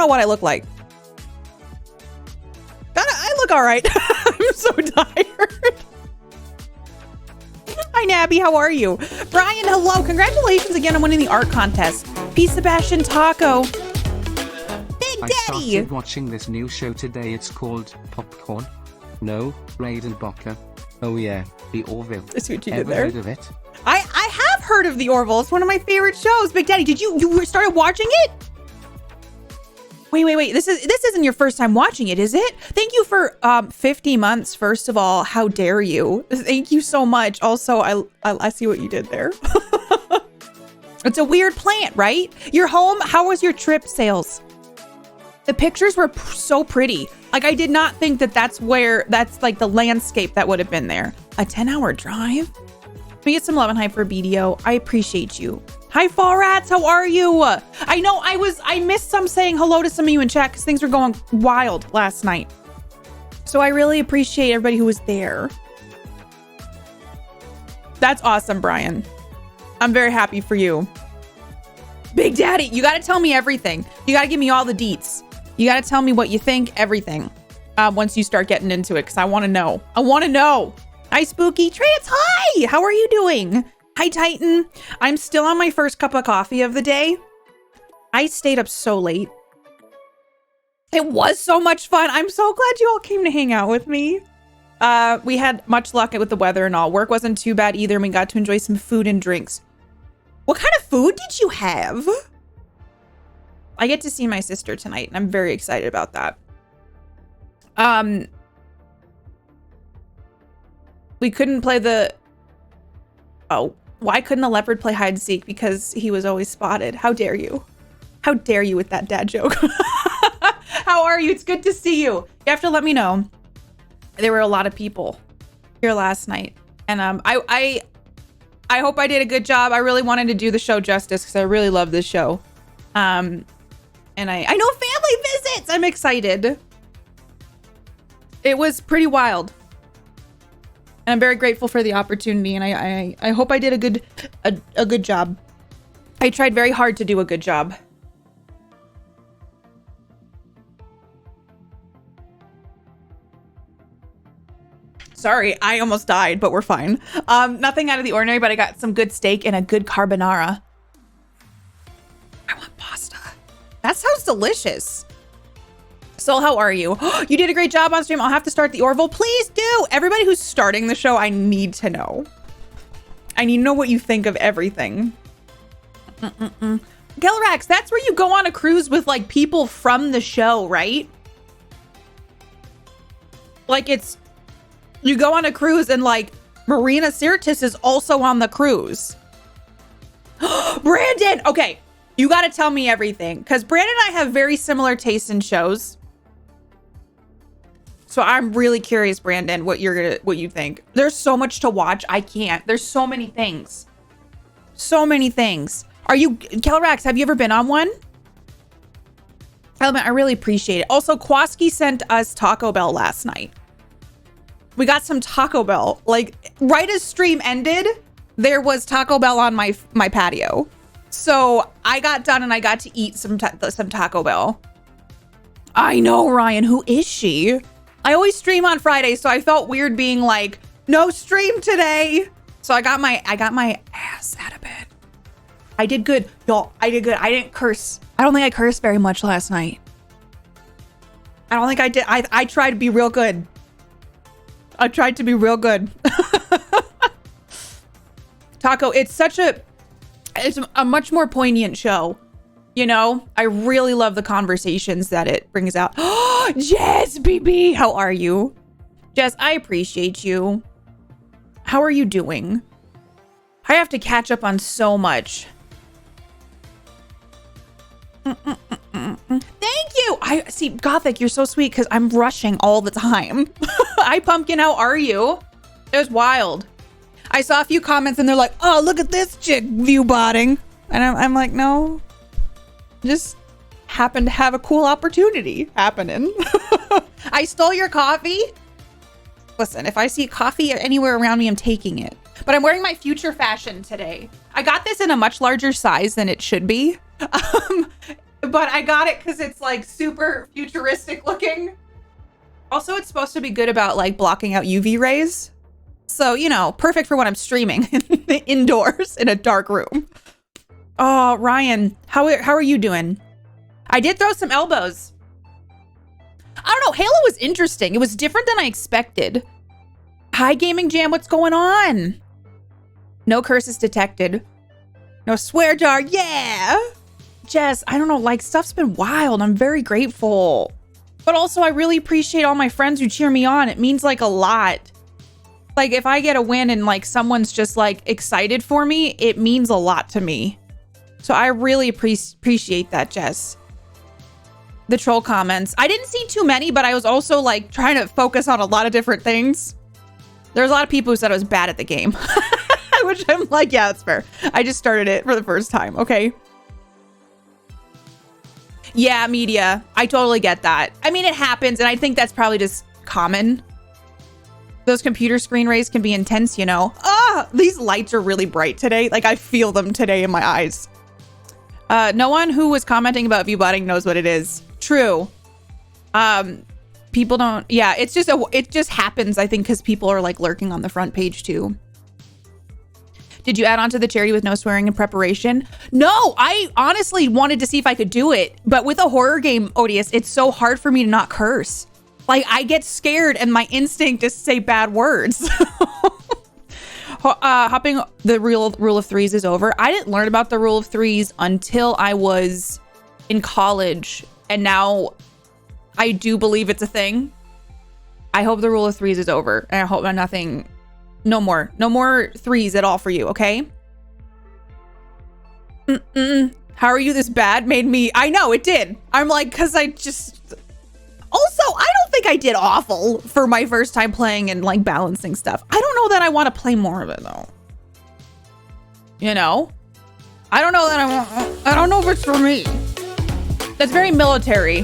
know what I look like. I look all right. I'm so tired. Hi, Nabby. How are you? Brian, hello. Congratulations again on winning the art contest. Peace, Sebastian Taco. Big Daddy. I started watching this new show today. It's called Popcorn. No, Raiden Baka. Oh yeah, the Orville. I see what you did Ever there. heard of it? I have heard of the Orville. It's one of my favorite shows. Big Daddy, did you started watching it? Wait. This isn't your first time watching it, is it? Thank you for 50 months. First of all, how dare you? Thank you so much. Also, I see what you did there. It's a weird plant, right? You're home. How was your trip, Sales? The pictures were so pretty. Like, I did not think that's like the landscape that would have been there. A 10-hour drive? We get some love and hype for BDO. I appreciate you. Hi, Fall Rats. How are you? I know I missed some saying hello to some of you in chat because things were going wild last night. So I really appreciate everybody who was there. That's awesome, Brian. I'm very happy for you. Big Daddy, you got to tell me everything. You got to give me all the deets. You got to tell me what you think, everything. Once you start getting into it, because I want to know. I want to know. Hi, Spooky. Trance, hi. How are you doing? Hi, Titan. I'm still on my first cup of coffee of the day. I stayed up so late. It was so much fun. I'm so glad you all came to hang out with me. We had much luck with the weather and all. Work wasn't too bad either, and we got to enjoy some food and drinks. What kind of food did you have? I get to see my sister tonight, and I'm very excited about that. We couldn't play the... Oh, why couldn't the leopard play hide and seek? Because he was always spotted. How dare you? How dare you with that dad joke? How are you? It's good to see you. You have to let me know. There were a lot of people here last night, and I hope I did a good job. I really wanted to do the show justice because I really love this show. And I know family visits. I'm excited. It was pretty wild. And I'm very grateful for the opportunity, and I hope I did a good job. I tried very hard to do a good job. Sorry, I almost died, but we're fine. Nothing out of the ordinary, but I got some good steak and a good carbonara. I want pasta. That sounds delicious. Soul, how are you? You did a great job on stream. I'll have to start the Orville. Please do. Everybody who's starting the show, I need to know. I need to know what you think of everything. Gelrax, that's where you go on a cruise with like people from the show, right? Like you go on a cruise and like Marina Sirtis is also on the cruise. Brandon, okay. You got to tell me everything because Brandon and I have very similar tastes in shows. So I'm really curious, Brandon, what you think. There's so much to watch. I can't. There's so many things. So many things. Are you, Kelrax, have you ever been on one? Element, I really appreciate it. Also, Kwaski sent us Taco Bell last night. We got some Taco Bell. Like, right as stream ended, there was Taco Bell on my patio. So I got done and I got to eat some Taco Bell. I know, Ryan. Who is she? I always stream on Friday, so I felt weird being like, no stream today. So I got my ass out of bed. I did good, y'all. I did good. I didn't curse. I don't think I cursed very much last night. I don't think I did. I tried to be real good. I tried to be real good. Taco, it's a much more poignant show. You know, I really love the conversations that it brings out. Oh, Jess, BB, how are you? Jess, I appreciate you. How are you doing? I have to catch up on so much. Thank you. I see, Gothic, you're so sweet because I'm rushing all the time. Hi, Pumpkin, how are you? It was wild. I saw a few comments and they're like, oh, look at this chick view botting. And I'm like, no. Just happened to have a cool opportunity happening. I stole your coffee. Listen, if I see coffee anywhere around me, I'm taking it. But I'm wearing my future fashion today. I got this in a much larger size than it should be. but I got it because it's like super futuristic looking. Also, it's supposed to be good about like blocking out UV rays. So, you know, perfect for when I'm streaming indoors in a dark room. Oh, Ryan, how are you doing? I did throw some elbows. I don't know. Halo was interesting. It was different than I expected. Hi, Gaming Jam. What's going on? No curses detected. No swear jar. Yeah. Jess, I don't know. Like, stuff's been wild. I'm very grateful. But also, I really appreciate all my friends who cheer me on. It means like a lot. Like, if I get a win and like someone's just like excited for me, it means a lot to me. So I really appreciate that, Jess. The troll comments. I didn't see too many, but I was also like trying to focus on a lot of different things. There's a lot of people who said I was bad at the game. Which I'm like, yeah, that's fair. I just started it for the first time, okay? Yeah, media. I totally get that. I mean, it happens, and I think that's probably just common. Those computer screen rays can be intense, you know? Ah, these lights are really bright today. Like, I feel them today in my eyes. No one who was commenting about viewbotting knows what it is. True. People don't... Yeah, it's just it just happens, I think, because people are, like, lurking on the front page, too. Did you add on to the charity with no swearing in preparation? No, I honestly wanted to see if I could do it. But with a horror game, Odious, it's so hard for me to not curse. Like, I get scared and my instinct is to say bad words. Hopping the rule of threes is over. I didn't learn about the rule of threes until I was in college. And now I do believe it's a thing. I hope the rule of threes is over. And I hope nothing... No more threes at all for you, okay? How are you this bad? Made me... I know, it did. I'm like, because I just... Also, I don't think I did awful for my first time playing and like balancing stuff. I don't know that I want to play more of it though. You know? I don't know that I don't know if it's for me. That's very military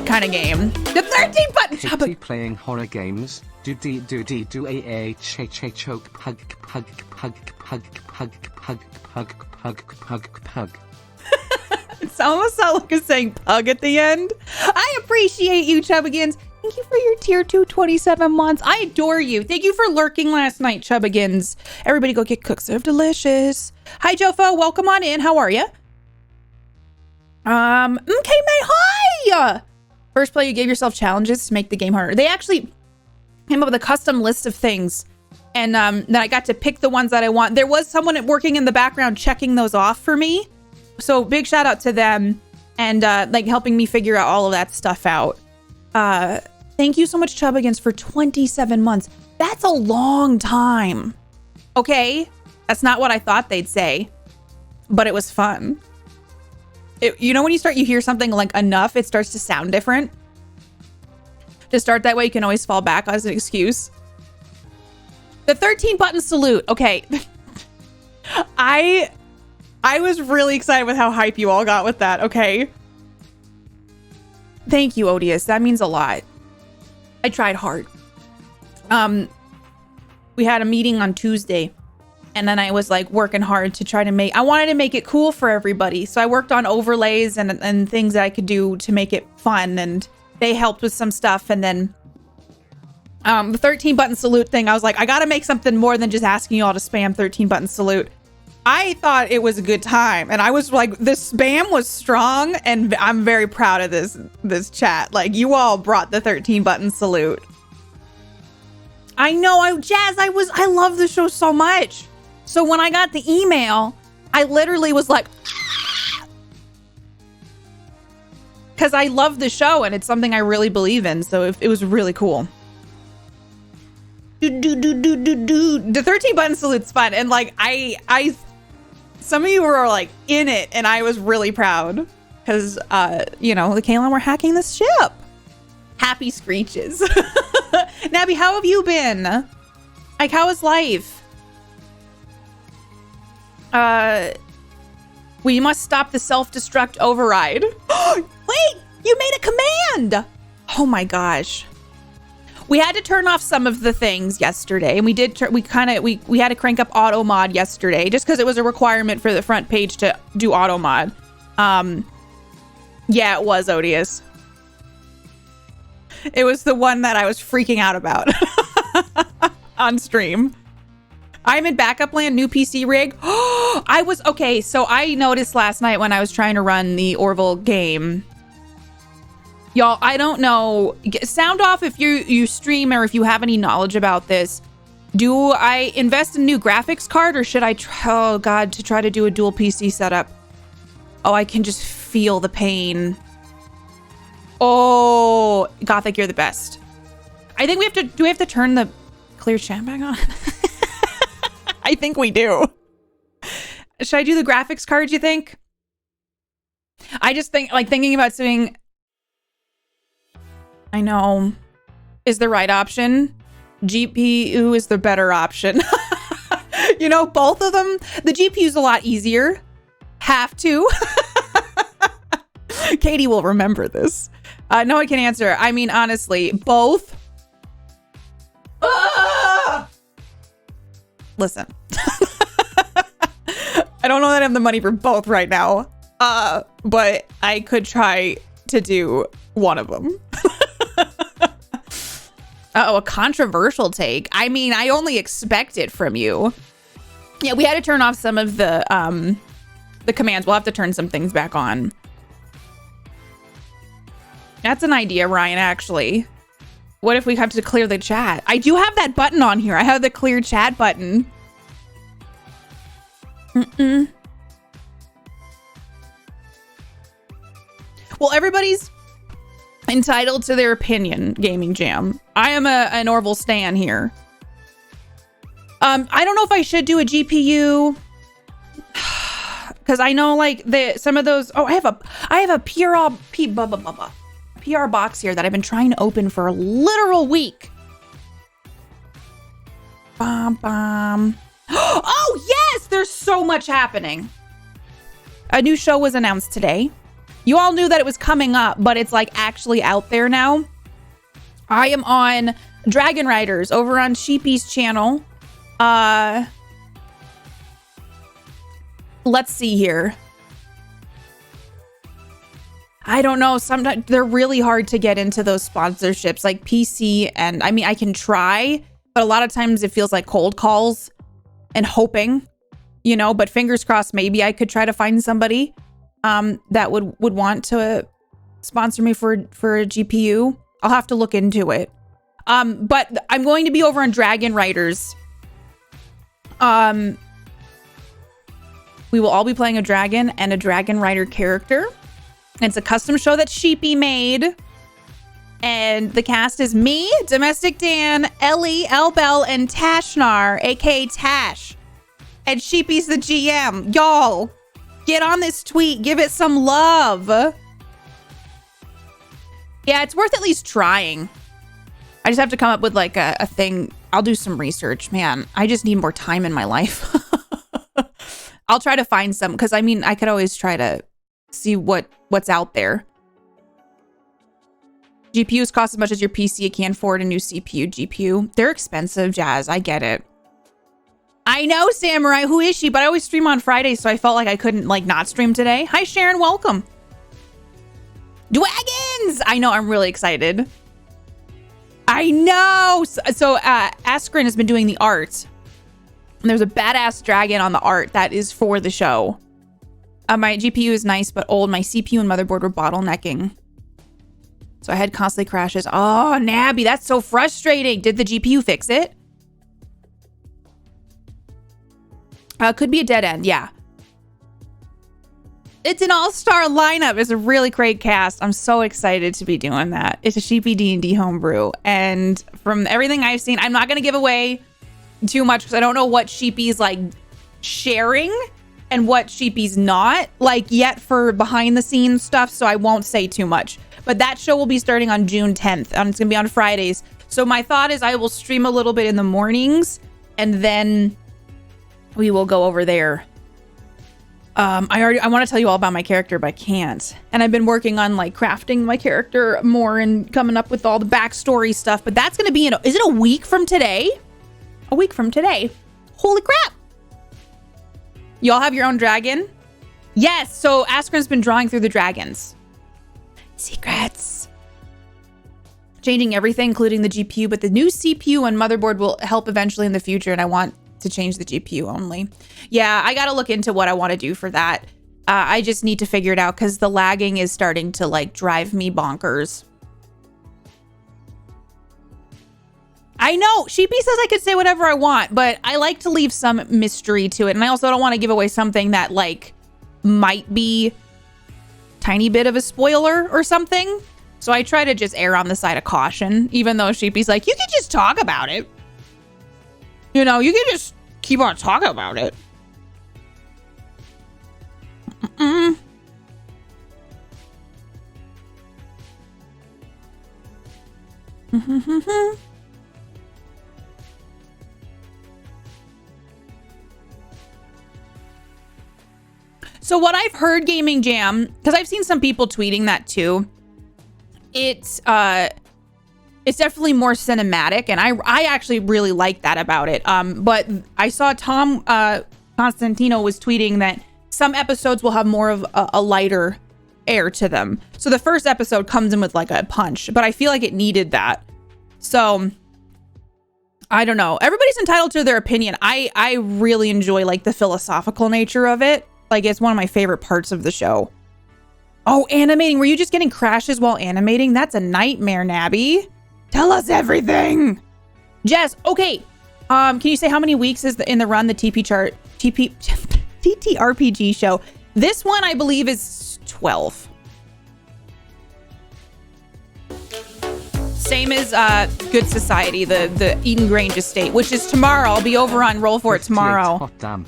kind of game. The 13 button. Katie playing horror games. Do a choke pug. It's almost not like it's saying pug at the end. I appreciate you, Chubbagins. Thank you for your tier 2 27 months. I adore you. Thank you for lurking last night, Chubbagins. Everybody go get cooked. Serve delicious. Hi, Jofo. Welcome on in. How are you? Okay, May. Hi. First play, you gave yourself challenges to make the game harder. They actually came up with a custom list of things. And then I got to pick the ones that I want. There was someone working in the background checking those off for me. So big shout out to them and like helping me figure out all of that stuff out. Thank you so much, Chubbagins, for 27 months. That's a long time. Okay, that's not what I thought they'd say, but it was fun. You know when you hear something like enough, it starts to sound different. To start that way, you can always fall back as an excuse. The 13 button salute. Okay. I was really excited with how hype you all got with that, okay? Thank you, Odious. That means a lot. I tried hard. We had a meeting on Tuesday, and then I was like working hard to try to I wanted to make it cool for everybody. So I worked on overlays and things that I could do to make it fun, and they helped with some stuff. And then the 13 button salute thing, I was like, I gotta make something more than just asking you all to spam 13 button salute. I thought it was a good time, and I was like, the spam was strong, and I'm very proud of this chat. Like, you all brought the 13 button salute. I know, Jazz, I love the show so much. So when I got the email, I literally was like, because I love the show, and it's something I really believe in, so it was really cool. The 13 button salute's fun, and like, some of you were like in it, and I was really proud because, you know, the Kaylin were hacking the ship. Happy screeches. Nabby, how have you been? Like, how is life? We must stop the self-destruct override. Wait, you made a command. Oh my gosh. We had to turn off some of the things yesterday, and we did. We had to crank up auto mod yesterday, just because it was a requirement for the front page to do auto mod. Yeah, it was odious. It was the one that I was freaking out about on stream. I'm in backup land, new PC rig. Okay, so I noticed last night when I was trying to run the Orville game. Y'all, I don't know. Sound off if you stream or if you have any knowledge about this. Do I invest in a new graphics card or should I try to do a dual PC setup? Oh, I can just feel the pain. Oh, Gothic, you're the best. I think do we have to turn the clear chat back on? I think we do. Should I do the graphics card, you think? I just think, thinking about doing... I know. Is the right option? GPU is the better option. You know, both of them. The GPU's a lot easier. Have to. Katie will remember this. No one can answer. I mean, honestly, both. Listen. I don't know that I have the money for both right now. But I could try to do one of them. Uh-oh, a controversial take. I mean, I only expect it from you. Yeah, we had to turn off some of the commands. We'll have to turn some things back on. That's an idea, Ryan, actually. What if we have to clear the chat? I do have that button on here. I have the clear chat button. Well, everybody's entitled to their opinion, Gaming Jam. I am an Orville stan here. I don't know if I should do a GPU because I know some of those. Oh, I have a PR box here that I've been trying to open for a literal week. Oh yes, there's so much happening. A new show was announced today. You all knew that it was coming up, but it's actually out there now. I am on Dragon Riders over on Sheepy's channel. Let's see here. I don't know. Sometimes they're really hard to get into those sponsorships like PC. And I mean, I can try, but a lot of times it feels like cold calls and hoping, you know, but fingers crossed, maybe I could try to find somebody that would want to sponsor me for a GPU. I'll have to look into it. But I'm going to be over on Dragon Riders. We will all be playing a dragon and a Dragon Rider character. It's a custom show that Sheepy made. And the cast is me, Domestic Dan, Ellie, Elbel, and Tashnar, aka Tash. And Sheepy's the GM. Y'all, get on this tweet. Give it some love. Yeah, it's worth at least trying. I just have to come up with a thing. I'll do some research. Man, I just need more time in my life. I'll try to find some, because I mean, I could always try to see what's out there. GPUs cost as much as your PC. You can't afford a new CPU, GPU. They're expensive, Jazz. I get it. I know, Samurai. Who is she? But I always stream on Fridays, so I felt like I couldn't not stream today. Hi, Sharon. Welcome. Dragons! I know. I'm really excited. I know. So Askren has been doing the art. And there's a badass dragon on the art that is for the show. My GPU is nice but old. My CPU and motherboard were bottlenecking. So I had constantly crashes. Oh, Nabby, that's so frustrating. Did the GPU fix it? Could be a dead end, yeah. It's an all-star lineup. It's a really great cast. I'm so excited to be doing that. It's a Sheepy D&D homebrew. And from everything I've seen, I'm not going to give away too much because I don't know what Sheepy's sharing and what Sheepy's not yet for behind the scenes stuff. So I won't say too much. But that show will be starting on June 10th. And it's going to be on Fridays. So my thought is I will stream a little bit in the mornings and then we will go over there. I want to tell you all about my character, but I can't. And I've been working on crafting my character more and coming up with all the backstory stuff. But that's going to be is it a week from today? A week from today. Holy crap. Y'all have your own dragon? Yes. So Askren's been drawing through the dragons. Secrets. Changing everything, including the GPU, but the new CPU and motherboard will help eventually in the future, and I want to change the GPU only. Yeah, I gotta look into what I want to do for that. I just need to figure it out because the lagging is starting to like drive me bonkers. I know, Sheepy says I could say whatever I want, but I like to leave some mystery to it. And I also don't want to give away something that like might be tiny bit of a spoiler or something. So I try to just err on the side of caution, even though Sheepy's like, you can just talk about it. You know, you can just keep on talking about it. So what I've heard, Gaming Jam, because I've seen some people tweeting that too, it's definitely more cinematic, and I actually really like that about it. But I saw Tom Constantino was tweeting that some episodes will have more of a lighter air to them. So the first episode comes in with like a punch, but I feel like it needed that. So I don't know. Everybody's entitled to their opinion. I really enjoy like the philosophical nature of it. Like it's one of my favorite parts of the show. Oh, animating. Were you just getting crashes while animating? That's a nightmare, Nabby. Tell us everything. Jess, okay. Can you say how many weeks is in the run, the TTRPG show? This one, I believe, is 12. Same as Good Society, the Eden Grange estate, which is tomorrow. I'll be over on Roll For It tomorrow. Hot damn.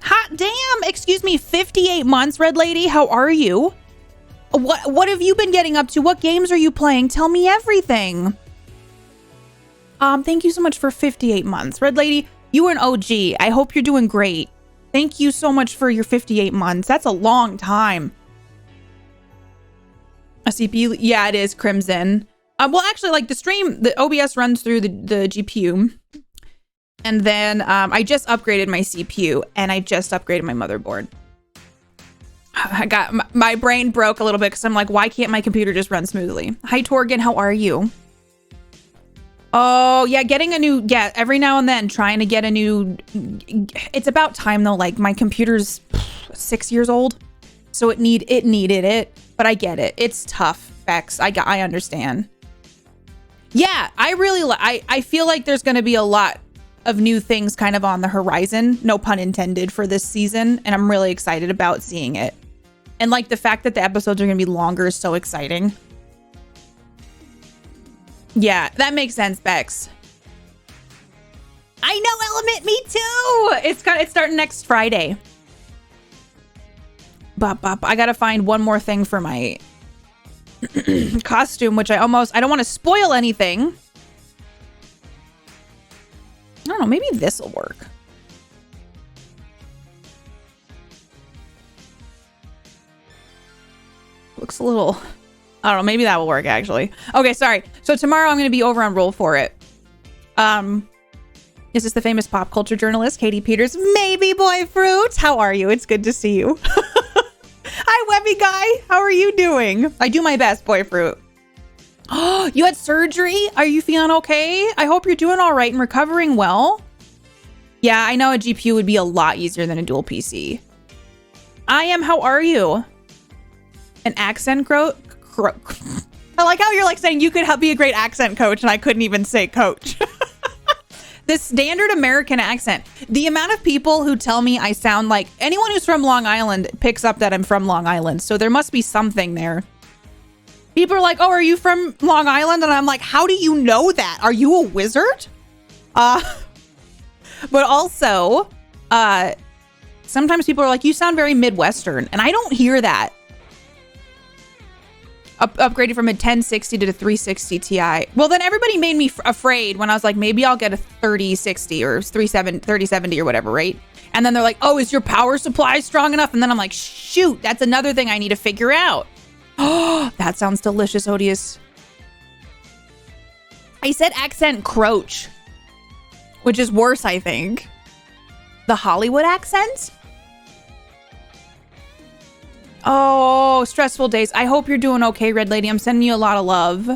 Hot damn. Excuse me. 58 months, Red Lady. How are you? What have you been getting up to? What games are you playing? Tell me everything. Thank you so much for 58 months. Red Lady, you are an OG. I hope you're doing great. Thank you so much for your 58 months. That's a long time. A CPU? Yeah, it is, Crimson. Well, actually, like the stream, the OBS runs through the GPU. And then I just upgraded my CPU and I just upgraded my motherboard. I got my brain broke a little bit because I'm like, why can't my computer just run smoothly? Hi, Torgan. How are you? Oh, yeah, getting a new, yeah, every now and then trying to get a new, it's about time though. Like my computer's 6 years old, so it needed it, but I get it. It's tough, Bex. I understand. Yeah, I feel like there's going to be a lot of new things kind of on the horizon, no pun intended, for this season, and I'm really excited about seeing it. And like the fact that the episodes are going to be longer is so exciting. Yeah, that makes sense, Bex. I know, Element, me too. It's starting next Friday. I gotta find one more thing for my costume, which I don't want to spoil anything. I don't know, maybe this will work. Looks a little, I don't know, maybe that will work actually. Okay, sorry. So tomorrow I'm going to be over on Roll For It. Is this the famous pop culture journalist, Katie Peters? Maybe Boy Fruit. How are you? It's good to see you. Hi, Webby Guy. How are you doing? I do my best, Boy Fruit. Oh, you had surgery? Are you feeling okay? I hope you're doing all right and recovering well. Yeah, I know a GPU would be a lot easier than a dual PC. I am. How are you? An accent I like how you're like saying you could be a great accent coach and I couldn't even say coach. The standard American accent. The amount of people who tell me I sound like anyone who's from Long Island picks up that I'm from Long Island. So there must be something there. People are like, oh, are you from Long Island? And I'm like, how do you know that? Are you a wizard? But also, sometimes people are like, you sound very Midwestern. And I don't hear that. Upgraded from a 1060 to the 360 Ti. Well, then everybody made me afraid when I was like, maybe I'll get a 3060 or 3070 or whatever, right? And then they're like, oh, is your power supply strong enough? And then I'm like, shoot, that's another thing I need to figure out. Oh, that sounds delicious, Odious. I said accent croach, which is worse, I think. The Hollywood accent? Oh, stressful days. I hope you're doing okay, Red Lady. I'm sending you a lot of love.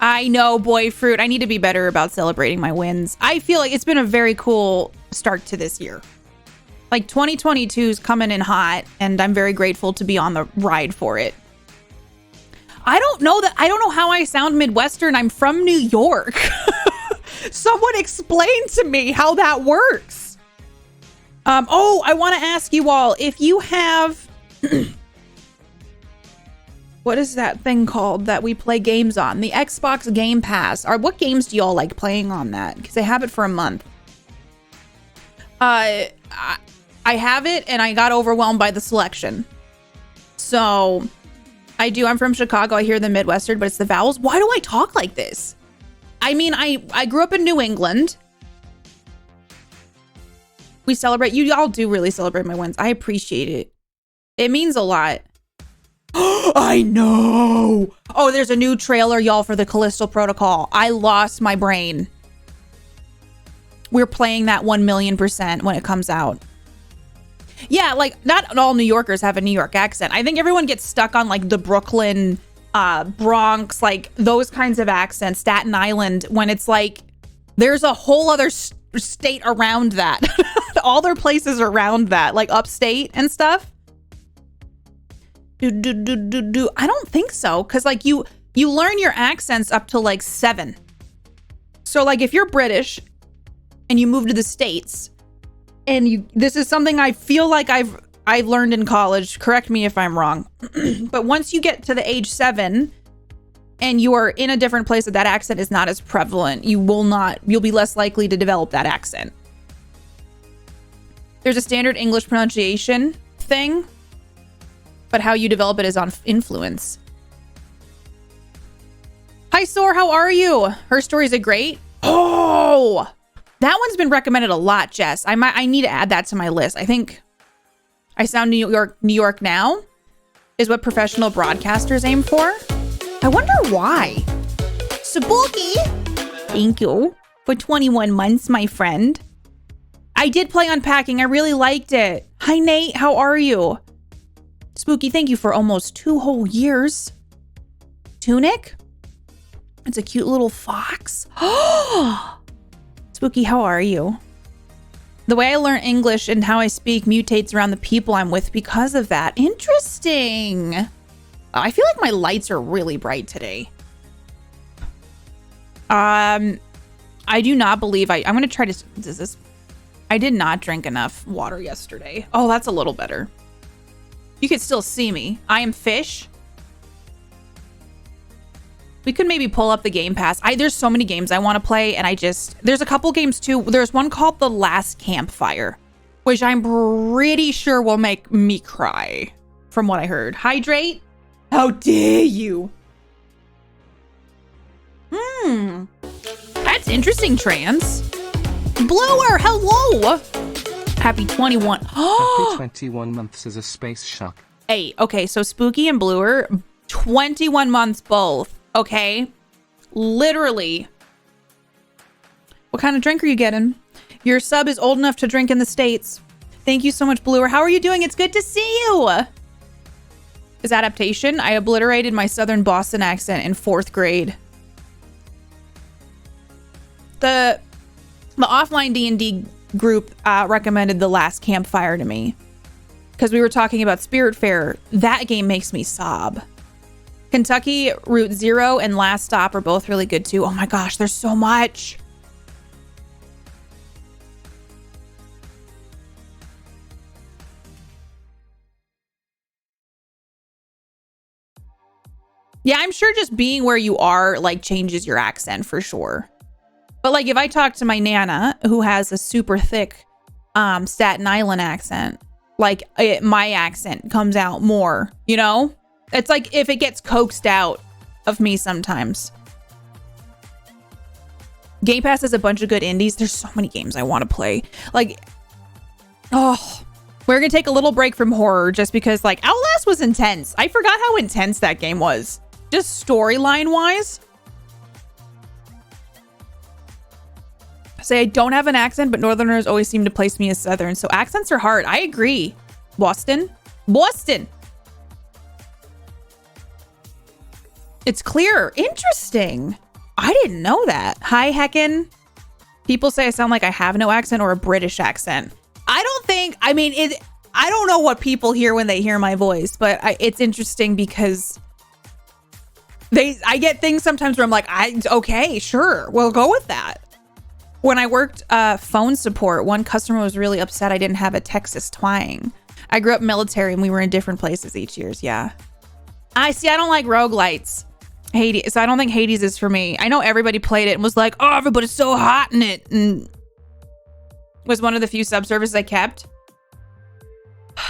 I know, boy fruit. I need to be better about celebrating my wins. I feel like it's been a very cool start to this year. Like 2022 is coming in hot, and I'm very grateful to be on the ride for it. I don't know how I sound Midwestern. I'm from New York. Someone explain to me how that works. Oh, I want to ask you all if you have what is that thing called that we play games on? The Xbox Game Pass. Or what games do y'all like playing on that? Because I have it for a month. I have it and I got overwhelmed by the selection. So I do. I'm from Chicago. I hear the Midwestern, but it's the vowels. Why do I talk like this? I mean, I grew up in New England. We celebrate. You all do really celebrate my wins. I appreciate it. It means a lot. I know. Oh, there's a new trailer, y'all, for the Callisto Protocol. I lost my brain. We're playing that 1,000,000% when it comes out. Yeah, like not all New Yorkers have a New York accent. I think everyone gets stuck on like the Brooklyn, Bronx, like those kinds of accents, Staten Island, when it's like there's a whole other state around that. All their places around that, like upstate and stuff. I don't think so, because like you learn your accents up to like 7. So like if you're British and you move to the States and this is something I feel like I've learned in college, correct me if I'm wrong, but once you get to the age 7 and you are in a different place that accent is not as prevalent, you'll be less likely to develop that accent. There's a standard English pronunciation thing, but how you develop it is on influence. Hi, Soar, how are you? Her stories are great. Oh, that one's been recommended a lot, Jess. I need to add that to my list. I think I Sound New York Now is what professional broadcasters aim for. I wonder why. Sabuki, thank you for 21 months, my friend. I did play Unpacking. I really liked it. Hi, Nate. How are you? Spooky, thank you for almost 2 whole years. Tunic? It's a cute little fox. Spooky, how are you? The way I learn English and how I speak mutates around the people I'm with because of that. Interesting. I feel like my lights are really bright today. I do not believe I'm going to try to... I did not drink enough water yesterday. Oh, that's a little better. You can still see me. I am fish. We could maybe pull up the Game Pass. There's so many games I want to play, and there's a couple games too. There's one called The Last Campfire, which I'm pretty sure will make me cry from what I heard. Hydrate? How dare you? That's interesting, trans. Blower, hello. Happy 21. Happy 21 months as a space shark. Hey, okay, so Spooky and Bluer, 21 months both, okay? Literally. What kind of drink are you getting? Your sub is old enough to drink in the States. Thank you so much, Bluer. How are you doing? It's good to see you. Is adaptation? I obliterated my Southern Boston accent in 4th grade. The offline D&D group recommended The Last Campfire to me because we were talking about Spirit Fair. That game makes me sob. Kentucky Route Zero and Last Stop are both really good too. Oh my gosh, there's so much. Yeah, I'm sure just being where you are like changes your accent for sure. But like if I talk to my Nana who has a super thick Staten Island accent, like my accent comes out more, you know? It's like if it gets coaxed out of me sometimes. Game Pass has a bunch of good indies. There's so many games I want to play. Like, oh, we're going to take a little break from horror just because like Outlast was intense. I forgot how intense that game was. Just storyline wise. Say I don't have an accent, but Northerners always seem to place me as Southern. So accents are hard. I agree. Boston. Boston. It's clearer. Interesting. I didn't know that. Hi, heckin'. People say I sound like I have no accent or a British accent. I don't think, I mean, I don't know what people hear when they hear my voice, but it's interesting because I get things sometimes where I'm like, okay, sure, we'll go with that. When I worked phone support, one customer was really upset I didn't have a Texas twang. I grew up military and we were in different places each year. Yeah. I don't like roguelites. Hades. So I don't think Hades is for me. I know everybody played it and was like, oh, everybody's so hot in it. And was one of the few subservices I kept.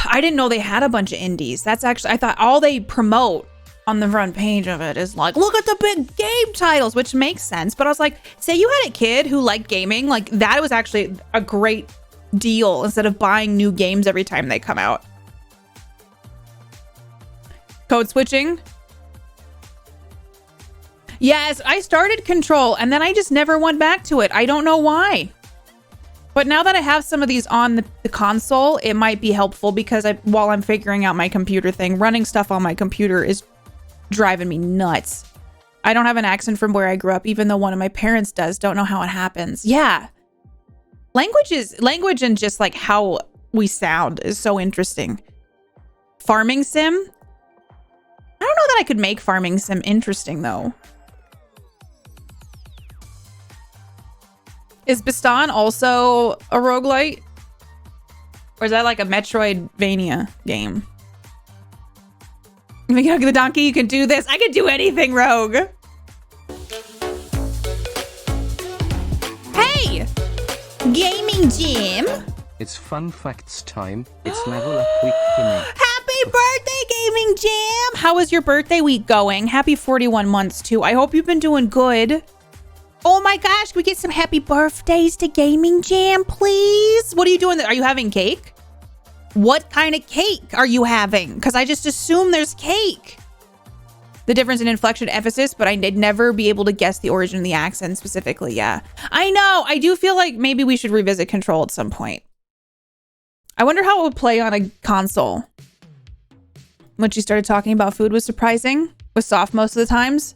I didn't know they had a bunch of indies. That's actually, I thought all they promote on the front page of it is like, look at the big game titles, which makes sense. But I was like, say you had a kid who liked gaming, like that was actually a great deal instead of buying new games every time they come out. Code switching. Yes, I started Control and then I just never went back to it. I don't know why. But now that I have some of these on the console, it might be helpful because while I'm figuring out my computer thing, running stuff on my computer is driving me nuts. I don't have an accent from where I grew up, even though one of my parents does. Don't know how it happens. Yeah. Language and just like how we sound is so interesting. Farming sim? I don't know that I could make farming sim interesting though. Is Bastan also a roguelite? Or is that like a Metroidvania game? If you can hug the donkey, you can do this. I can do anything, Rogue. Hey! Gaming Jim. It's fun facts time. It's level up week for me. Happy birthday, Gaming Jim! How is your birthday week going? Happy 41 months too. I hope you've been doing good. Oh my gosh, can we get some happy birthdays to Gaming Jam, please? What are you doing? Are you having cake? What kind of cake are you having? Because I just assume there's cake. The difference in inflection and emphasis, but I'd never be able to guess the origin of the accent specifically. Yeah, I know. I do feel like maybe we should revisit Control at some point. I wonder how it would play on a console. When she started talking about food was surprising. Was soft most of the times.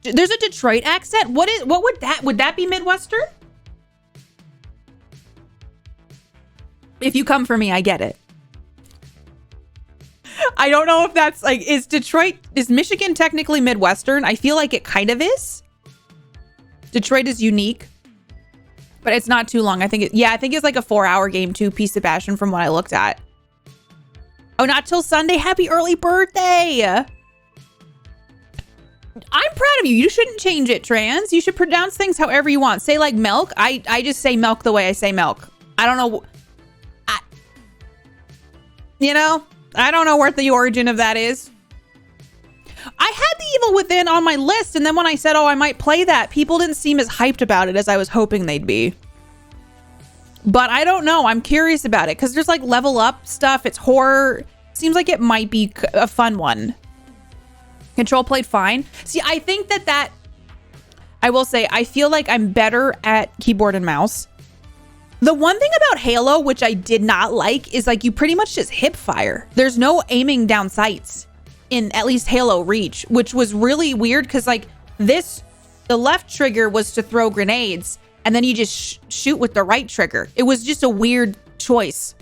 There's a Detroit accent. What would that be Midwestern? If you come for me, I get it. I don't know if that's like, is Michigan technically Midwestern? I feel like it kind of is. Detroit is unique, but it's not too long. I think it's like a 4-hour game too, Piece of Passion from what I looked at. Oh, not till Sunday. Happy early birthday. I'm proud of you. You shouldn't change it, trans. You should pronounce things however you want. Say like milk. I just say milk the way I say milk. I don't know. I don't know what the origin of that is. I had the Evil Within on my list, and then when I said, oh, I might play that, people didn't seem as hyped about it as I was hoping they'd be. But I don't know. I'm curious about it because there's like level up stuff. It's horror. Seems like it might be a fun one. Control played fine. See, I think that I will say, I feel like I'm better at keyboard and mouse. The one thing about Halo, which I did not like, is like you pretty much just hip fire. There's no aiming down sights in at least Halo Reach, which was really weird because like the left trigger was to throw grenades and then you just shoot with the right trigger. It was just a weird choice.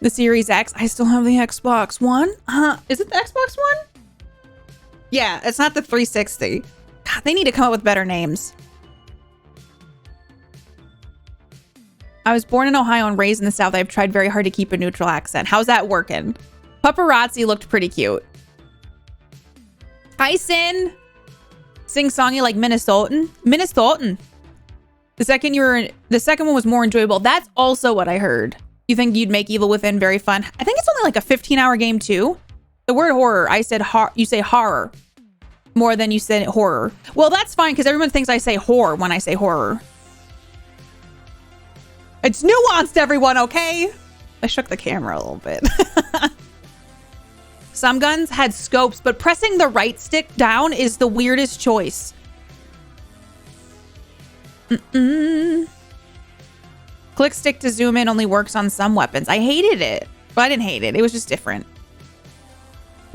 The Series X. I still have the Xbox One. Is it the Xbox One? Yeah, it's not the 360. God, they need to come up with better names. I was born in Ohio and raised in the South. I've tried very hard to keep a neutral accent. How's that working? Paparazzi looked pretty cute. Hi, Sin. Sing-songy like Minnesotan. Minnesotan. The second one was more enjoyable. That's also what I heard. You think you'd make Evil Within very fun? I think it's only like a 15-hour game too. The word horror, I said you say horror more than you said horror. Well, that's fine because everyone thinks I say horror when I say horror. It's nuanced, everyone, okay? I shook the camera a little bit. Some guns had scopes, but pressing the right stick down is the weirdest choice. Click stick to zoom in only works on some weapons. I hated it. Well, I didn't hate it. It was just different.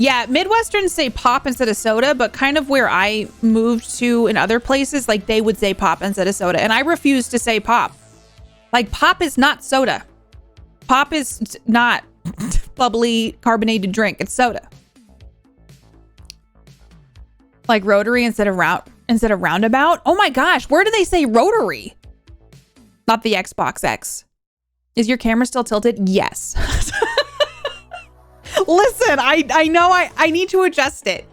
Yeah, Midwesterns say pop instead of soda, but kind of where I moved to in other places, like they would say pop instead of soda. And I refuse to say pop. Like pop is not soda. Pop is not bubbly carbonated drink. It's soda. Like rotary instead of roundabout. Oh my gosh, where do they say rotary? Not the Xbox X. Is your camera still tilted? Yes. Listen, I know I need to adjust it.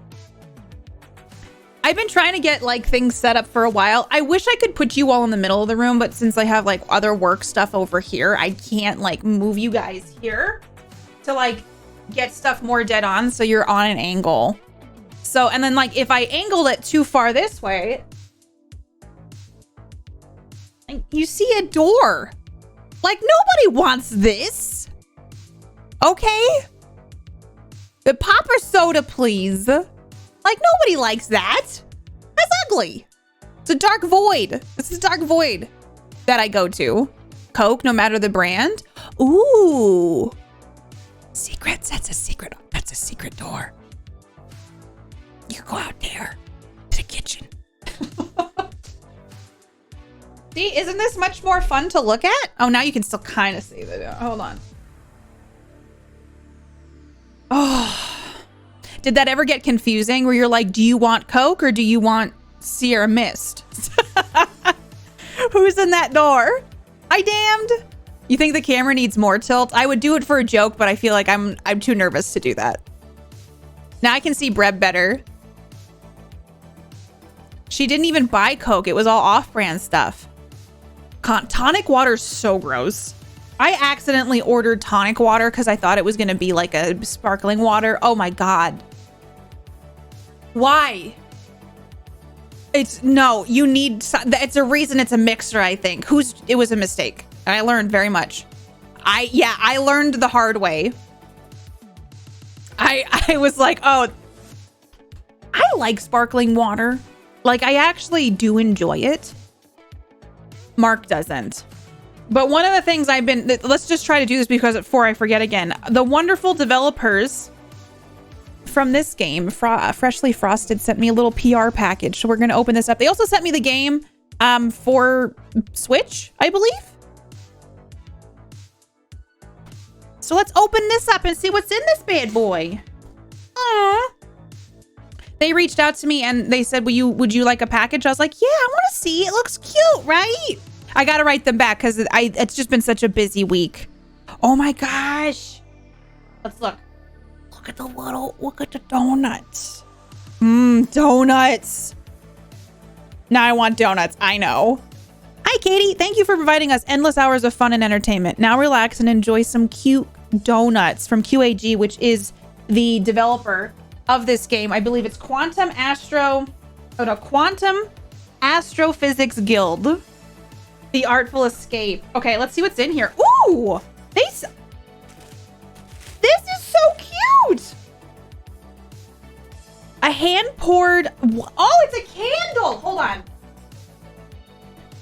I've been trying to get like things set up for a while. I wish I could put you all in the middle of the room, but since I have like other work stuff over here, I can't like move you guys here to like get stuff more dead on so you're on an angle. So, and then like if I angled it too far this way, you see a door. Like nobody wants this. Okay? But pop or soda, please. Like nobody likes that. That's ugly. It's a dark void. It's a dark void that I go to. Coke, no matter the brand. Ooh. Secrets. That's a secret. That's a secret door. You go out there to the kitchen. See, isn't this much more fun to look at? Oh, now you can still kind of see the door. Hold on. Oh, did that ever get confusing where you're like, do you want Coke or do you want Sierra Mist? Who's in that door? I damned. You think the camera needs more tilt? I would do it for a joke, but I feel like I'm too nervous to do that. Now I can see Breb better. She didn't even buy Coke. It was all off-brand stuff. Tonic water's so gross. I accidentally ordered tonic water because I thought it was going to be like a sparkling water. Oh my God. Why? No, you need, it's a reason it's a mixer, I think. It was a mistake. I learned very much. I learned the hard way. I was like, oh, I like sparkling water. Like I actually do enjoy it. Mark doesn't. But one of the things let's just try to do this before I forget again. The wonderful developers from this game, Freshly Frosted, sent me a little PR package. So we're going to open this up. They also sent me the game for Switch, I believe. So let's open this up and see what's in this bad boy. Aww. They reached out to me and they said, would you like a package? I was like, yeah, I want to see. It looks cute, right? I got to write them back because it's just been such a busy week. Oh my gosh. Let's look. Look at the donuts. Donuts. Now I want donuts. I know. Hi, Katie. Thank you for providing us endless hours of fun and entertainment. Now relax and enjoy some cute donuts from QAG, which is the developer of this game. I believe it's Quantum Astrophysics Guild. The Artful Escape. Okay, let's see what's in here. Ooh! This is so cute! A hand-poured... Oh, it's a candle! Hold on.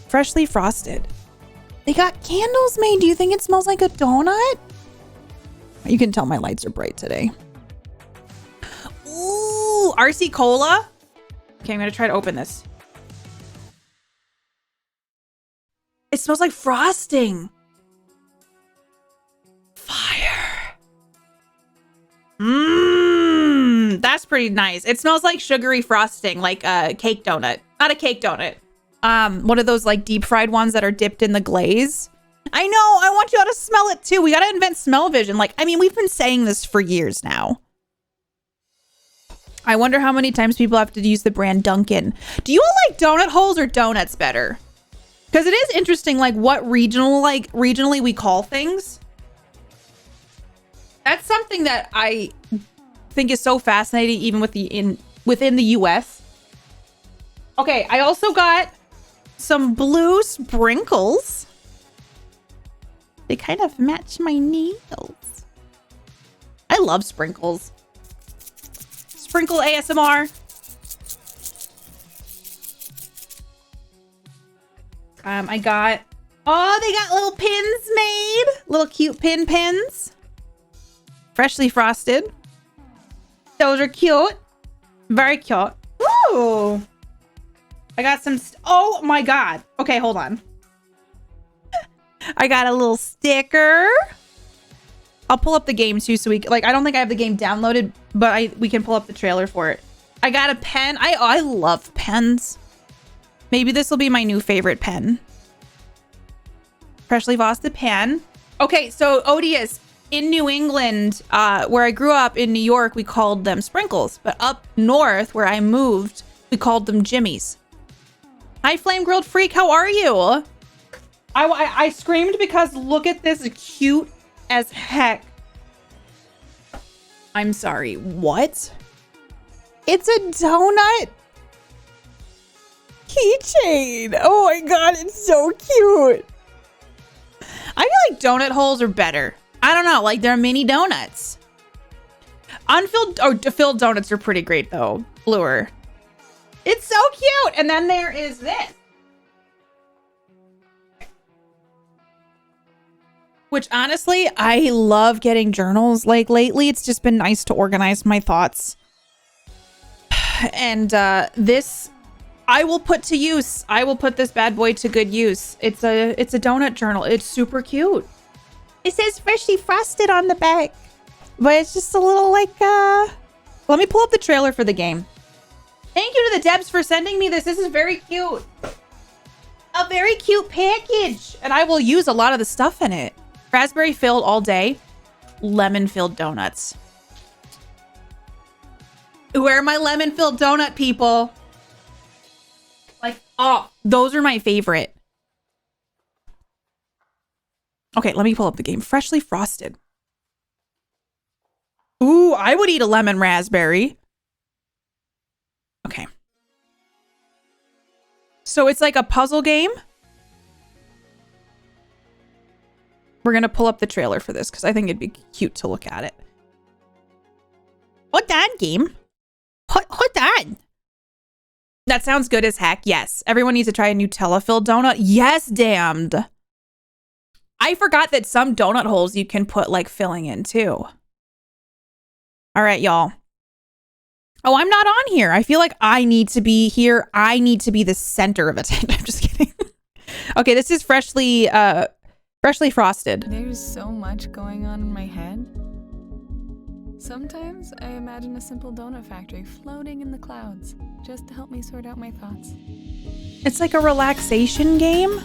Freshly Frosted. They got candles made. Do you think it smells like a donut? You can tell my lights are bright today. Ooh, RC Cola. Okay, I'm going to try to open this. It smells like frosting. Fire. That's pretty nice. It smells like sugary frosting, like a cake donut. Not a cake donut. One of those like deep fried ones that are dipped in the glaze. I know, I want you all to smell it too. We got to invent smell-vision. Like, I mean, we've been saying this for years now. I wonder how many times people have to use the brand Dunkin'. Do you all like donut holes or donuts better? Because it is interesting, like what regionally we call things. That's something that I think is so fascinating, even within the US. Okay, I also got some blue sprinkles. They kind of match my nails. I love sprinkles. Sprinkle ASMR. I got Oh, they got little pins made. Little cute pins. Freshly frosted. Those are cute. Very cute. Ooh. I got some. Oh my God. Okay, hold on. I got a little sticker. I'll pull up the game too, so we like. I don't think I have the game downloaded, but we can pull up the trailer for it. I got a pen. I love pens. Maybe this will be my new favorite pen. Freshly frosted pen. Okay, so Odious, in New England, where I grew up in New York, we called them sprinkles, but up north, where I moved, we called them jimmies. Hi, Flame Grilled Freak. How are you? I screamed because look at this, cute as heck. I'm sorry, what? It's a donut keychain. Oh my God, it's so cute. I feel like donut holes are better. I don't know, like they're mini donuts. Unfilled or filled donuts are pretty great though. Bluer. It's so cute. And then there is this. Which honestly, I love getting journals. Like lately, it's just been nice to organize my thoughts. And this, I will put to use. I will put this bad boy to good use. It's a donut journal. It's super cute. It says freshly frosted on the back, but it's just a little like. Let me pull up the trailer for the game. Thank you to the Debs for sending me this. This is very cute. A very cute package, and I will use a lot of the stuff in it. Raspberry filled all day, lemon filled donuts. Where are my lemon filled donut people? Like, oh, those are my favorite. Okay, let me pull up the game. Freshly frosted. Ooh, I would eat a lemon raspberry. Okay. So it's like a puzzle game. We're going to pull up the trailer for this because I think it'd be cute to look at it. Hold on, game. Hold on. That sounds good as heck. Yes. Everyone needs to try a Nutella-filled donut. Yes, damned. I forgot that some donut holes you can put like filling in too. All right, y'all. Oh, I'm not on here. I feel like I need to be here. I need to be the center of attention. I'm just kidding. Okay, this is freshly frosted. There's so much going on in my head. Sometimes I imagine a simple donut factory floating in the clouds just to help me sort out my thoughts. It's like a relaxation game.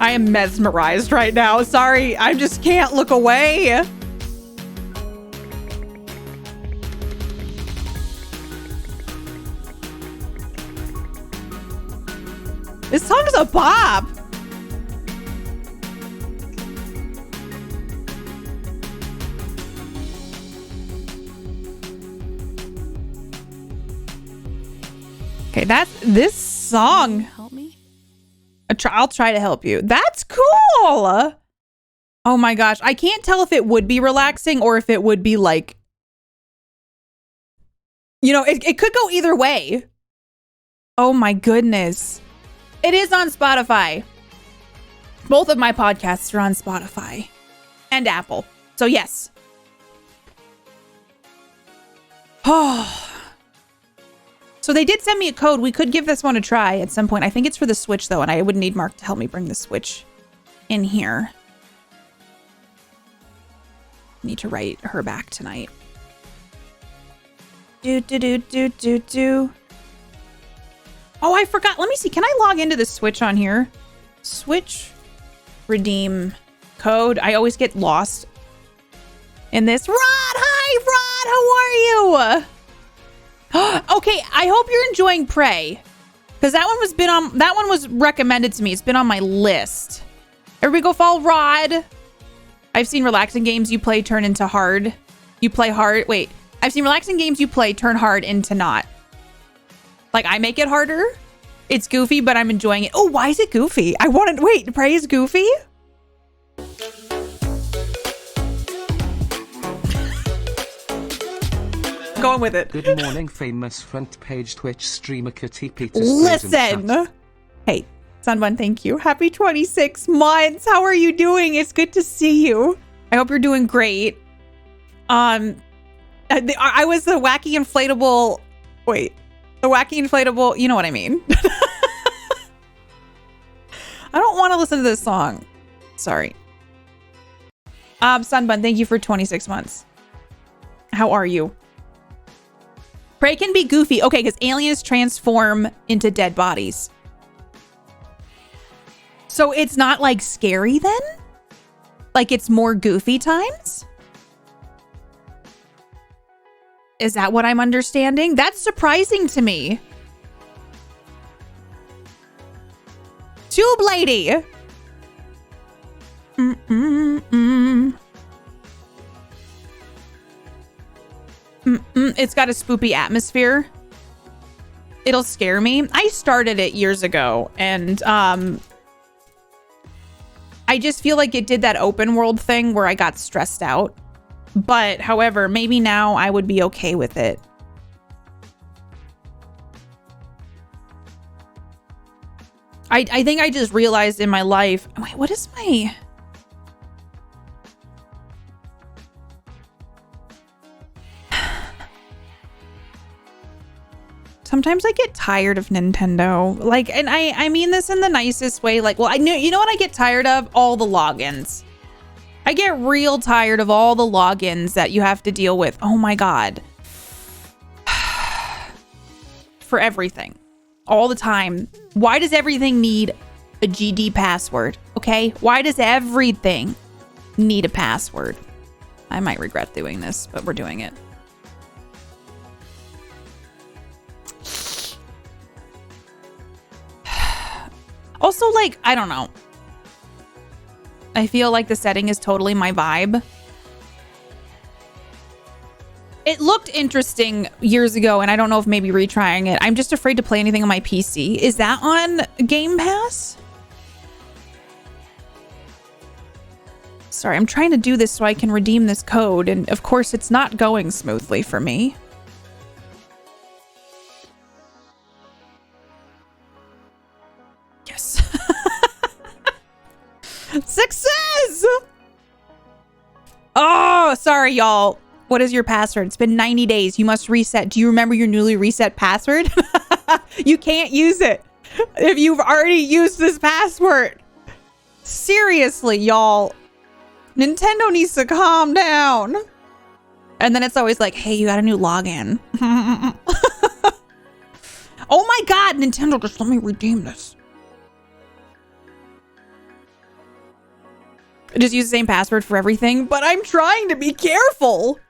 I am mesmerized right now. Sorry, I just can't look away. This song's a bop. Okay, that's this song. Help me? I'll try to help you. That's cool. Oh my gosh. I can't tell if it would be relaxing or if it would be like, you know, it could go either way. Oh my goodness. It is on Spotify. Both of my podcasts are on Spotify and Apple. So yes. Oh. So they did send me a code. We could give this one a try at some point. I think it's for the Switch though, and I would need Mark to help me bring the Switch in here. Need to write her back tonight. Do. Oh, I forgot. Let me see. Can I log into the Switch on here? Switch redeem code. I always get lost in this. Rod, hi, Rod. How are you? Okay, I hope you're enjoying Prey, because that one was recommended to me. It's been on my list. Everybody go follow Rod. I've seen relaxing games you play turn into hard. You play hard. Wait, I've seen relaxing games you play turn hard into not. Like I make it harder. It's goofy, but I'm enjoying it. Oh, why is it goofy? I want to wait. Prey is goofy. Going with it. Good morning, famous front page Twitch streamer KatiePetersPlays. Listen. Hey, Sunbun, thank you. Happy 26 months. How are you doing? It's good to see you. I hope you're doing great. I was the wacky inflatable. Wait, the wacky inflatable. You know what I mean. I don't want to listen to this song. Sorry. Sunbun, thank you for 26 months. How are you? Prey can be goofy. Okay, because aliens transform into dead bodies. So it's not like scary then? Like it's more goofy times? Is that what I'm understanding? That's surprising to me. Tube lady. It's got a spoopy atmosphere. It'll scare me. I started it years ago, and I just feel like it did that open world thing where I got stressed out. But however, maybe now I would be okay with it. I think I just realized in my life. Wait, what is my... Sometimes I get tired of Nintendo. Like, and I mean this in the nicest way. Like, well, you know what I get tired of? All the logins. I get real tired of all the logins that you have to deal with. Oh my God. For everything. All the time. Why does everything need a GD password? Okay? Why does everything need a password? I might regret doing this, but we're doing it. Also, like, I don't know. I feel like the setting is totally my vibe. It looked interesting years ago, and I don't know if maybe retrying it. I'm just afraid to play anything on my PC. Is that on Game Pass? Sorry, I'm trying to do this so I can redeem this code, and of course it's not going smoothly for me. Yes. Success! Oh, sorry, y'all. What is your password? It's been 90 days. You must reset. Do you remember your newly reset password? You can't use it if you've already used this password. Seriously, y'all. Nintendo needs to calm down. And then it's always like, hey, you got a new login. Oh my God, Nintendo, just let me redeem this. I just use the same password for everything, but I'm trying to be careful.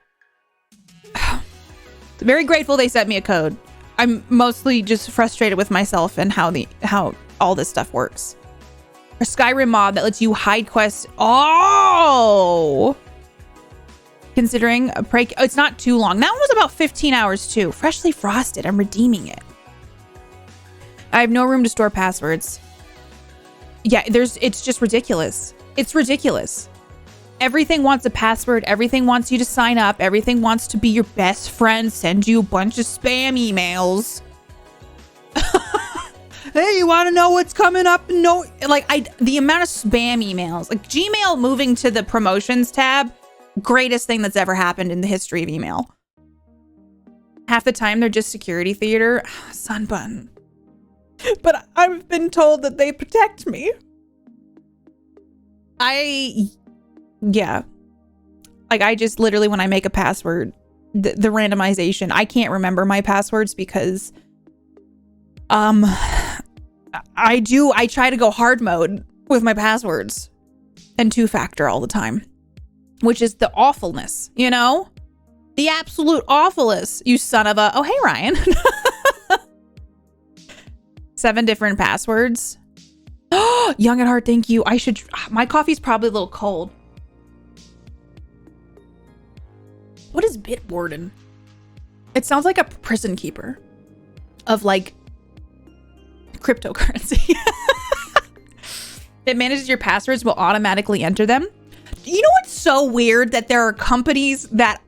Very grateful they sent me a code. I'm mostly just frustrated with myself and how all this stuff works. A Skyrim mod that lets you hide quests. Oh! Considering a break, it's not too long. That one was about 15 hours too. Freshly frosted. I'm redeeming it. I have no room to store passwords. Yeah, it's just ridiculous. It's ridiculous. Everything wants a password. Everything wants you to sign up. Everything wants to be your best friend. Send you a bunch of spam emails. Hey, you want to know what's coming up? No, like the amount of spam emails, like Gmail moving to the promotions tab, greatest thing that's ever happened in the history of email. Half the time they're just security theater. Sunbun. But I've been told that they protect me. Yeah. Like I just literally, when I make a password, the randomization, I can't remember my passwords because, I try to go hard mode with my passwords and 2-factor all the time, which is the awfulness, you know, the absolute awfulness, you son of a, oh, hey, Ryan. 7 different passwords. Oh, young at heart. Thank you. My coffee's probably a little cold. What is Bitwarden? It sounds like a prison keeper of like cryptocurrency. It manages your passwords, will automatically enter them. You know what's so weird? That there are companies that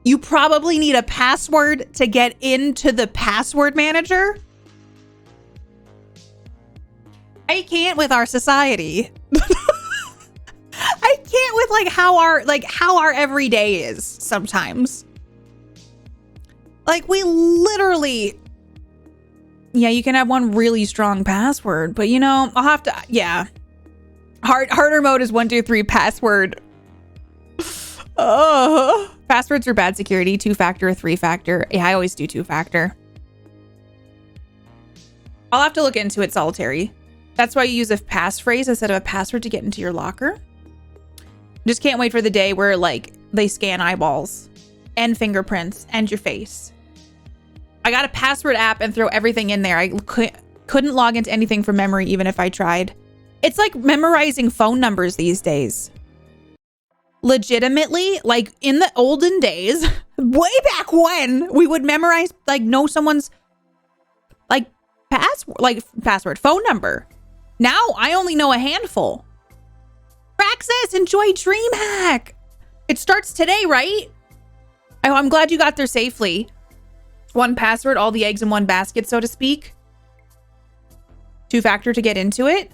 You probably need a password to get into the password manager. I can't with our society. I can't with like how our everyday is sometimes. Like we literally, yeah, you can have one really strong password, but you know, I'll have to, yeah. Harder mode is 1, 2, 3 password. Passwords are bad security, 2-factor, 3-factor. Yeah, I always do 2-factor. I'll have to look into it solitary. That's why you use a passphrase instead of a password to get into your locker. Just can't wait for the day where like they scan eyeballs and fingerprints and your face. I got a password app and throw everything in there. I couldn't log into anything from memory even if I tried. It's like memorizing phone numbers these days. Legitimately, like in the olden days, way back when, we would memorize, like know someone's like password, phone number. Now I only know a handful. Praxis, enjoy DreamHack. It starts today, right? I'm glad you got there safely. 1 password, all the eggs in one basket, so to speak. 2-factor to get into it.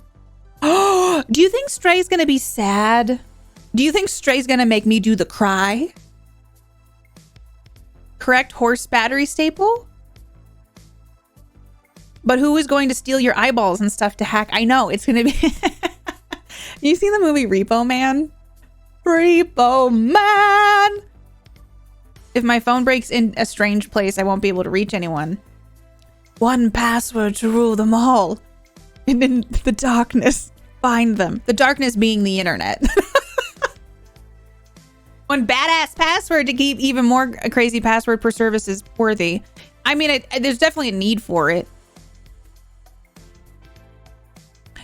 Oh, do you think Stray's gonna be sad? Do you think Stray's gonna make me do the cry? Correct horse battery staple? But who is going to steal your eyeballs and stuff to hack? I know, it's gonna be... You seen the movie Repo Man? Repo Man! If my phone breaks in a strange place, I won't be able to reach anyone. 1 password to rule them all. And in the darkness, find them. The darkness being the internet. 1 badass password to keep even more crazy password per service is worthy. I mean, there's definitely a need for it.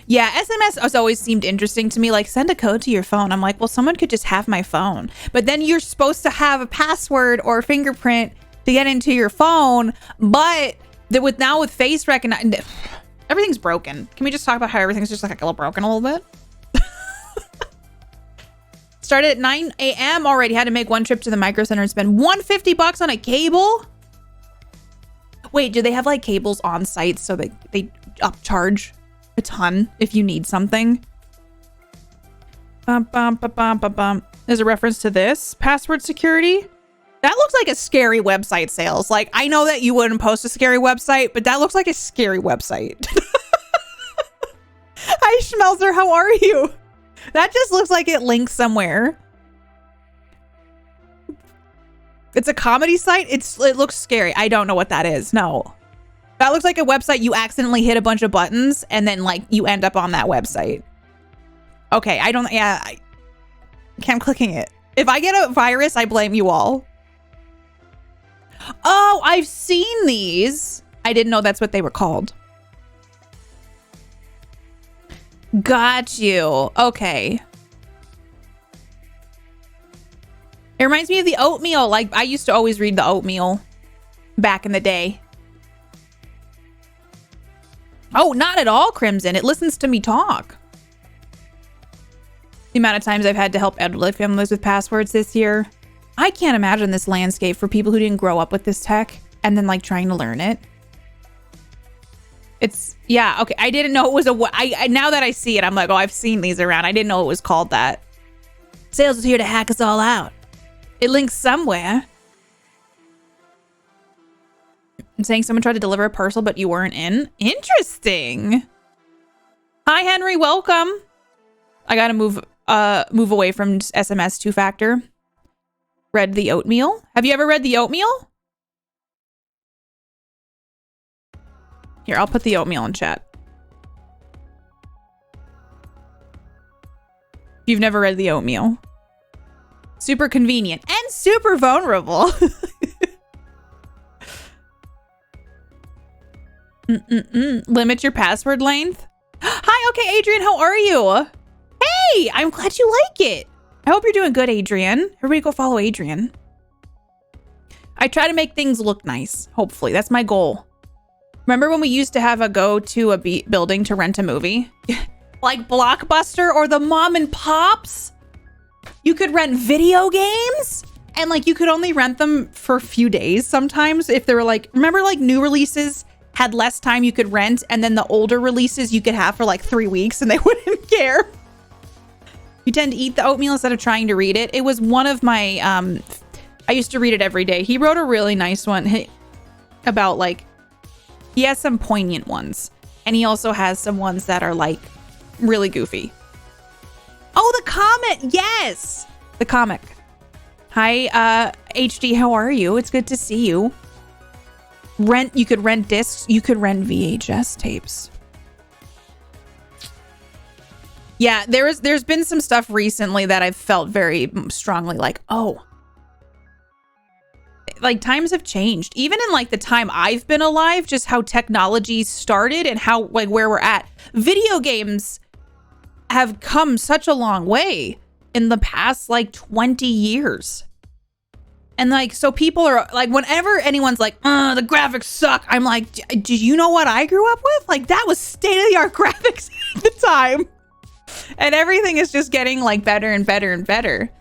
Yeah, SMS has always seemed interesting to me. Like, send a code to your phone. I'm like, well, someone could just have my phone. But then you're supposed to have a password or a fingerprint to get into your phone. But with face recognition, everything's broken. Can we just talk about how everything's just like a little broken a little bit? Started at 9 a.m. already. Had to make 1 trip to the Micro Center and spend $150 on a cable. Wait, do they have like cables on site so they upcharge a ton if you need something? There's a reference to this password security. That looks like a scary website, sales. Like, I know that you wouldn't post a scary website, but that looks like a scary website. Hi, Schmelzer. How are you? That just looks like it links somewhere. It's a comedy site. It looks scary. I don't know what that is. No. That looks like a website you accidentally hit a bunch of buttons and then like you end up on that website. Okay, I'm clicking it. If I get a virus, I blame you all. Oh, I've seen these. I didn't know that's what they were called. Got you. Okay. It reminds me of the oatmeal. Like, I used to always read the oatmeal back in the day. Oh, not at all, Crimson. It listens to me talk. The amount of times I've had to help elderly families with passwords this year. I can't imagine this landscape for people who didn't grow up with this tech and then like trying to learn it. It's, yeah, okay. I didn't know it was now that I see it, I'm like, oh, I've seen these around. I didn't know it was called that. Sales is here to hack us all out. It links somewhere. I'm saying someone tried to deliver a parcel, but you weren't in. Interesting. Hi, Henry. Welcome. I gotta move away from SMS 2-factor. Read the oatmeal. Have you ever read the oatmeal? Here, I'll put the oatmeal in chat. You've never read the oatmeal. Super convenient and super vulnerable. Limit your password length. Hi, okay, Adrian, how are you? Hey, I'm glad you like it. I hope you're doing good, Adrian. Everybody go follow Adrian. I try to make things look nice, hopefully. That's my goal. Remember when we used to have a go to a building to rent a movie? Like Blockbuster or the mom and pops? You could rent video games? And like you could only rent them for a few days sometimes if they were like, remember like new releases had less time you could rent, and then the older releases you could have for like 3 weeks and they wouldn't care. You tend to eat the oatmeal instead of trying to read it. It was one of my, I used to read it every day. He wrote a really nice one about like, he has some poignant ones and he also has some ones that are like really goofy. Oh, the comic. Yes. The comic. Hi, HD. How are you? It's good to see you. You could rent discs. You could rent VHS tapes. Yeah, there's been some stuff recently that I've felt very strongly like, oh, like times have changed. Even in like the time I've been alive, just how technology started and how like where we're at. Video games have come such a long way in the past like 20 years. And like, so people are like, whenever anyone's like, the graphics suck, I'm like, do you know what I grew up with? Like that was state-of-the-art graphics at the time. And everything is just getting like better and better and better.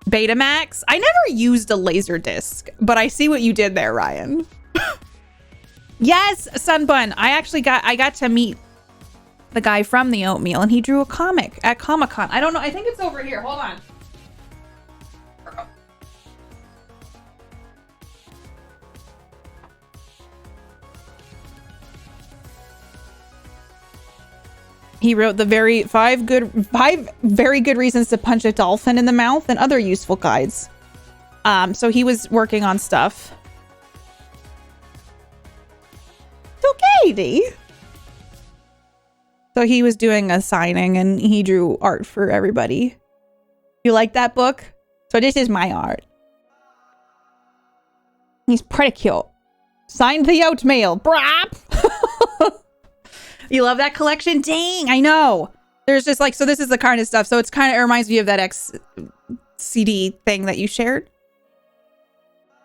Betamax. I never used a laser disc, but I see what you did there, Ryan. Yes, Sunbun. I got to meet the guy from the oatmeal and he drew a comic at Comic-Con. I don't know. I think it's over here. Hold on. He wrote the five very good reasons to punch a dolphin in the mouth and other useful guides. So he was working on stuff. It's okay, D. So he was doing a signing and he drew art for everybody. You like that book? So this is my art. He's pretty cute. Signed the oatmeal. Brap! You love that collection? Dang, I know. There's just like, so this is the kind of stuff. So it's kind of, it reminds me of that X CD thing that you shared.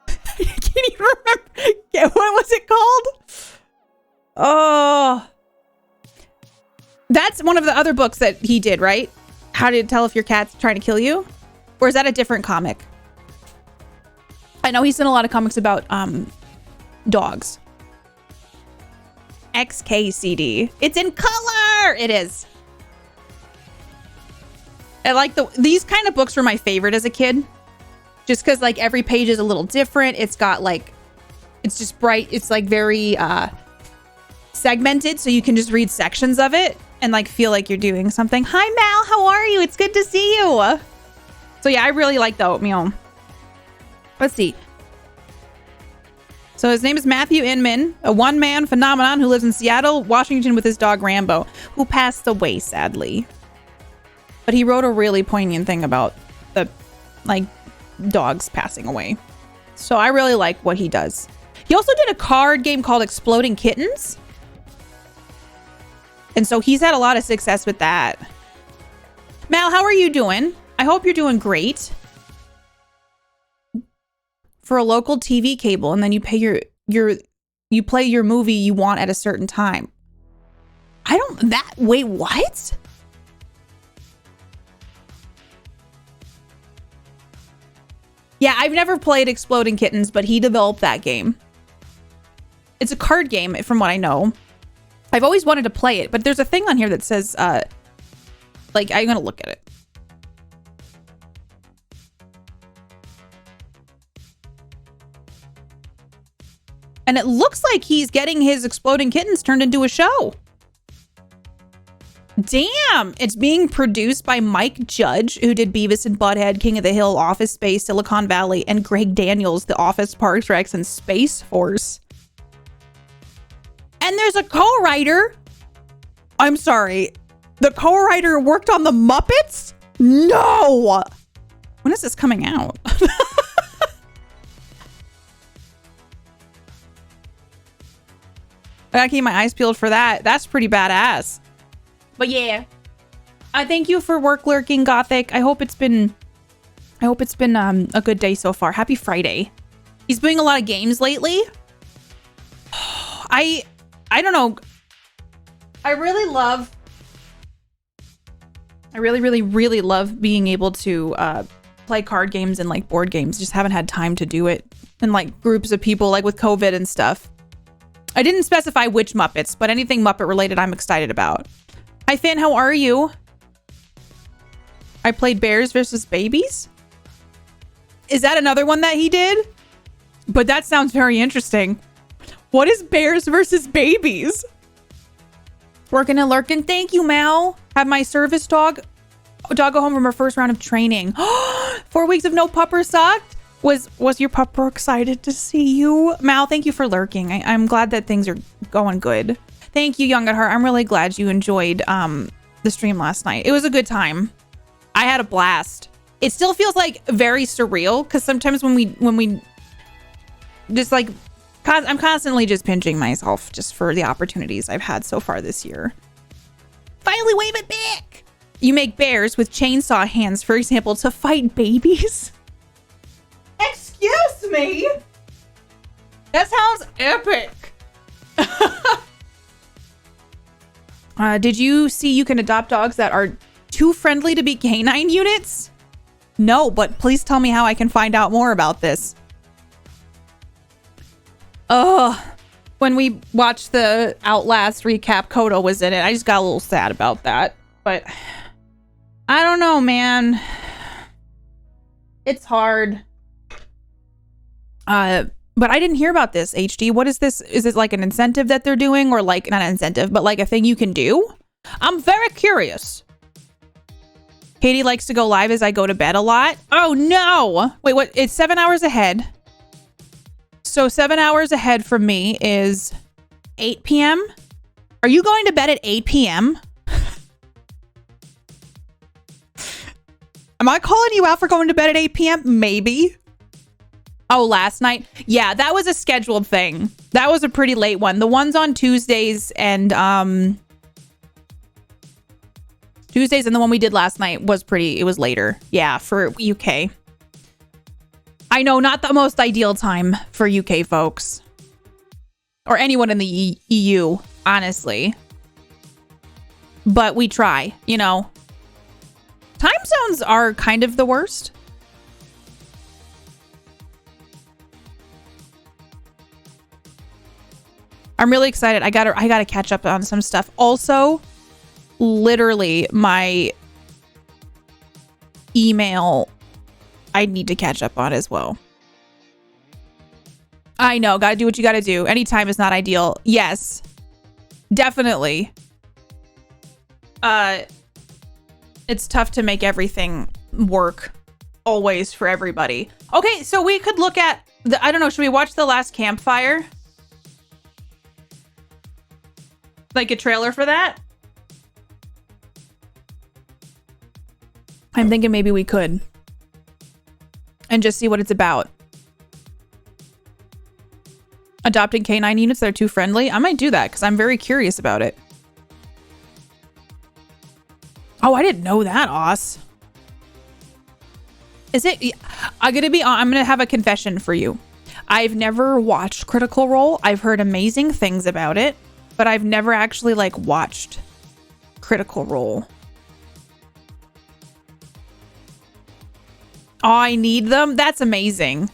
I can't even remember. What was it called? Oh. That's one of the other books that he did, right? How to tell if your cat's trying to kill you? Or is that a different comic? I know he's done a lot of comics about dogs. XKCD. It's in color. It is. I like these kind of books were my favorite as a kid. Just because like every page is a little different. It's got like, it's just bright. It's like very segmented. So you can just read sections of it and like feel like you're doing something. Hi Mal, how are you? It's good to see you. So yeah, I really like the oatmeal. Let's see. So his name is Matthew Inman, a one-man phenomenon who lives in Seattle, Washington with his dog Rambo, who passed away sadly. But he wrote a really poignant thing about the like dogs passing away. So I really like what he does. He also did a card game called Exploding Kittens. And so he's had a lot of success with that. Mal, how are you doing? I hope you're doing great. For a local TV cable, and then you pay you play your movie you want at a certain time. Wait, what? Yeah, I've never played Exploding Kittens, but he developed that game. It's a card game from what I know. I've always wanted to play it, but there's a thing on here that says, like, I'm gonna look at it. And it looks like he's getting his Exploding Kittens turned into a show. Damn! It's being produced by Mike Judge, who did Beavis and Butthead, King of the Hill, Office Space, Silicon Valley, and Greg Daniels, The Office, Parks, Recs, and Space Force. And there's a co-writer. I'm sorry. The co-writer worked on The Muppets? No! When is this coming out? I gotta keep my eyes peeled for that. That's pretty badass. But yeah, I thank you for work lurking, Gothic. I hope it's been a good day so far. Happy Friday. He's doing a lot of games lately. I don't know. I really really love being able to play card games and like board games. Just haven't had time to do it in like groups of people, like with COVID and stuff. I didn't specify which Muppets, but anything Muppet related I'm excited about. Hi Finn, how are you? I played Bears versus Babies. Is that another one that he did? But that sounds very interesting. What is Bears versus Babies? Working and lurking. Thank you, Mal. Have my service dog go home from her first round of training. 4 weeks of no pupper sucked. Was your pupper excited to see you? Mal, thank you for lurking. I'm glad that things are going good. Thank you, Young at Heart. I'm really glad you enjoyed the stream last night. It was a good time. I had a blast. It still feels like very surreal because sometimes when we just like, I'm constantly just pinching myself just for the opportunities I've had so far this year. Finally wave it back. You make bears with chainsaw hands, for example, to fight babies. Excuse me. That sounds epic. Did you see you can adopt dogs that are too friendly to be canine units? No, but please tell me how I can find out more about this. When we watched the Outlast recap, Kodo was in it. I just got a little sad about that. But I don't know, man. It's hard. But I didn't hear about this, HD. What is this? Is it like an incentive that they're doing, or like not an incentive, but like a thing you can do? I'm very curious. Katie likes to go live as I go to bed a lot. Oh no. Wait, what? It's 7 hours ahead. So 7 hours ahead from me is 8 p.m. Are you going to bed at 8 p.m.? Am I calling you out for going to bed at 8 p.m.? Maybe. Oh, last night? Yeah, that was a scheduled thing. That was a pretty late one. The ones on Tuesdays and the one we did last night it was later. Yeah, for UK. I know, not the most ideal time for UK folks. Or anyone in the EU, honestly. But we try, you know. Time zones are kind of the worst. I'm really excited. I gotta catch up on some stuff. Also, literally my email I need to catch up on as well. I know, gotta do what you gotta do. Any time is not ideal. Yes, definitely. It's tough to make everything work always for everybody. Okay, so we could look at I don't know, should we watch The Last Campfire? Like a trailer for that? I'm thinking maybe we could. And just see what it's about. Adopting canine units that are too friendly? I might do that because I'm very curious about it. Oh, I didn't know that, Oz. Is it? I'm gonna have a confession for you. I've never watched Critical Role. I've heard amazing things about it, but I've never actually like watched Critical Role. Oh, I need them? That's amazing.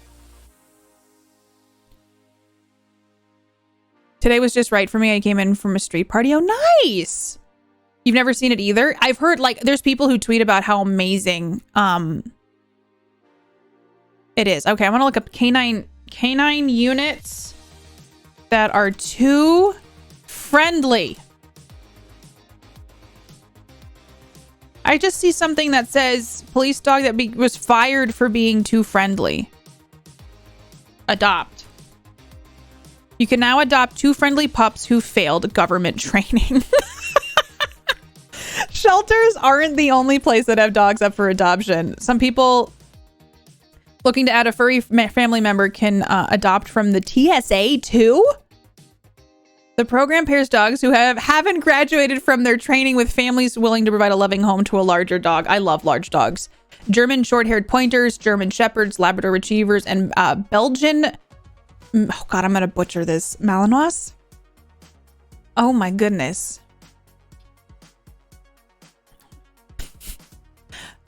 Today was just right for me. I came in from a street party. Oh, nice. You've never seen it either? I've heard like there's people who tweet about how amazing it is. Okay, I want to look up canine units that are too friendly. I just see something that says police dog that was fired for being too friendly. Adopt. You can now adopt two friendly pups who failed government training. Shelters aren't the only place that have dogs up for adoption. Some people looking to add a furry family member can adopt from the TSA too. The program pairs dogs who haven't graduated from their training with families willing to provide a loving home to a larger dog. I love large dogs. German short-haired pointers, German shepherds, Labrador retrievers, and Belgian... Oh God, I'm going to butcher this. Malinois? Oh my goodness.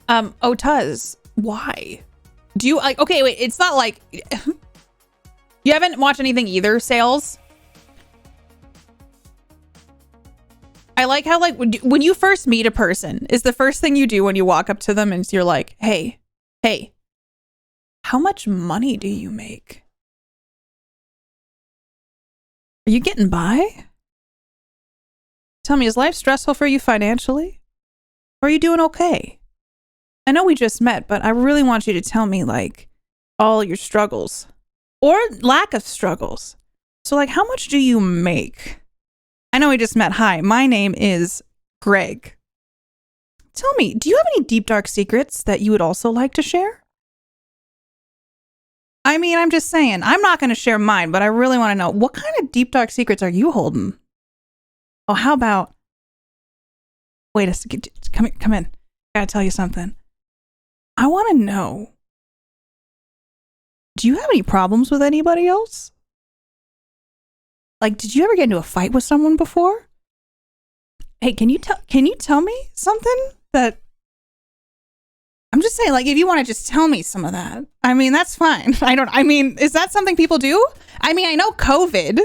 Otuz. Why? Do you like, okay, wait, it's not like, you haven't watched anything either, Sales? I like how, like, when you first meet a person, is the first thing you do when you walk up to them and you're like, hey, how much money do you make? Are you getting by? Tell me, is life stressful for you financially? Or are you doing okay? I know we just met, but I really want you to tell me, like, all your struggles. Or lack of struggles. So, like, how much do you make? I know we just met. Hi, my name is Greg. Tell me, do you have any deep, dark secrets that you would also like to share? I mean, I'm just saying, I'm not going to share mine, but I really want to know, what kind of deep, dark secrets are you holding? Oh, how about... Wait a second. Come in. I gotta tell you something. I want to know, do you have any problems with anybody else? Like, did you ever get into a fight with someone before? Hey, can you tell me something that... I'm just saying, like, if you want to just tell me some of that, I mean, that's fine. Is that something people do? I mean, I know COVID.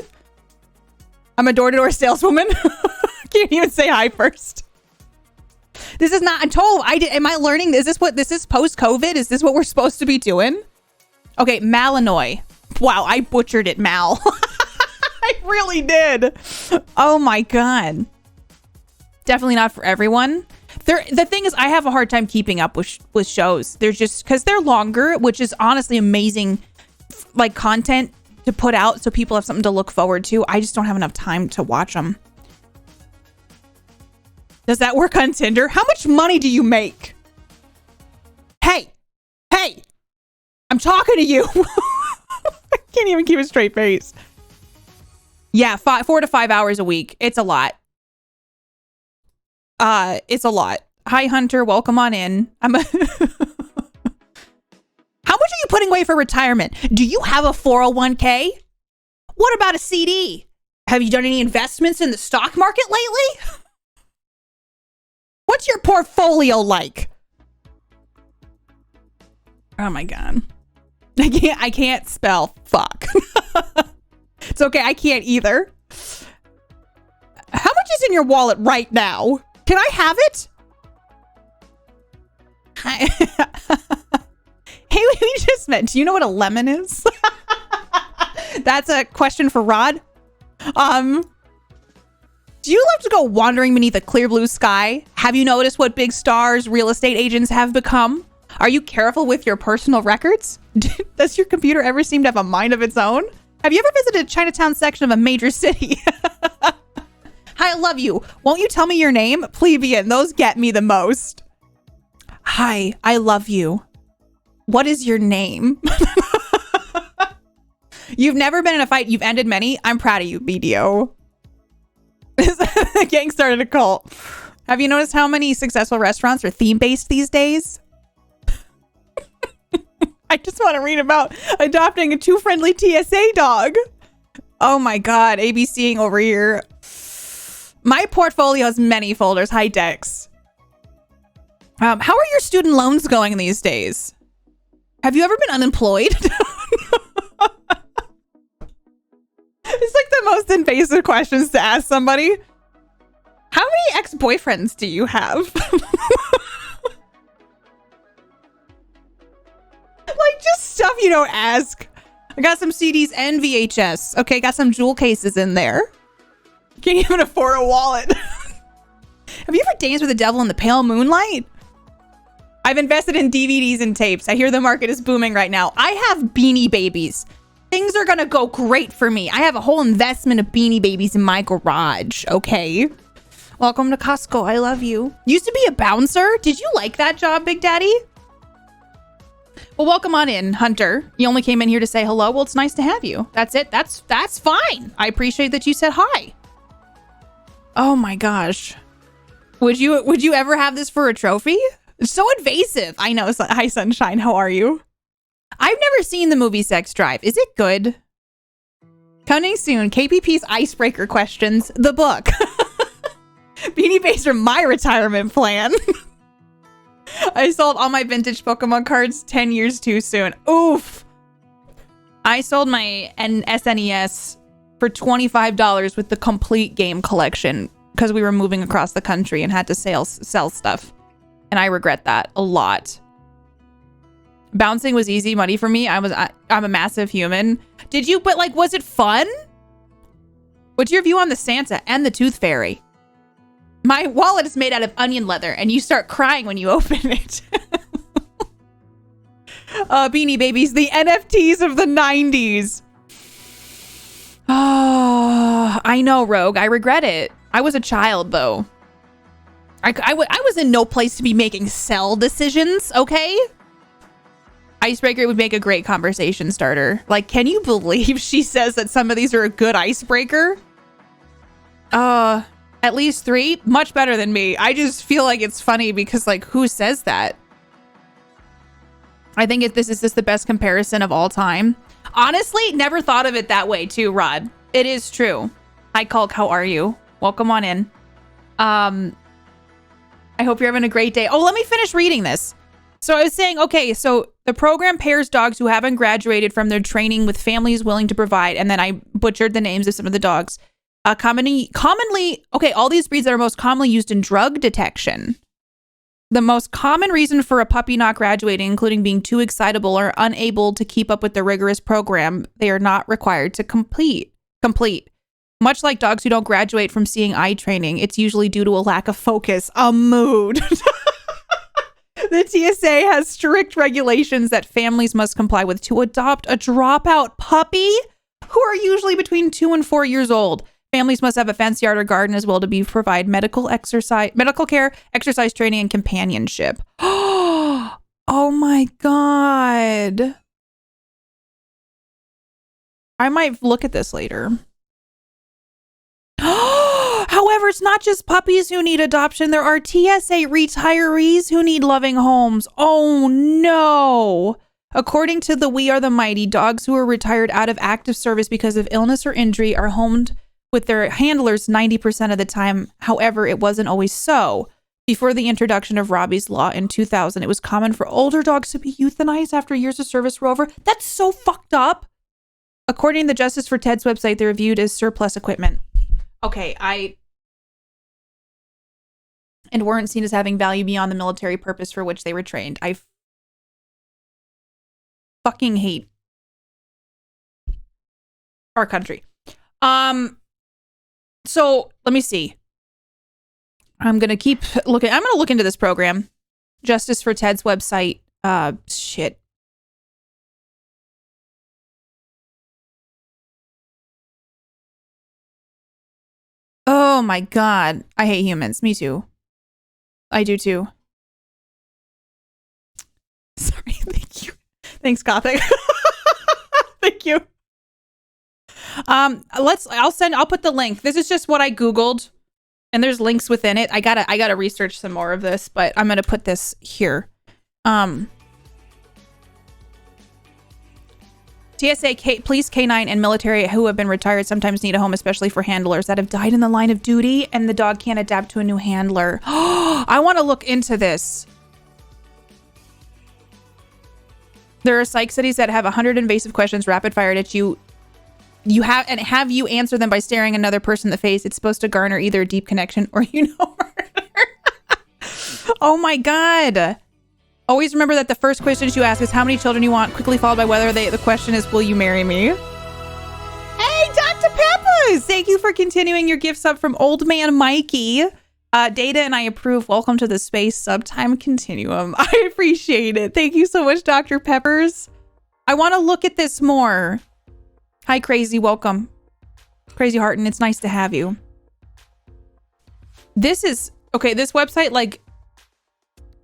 I'm a door-to-door saleswoman. Can't even say hi first. This is not, am I learning? This is post-COVID? Is this what we're supposed to be doing? Okay, Malinois. Wow, I butchered it, Mal. I really did. Oh my God. Definitely not for everyone. The thing is, I have a hard time keeping up with shows. They're just, because they're longer, which is honestly amazing, like, content to put out so people have something to look forward to. I just don't have enough time to watch them. Does that work on Tinder? How much money do you make? Hey, I'm talking to you. I can't even keep a straight face. Yeah, 4 to 5 hours a week. It's a lot. It's a lot. Hi, Hunter. Welcome on in. How much are you putting away for retirement? Do you have a 401k? What about a CD? Have you done any investments in the stock market lately? What's your portfolio like? Oh my God. I can't spell fuck. It's okay. I can't either. How much is in your wallet right now? Can I have it? Hey, we just met. Do you know what a lemon is? That's a question for Rod. Do you love to go wandering beneath a clear blue sky? Have you noticed what big stars real estate agents have become? Are you careful with your personal records? Does your computer ever seem to have a mind of its own? Have you ever visited a Chinatown section of a major city? Hi, I love you. Won't you tell me your name? Plebeian, those get me the most. Hi, I love you. What is your name? You've never been in a fight. You've ended many. I'm proud of you, BDO. The gang started a cult. Have you noticed how many successful restaurants are theme-based these days? I just want to read about adopting a too friendly TSA dog. Oh my God, ABCing over here. My portfolio has many folders. Hi, Dex. How are your student loans going these days? Have you ever been unemployed? It's like the most invasive questions to ask somebody. How many ex-boyfriends do you have? Like, just stuff you don't ask. I got some CDs and VHS. Okay, got some jewel cases in there. Can't even afford a wallet. Have you ever danced with the devil in the pale moonlight? I've invested in DVDs and tapes. I hear the market is booming right now. I have Beanie Babies. Things are gonna go great for me. I have a whole investment of Beanie Babies in my garage, okay? Welcome to Costco. I love you. Used to be a bouncer. Did you like that job, Big Daddy? Well, welcome on in, Hunter. You only came in here to say hello. Well, it's nice to have you. That's it. That's fine. I appreciate that you said hi. Oh my gosh. Would you ever have this for a trophy? It's so invasive. I know. Hi, Sunshine. How are you? I've never seen the movie Sex Drive. Is it good? Coming soon. KPP's Icebreaker Questions, the book. Beanie Babies are my retirement plan. I sold all my vintage Pokemon cards 10 years too soon. Oof. I sold my SNES for $25 with the complete game collection because we were moving across the country and had to sell stuff. And I regret that a lot. Bouncing was easy money for me. I'm a massive human. But like, was it fun? What's your view on the Santa and the Tooth Fairy? My wallet is made out of onion leather and you start crying when you open it. Beanie Babies, the NFTs of the 90s. Oh, I know, Rogue. I regret it. I was a child, though. I was in no place to be making sell decisions, okay? Icebreaker would make a great conversation starter. Like, can you believe she says that some of these are a good icebreaker? At least 3? Much better than me. I just feel like it's funny because, like, who says that? I think this is just the best comparison of all time. Honestly, never thought of it that way too, Rod. It is true. Hi, Culk. How are you? Welcome on in. I hope you're having a great day. Oh, let me finish reading this. So I was saying, okay, so the program pairs dogs who haven't graduated from their training with families willing to provide, and then I butchered the names of some of the dogs. Commonly, okay, all these breeds that are most commonly used in drug detection. The most common reason for a puppy not graduating, including being too excitable or unable to keep up with the rigorous program they are not required to complete. Much like dogs who don't graduate from seeing eye training, it's usually due to a lack of focus, a mood. The TSA has strict regulations that families must comply with to adopt a dropout puppy who are usually between 2 and 4 years old. Families must have a fence, yard, or garden as well to provide medical care, exercise training, and companionship. Oh my God. I might look at this later. However, it's not just puppies who need adoption. There are TSA retirees who need loving homes. Oh no. According to the We Are the Mighty, dogs who are retired out of active service because of illness or injury are homed with their handlers 90% of the time. However, it wasn't always so. Before the introduction of Robbie's Law in 2000, it was common for older dogs to be euthanized after years of service were over. That's so fucked up. According to the Justice for Ted's website, they're viewed as surplus equipment. Okay, and weren't seen as having value beyond the military purpose for which they were trained. I fucking hate our country. So let me see. I'm going to keep looking. I'm going to look into this program. Justice for Ted's website. Shit. Oh my God. I hate humans. Me too. I do too. Sorry. Thank you. Thanks, Gothic. Thank you. I'll put the link. This is just what I Googled and there's links within it. I gotta research some more of this, but I'm gonna put this here. TSA, police, K9, and military who have been retired sometimes need a home, especially for handlers that have died in the line of duty and the dog can't adapt to a new handler. I want to look into this. There are psych studies that have 100 invasive questions rapid fired at you. You have you answer them by staring another person in the face. It's supposed to garner either a deep connection or murder. Oh my God. Always remember that the first question you ask is how many children you want, quickly followed by whether the question is, will you marry me? Hey, Dr. Peppers! Thank you for continuing your gift sub from Old Man Mikey. Data and I approve. Welcome to the space subtime continuum. I appreciate it. Thank you so much, Dr. Peppers. I want to look at this more. Hi, Crazy. Welcome. Crazy Heart, and it's nice to have you. This is... Okay, this website, like...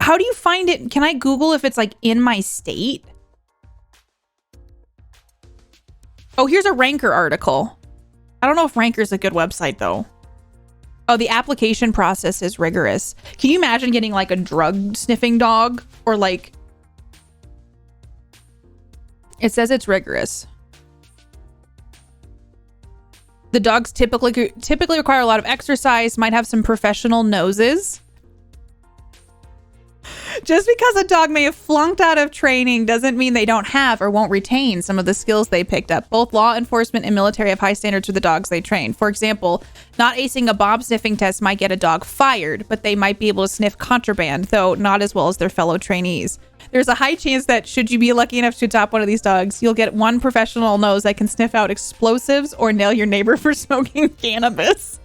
How do you find it? Can I Google if it's like in my state? Oh, here's a Ranker article. I don't know if Ranker's a good website though. Oh, the application process is rigorous. Can you imagine getting like a drug sniffing dog or like... It says it's rigorous. The dogs typically require a lot of exercise, might have some professional noses. Just because a dog may have flunked out of training doesn't mean they don't have or won't retain some of the skills they picked up. Both law enforcement and military have high standards for the dogs they train. For example, not acing a bomb sniffing test might get a dog fired, but they might be able to sniff contraband, though not as well as their fellow trainees. There's a high chance that should you be lucky enough to adopt one of these dogs, you'll get one professional nose that can sniff out explosives or nail your neighbor for smoking cannabis.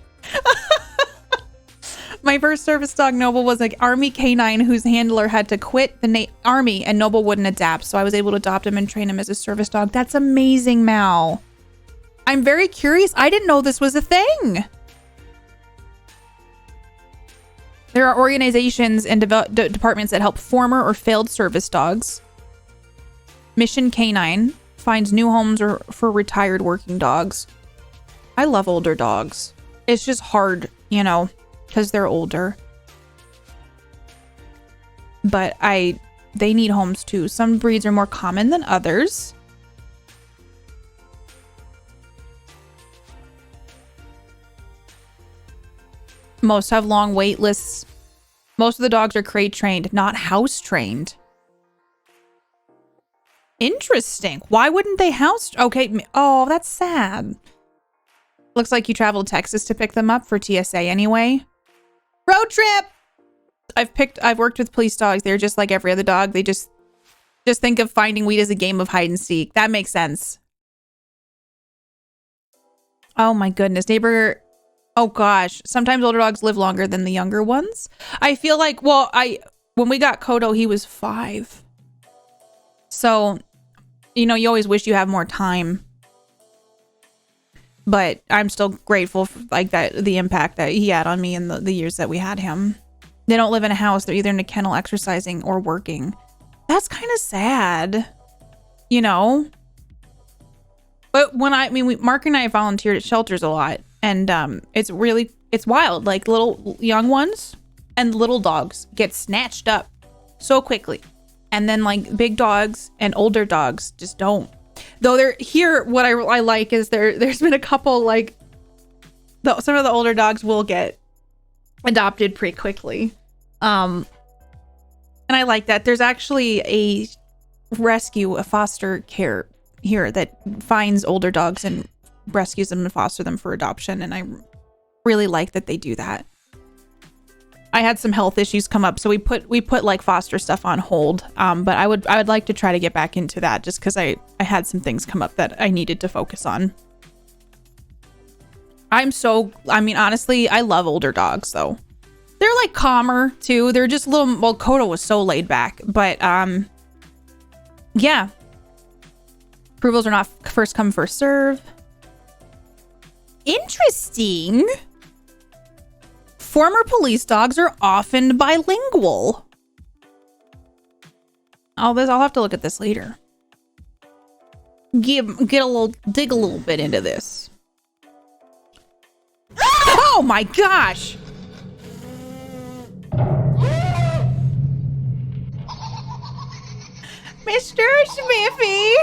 My first service dog, Noble, was an Army canine whose handler had to quit the Army and Noble wouldn't adapt. So I was able to adopt him and train him as a service dog. That's amazing, Mal. I'm very curious. I didn't know this was a thing. There are organizations and departments that help former or failed service dogs. Mission Canine finds new homes for retired working dogs. I love older dogs. It's just hard, you know, because they're older. But they need homes too. Some breeds are more common than others. Most have long wait lists. Most of the dogs are crate trained, not house trained. Interesting. Why wouldn't they house? Okay. Oh, that's sad. Looks like you traveled to Texas to pick them up for TSA anyway. Road trip. I've worked with police dogs. They're just like every other dog. They just think of finding weed as a game of hide and seek. That makes sense. Oh my goodness. Neighbor. Oh gosh. Sometimes older dogs live longer than the younger ones. I feel like, well, when we got Kodo, he was 5. So, you know, you always wish you have more time. But I'm still grateful for like the impact that he had on me in the years that we had him. They don't live in a house. They're either in a kennel exercising or working. That's kind of sad, you know? But Mark and I volunteered at shelters a lot. And it's wild. Like little young ones and little dogs get snatched up so quickly. And then like big dogs and older dogs just don't. Though they're here, what I like is there's been a couple like some of the older dogs will get adopted pretty quickly. And I like that. There's actually a foster care here that finds older dogs and rescues them and foster them for adoption. And I really like that they do that. I had some health issues come up, so we put like foster stuff on hold. But I would like to try to get back into that just because I had some things come up that I needed to focus on. Honestly, I love older dogs though. They're like calmer too. They're just Kodo was so laid back, but yeah. Approvals are not first come, first serve. Interesting. Former police dogs are often bilingual. I'll have to look at this later. Dig a little bit into this. Oh my gosh! Mr. Smithy,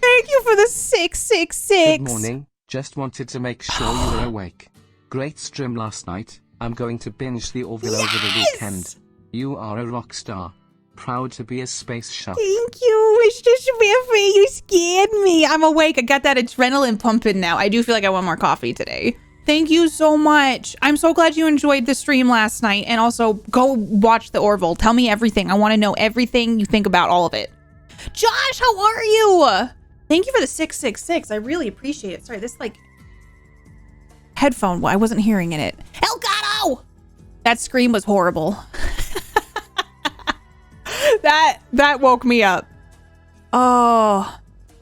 thank you for the 666. Good morning. Just wanted to make sure you were awake. Great stream last night. I'm going to binge the Orville over the weekend. You are a rock star. Proud to be a space shop. Thank you, Mr. Smithy. You scared me. I'm awake. I got that adrenaline pumping now. I do feel like I want more coffee today. Thank you so much. I'm so glad you enjoyed the stream last night. And also, go watch the Orville. Tell me everything. I want to know everything you think about all of it. Josh, how are you? Thank you for the 666. I really appreciate it. Sorry, this like headphone, I wasn't hearing in it. Elgato! That scream was horrible. that woke me up. Oh,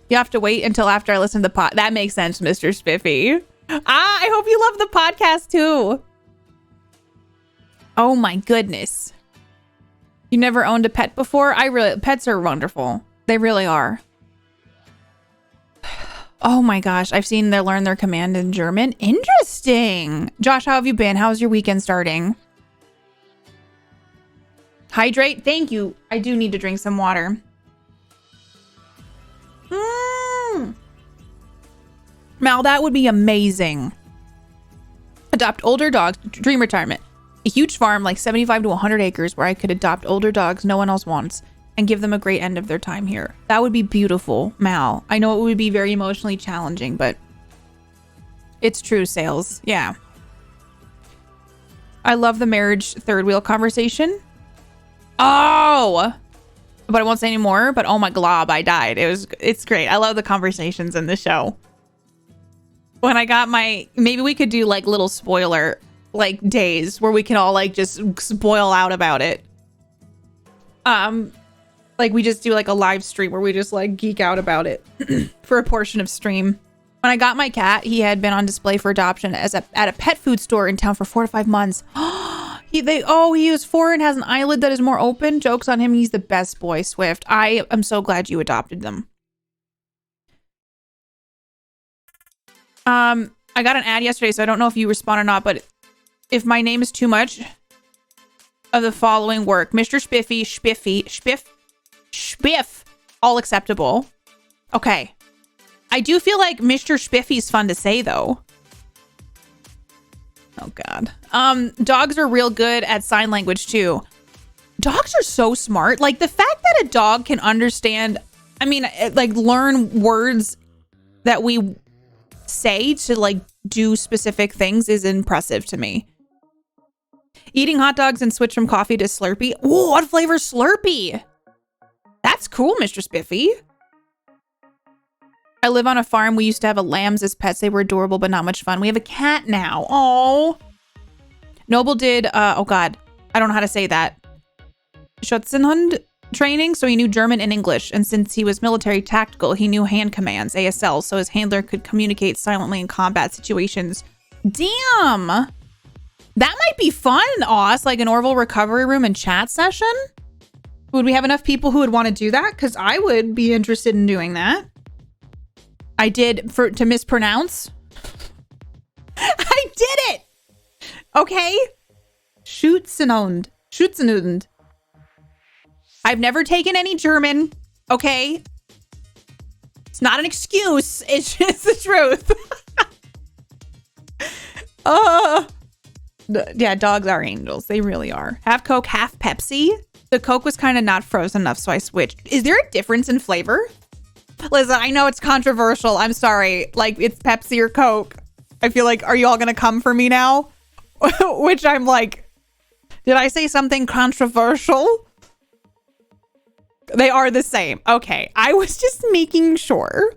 you have to wait until after I listen to the pod. That makes sense, Mr. Spiffy. I hope you love the podcast too. Oh my goodness. You never owned a pet before? Pets are wonderful. They really are. Oh my gosh, I've seen them learn their command in German. Interesting. Josh, how have you been? How's your weekend starting? Hydrate? Thank you. I do need to drink some water. Mal, that would be amazing. Adopt older dogs. Dream retirement. A huge farm, like 75 to 100 acres, where I could adopt older dogs no one else wants and give them a great end of their time here. That would be beautiful, Mal. I know it would be very emotionally challenging, but it's true, Sales. Yeah. I love the marriage third wheel conversation. Oh! But I won't say anymore, but oh my glob, I died. It's great. I love the conversations in the show. When I got maybe we could do like little spoiler like days where we can all like just spoil out about it. Like we just do like a live stream where we just like geek out about it for a portion of stream. When I got my cat, he had been on display for adoption at a pet food store in town for 4 to 5 months. He is 4 and has an eyelid that is more open. Joke's on him. He's the best boy, Swift. I am so glad you adopted them. I got an ad yesterday, so I don't know if you respond or not, but if my name is too much of the following work, Mr. Spiffy, Spiff, all acceptable. Okay. I do feel like Mr. Spiffy's fun to say, though. Oh, God. Dogs are real good at sign language, too. Dogs are so smart. Like, the fact that a dog can understand, like, learn words that we say to, like, do specific things is impressive to me. Eating hot dogs and switch from coffee to Slurpee. Ooh, what flavor Slurpee? That's cool, Mr. Spiffy. I live on a farm. We used to have lambs as pets. They were adorable, but not much fun. We have a cat now. Oh. Noble did, oh God, I don't know how to say that. Schutzenhund training, so he knew German and English. And since he was military tactical, he knew hand commands, ASL, so his handler could communicate silently in combat situations. Damn. That might be fun, Oz, like an Orville recovery room and chat session. Would we have enough people who would want to do that? Because I would be interested in doing that. I did to mispronounce. I did it. Okay. Schutzenhund. I've never taken any German. Okay. It's not an excuse. It's just the truth. Yeah, dogs are angels. They really are. Half Coke, half Pepsi. The Coke was kind of not frozen enough, so I switched. Is there a difference in flavor? Listen, I know it's controversial. I'm sorry. Like, it's Pepsi or Coke. I feel like, are you all going to come for me now? Which I'm like, did I say something controversial? They are the same. Okay. I was just making sure.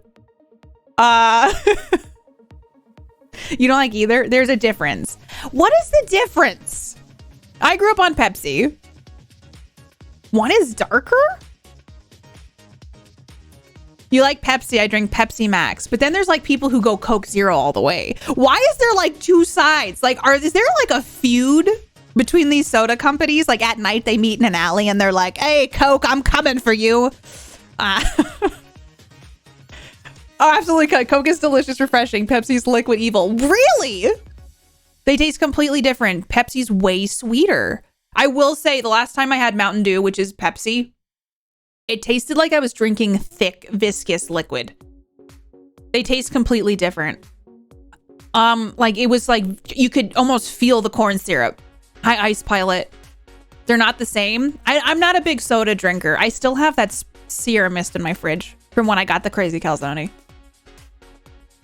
You don't like either? There's a difference. What is the difference? I grew up on Pepsi. One is darker? You like Pepsi, I drink Pepsi Max. But then there's like people who go Coke Zero all the way. Why is there like two sides? Like, is there like a feud between these soda companies? Like at night they meet in an alley and they're like, hey, Coke, I'm coming for you. Oh, absolutely. Coke is delicious, refreshing. Pepsi's liquid evil. Really? They taste completely different. Pepsi's way sweeter. I will say the last time I had Mountain Dew, which is Pepsi, it tasted like I was drinking thick, viscous liquid. They taste completely different. Like it was like you could almost feel the corn syrup. Hi, Ice Pilot. They're not the same. I'm not a big soda drinker. I still have that Sierra Mist in my fridge from when I got the Crazy Calzone.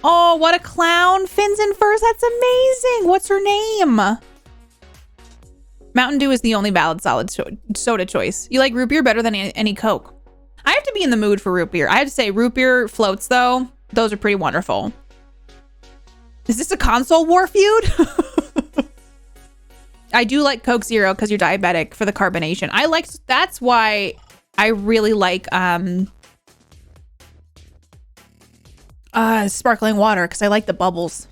Oh, what a clown. Fins and furs. That's amazing. What's her name? Mountain Dew is the only valid solid soda choice. You like root beer better than any Coke. I have to be in the mood for root beer. I have to say root beer floats, though. Those are pretty wonderful. Is this a console war feud? I do like Coke Zero because you're diabetic for the carbonation. That's why I really like sparkling water because I like the bubbles.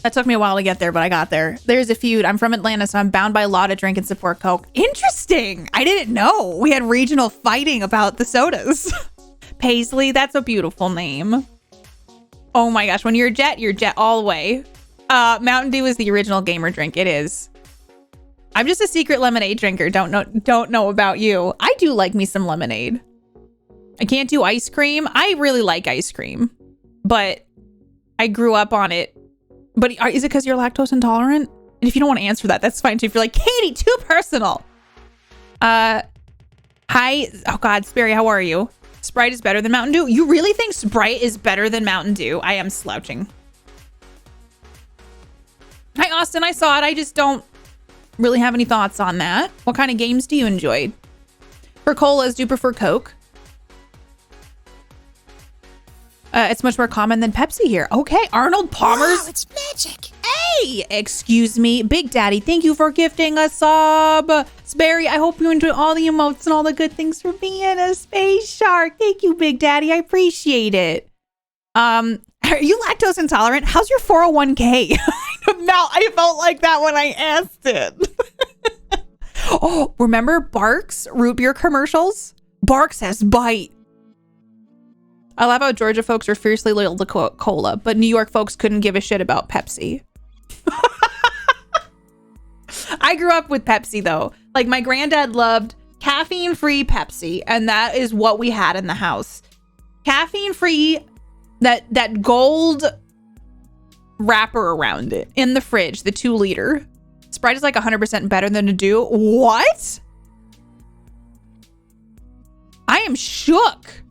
That took me a while to get there, but I got there. There's a feud. I'm from Atlanta, so I'm bound by law to drink and support Coke. Interesting. I didn't know. We had regional fighting about the sodas. Paisley, that's a beautiful name. Oh my gosh. When you're Jet all the way. Mountain Dew is the original gamer drink. It is. I'm just a secret lemonade drinker. Don't know about you. I do like me some lemonade. I can't do ice cream. I really like ice cream, but I grew up on it. But is it because you're lactose intolerant? And if you don't want to answer that, that's fine too. If you're like, Katie, too personal. Hi. Oh God, Sperry, how are you? Sprite is better than Mountain Dew. You really think Sprite is better than Mountain Dew? I am slouching. Hi, Austin. I saw it. I just don't really have any thoughts on that. What kind of games do you enjoy? For colas, do you prefer Coke? It's much more common than Pepsi here. Okay, Arnold Palmer's. Wow, it's magic. Hey, excuse me. Big Daddy, thank you for gifting a sub. Sperry, I hope you enjoy all the emotes and all the good things for being a space shark. Thank you, Big Daddy. I appreciate it. Are you lactose intolerant? How's your 401k? I felt like that when I asked it. Oh, remember Barks root beer commercials? Barks has bite. I love how Georgia folks are fiercely loyal to cola, but New York folks couldn't give a shit about Pepsi. I grew up with Pepsi though. Like my granddad loved caffeine-free Pepsi, and that is what we had in the house. Caffeine-free, that gold wrapper around it in the fridge, the 2-liter. Sprite is like 100% better than a Dew. What? I am shook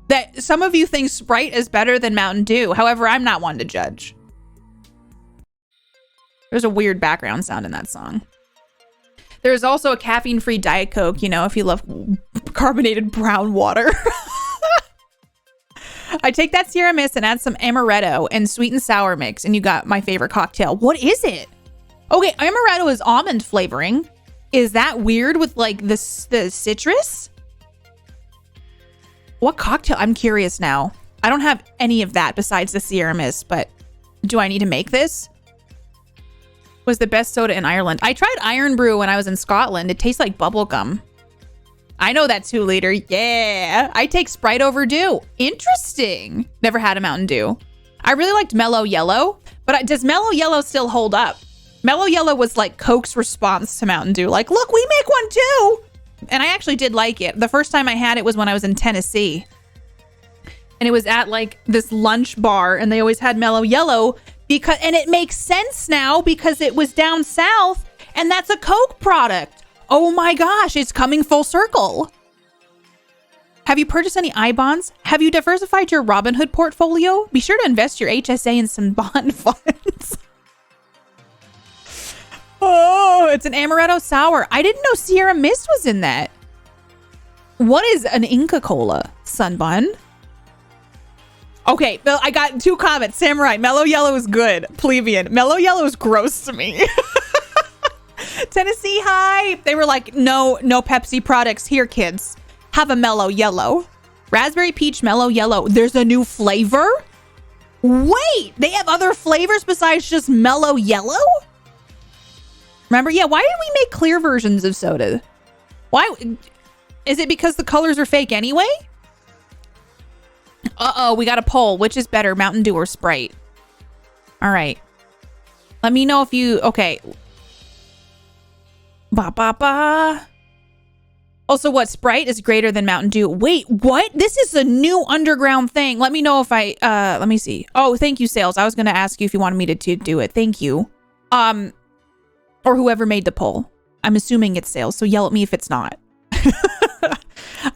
that some of you think Sprite is better than Mountain Dew. However, I'm not one to judge. There's a weird background sound in that song. There's also a caffeine-free Diet Coke, you know, if you love carbonated brown water. I take that Sierra Mist and add some amaretto and sweet and sour mix, and you got my favorite cocktail. What is it? Okay, amaretto is almond flavoring. Is that weird with like the citrus? What cocktail? I'm curious now. I don't have any of that besides the Sierra Mist, but do I need to make this? Was the best soda in Ireland. I tried Iron Brew when I was in Scotland. It tastes like bubble gum. I know that 2-liter. Yeah. I take Sprite over Dew. Interesting. Never had a Mountain Dew. I really liked Mellow Yellow, but does Mellow Yellow still hold up? Mellow Yellow was like Coke's response to Mountain Dew. Like, look, we make one too. And I actually did like it. The first time I had it was when I was in Tennessee. And it was at like this lunch bar, and they always had Mellow Yellow and it makes sense now because it was down south and that's a Coke product. Oh my gosh, it's coming full circle. Have you purchased any I-bonds? Have you diversified your Robinhood portfolio? Be sure to invest your HSA in some bond funds. Oh, it's an amaretto sour. I didn't know Sierra Mist was in that. What is an Inca Cola? Sunbun? Okay, I got 2 comments. Samurai, Mellow Yellow is good. Plebeian, Mellow Yellow is gross to me. Tennessee, hi. They were like, no Pepsi products here, kids. Have a Mellow Yellow. Raspberry Peach Mellow Yellow. There's a new flavor? Wait, they have other flavors besides just Mellow Yellow? Remember? Yeah, why did we make clear versions of soda? Why? Is it because the colors are fake anyway? Uh-oh, we got a poll. Which is better, Mountain Dew or Sprite? All right. Let me know if you... Okay. Ba-ba-ba. Also, what? Sprite is greater than Mountain Dew. Wait, what? This is a new underground thing. Let me know if I... let me see. Oh, thank you, Sales. I was going to ask you if you wanted me to do it. Thank you. Or whoever made the poll. I'm assuming it's Sales, so yell at me if it's not.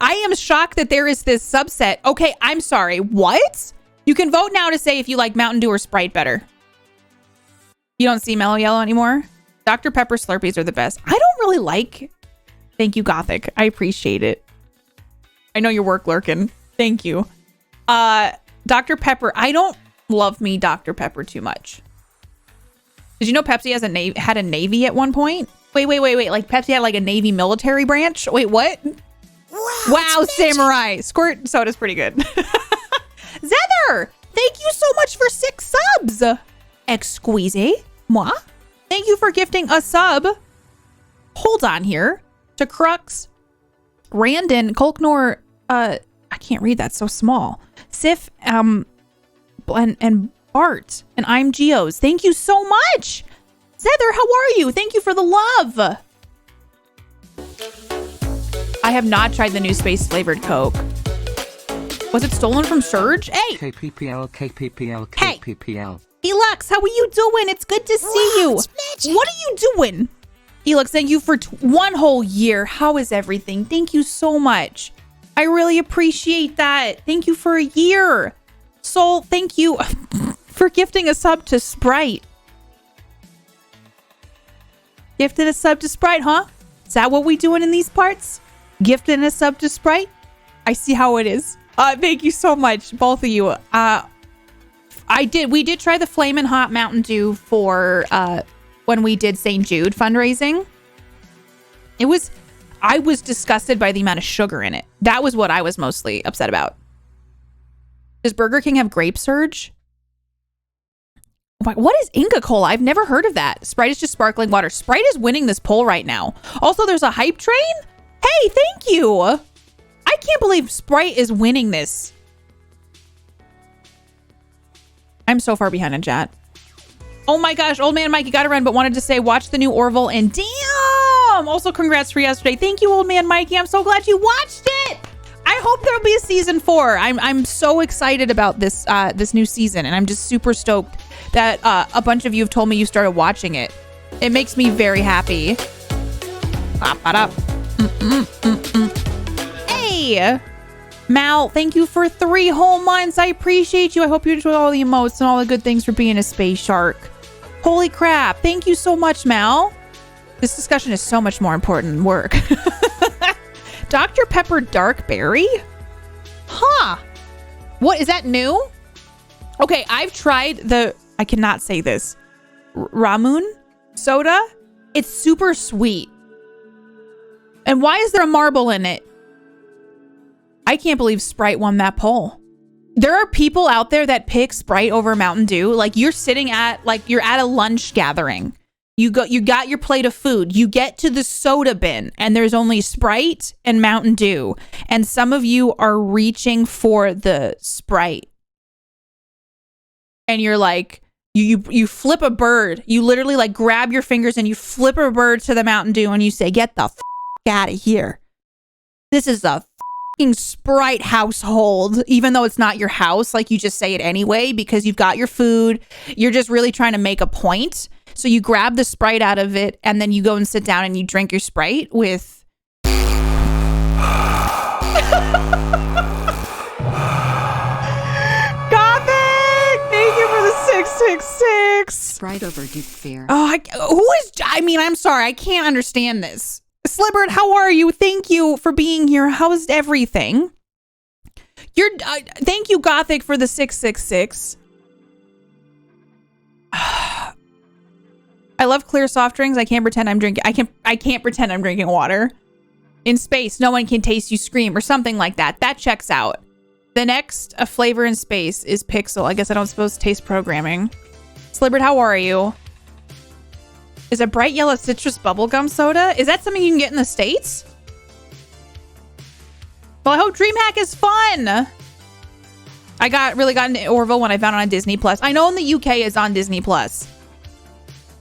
I am shocked that there is this subset. Okay, I'm sorry. What? You can vote now to say if you like Mountain Dew or Sprite better. You don't see Mellow Yellow anymore? Dr. Pepper Slurpees are the best. I don't really like... Thank you, Gothic. I appreciate it. I know your work lurking. Thank you. Dr. Pepper. I don't love me Dr. Pepper too much. Did you know Pepsi had a Navy at one point? Wait. Like Pepsi had like a Navy military branch? Wait, what? Wow, Samurai. Squirt soda's pretty good. Zether, thank you so much for 6 subs. Exquise. Moi. Thank you for gifting a sub. Hold on here. To Crux, Randon, Kolknor, I can't read that, so small. Sif, and Bart, and I'm Geos. Thank you so much. Zether, how are you? Thank you for the love. I have not tried the new space flavored Coke. Was it stolen from Surge? Hey! KPPL. Hey! Elux, how are you doing? It's good to see you. It's magic. What are you doing? Elix, thank you for 1 whole year. How is everything? Thank you so much. I really appreciate that. Thank you for a year. Soul, thank you for gifting a sub to Sprite. Gifted a sub to Sprite, huh? Is that what we doing in these parts? Gifting a sub to Sprite? I see how it is. Thank you so much, both of you. We did try the Flamin' Hot Mountain Dew for when we did St. Jude fundraising. I was disgusted by the amount of sugar in it. That was what I was mostly upset about. Does Burger King have grape surge? Oh my, what is Inca Cola? I've never heard of that. Sprite is just sparkling water. Sprite is winning this poll right now. Also, there's a hype train. Hey, thank you. I can't believe Sprite is winning this. I'm so far behind in chat. Oh my gosh, old man Mike, you gotta run, but wanted to say watch the new Orville and damn! Also, congrats for yesterday. Thank you, old man Mikey. I'm so glad you watched it. I hope there'll be a season 4. I'm so excited about this this new season, and I'm just super stoked that a bunch of you have told me you started watching it. It makes me very happy. Hey! Mal, thank you for 3 whole months. I appreciate you. I hope you enjoy all the emotes and all the good things for being a space shark. Holy crap. Thank you so much, Mal. This discussion is so much more important than work. Dr. Pepper Dark Berry? Huh. What, is that new? Okay, I've tried I cannot say this. Ramun soda. It's super sweet. And why is there a marble in it? I can't believe Sprite won that poll. There are people out there that pick Sprite over Mountain Dew. Like you're at a lunch gathering. You got your plate of food. You get to the soda bin and there's only Sprite and Mountain Dew. And some of you are reaching for the Sprite. And you're like, you flip a bird. You literally like grab your fingers and you flip a bird to the Mountain Dew and you say, get the out of here. This is a Sprite household, even though it's not your house. Like you just say it anyway because you've got your food. You're just really trying to make a point. So you grab the Sprite out of it and then you go and sit down and you drink your Sprite with Gothic! Thank you for the 666. Sprite over Duke Fair. Oh, I'm sorry. I can't understand this. Slibbert, how are you? Thank you for being here. How is everything? Thank you, Gothic, for the 666. I love clear soft drinks. I can't pretend I'm drinking. I can't pretend I'm drinking water. In space, no one can taste you scream or something like that. That checks out. The next flavor in space is Pixel. I guess I don't suppose taste programming. Slibbert, how are you? Is a bright yellow citrus bubblegum soda? Is that something you can get in the States? Well, I hope DreamHack is fun. I really got into Orville when I found it on Disney Plus. I know in the UK it's on Disney Plus.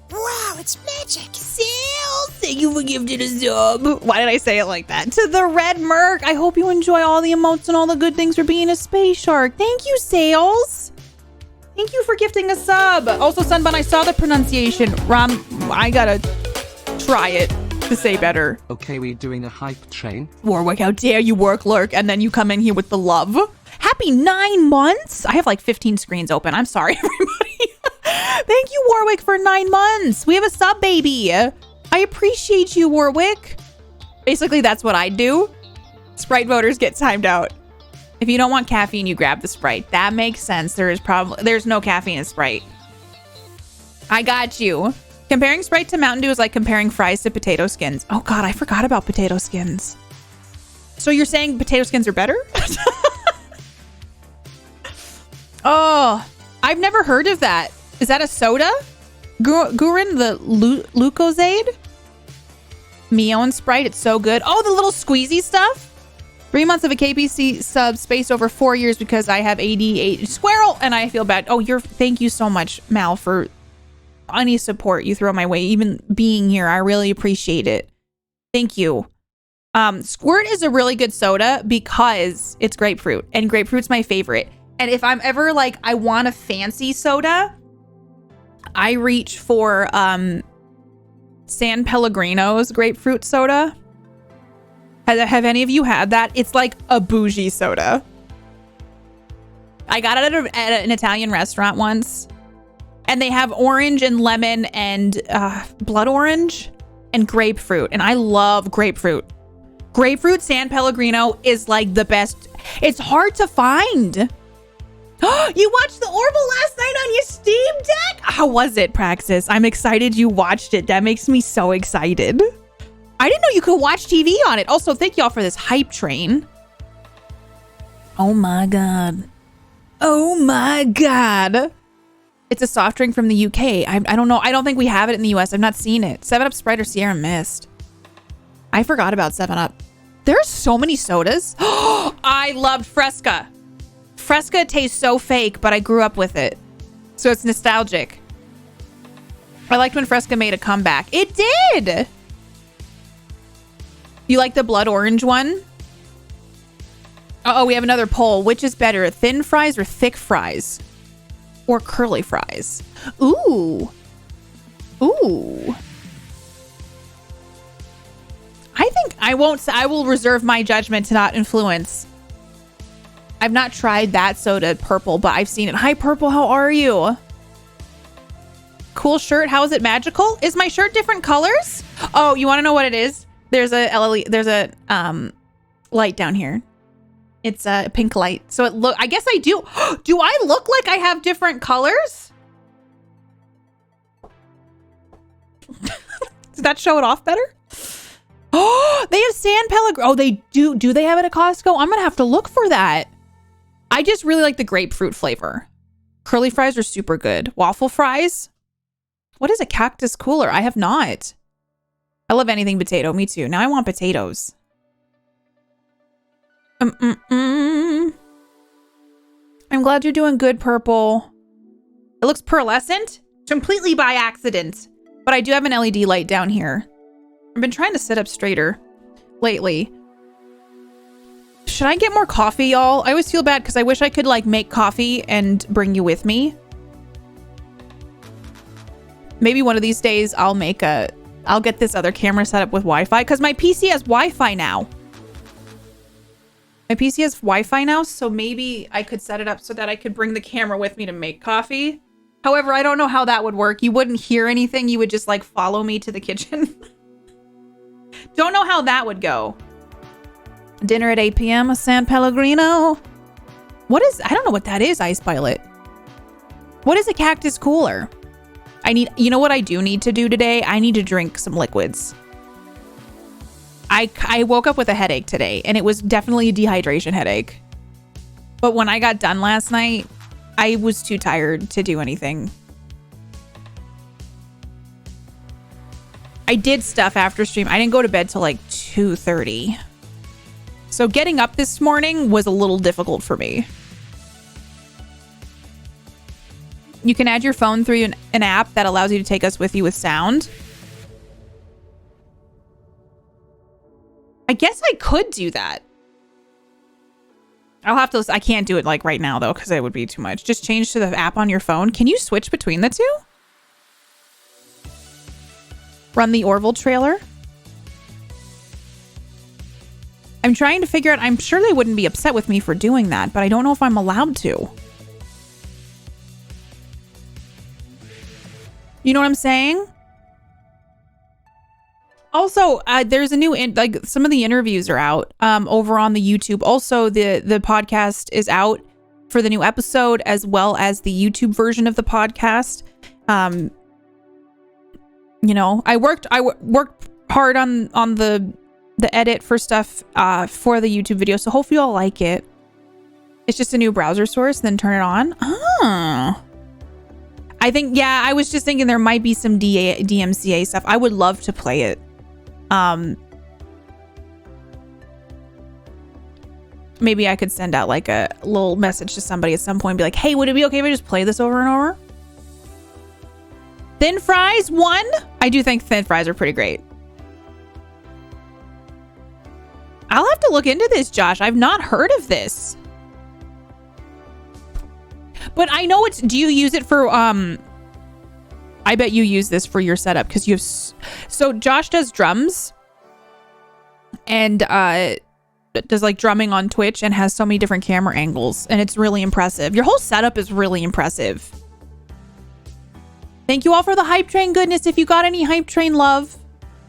Wow, it's magic. Sales, thank you for gifting a sub. Why did I say it like that? To the Red Merc, I hope you enjoy all the emotes and all the good things for being a space shark. Thank you, Sales. Thank you for gifting a sub. Also, Sunbun, I saw the pronunciation. Ram, I gotta try it to say better. Okay, we doing a hype train? Warwick, how dare you work lurk and then you come in here with the love. Happy 9 months. I have like 15 screens open. I'm sorry, everybody. Thank you, Warwick, for 9 months. We have a sub baby. I appreciate you, Warwick. Basically, that's what I do. Sprite voters get timed out. If you don't want caffeine, you grab the Sprite. That makes sense. There's no caffeine in Sprite. I got you. Comparing Sprite to Mountain Dew is like comparing fries to potato skins. Oh God, I forgot about potato skins. So you're saying potato skins are better? Oh, I've never heard of that. Is that a soda? Gurin, the Lucozade? Mio and Sprite, it's so good. Oh, the little squeezy stuff? 3 months of a KBC sub spaced over 4 years because I have ADHD squirrel and I feel bad. Oh, thank you so much, Mal, for any support you throw my way. Even being here, I really appreciate it. Thank you. Squirt is a really good soda because it's grapefruit and grapefruit's my favorite. And if I'm ever like, I want a fancy soda, I reach for San Pellegrino's grapefruit soda. Have any of you had that? It's like a bougie soda. I got it at an Italian restaurant once. And they have orange and lemon and blood orange and grapefruit. And I love grapefruit. Grapefruit San Pellegrino is like the best. It's hard to find. You watched the Orville last night on your Steam Deck? How was it, Praxis? I'm excited you watched it. That makes me so excited. I didn't know you could watch TV on it. Also, thank y'all for this hype train. Oh my God. Oh my God. It's a soft drink from the UK. I don't know. I don't think we have it in the US. I've not seen it. 7-Up, Sprite, or Sierra Mist. I forgot about 7-Up. There's so many sodas. I loved Fresca. Fresca tastes so fake, but I grew up with it. So it's nostalgic. I liked when Fresca made a comeback. It did. You like the blood orange one? Uh-oh, we have another poll. Which is better, thin fries or thick fries? Or curly fries? Ooh. Ooh. I think I will reserve my judgment to not influence. I've not tried that soda, Purple, but I've seen it. Hi, Purple, how are you? Cool shirt. How is it magical? Is my shirt different colors? Oh, you want to know what it is? There's a LED, there's a light down here. It's a pink light. So I guess I do. Do I look like I have different colors? Does that show it off better? Oh, they have San Pellegrino. Oh, they do. Do they have it at Costco? I'm going to have to look for that. I just really like the grapefruit flavor. Curly fries are super good. Waffle fries. What is a cactus cooler? I have not. I love anything potato. Me too. Now I want potatoes. I'm glad you're doing good, Purple. It looks pearlescent. Completely by accident. But I do have an LED light down here. I've been trying to sit up straighter lately. Should I get more coffee, y'all? I always feel bad because I wish I could like make coffee and bring you with me. Maybe one of these days I'll get this other camera set up with Wi-Fi because my PC has Wi-Fi now. My PC has Wi-Fi now, so maybe I could set it up so that I could bring the camera with me to make coffee. However, I don't know how that would work. You wouldn't hear anything. You would just like follow me to the kitchen. Don't know how that would go. Dinner at 8 p.m. a San Pellegrino. I don't know what that is, Ice Pilot. What is a cactus cooler? You know what I do need to do today? I need to drink some liquids. I woke up with a headache today, and it was definitely a dehydration headache. But when I got done last night, I was too tired to do anything. I did stuff after stream. I didn't go to bed till like 2:30. So getting up this morning was a little difficult for me. You can add your phone through an app that allows you to take us with you with sound. I guess I could do that. I'll have to. I can't do it like right now though, because it would be too much. Just change to the app on your phone. Can you switch between the two? Run the Orville trailer. I'm trying to figure out. I'm sure they wouldn't be upset with me for doing that, but I don't know if I'm allowed to. You know what I'm saying? Also, there's a new, some of the interviews are out over on the YouTube. Also, the podcast is out for the new episode, as well as the YouTube version of the podcast. You know, I worked hard on the edit for stuff for the YouTube video, so hopefully you'll like it. It's just a new browser source, then turn it on. I think, yeah, I was just thinking there might be some DMCA stuff. I would love to play it. Maybe I could send out like a little message to somebody at some point and be like, hey, would it be okay if I just play this over and over? Thin fries, 1. I do think thin fries are pretty great. I'll have to look into this, Josh. I've not heard of this. But I know do you use it for I bet you use this for your setup because you have... So Josh does drums and does like drumming on Twitch and has so many different camera angles, and it's really impressive. Your whole setup is really impressive. Thank you all for the hype train goodness. If you got any hype train love,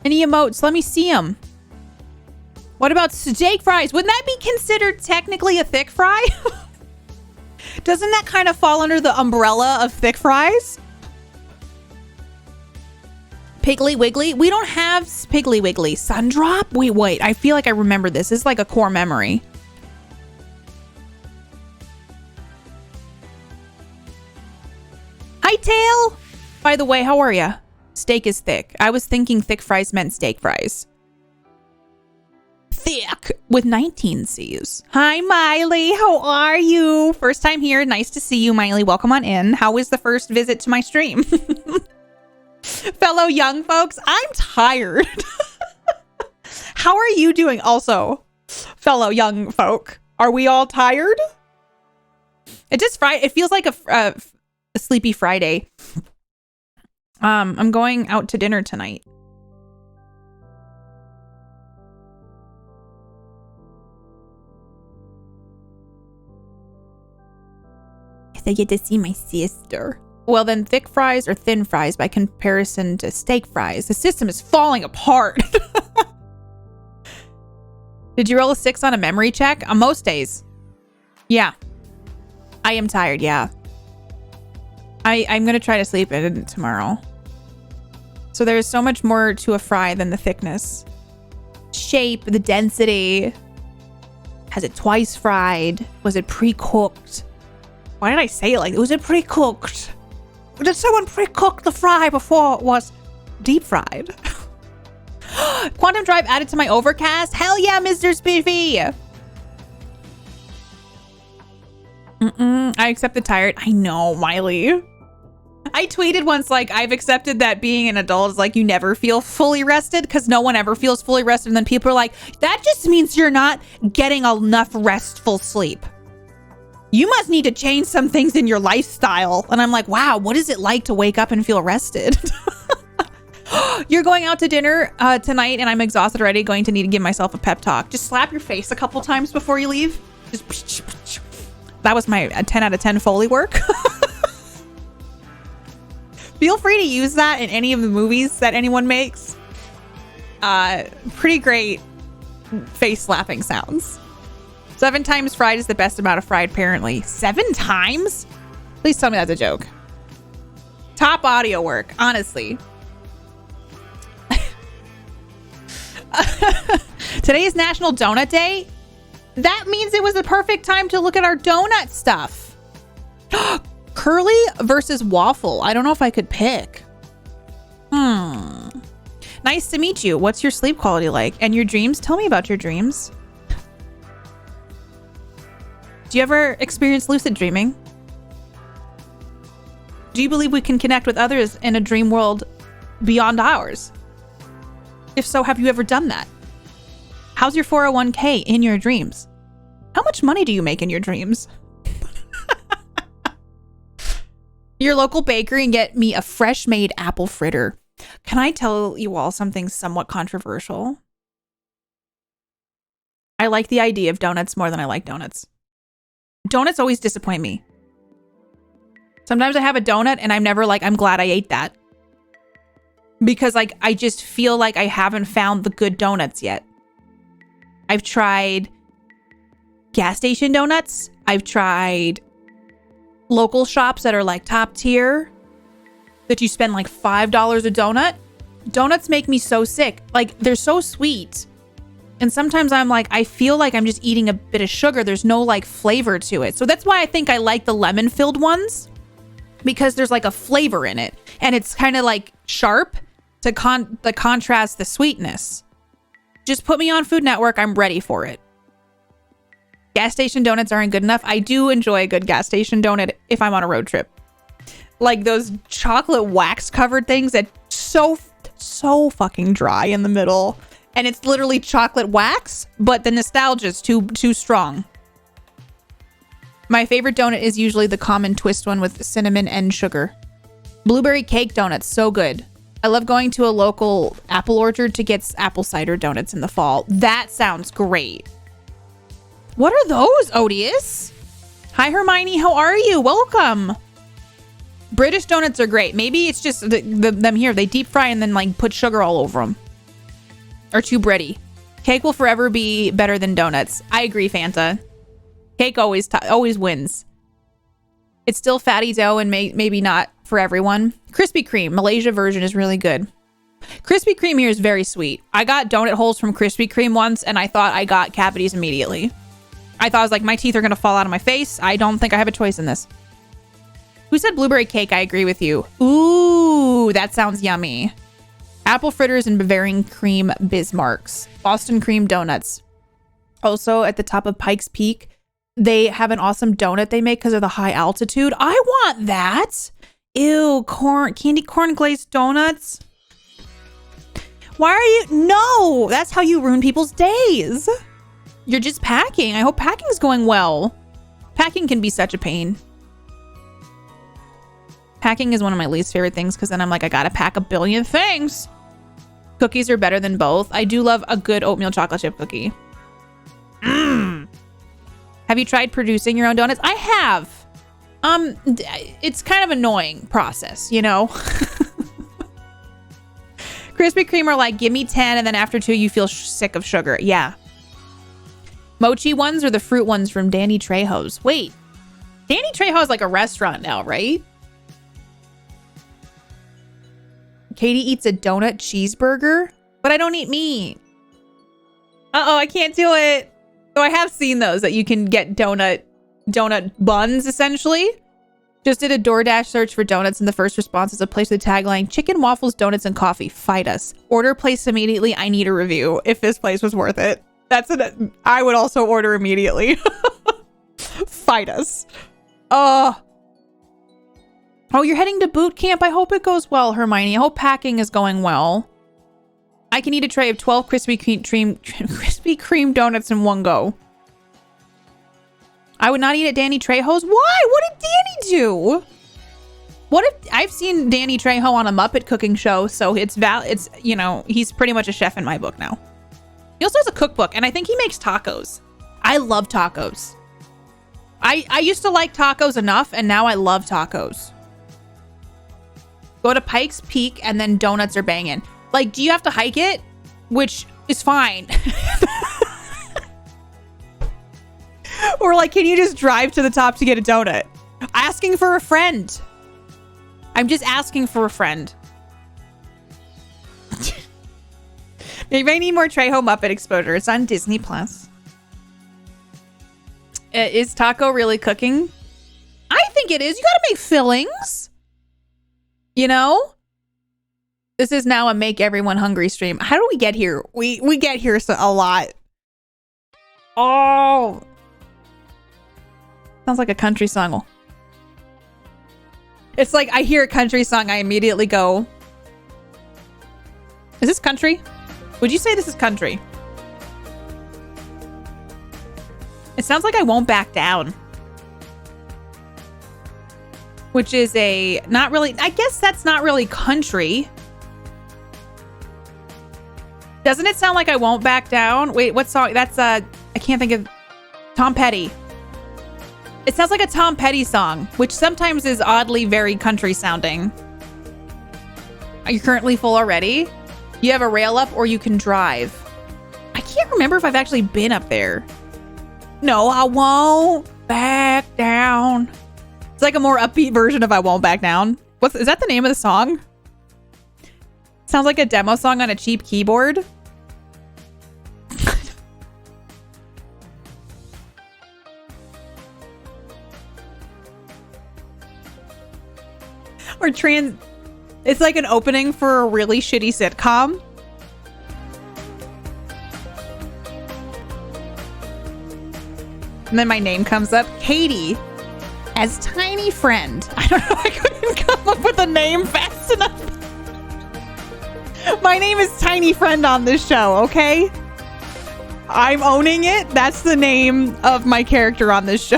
any emotes, let me see them. What about steak fries? Wouldn't that be considered technically a thick fry? Doesn't that kind of fall under the umbrella of thick fries? Piggly Wiggly? We don't have Piggly Wiggly. Sundrop? Wait. I feel like I remember this. This is like a core memory. Hi, Tail. By the way, how are ya? Steak is thick. I was thinking thick fries meant steak fries. Thick with 19 C's. Hi, Miley. How are you? First time here. Nice to see you, Miley. Welcome on in. How was the first visit to my stream? Fellow young folks, I'm tired. How are you doing also, fellow young folk? Are we all tired? It feels like a sleepy Friday. I'm going out to dinner tonight. I get to see my sister. Well, then thick fries or thin fries by comparison to steak fries. The system is falling apart. Did you roll a 6 on a memory check? On most days. Yeah. I am tired, yeah. I'm going to try to sleep in tomorrow. So there's so much more to a fry than the thickness. Shape, the density. Has it twice fried? Was it pre-cooked? Why did I say it like that? Was it pre-cooked? Did someone pre-cook the fry before it was deep fried? Quantum Drive added to my Overcast? Hell yeah, Mr. Spiffy! I accept the tired. I know, Miley. I tweeted once, like, I've accepted that being an adult is like you never feel fully rested because no one ever feels fully rested. And then people are like, that just means you're not getting enough restful sleep. You must need to change some things in your lifestyle. And I'm like, wow, what is it like to wake up and feel rested? You're going out to dinner tonight and I'm exhausted already. Going to need to give myself a pep talk. Just slap your face a couple times before you leave. That was my 10 out of 10 Foley work. Feel free to use that in any of the movies that anyone makes. Pretty great face slapping sounds. 7 times fried is the best amount of fried, apparently. 7 times? Please tell me that's a joke. Top audio work, honestly. Today is National Donut Day. That means it was the perfect time to look at our donut stuff. Curly versus waffle. I don't know if I could pick. Nice to meet you. What's your sleep quality like? And your dreams? Tell me about your dreams. Do you ever experience lucid dreaming? Do you believe we can connect with others in a dream world beyond ours? If so, have you ever done that? How's your 401k in your dreams? How much money do you make in your dreams? Your local bakery and get me a fresh made apple fritter. Can I tell you all something somewhat controversial? I like the idea of donuts more than I like donuts. Donuts always disappoint me. Sometimes I have a donut and I'm never like, I'm glad I ate that. Because like, I just feel like I haven't found the good donuts yet. I've tried gas station donuts. I've tried local shops that are like top tier that you spend like $5 a donut. Donuts make me so sick. Like they're so sweet. And sometimes I'm like, I feel like I'm just eating a bit of sugar. There's no like flavor to it. So that's why I think I like the lemon filled ones, because there's like a flavor in it and it's kind of like sharp to contrast the sweetness. Just put me on Food Network. I'm ready for it. Gas station donuts aren't good enough. I do enjoy a good gas station donut if I'm on a road trip. Like those chocolate wax covered things that so fucking dry in the middle. And it's literally chocolate wax, but the nostalgia is too strong. My favorite donut is usually the common twist one with cinnamon and sugar. Blueberry cake donuts, so good. I love going to a local apple orchard to get apple cider donuts in the fall. That sounds great. What are those, Odious? Hi, Hermione. How are you? Welcome. British donuts are great. Maybe it's just them here. They deep fry and then like put sugar all over them. Or too bready. Cake will forever be better than donuts. I agree, Fanta. Cake always wins. It's still fatty dough and maybe not for everyone. Krispy Kreme, Malaysia version is really good. Krispy Kreme here is very sweet. I got donut holes from Krispy Kreme once and I thought I got cavities immediately. I thought I was like, my teeth are going to fall out of my face. I don't think I have a choice in this. Who said blueberry cake? I agree with you. Ooh, that sounds yummy. Apple fritters and Bavarian cream Bismarcks. Boston cream donuts. Also at the top of Pikes Peak, they have an awesome donut they make because of the high altitude. I want that. Ew, candy corn glazed donuts. Why are you? No, that's how you ruin people's days. You're just packing. I hope packing's going well. Packing can be such a pain. Packing is one of my least favorite things because then I'm like, I gotta pack a billion things. Cookies are better than both. I do love a good oatmeal chocolate chip cookie. Have you tried producing your own donuts? I have. It's kind of annoying process, you know? Krispy Kreme are like, give me 10 and then after 2 you feel sick of sugar. Yeah. Mochi ones or the fruit ones from Danny Trejo's? Wait. Danny Trejo is like a restaurant now, right? Katie eats a donut cheeseburger, but I don't eat meat. Uh-oh, I can't do it. So I have seen those that you can get donut buns, essentially. Just did a DoorDash search for donuts, and the first response is a place with the tagline, chicken, waffles, donuts, and coffee. Fight us. Order placed immediately. I need a review if this place was worth it. I would also order immediately. Fight us. Oh, you're heading to boot camp? I hope it goes well, Hermione. I hope packing is going well. I can eat a tray of 12 Krispy Kreme donuts in one go. I would not eat at Danny Trejo's. Why? What did Danny do? What if I've seen Danny Trejo on a Muppet cooking show, so it's you know, he's pretty much a chef in my book now. He also has a cookbook, and I think he makes tacos. I love tacos. I used to like tacos enough, and now I love tacos. Go to Pikes Peak, and then donuts are banging. Like, do you have to hike it? Which is fine. Or like, can you just drive to the top to get a donut? Asking for a friend. I'm just asking for a friend. Maybe I need more Trejo Muppet exposure. It's on Disney Plus. Is taco really cooking? I think it is. You gotta make fillings. You know? This is now a make everyone hungry stream. How do we get here? We get here a lot. Oh. Sounds like a country song. It's like I hear a country song, I immediately go, is this country? Would you say this is country? It sounds like I Won't Back Down. Which is not really, I guess that's not really country. Doesn't it sound like I Won't Back Down? Wait, what song? That's, I can't think of, Tom Petty. It sounds like a Tom Petty song, which sometimes is oddly very country sounding. Are you currently full already? You have a rail up or you can drive. I can't remember if I've actually been up there. No, I won't back down. It's like a more upbeat version of I Won't Back Down. Is that the name of the song? Sounds like a demo song on a cheap keyboard. Or it's like an opening for a really shitty sitcom. And then my name comes up, Katie, as Tiny Friend. I don't know, I couldn't come up with a name fast enough. My name is Tiny Friend on this show, okay? I'm owning it. That's the name of my character on this show.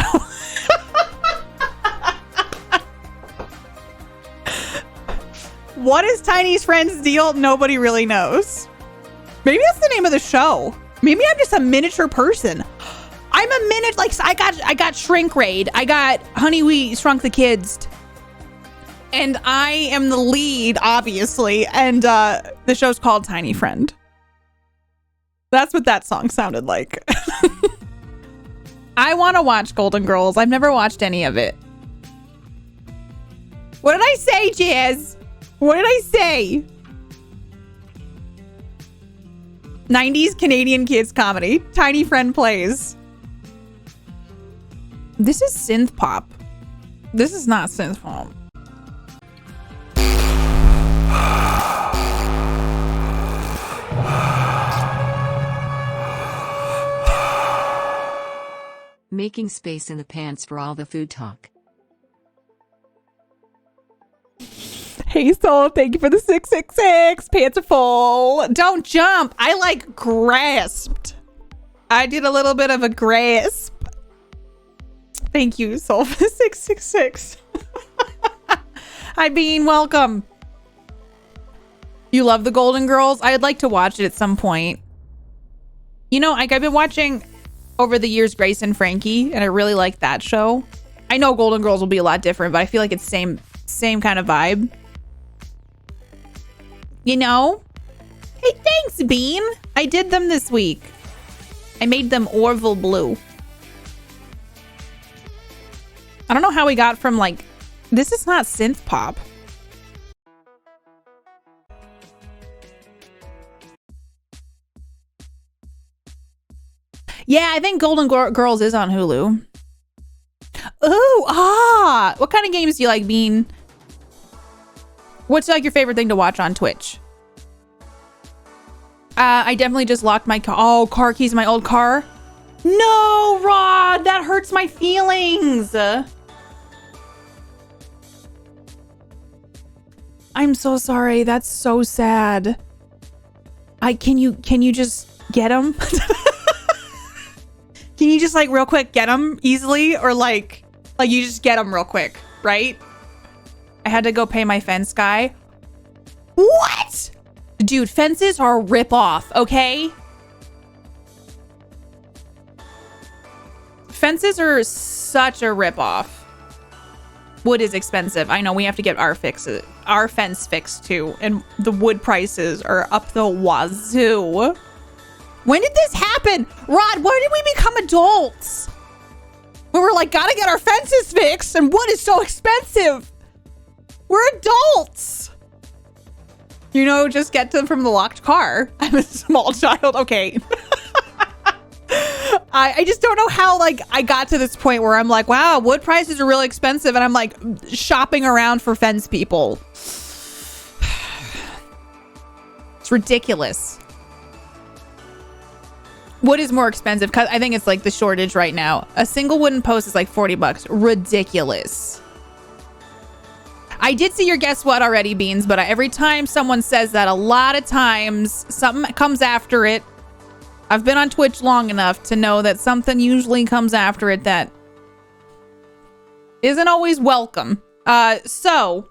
What is Tiny's friend's deal? Nobody really knows. Maybe that's the name of the show. Maybe I'm just a miniature person. I'm a minute like I got Shrink Raid. I got Honey We Shrunk the Kids. And I am the lead, obviously. And the show's called Tiny Friend. That's what that song sounded like. I want to watch Golden Girls. I've never watched any of it. What did I say, Jazz? What did I say? 90s Canadian kids comedy. Tiny Friend Plays. This is synth pop. This is not synth pop. Making space in the pants for all the food talk. Hey, Soul, thank you for the 666. Pants are full. Don't jump. I like grasped. I did a little bit of a grasp. Thank you, Soul, for the 666. Hi, Bean. Welcome. You love the Golden Girls? I'd like to watch it at some point. You know, like I've been watching over the years Grace and Frankie, and I really like that show. I know Golden Girls will be a lot different, but I feel like it's same kind of vibe. You know? Hey, thanks, Bean. I did them this week. I made them Orville blue. I don't know how we got from like, this is not synth pop. Yeah, I think Golden Girls is on Hulu. Ooh, what kind of games do you like, Bean? What's like your favorite thing to watch on Twitch? I definitely just locked my car. Oh, car keys in my old car. No, Rod, that hurts my feelings. I'm so sorry. That's so sad. Can you just get them? Can you just like real quick get them easily, or like you just get them real quick, right? I had to go pay my fence guy. What? Dude, fences are a rip-off, okay? Fences are such a rip-off. Wood is expensive. I know we have to get our fence fixed too, and the wood prices are up the wazoo. When did this happen? Rod, when did we become adults? We were like, gotta get our fences fixed, and wood is so expensive. We're adults. You know, just get them from the locked car. I'm a small child. Okay. I just don't know how, like, I got to this point where I'm like, wow, wood prices are really expensive, and I'm like shopping around for fence people. It's ridiculous. Wood is more expensive because I think it's like the shortage right now. A single wooden post is like $40. Ridiculous. I did see your guess what already, Beans, but every time someone says that, a lot of times something comes after it. I've been on Twitch long enough to know that something usually comes after it that isn't always welcome. So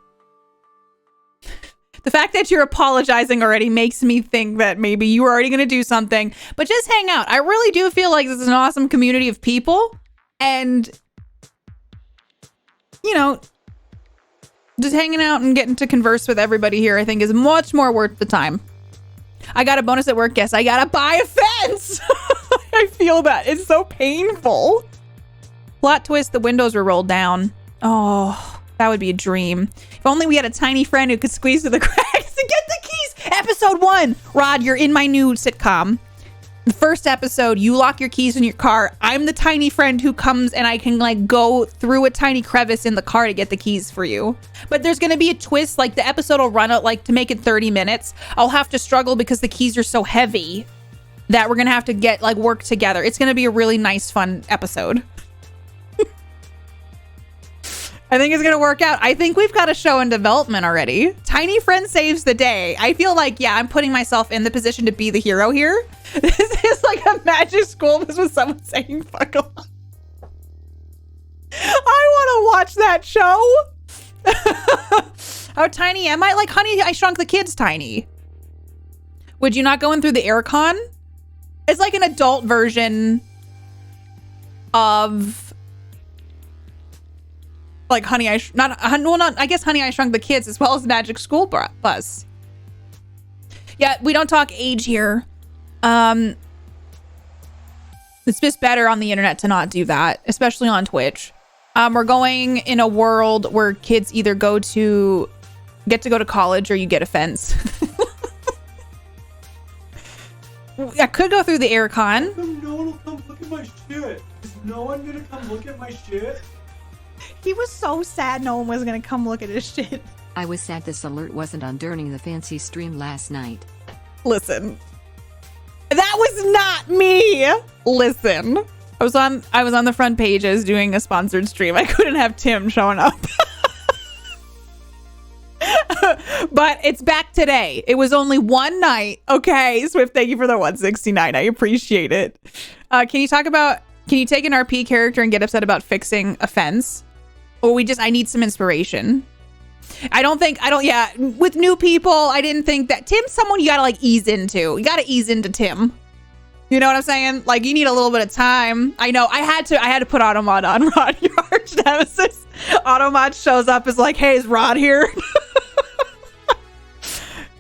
the fact that you're apologizing already makes me think that maybe you were already going to do something, but just hang out. I really do feel like this is an awesome community of people, and you know, just hanging out and getting to converse with everybody here, I think is much more worth the time. I got a bonus at work. Yes, I gotta buy a fence. I feel that. It's so painful. Plot twist, the windows were rolled down. Oh, that would be a dream. If only we had a tiny friend who could squeeze through the cracks and get the keys. Episode 1. Rod, you're in my new sitcom. The first episode, you lock your keys in your car. I'm the tiny friend who comes, and I can like go through a tiny crevice in the car to get the keys for you. But there's going to be a twist. Like the episode will run out, like to make it 30 minutes. I'll have to struggle because the keys are so heavy that we're going to have to get like work together. It's going to be a really nice, fun episode. I think it's going to work out. I think we've got a show in development already. Tiny friend saves the day. I feel like, yeah, I'm putting myself in the position to be the hero here. This is like a magic school. This was someone saying fuck off. I want to watch that show. How tiny am I? Like, Honey, I Shrunk the Kids tiny. Would you not go in through the aircon? It's like an adult version of like Honey, I guess Honey, I Shrunk the Kids as well as Magic School Bus. Yeah, we don't talk age here. It's just better on the internet to not do that, especially on Twitch. We're going in a world where kids either get to go to college or you get a fence. I could go through the aircon. No one will come look at my shit. Is no one gonna come look at my shit? He was so sad no one was gonna come look at his shit. I was sad this alert wasn't on during the fancy stream last night. Listen. That was not me. Listen. I was on the front pages doing a sponsored stream. I couldn't have Tim showing up. But it's back today. It was only one night. Okay, Swift, thank you for the 169. I appreciate it. Can you take an RP character and get upset about fixing a fence? Or I need some inspiration. With new people, I didn't think that Tim's someone you gotta like ease into. You gotta ease into Tim. You know what I'm saying? Like, you need a little bit of time. I know I had to put Automod on Rod, your arch nemesis. Automod shows up is like, hey, is Rod here?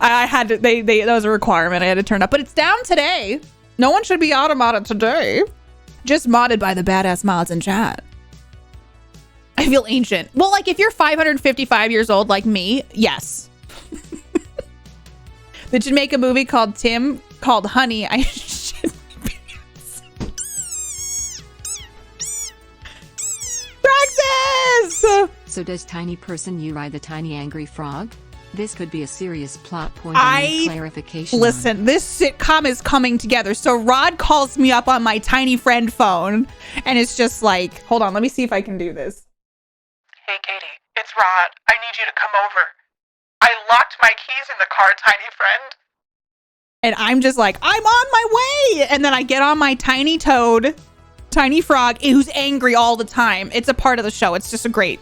I had to, that was a requirement. I had to turn up, but it's down today. No one should be automodded today. Just modded by the badass mods in chat. I feel ancient. Well, like if you're 555 years old like me, yes. They should make a movie called Honey, I Shit My Pants. Praxis! So does tiny person you ride the tiny angry frog? This could be a serious plot point I need clarification Listen, on. this sitcom is coming together. So Rod calls me up on my tiny friend phone and it's just like, hold on, let me see if I can do this. Hey, Katie, it's Rod. I need you to come over. I locked my keys in the car, tiny friend. And I'm just like, I'm on my way. And then I get on my tiny toad, tiny frog, who's angry all the time. It's a part of the show. It's just a great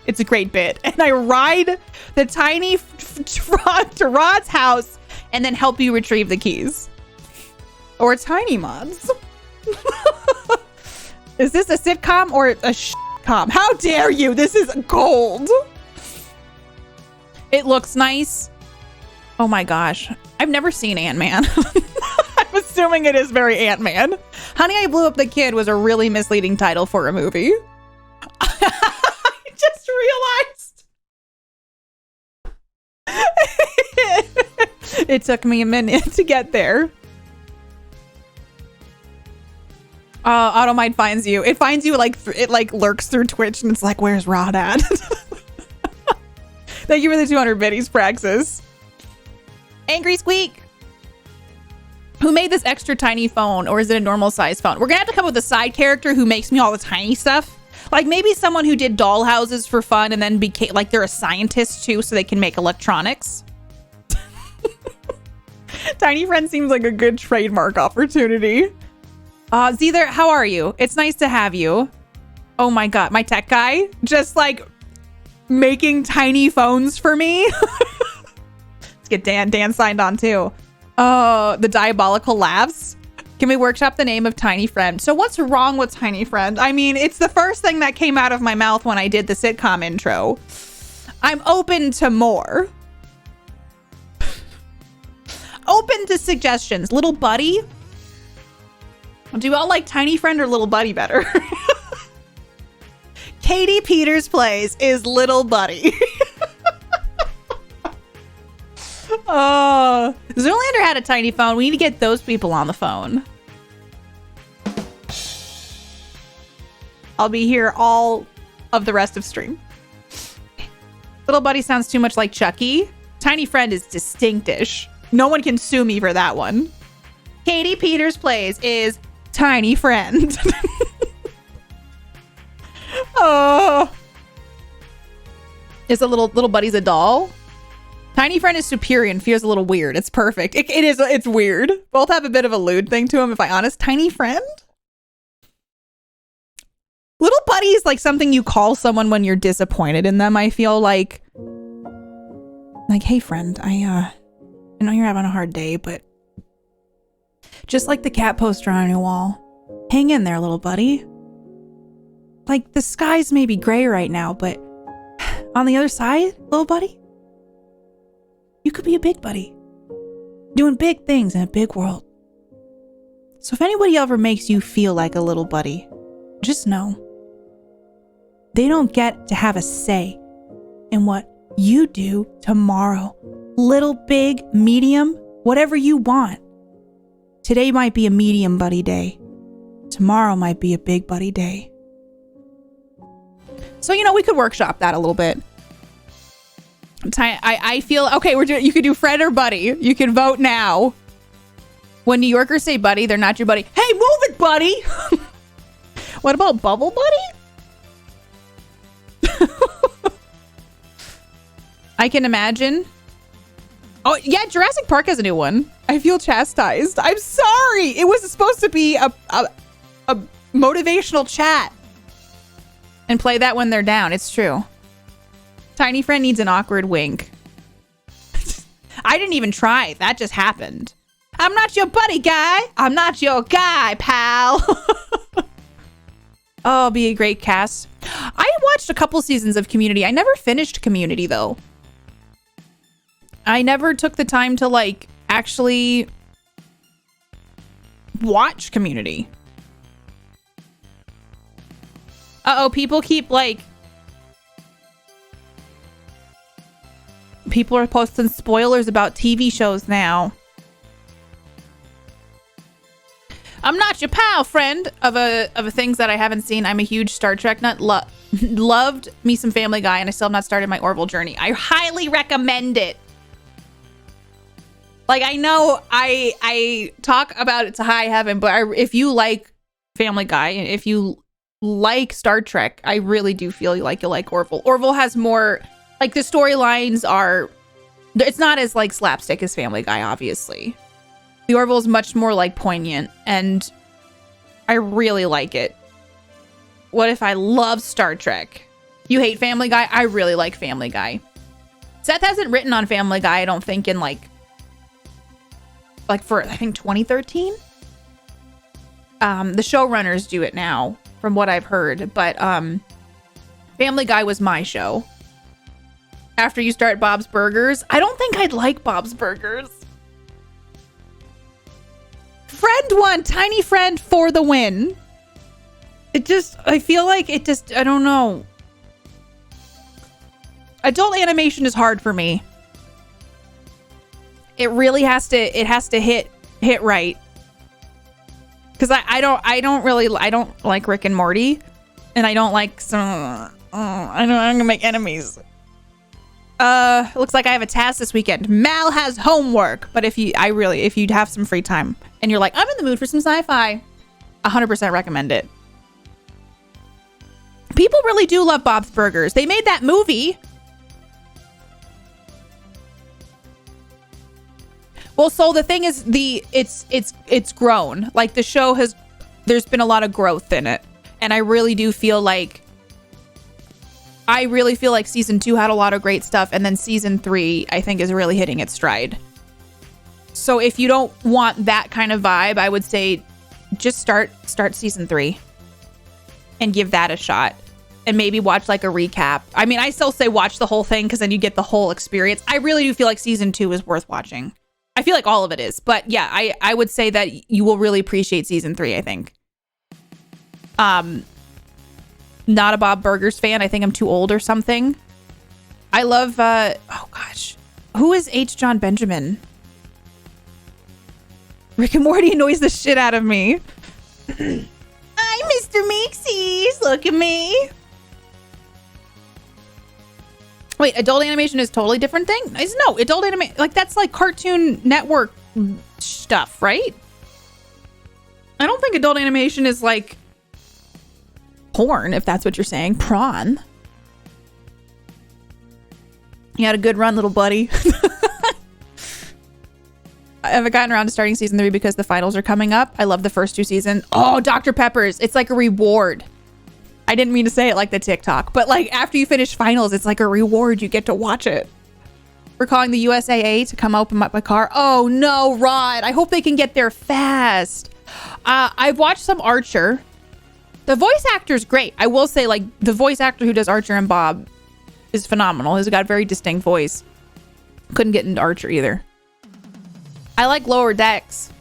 bit. And I ride the tiny frog to Rod's house and then help you retrieve the keys. Or tiny mods. Is this a sitcom or a com? How dare you? This is gold. It looks nice. Oh my gosh. I've never seen Ant-Man. I'm assuming it is very Ant-Man. Honey, I Blew Up the Kid was a really misleading title for a movie. I just realized. It took me a minute to get there. Automite finds you. It finds you it lurks through Twitch and it's like, where's Rod at? Thank you for the 200 biddies, Praxis. Angry Squeak. Who made this extra tiny phone, or is it a normal size phone? We're gonna have to come up with a side character who makes me all the tiny stuff. Like maybe someone who did doll houses for fun and then became like they're a scientist too, so they can make electronics. Tiny friend seems like a good trademark opportunity. Zither, how are you? It's nice to have you. Oh my god, my tech guy just like making tiny phones for me. Let's get Dan signed on too. The diabolical laughs. Can we workshop the name of Tiny Friend? So what's wrong with Tiny Friend? I mean, it's the first thing that came out of my mouth when I did the sitcom intro. I'm open to more. Open to suggestions. Little Buddy. Do you all like Tiny Friend or Little Buddy better? KatiePetersPlays is Little Buddy. Oh, Zoolander had a tiny phone. We need to get those people on the phone. I'll be here all of the rest of stream. Little Buddy sounds too much like Chucky. Tiny Friend is distinctish. No one can sue me for that one. KatiePetersPlays is Tiny Friend. Oh, is a little Buddy's a doll? Tiny Friend is superior and feels a little weird. It's perfect. It's weird. Both have a bit of a lewd thing to them, if I'm honest. Tiny Friend? Little Buddy is like something you call someone when you're disappointed in them, I feel like. Like, hey friend, I know you're having a hard day, but just like the cat poster on your wall, hang in there, little buddy. Like, the skies may be gray right now, but on the other side, little buddy, you could be a big buddy, doing big things in a big world. So if anybody ever makes you feel like a little buddy, just know they don't get to have a say in what you do tomorrow. Little, big, medium, whatever you want. Today might be a medium buddy day. Tomorrow might be a big buddy day. So, we could workshop that a little bit. I feel, okay, you could do friend or buddy. You can vote now. When New Yorkers say buddy, they're not your buddy. Hey, move it, buddy! What about bubble buddy? I can imagine. Oh, yeah, Jurassic Park has a new one. I feel chastised. I'm sorry. It was supposed to be a motivational chat. And play that when they're down. It's true. Tiny friend needs an awkward wink. I didn't even try. That just happened. I'm not your buddy, guy. I'm not your guy, pal. Oh, be a great cast. I watched a couple seasons of Community. I never finished Community, though. I never took the time to, actually watch Community. Uh-oh, people keep, people are posting spoilers about TV shows now. I'm not your pal, friend, of things that I haven't seen. I'm a huge Star Trek nut. Loved me some Family Guy, and I still have not started my Orville journey. I highly recommend it. I know I talk about it to high heaven, but if you like Family Guy, and if you like Star Trek, I really do feel like you like Orville. Orville has more, the storylines are, it's not as slapstick as Family Guy, obviously. The Orville is much more poignant, and I really like it. What if I love Star Trek? You hate Family Guy? I really like Family Guy. Seth hasn't written on Family Guy, I don't think, in for, I think, 2013. The showrunners do it now, from what I've heard, but Family Guy was my show. After you start Bob's Burgers, I don't think I'd like Bob's Burgers. Friend one, tiny friend for the win. I feel like it just, I don't know. Adult animation is hard for me. It really has to hit right. Because I don't like Rick and Morty, and I don't like I'm gonna make enemies. Looks like I have a task this weekend. Mal has homework, but if you'd have some free time and you're like, I'm in the mood for some sci-fi, 100% recommend it. People really do love Bob's Burgers. They made that movie. Well, so the thing is, it's grown. The show there's been a lot of growth in it, and I really feel like season 2 had a lot of great stuff, and then season 3 I think is really hitting its stride. So if you don't want that kind of vibe, I would say just start season 3 and give that a shot, and maybe watch a recap. I mean, I still say watch the whole thing because then you get the whole experience. I really do feel like season 2 is worth watching. I feel like all of it is, but yeah, I would say that you will really appreciate season 3, I think. Not a Bob Burgers fan. I think I'm too old or something. I love, oh gosh. Who is H. John Benjamin? Rick and Morty annoys the shit out of me. I'm Mr. Meeksies. Look at me. Wait, adult animation is totally different thing? No, adult animation, that's Cartoon Network stuff, right? I don't think adult animation is porn, if that's what you're saying. Prawn. You had a good run, little buddy. I haven't gotten around to starting season 3 because the finals are coming up. I love the first 2 seasons. Oh, Dr. Pepper's. It's like a reward. I didn't mean to say it like the TikTok, but after you finish finals, it's like a reward. You get to watch it. We're calling the USAA to come open up my car. Oh no, Rod. I hope they can get there fast. I've watched some Archer. The voice actor's great. I will say, like, the voice actor who does Archer and Bob is phenomenal. He's got a very distinct voice. Couldn't get into Archer either. I like Lower Decks.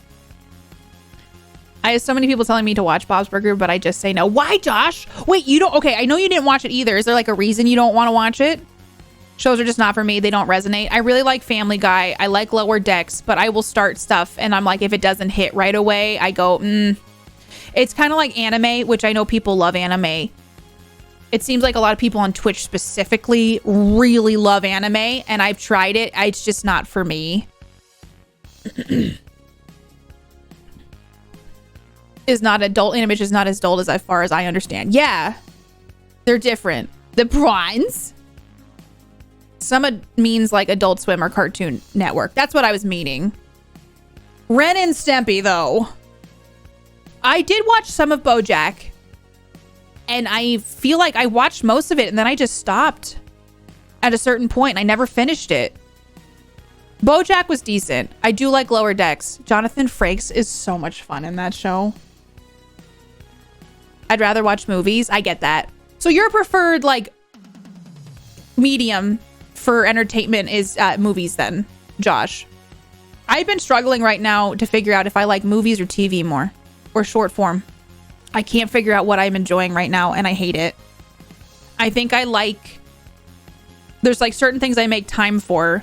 I have so many people telling me to watch Bob's Burger, but I just say no. Why, Josh? Wait, you don't... Okay, I know you didn't watch it either. Is there, like, a reason you don't want to watch it? Shows are just not for me. They don't resonate. I really like Family Guy. I like Lower Decks, but I will start stuff, and I'm like, if it doesn't hit right away, I go, It's kind of like anime, which I know people love anime. It seems like a lot of people on Twitch specifically really love anime, and I've tried it. It's just not for me. Is not adult. Animation is not as adult as far as I understand. Yeah, they're different. The prawns. Some means like Adult Swim or Cartoon Network. That's what I was meaning. Ren and Stimpy, though. I did watch some of BoJack, and I feel like I watched most of it, and then I just stopped at a certain point. I never finished it. BoJack was decent. I do like Lower Decks. Jonathan Frakes is so much fun in that show. I'd rather watch movies. I get that. So your preferred, like, medium for entertainment is movies then, Josh? I've been struggling right now to figure out if I like movies or TV more. Or short form. I can't figure out what I'm enjoying right now, and I hate it. I think I like... There's like certain things I make time for,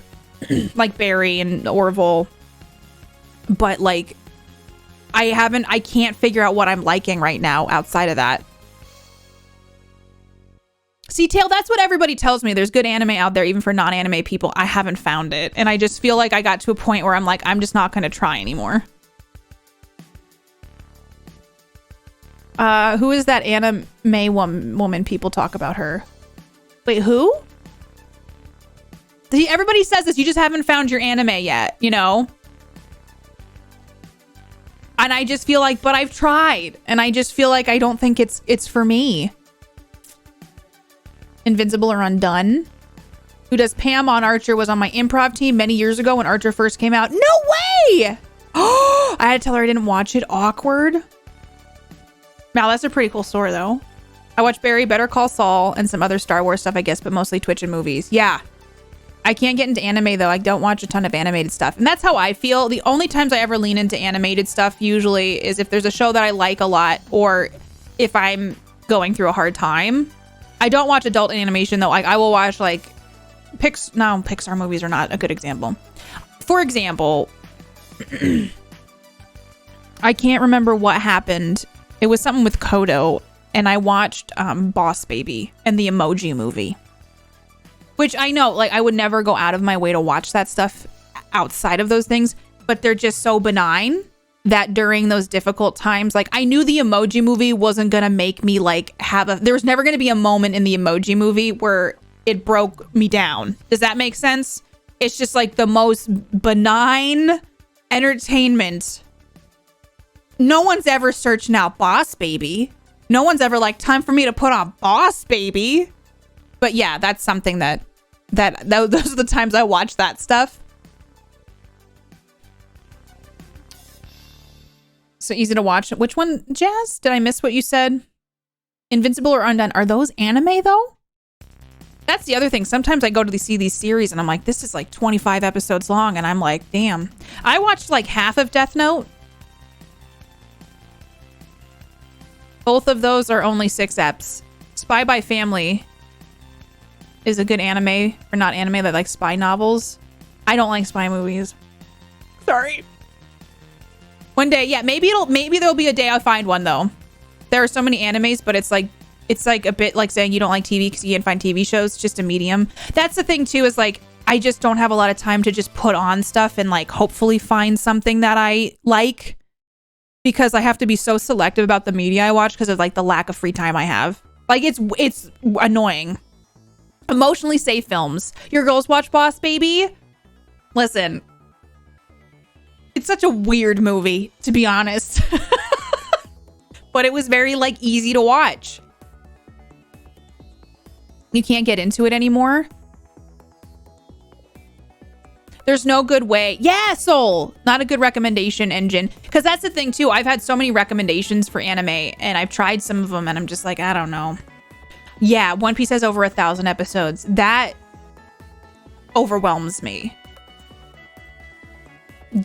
like Barry and Orville. But like, I can't figure out what I'm liking right now outside of that. See, Tail, that's what everybody tells me. There's good anime out there, even for non-anime people. I haven't found it. And I just feel like I got to a point where I'm like, I'm just not going to try anymore. Who is that anime woman people talk about her? Wait, who? Everybody says this. You just haven't found your anime yet, you know? And I just feel like, but I've tried. And I just feel like I don't think it's for me. Invincible or Undone. Who does Pam on Archer was on my improv team many years ago when Archer first came out. No way! Oh, I had to tell her I didn't watch it. Awkward. Wow, that's a pretty cool story, though. I watched Barry, Better Call Saul, and some other Star Wars stuff, I guess, but mostly Twitch and movies. Yeah. I can't get into anime, though. I don't watch a ton of animated stuff. And that's how I feel. The only times I ever lean into animated stuff, usually, is if there's a show that I like a lot, or if I'm going through a hard time. I don't watch adult animation, though. I will watch, like, Pixar movies are not a good example. For example, I can't remember what happened. It was something with Kodo, and I watched Boss Baby and the Emoji Movie. Which I know, like, I would never go out of my way to watch that stuff outside of those things, but they're just so benign that during those difficult times, like, I knew the Emoji Movie wasn't gonna make me, like, there was never gonna be a moment in the Emoji Movie where it broke me down. Does that make sense? It's just, like, the most benign entertainment. No one's ever searching out Boss Baby. No one's ever like, time for me to put on Boss Baby. But yeah, that's something that those are the times I watch that stuff. So easy to watch. Which one, Jazz? Did I miss what you said? Invincible or Undone? Are those anime though? That's the other thing. Sometimes I go to see these series and I'm like, this is like 25 episodes long. And I'm like, damn. I watched like half of Death Note. Both of those are only 6 eps. Spy by Family is a good anime, or not anime, that like spy novels. I don't like spy movies. Sorry. One day, yeah, maybe there'll be a day I'll find one though. There are so many animes, but it's like a bit like saying you don't like TV because you can't find TV shows. It's just a medium. That's the thing too, is like I just don't have a lot of time to just put on stuff and like hopefully find something that I like. Because I have to be so selective about the media I watch because of like the lack of free time I have. Like it's annoying. Emotionally safe films. Your girls watch Boss Baby? Listen. It's such a weird movie, to be honest. But it was very like easy to watch. You can't get into it anymore. There's no good way. Yeah, Soul. Not a good recommendation engine. Because that's the thing, too. I've had so many recommendations for anime, and I've tried some of them, and I'm just like, I don't know. Yeah, One Piece has over 1,000 episodes. That overwhelms me.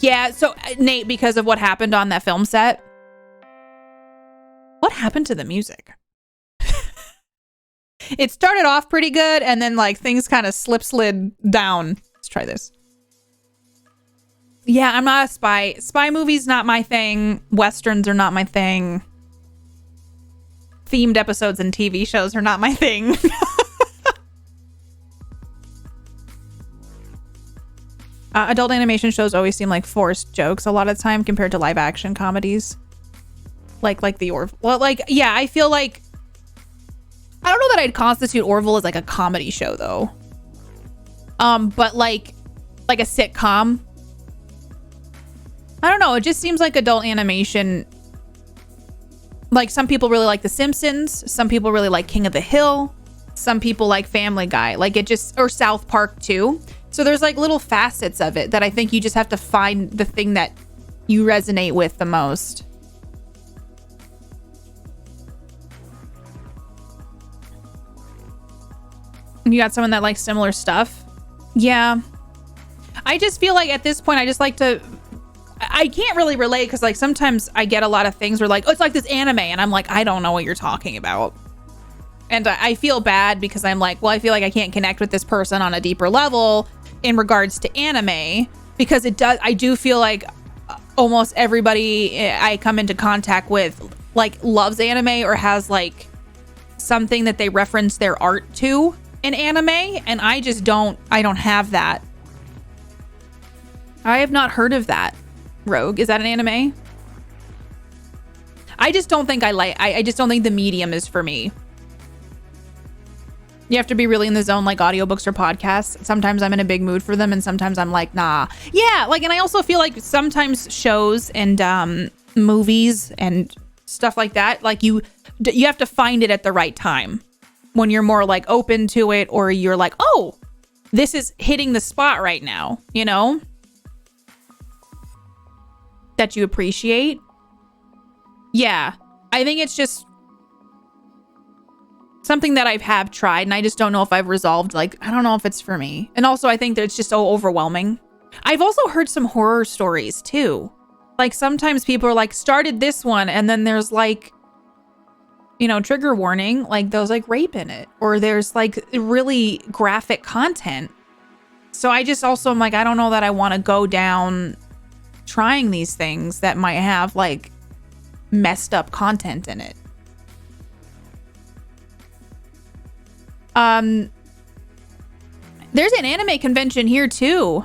Yeah, so, Nate, because of what happened on that film set, what happened to the music? It started off pretty good, and then, like, things kind of slid down. Let's try this. Yeah, I'm not a spy. Spy movies, not my thing. Westerns are not my thing. Themed episodes and TV shows are not my thing. Adult animation shows always seem like forced jokes a lot of the time compared to live action comedies. Like the Orville. Well, like, yeah, I feel like... I don't know that I'd constitute Orville as like a comedy show, though. But like a sitcom... I don't know. It just seems like adult animation. Like some people really like The Simpsons. Some people really like King of the Hill. Some people like Family Guy. Like it just, or South Park too. So there's like little facets of it that I think you just have to find the thing that you resonate with the most. You got someone that likes similar stuff? Yeah. I just feel like at this point, I just like to... I can't really relate because like sometimes I get a lot of things where like, oh, it's like this anime. And I'm like, I don't know what you're talking about. And I feel bad because I'm like, well, I feel like I can't connect with this person on a deeper level in regards to anime because it does. I do feel like almost everybody I come into contact with like loves anime or has like something that they reference their art to in anime. And I just I don't have that. I have not heard of that. Rogue, is that an anime? I just don't think I just don't think the medium is for me. You have to be really in the zone like audiobooks or podcasts. Sometimes I'm in a big mood for them and sometimes I'm like, nah. Yeah, like, and I also feel like sometimes shows and movies and stuff like that, like you have to find it at the right time when you're more like open to it or you're like, oh, this is hitting the spot right now, you know? That you appreciate. Yeah, I think it's just something that I have tried and I just don't know if I've resolved. Like, I don't know if it's for me. And also I think that it's just so overwhelming. I've also heard some horror stories too. Like sometimes people are like, started this one and then there's like, you know, trigger warning, like there's like rape in it or there's like really graphic content. So I just also am like, I don't know that I want to go down trying these things that might have like messed up content in it. There's an anime convention here too.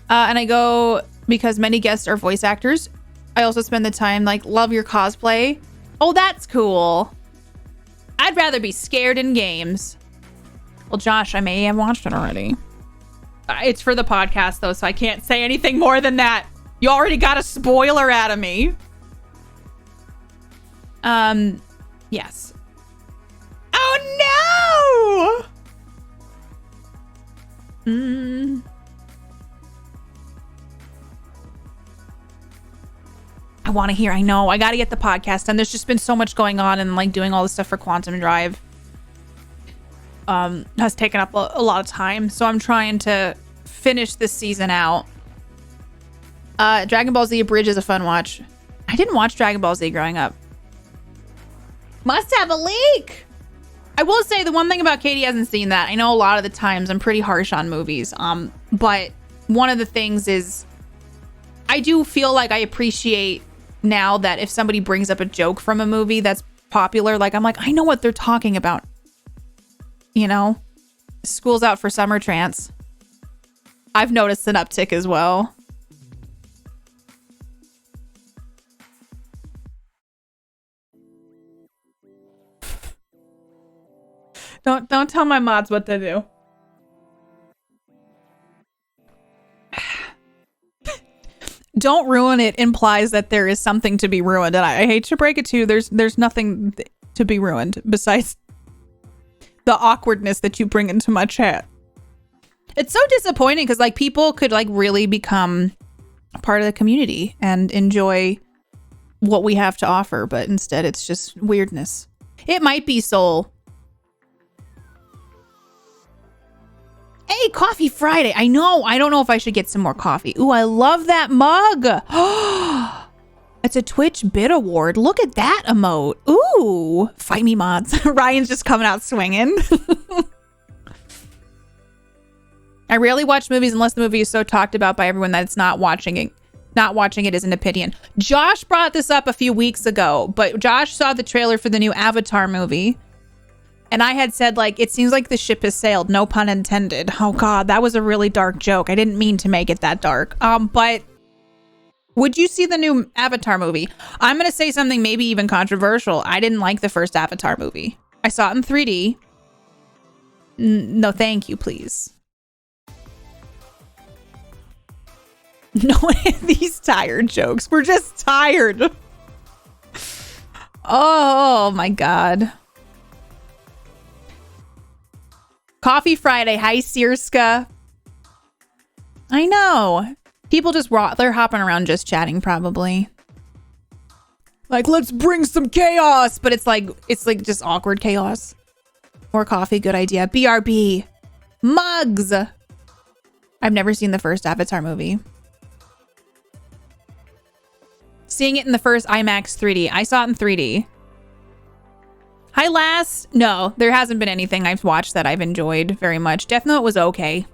And I go because many guests are voice actors. I also spend the time like, love your cosplay. Oh, that's cool. I'd rather be scared in games. Well, Josh, I may have watched it already. It's for the podcast, though, so I can't say anything more than that. You already got a spoiler out of me. Yes. Oh, no! I want to hear. I know. I got to get the podcast done. There's just been so much going on and, like, doing all this stuff for Quantum Drive. Has taken up a lot of time, so I'm trying to finish this season out. Dragon Ball Z Abridged is a fun watch. I didn't watch Dragon Ball Z growing up. Must have a leak. I will say the one thing about Katie hasn't seen that. I know a lot of the times I'm pretty harsh on movies. But one of the things is I do feel like I appreciate now that if somebody brings up a joke from a movie that's popular, like I'm like, I know what they're talking about. You know, school's out for summer trance. I've noticed an uptick as well. Don't tell my mods what to do. Don't ruin it implies that there is something to be ruined, and I hate to break it to you. There's nothing to be ruined besides the awkwardness that you bring into my chat. It's so disappointing because like people could like really become a part of the community and enjoy what we have to offer, but instead it's just weirdness. It might be Soul. Hey, Coffee Friday. I know. I don't know if I should get some more coffee. Ooh, I love that mug. It's a Twitch Bit Award. Look at that emote. Ooh, fight me mods. Ryan's just coming out swinging. I rarely watch movies unless the movie is so talked about by everyone that it's not watching it. Not watching it is an opinion. Josh brought this up a few weeks ago, but Josh saw the trailer for the new Avatar movie. And I had said, like, it seems like the ship has sailed. No pun intended. Oh, God, that was a really dark joke. I didn't mean to make it that dark. But would you see the new Avatar movie? I'm going to say something maybe even controversial. I didn't like the first Avatar movie. I saw it in 3D. No, thank you, please. No, these tired jokes. We're just tired. Oh, my God. Coffee Friday. Hi, Sirska. I know. People just they're hopping around just chatting probably. Like, let's bring some chaos. But it's like just awkward chaos. More coffee. Good idea. BRB. Mugs. I've never seen the first Avatar movie. Seeing it in the first IMAX 3D. I saw it in 3D. Hi, Lass. No, there hasn't been anything I've watched that I've enjoyed very much. Death Note was okay.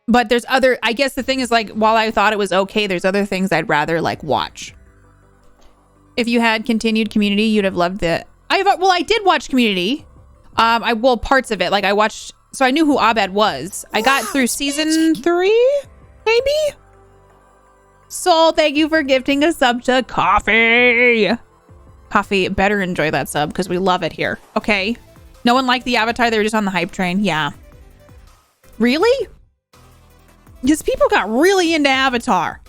But there's other, I guess the thing is like, while I thought it was okay, there's other things I'd rather like watch. If you had continued Community, you'd have loved it. I did watch Community. Parts of it. Like I watched, so I knew who Abed was. I got through season 3, maybe? Soul, thank you for gifting a sub to Coffee. Coffee, better enjoy that sub because we love it here. Okay. No one liked the Avatar. They were just on the hype train. Yeah. Really? Because people got really into Avatar.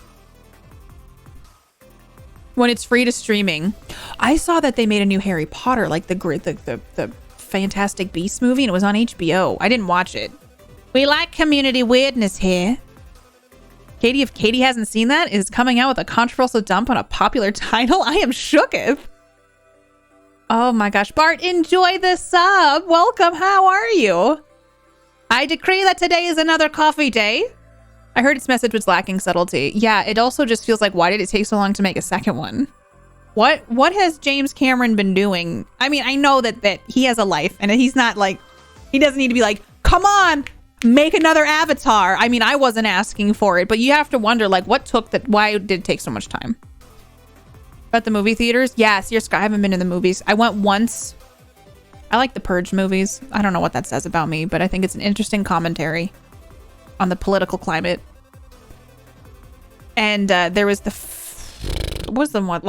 When it's free to streaming. I saw that they made a new Harry Potter, like the Fantastic Beasts movie, and it was on HBO. I didn't watch it. We like community weirdness here. Katie, if Katie hasn't seen that, is coming out with a controversial dump on a popular title. I am shooketh. Oh my gosh. Bart, enjoy the sub. Welcome. How are you? I decree that today is another coffee day. I heard its message was lacking subtlety. Yeah, it also just feels like, why did it take so long to make a second one? What has James Cameron been doing? I mean, I know that he has a life and he's not like, he doesn't need to be like, come on, make another Avatar. I mean, I wasn't asking for it, but you have to wonder like why did it take so much time? But the movie theaters? Yeah, seriously, I haven't been to the movies. I went once. I like the Purge movies. I don't know what that says about me, but I think it's an interesting commentary on the political climate. And there was the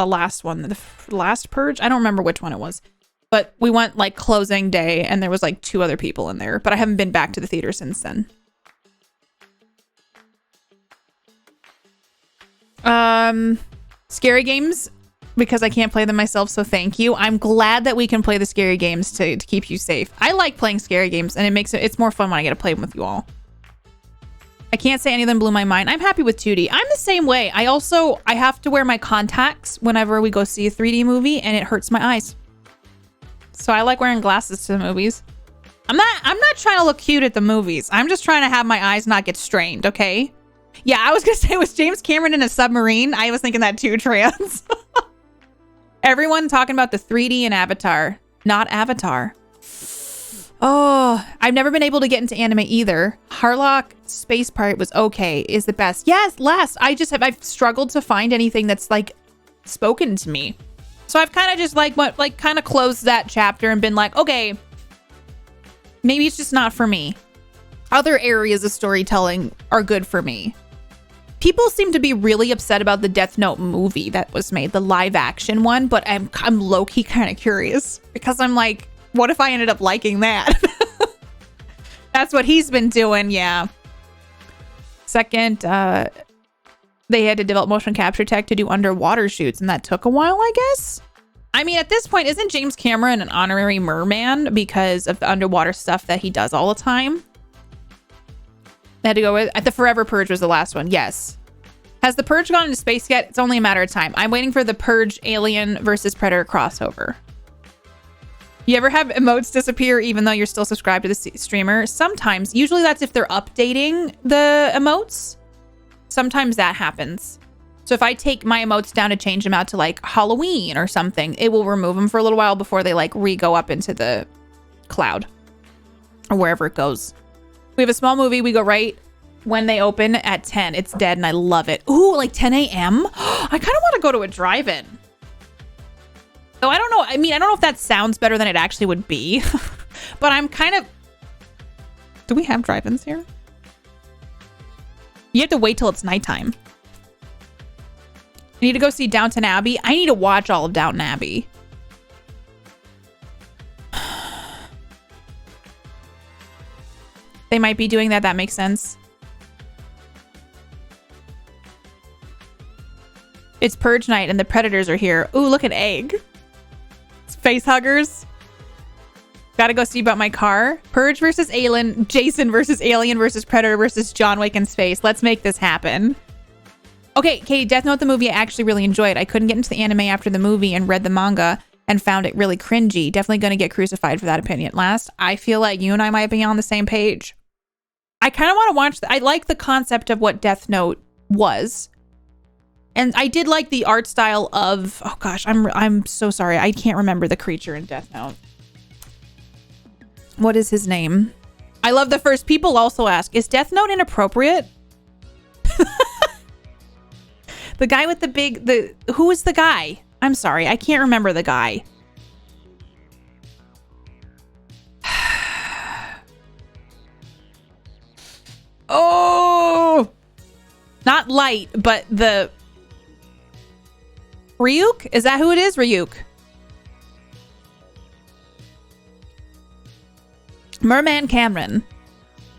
last one? The last Purge? I don't remember which one it was. But we went like closing day and there was like 2 other people in there. But I haven't been back to the theater since then. Scary games, because I can't play them myself, so thank you. I'm glad that we can play the scary games to keep you safe. I like playing scary games and it's more fun when I get to play them with you all. I can't say any of them blew my mind. I'm happy with 2D. I'm the same way. I have to wear my contacts whenever we go see a 3D movie and it hurts my eyes. So I like wearing glasses to the movies. I'm not trying to look cute at the movies. I'm just trying to have my eyes not get strained, okay? Yeah, I was gonna say, was James Cameron in a submarine? I was thinking that too, trans. Everyone talking about the 3D and Avatar. Not Avatar. Oh, I've never been able to get into anime either. Harlock Space Pirate was okay, is the best. Yes, last. I've struggled to find anything that's like spoken to me. So I've kind of just kind of closed that chapter and been like, okay, maybe it's just not for me. Other areas of storytelling are good for me. People seem to be really upset about the Death Note movie that was made, the live action one, but I'm low-key kind of curious because I'm like, what if I ended up liking that? That's what he's been doing, yeah. Second, they had to develop motion capture tech to do underwater shoots, and that took a while, I guess. I mean, at this point, isn't James Cameron an honorary merman because of the underwater stuff that he does all the time? I had to go with the Forever Purge was the last one. Yes. Has the Purge gone into space yet? It's only a matter of time. I'm waiting for the Purge Alien versus Predator crossover. You ever have emotes disappear even though you're still subscribed to the streamer? Sometimes. Usually that's if they're updating the emotes. Sometimes that happens. So if I take my emotes down to change them out to like Halloween or something, it will remove them for a little while before they like re-go up into the cloud or wherever it goes. We have a small movie. We go right when they open at 10. It's dead and I love it. Ooh, like 10 a.m.? I kind of want to go to a drive-in. So I don't know. I mean, I don't know if that sounds better than it actually would be, but I'm kind of... Do we have drive-ins here? You have to wait till it's nighttime. I need to go see Downton Abbey. I need to watch all of Downton Abbey. They might be doing that. That makes sense. It's Purge night and the Predators are here. Ooh, look at Egg. It's face huggers. Gotta go see about my car. Purge versus Alien. Jason versus Alien versus Predator versus John Wick in space. Let's make this happen. Okay, Katie, Death Note the movie I actually really enjoyed. I couldn't get into the anime after the movie and read the manga and found it really cringy. Definitely gonna get crucified for that opinion. Last, I feel like you and I might be on the same page. I kind of want to watch... I like the concept of what Death Note was. And I did like the art style of... Oh gosh, I'm so sorry. I can't remember the creature in Death Note. What is his name? I love the first... People also ask, is Death Note inappropriate? The guy with the big... Who is the guy? I'm sorry. I can't remember the guy. Oh! Not Light, but the... Ryuk? Is that who it is? Ryuk. Merman Cameron.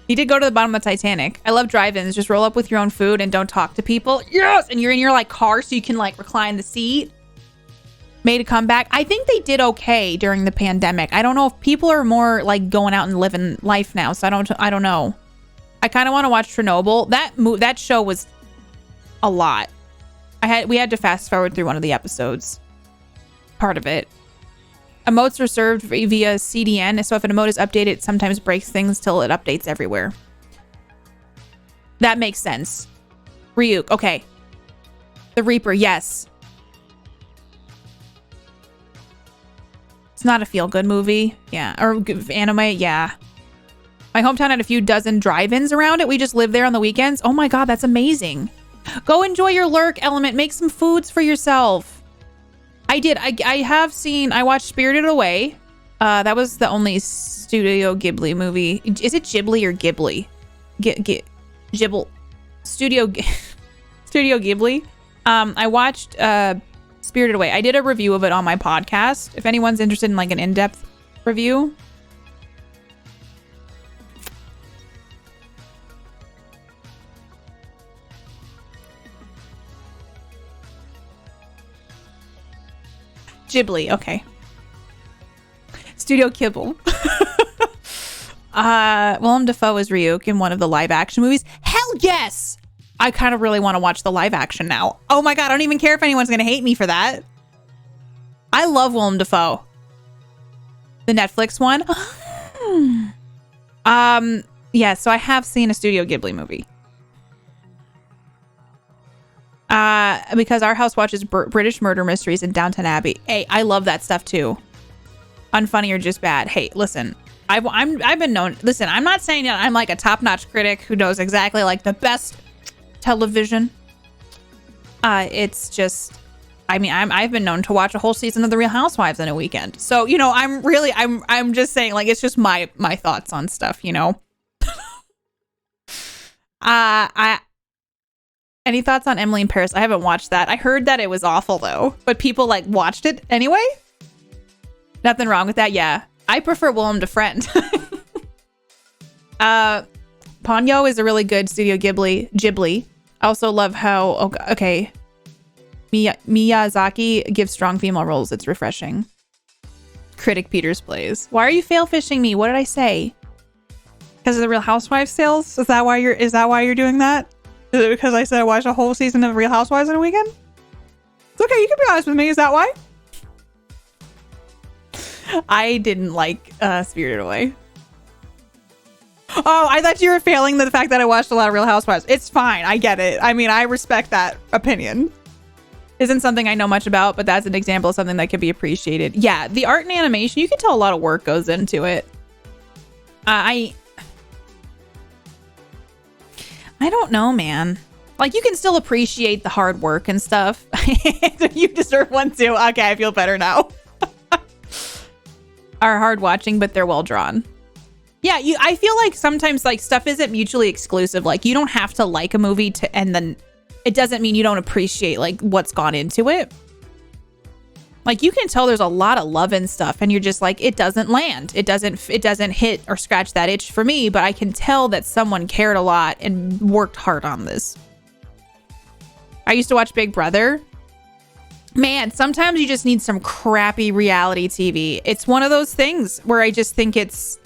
He did go to the bottom of the Titanic. I love drive-ins. Just roll up with your own food and don't talk to people. Yes! And you're in your like car so you can like recline the seat. Made a comeback. I think they did okay during the pandemic. I don't know if people are more like going out and living life now, so I don't know. I kind of want to watch Chernobyl. That show was a lot. We had to fast forward through one of the episodes. Part of it. Emotes are served via CDN, so if an emote is updated, it sometimes breaks things till it updates everywhere. That makes sense. Ryuk, okay. The Reaper, yes. It's not a feel-good movie. Yeah. Or anime, yeah. My hometown had a few dozen drive-ins around it. We just lived there on the weekends. Oh my god, that's amazing. Go enjoy your lurk, Element. Make some foods for yourself. I did. I watched Spirited Away. That was the only Studio Ghibli movie. Is it Ghibli or Ghibli? Studio Ghibli. I watched Spirited Away. I did a review of it on my podcast. If anyone's interested in like an in-depth review. Ghibli, okay. Studio Kibble. Willem Dafoe is Ryuk in one of the live action movies. Hell yes! I kind of really want to watch the live action now. Oh my god, I don't even care if anyone's going to hate me for that. I love Willem Dafoe. The Netflix one. Yeah, so I have seen a Studio Ghibli movie. Because our house watches British murder mysteries and Downton Abbey. Hey, I love that stuff too. Unfunny or just bad. Hey, listen, I've been known. Listen, I'm not saying that I'm like a top-notch critic who knows exactly like the best television. It's just, I mean, I've been known to watch a whole season of The Real Housewives in a weekend. So you know, I'm just saying like it's just my thoughts on stuff. You know. Any thoughts on Emily in Paris? I haven't watched that. I heard that it was awful though, but people like watched it anyway. Nothing wrong with that. Yeah, I prefer Willem to Friend. Ponyo is a really good Studio Ghibli. I also love how okay. Miyazaki gives strong female roles. It's refreshing. Critic Peters Plays. Why are you fail fishing me? What did I say? Because of the Real Housewives sales? Is that why you're doing that? Is it because I said I watched a whole season of Real Housewives in a weekend? It's okay, you can be honest with me. Is that why? I didn't like Spirited Away. Oh, I thought you were failing the fact that I watched a lot of Real Housewives. It's fine. I get it. I mean, I respect that opinion. Isn't something I know much about, but that's an example of something that can be appreciated. Yeah, the art and animation, you can tell a lot of work goes into it. I don't know, man. Like, you can still appreciate the hard work and stuff. You deserve one too. Okay, I feel better now. Are hard watching, but they're well drawn. Yeah, I feel like sometimes like stuff isn't mutually exclusive. Like, you don't have to like a movie and then it doesn't mean you don't appreciate like what's gone into it. Like, you can tell there's a lot of love and stuff, and you're just like, it doesn't land. It doesn't hit or scratch that itch for me, but I can tell that someone cared a lot and worked hard on this. I used to watch Big Brother. Man, sometimes you just need some crappy reality TV. It's one of those things where I just think it's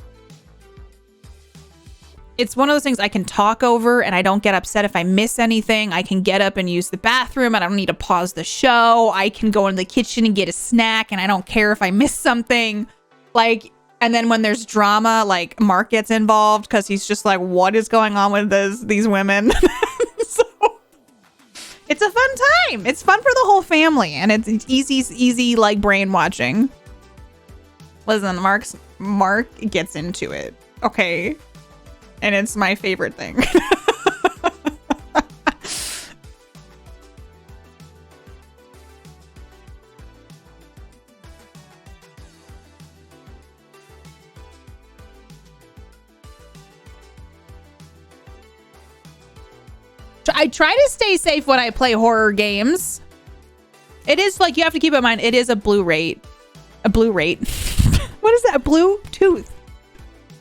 one of those things I can talk over and I don't get upset if I miss anything. I can get up and use the bathroom and I don't need to pause the show. I can go into the kitchen and get a snack and I don't care if I miss something. Like, and then when there's drama, like Mark gets involved because he's just like, what is going on with these women? So it's a fun time. It's fun for the whole family and it's easy like brain watching. Listen, Mark gets into it. Okay. And it's my favorite thing. I try to stay safe when I play horror games. It is like, you have to keep in mind, it is a blue rate. A blue rate. What is that? A Bluetooth.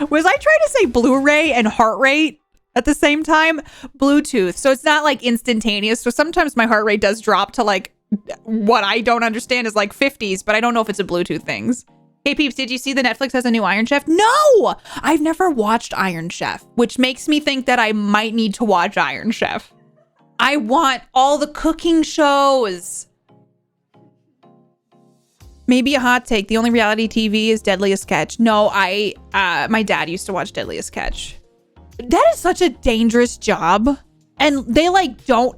Was I trying to say Blu-ray and heart rate at the same time? Bluetooth. So it's not like instantaneous. So sometimes my heart rate does drop to like what I don't understand is like 50s, but I don't know if it's a Bluetooth things. Hey peeps, did you see the Netflix has a new Iron Chef? No! I've never watched Iron Chef, which makes me think that I might need to watch Iron Chef. I want all the cooking shows. Maybe a hot take. The only reality TV is Deadliest Catch. No, my dad used to watch Deadliest Catch. That is such a dangerous job. And they like don't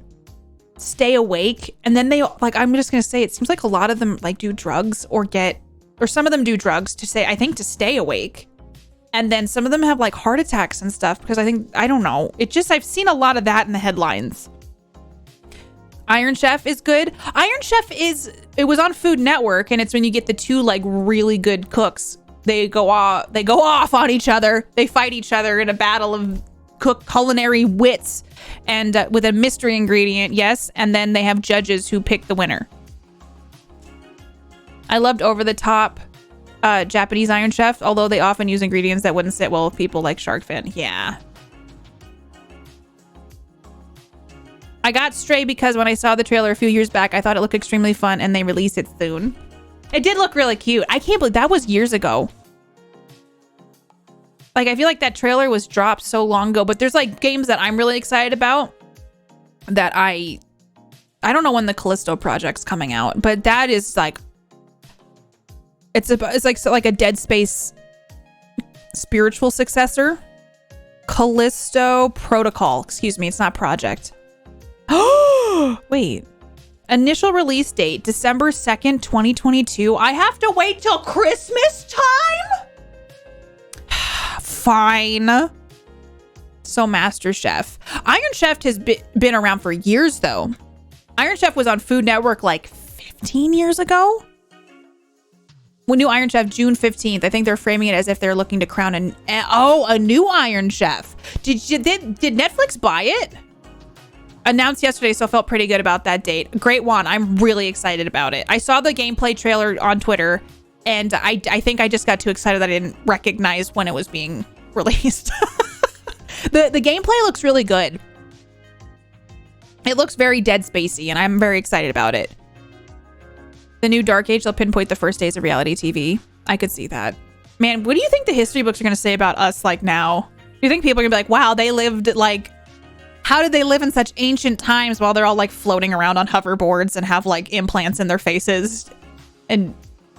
stay awake. And then they like, I'm just going to say, it seems like a lot of them like do drugs or some of them do drugs to stay awake. And then some of them have like heart attacks and stuff because I don't know. I've seen a lot of that in the headlines. Iron Chef is good. Iron Chef it was on Food Network, and it's when you get the two like really good cooks. They go off on each other. They fight each other in a battle of culinary wits and with a mystery ingredient, yes. And then they have judges who pick the winner. I loved over the top Japanese Iron Chef, although they often use ingredients that wouldn't sit well with people like shark fin. Yeah. I got Stray because when I saw the trailer a few years back, I thought it looked extremely fun and they release it soon. It did look really cute. I can't believe that was years ago. Like, I feel like that trailer was dropped so long ago, but there's like games that I'm really excited about that I don't know when the Callisto project's coming out, but that is like, it's like a Dead Space spiritual successor. Callisto Protocol. Excuse me, it's not Project. Wait. Initial release date, December 2nd, 2022. I have to wait till Christmas time? Fine. So MasterChef. Iron Chef has been around for years, though. Iron Chef was on Food Network like 15 years ago. When new Iron Chef, June 15th. I think they're framing it as if they're looking to crown a new Iron Chef. Did Netflix buy it? Announced yesterday, so I felt pretty good about that date. Great one. I'm really excited about it. I saw the gameplay trailer on Twitter, and I think I just got too excited that I didn't recognize when it was being released. The gameplay looks really good. It looks very Dead Spacey, and I'm very excited about it. The new Dark Age, they'll pinpoint the first days of reality TV. I could see that. Man, what do you think the history books are going to say about us like now? You think people are gonna be like, wow, they lived like, how did they live in such ancient times while they're all like floating around on hoverboards and have like implants in their faces and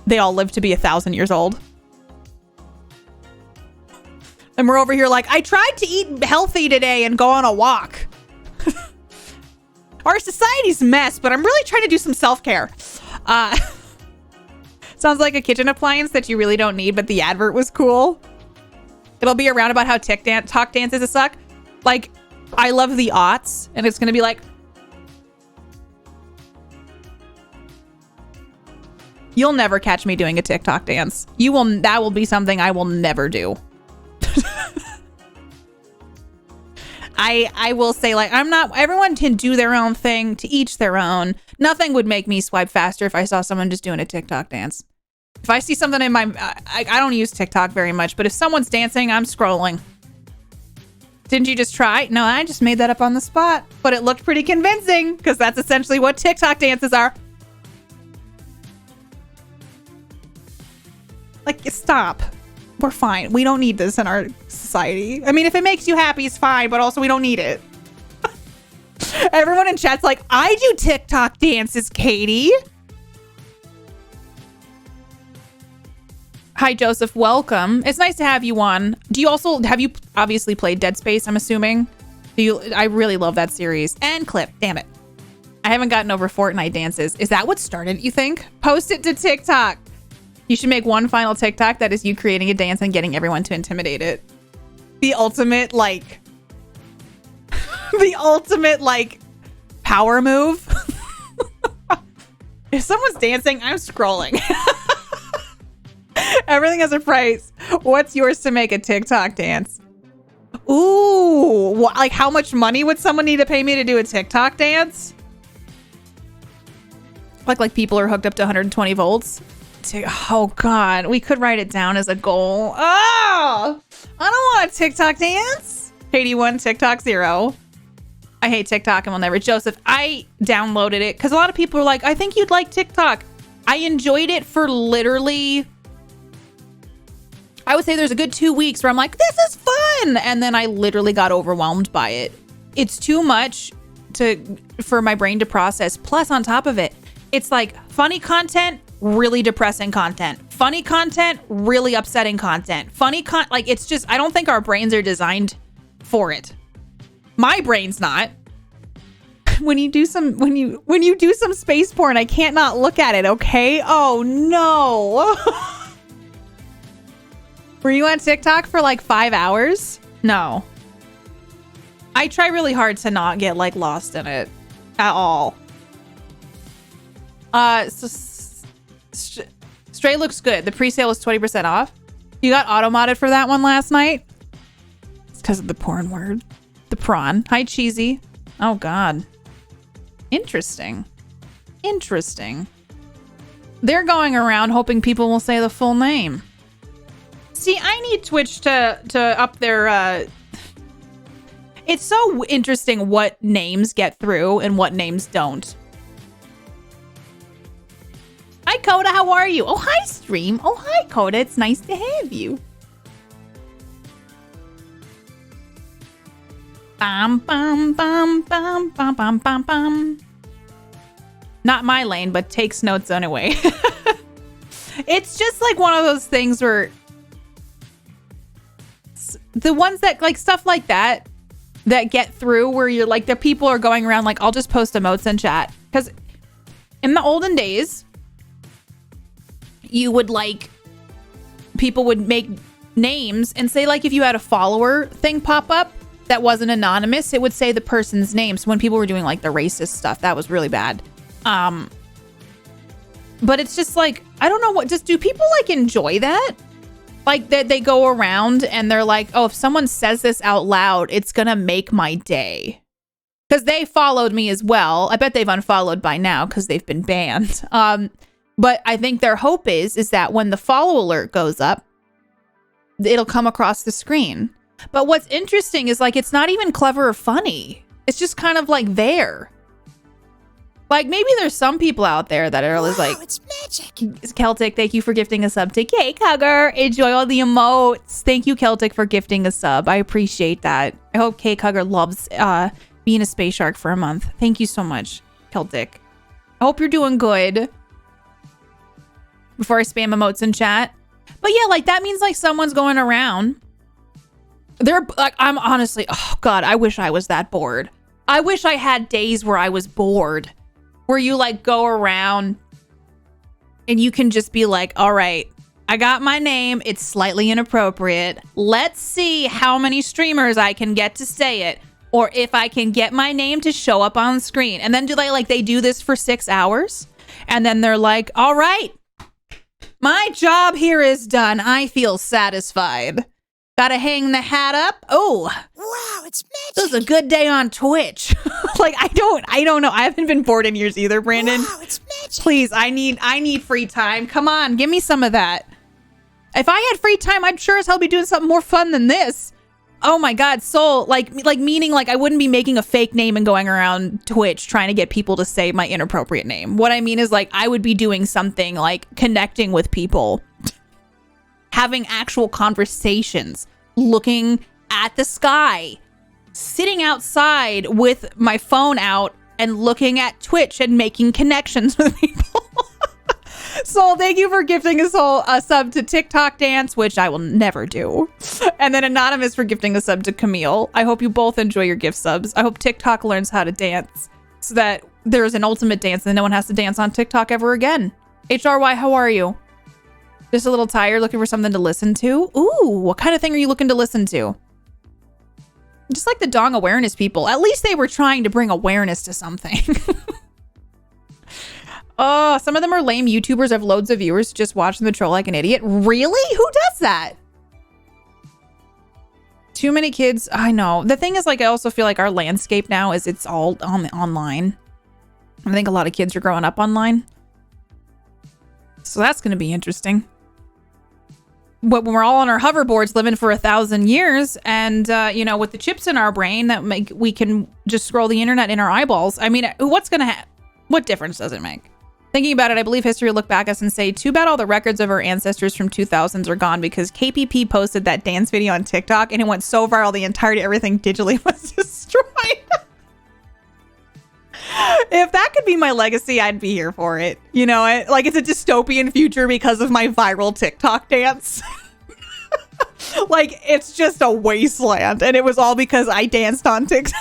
they all live to be 1,000 years old? And we're over here like, I tried to eat healthy today and go on a walk. Our society's a mess, but I'm really trying to do some self-care. Sounds like a kitchen appliance that you really don't need, but the advert was cool. It'll be around about how TikTok dances suck. Like, I love the aughts, and it's gonna be like, you'll never catch me doing a TikTok dance. That will be something I will never do. I will say, like, everyone can do their own thing, to each their own. Nothing would make me swipe faster if I saw someone just doing a TikTok dance. If I see something in my, I don't use TikTok very much, but if someone's dancing, I'm scrolling. Didn't you just try? No, I just made that up on the spot, but it looked pretty convincing because that's essentially what TikTok dances are. Like, stop. We're fine. We don't need this in our society. I mean, if it makes you happy, it's fine, but also we don't need it. Everyone in chat's like, I do TikTok dances, Katie. Hi, Joseph. Welcome. It's nice to have you on. Have you obviously played Dead Space, I'm assuming? I really love that series. And Clip. Damn it. I haven't gotten over Fortnite dances. Is that what started it, you think? Post it to TikTok. You should make one final TikTok that is you creating a dance and getting everyone to intimidate it. The ultimate, like... power move. If someone's dancing, I'm scrolling. Everything has a price. What's yours to make a TikTok dance? Ooh, like how much money would someone need to pay me to do a TikTok dance? Like people are hooked up to 120 volts. Oh God, we could write it down as a goal. Oh, I don't want a TikTok dance. Katie 1, TikTok 0. I hate TikTok and will never. Joseph, I downloaded it because a lot of people are like, I think you'd like TikTok. I enjoyed it for literally, I would say there's a good 2 weeks where I'm like, this is fun. And then I literally got overwhelmed by it. It's too much for my brain to process. Plus on top of it, it's like funny content, really depressing content. Funny content, really upsetting content. Like it's just, I don't think our brains are designed for it. My brain's not. When you do some space porn, I can't not look at it, okay? Oh no. Were you on TikTok for like 5 hours? No. I try really hard to not get like lost in it at all. Stray looks good. The pre-sale is 20% off. You got auto-modded for that one last night? It's because of the porn word. The prawn. Hi, Cheesy. Oh, God. Interesting. They're going around hoping people will say the full name. See, I need Twitch to up their... It's so interesting what names get through and what names don't. Hi, Coda. How are you? Oh, hi, Stream. Oh, hi, Coda. It's nice to have you. Bam, bam, bam, bam, bam, bam, bam, bam. Not my lane, but takes notes anyway. It's just like one of those things where the ones that like stuff like that get through where you're like the people are going around like, I'll just post emotes in chat. Because in the olden days, you would like, people would make names and say like if you had a follower thing pop up that wasn't anonymous, it would say the person's name. So when people were doing like the racist stuff, that was really bad. But it's just like, I don't know what, just do people like enjoy that? Like that they go around and they're like, oh, if someone says this out loud, it's gonna make my day. Because they followed me as well. I bet they've unfollowed by now because they've been banned. But I think their hope is that when the follow alert goes up, it'll come across the screen. But what's interesting is like, it's not even clever or funny. It's just kind of like there. Like, maybe there's some people out there that are always like, it's magic. Celtic, thank you for gifting a sub to Cake Hugger. Enjoy all the emotes. Thank you, Celtic, for gifting a sub. I appreciate that. I hope Cake Hugger loves being a space shark for a month. Thank you so much, Celtic. I hope you're doing good. Before I spam emotes in chat. But yeah, like, that means like someone's going around. They're like, I'm honestly, oh God, I wish I was that bored. I wish I had days where I was bored. Where you like go around and you can just be like, all right, I got my name. It's slightly inappropriate. Let's see how many streamers I can get to say it. Or if I can get my name to show up on screen. And then they do this for 6 hours. And then they're like, all right, my job here is done. I feel satisfied. Gotta hang the hat up. Oh, Wow, it's magic. this is a good day on Twitch. Like, I don't know. I haven't been bored in years either, Brandon. Wow, it's magic. Please, I need free time. Come on, give me some of that. If I had free time, I'd sure as hell be doing something more fun than this. Oh my God, Soul, like meaning like I wouldn't be making a fake name and going around Twitch trying to get people to say my inappropriate name. What I mean is like I would be doing something like connecting with people, having actual conversations, looking at the sky, sitting outside with my phone out and looking at Twitch and making connections with people. Soul, thank you for gifting us all a sub to TikTok Dance, which I will never do. And then Anonymous for gifting a sub to Camille. I hope you both enjoy your gift subs. I hope TikTok learns how to dance so that there's an ultimate dance and no one has to dance on TikTok ever again. HRY, how are you? Just a little tired, looking for something to listen to? Ooh, what kind of thing are you looking to listen to? Just like the Dong awareness people. At least they were trying to bring awareness to something. Oh, some of them are lame YouTubers have loads of viewers just watching the troll like an idiot. Really? Who does that? Too many kids. I know. The thing is, like, I also feel like our landscape now is it's all on the online. I think a lot of kids are growing up online. So that's going to be interesting. But when we're all on our hoverboards living for 1,000 years and, you know, with the chips in our brain that we can just scroll the internet in our eyeballs. I mean, what difference does it make? Thinking about it, I believe history will look back at us and say, too bad all the records of our ancestors from 2000s are gone because KPP posted that dance video on TikTok and it went so viral the entirety of everything digitally was destroyed. If that could be my legacy, I'd be here for it. You know, like it's a dystopian future because of my viral TikTok dance. Like it's just a wasteland and it was all because I danced on TikTok.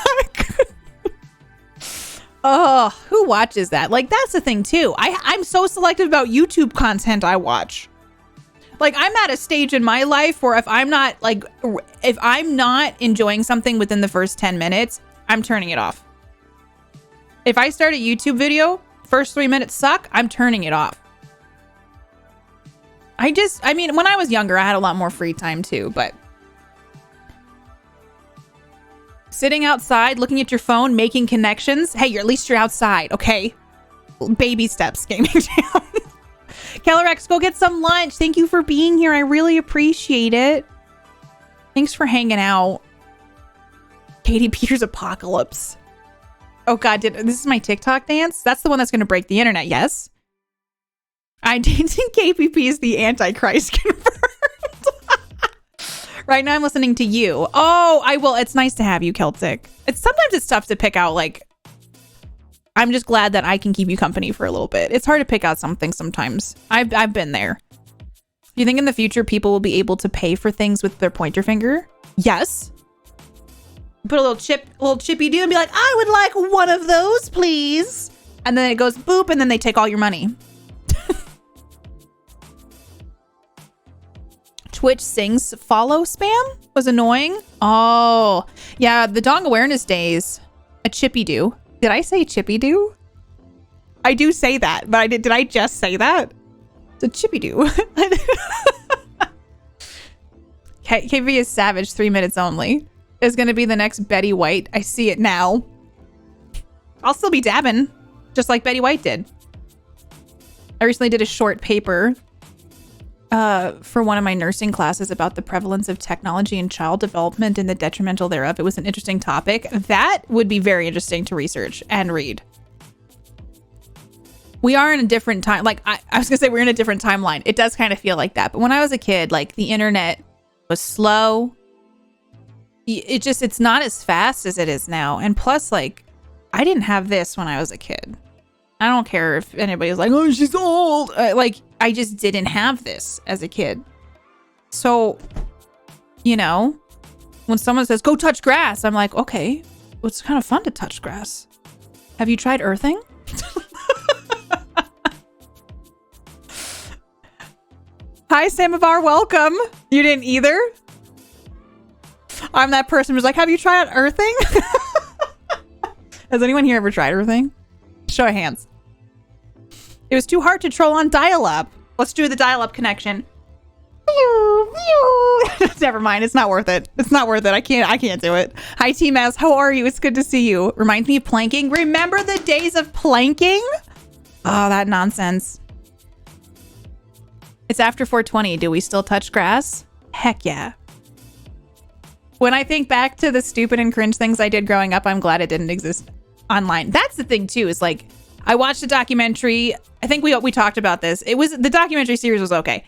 Oh, who watches that? Like, that's the thing, too. I'm so selective about YouTube content I watch. Like, I'm at a stage in my life where if I'm not enjoying something within the first 10 minutes, I'm turning it off. If I start a YouTube video, first 3 minutes suck, I'm turning it off. I mean, when I was younger, I had a lot more free time, too, but sitting outside, looking at your phone, making connections. Hey, at least you're outside, okay? Baby steps, Gaming Jam. Kellerex, go get some lunch. Thank you for being here. I really appreciate it. Thanks for hanging out. Katie Peters Apocalypse. Oh God, this is my TikTok dance? That's the one that's going to break the internet, yes? I think KPP is the Antichrist confirmed. Right now I'm listening to you. Oh, I will. It's nice to have you, Celtic. Sometimes it's tough to pick out, like, I'm just glad that I can keep you company for a little bit. It's hard to pick out something sometimes. I've been there. Do you think in the future people will be able to pay for things with their pointer finger? Yes. Put a little chippy do and be like, I would like one of those, please. And then it goes boop and then they take all your money. Twitch sings follow spam was annoying. Oh, yeah. The Dong awareness days. A chippy do. Did I say chippy do? I do say that, but did I just say that? It's a chippy do. KV is savage. 3 minutes only. Is going to be the next Betty White. I see it now. I'll still be dabbing, just like Betty White did. I recently did a short paper for one of my nursing classes about the prevalence of technology in child development and the detrimental thereof. It was an interesting topic. That would be very interesting to research and read. we are in a different time. Like I was gonna say we're in a different timeline. It does kind of feel like that. But when I was a kid, like the internet was slow. It's not as fast as it is now. And plus, like, I didn't have this when I was a kid. I don't care if anybody's like, oh, she's old. Like, I just didn't have this as a kid. So, you know, when someone says, go touch grass, I'm like, okay, well, it's kind of fun to touch grass. Have you tried earthing? Hi, Samovar, welcome. You didn't either? I'm that person who's like, have you tried earthing? Has anyone here ever tried earthing? Show of hands. It was too hard to troll on dial-up. Let's do the dial-up connection. Never mind. It's not worth it. It's not worth it. I can't do it. Hi, T-Maz. How are you? It's good to see you. Reminds me of planking. Remember the days of planking? Oh, that nonsense. It's after 420. Do we still touch grass? Heck yeah. When I think back to the stupid and cringe things I did growing up, I'm glad it didn't exist online. That's the thing too, is like, I watched a documentary. I think we talked about this. The documentary series was okay.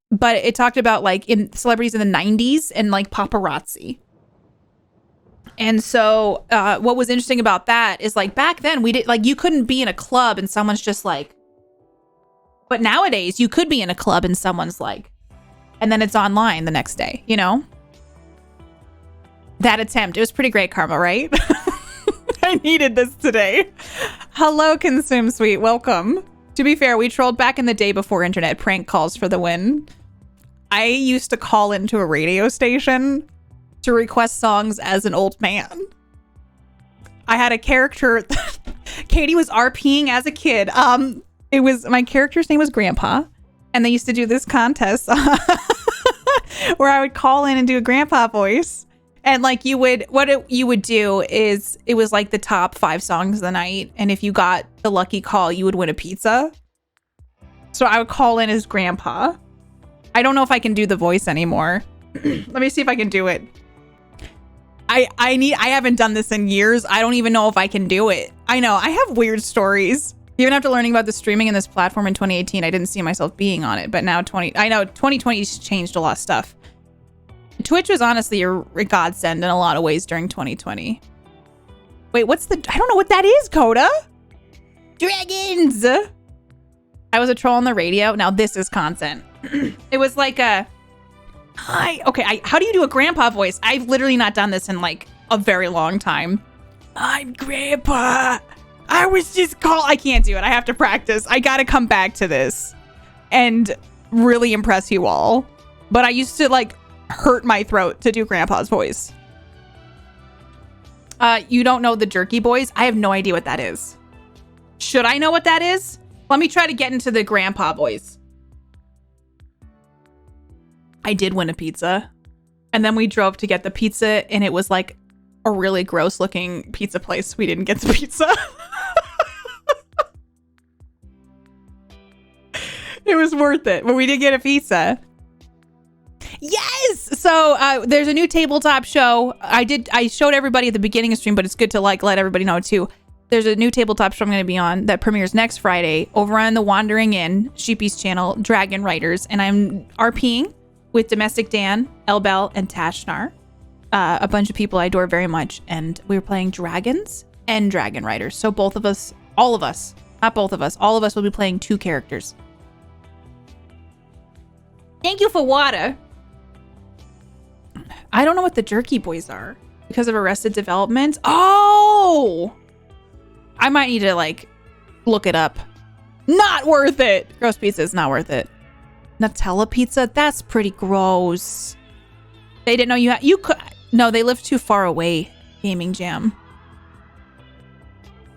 But it talked about like in celebrities in the 90s and like paparazzi. And so what was interesting about that is like back then we did like, you couldn't be in a club and someone's just like, but nowadays you could be in a club and someone's like, and then it's online the next day, you know? That attempt, it was pretty great karma, right? I needed this today. Hello, Consume Suite, welcome. To be fair, we trolled back in the day before internet. Prank calls for the win. I used to call into a radio station to request songs as an old man. I had a character. Katie was RPing as a kid. My character's name was Grandpa, and they used to do this contest where I would call in and do a grandpa voice. And like you would do is it was like the top 5 songs of the night. And if you got the lucky call, you would win a pizza. So I would call in as Grandpa. I don't know if I can do the voice anymore. Let me see if I can do it. I haven't done this in years. I don't even know if I can do it. I know I have weird stories. Even after learning about the streaming in this platform in 2018, I didn't see myself being on it. But now 2020's changed a lot of stuff. Twitch was honestly a godsend in a lot of ways during 2020. Wait, I don't know what that is, Coda. Dragons. I was a troll on the radio. Now this is content. It was like hi. Okay, how do you do a grandpa voice? I've literally not done this in like a very long time. I'm Grandpa. I can't do it. I have to practice. I gotta come back to this and really impress you all. But I used to like hurt my throat to do Grandpa's voice. You don't know the Jerky Boys? I have no idea what that is. Should I know what that is? Let me try to get into the Grandpa voice. I did win a pizza. And then we drove to get the pizza, and it was like a really gross looking pizza place. We didn't get the pizza. It was worth it, but we did get a pizza. Yes! So there's a new tabletop show. I showed everybody at the beginning of stream, but it's good to like let everybody know too. There's a new tabletop show I'm going to be on that premieres next Friday over on the Wandering Inn, Sheepy's channel, Dragon Riders. And I'm RPing with Domestic Dan, Elbel, and Tashnar. A bunch of people I adore very much. And we were playing dragons and Dragon Riders. So all of us, not both of us, all of us will be playing 2 characters. Thank you for water. I don't know what the Jerky Boys are because of Arrested Development. Oh! I might need to like look it up. Not worth it. Gross pizza is not worth it. Nutella pizza? That's pretty gross. They didn't know you could. No, they lived too far away. Gaming Jam.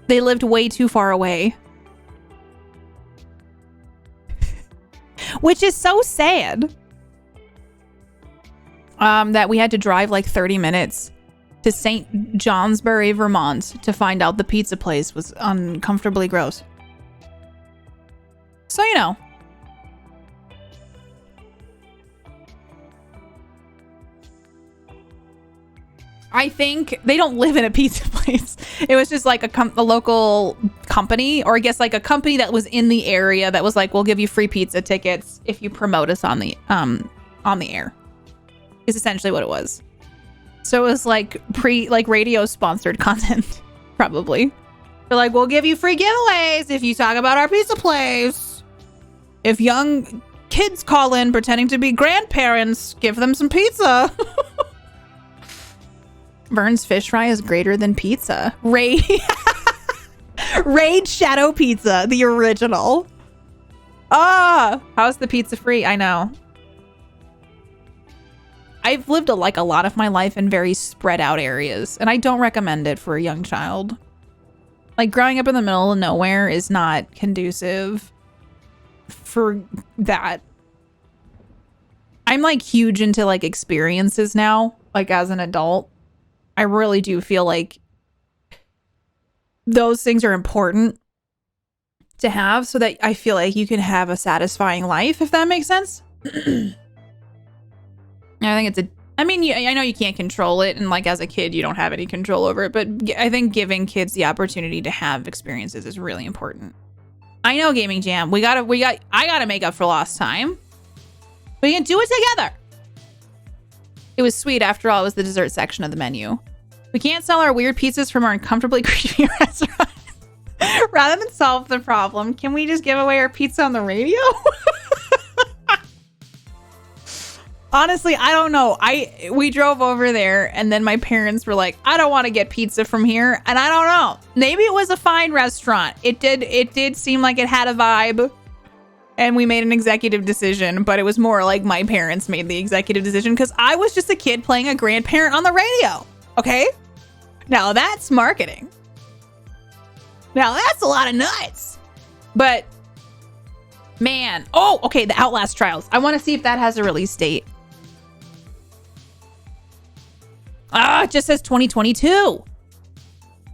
They lived way too far away. Which is so sad. That we had to drive like 30 minutes to St. Johnsbury, Vermont to find out the pizza place was uncomfortably gross. So, you know. I think they don't live in a pizza place. It was just like a local company, or I guess like a company that was in the area that was like, we'll give you free pizza tickets if you promote us on the air. Is essentially what it was. So it was like radio sponsored content, probably. They're like, we'll give you free giveaways if you talk about our pizza place. If young kids call in pretending to be grandparents, give them some pizza. Vern's fish fry is greater than pizza. Raid Shadow Pizza, the original. How's the pizza free? I know. I've lived a lot of my life in very spread out areas, and I don't recommend it for a young child. Like, growing up in the middle of nowhere is not conducive for that. I'm like huge into like experiences now, like as an adult. I really do feel like those things are important to have so that I feel like you can have a satisfying life, if that makes sense. I think I know you can't control it, and like as a kid, you don't have any control over it, but I think giving kids the opportunity to have experiences is really important. I know, Gaming Jam. I gotta make up for lost time. We can do it together. It was sweet. After all, it was the dessert section of the menu. We can't sell our weird pizzas from our uncomfortably creepy restaurant. Rather than solve the problem, can we just give away our pizza on the radio? Honestly, I don't know. We drove over there, and then my parents were like, I don't want to get pizza from here. And I don't know. Maybe it was a fine restaurant. It did seem like it had a vibe. And we made an executive decision, but it was more like my parents made the executive decision because I was just a kid playing a grandparent on the radio. Okay? Now that's marketing. Now that's a lot of nuts. But, man. Oh, okay, the Outlast Trials. I want to see if that has a release date. It just says 2022.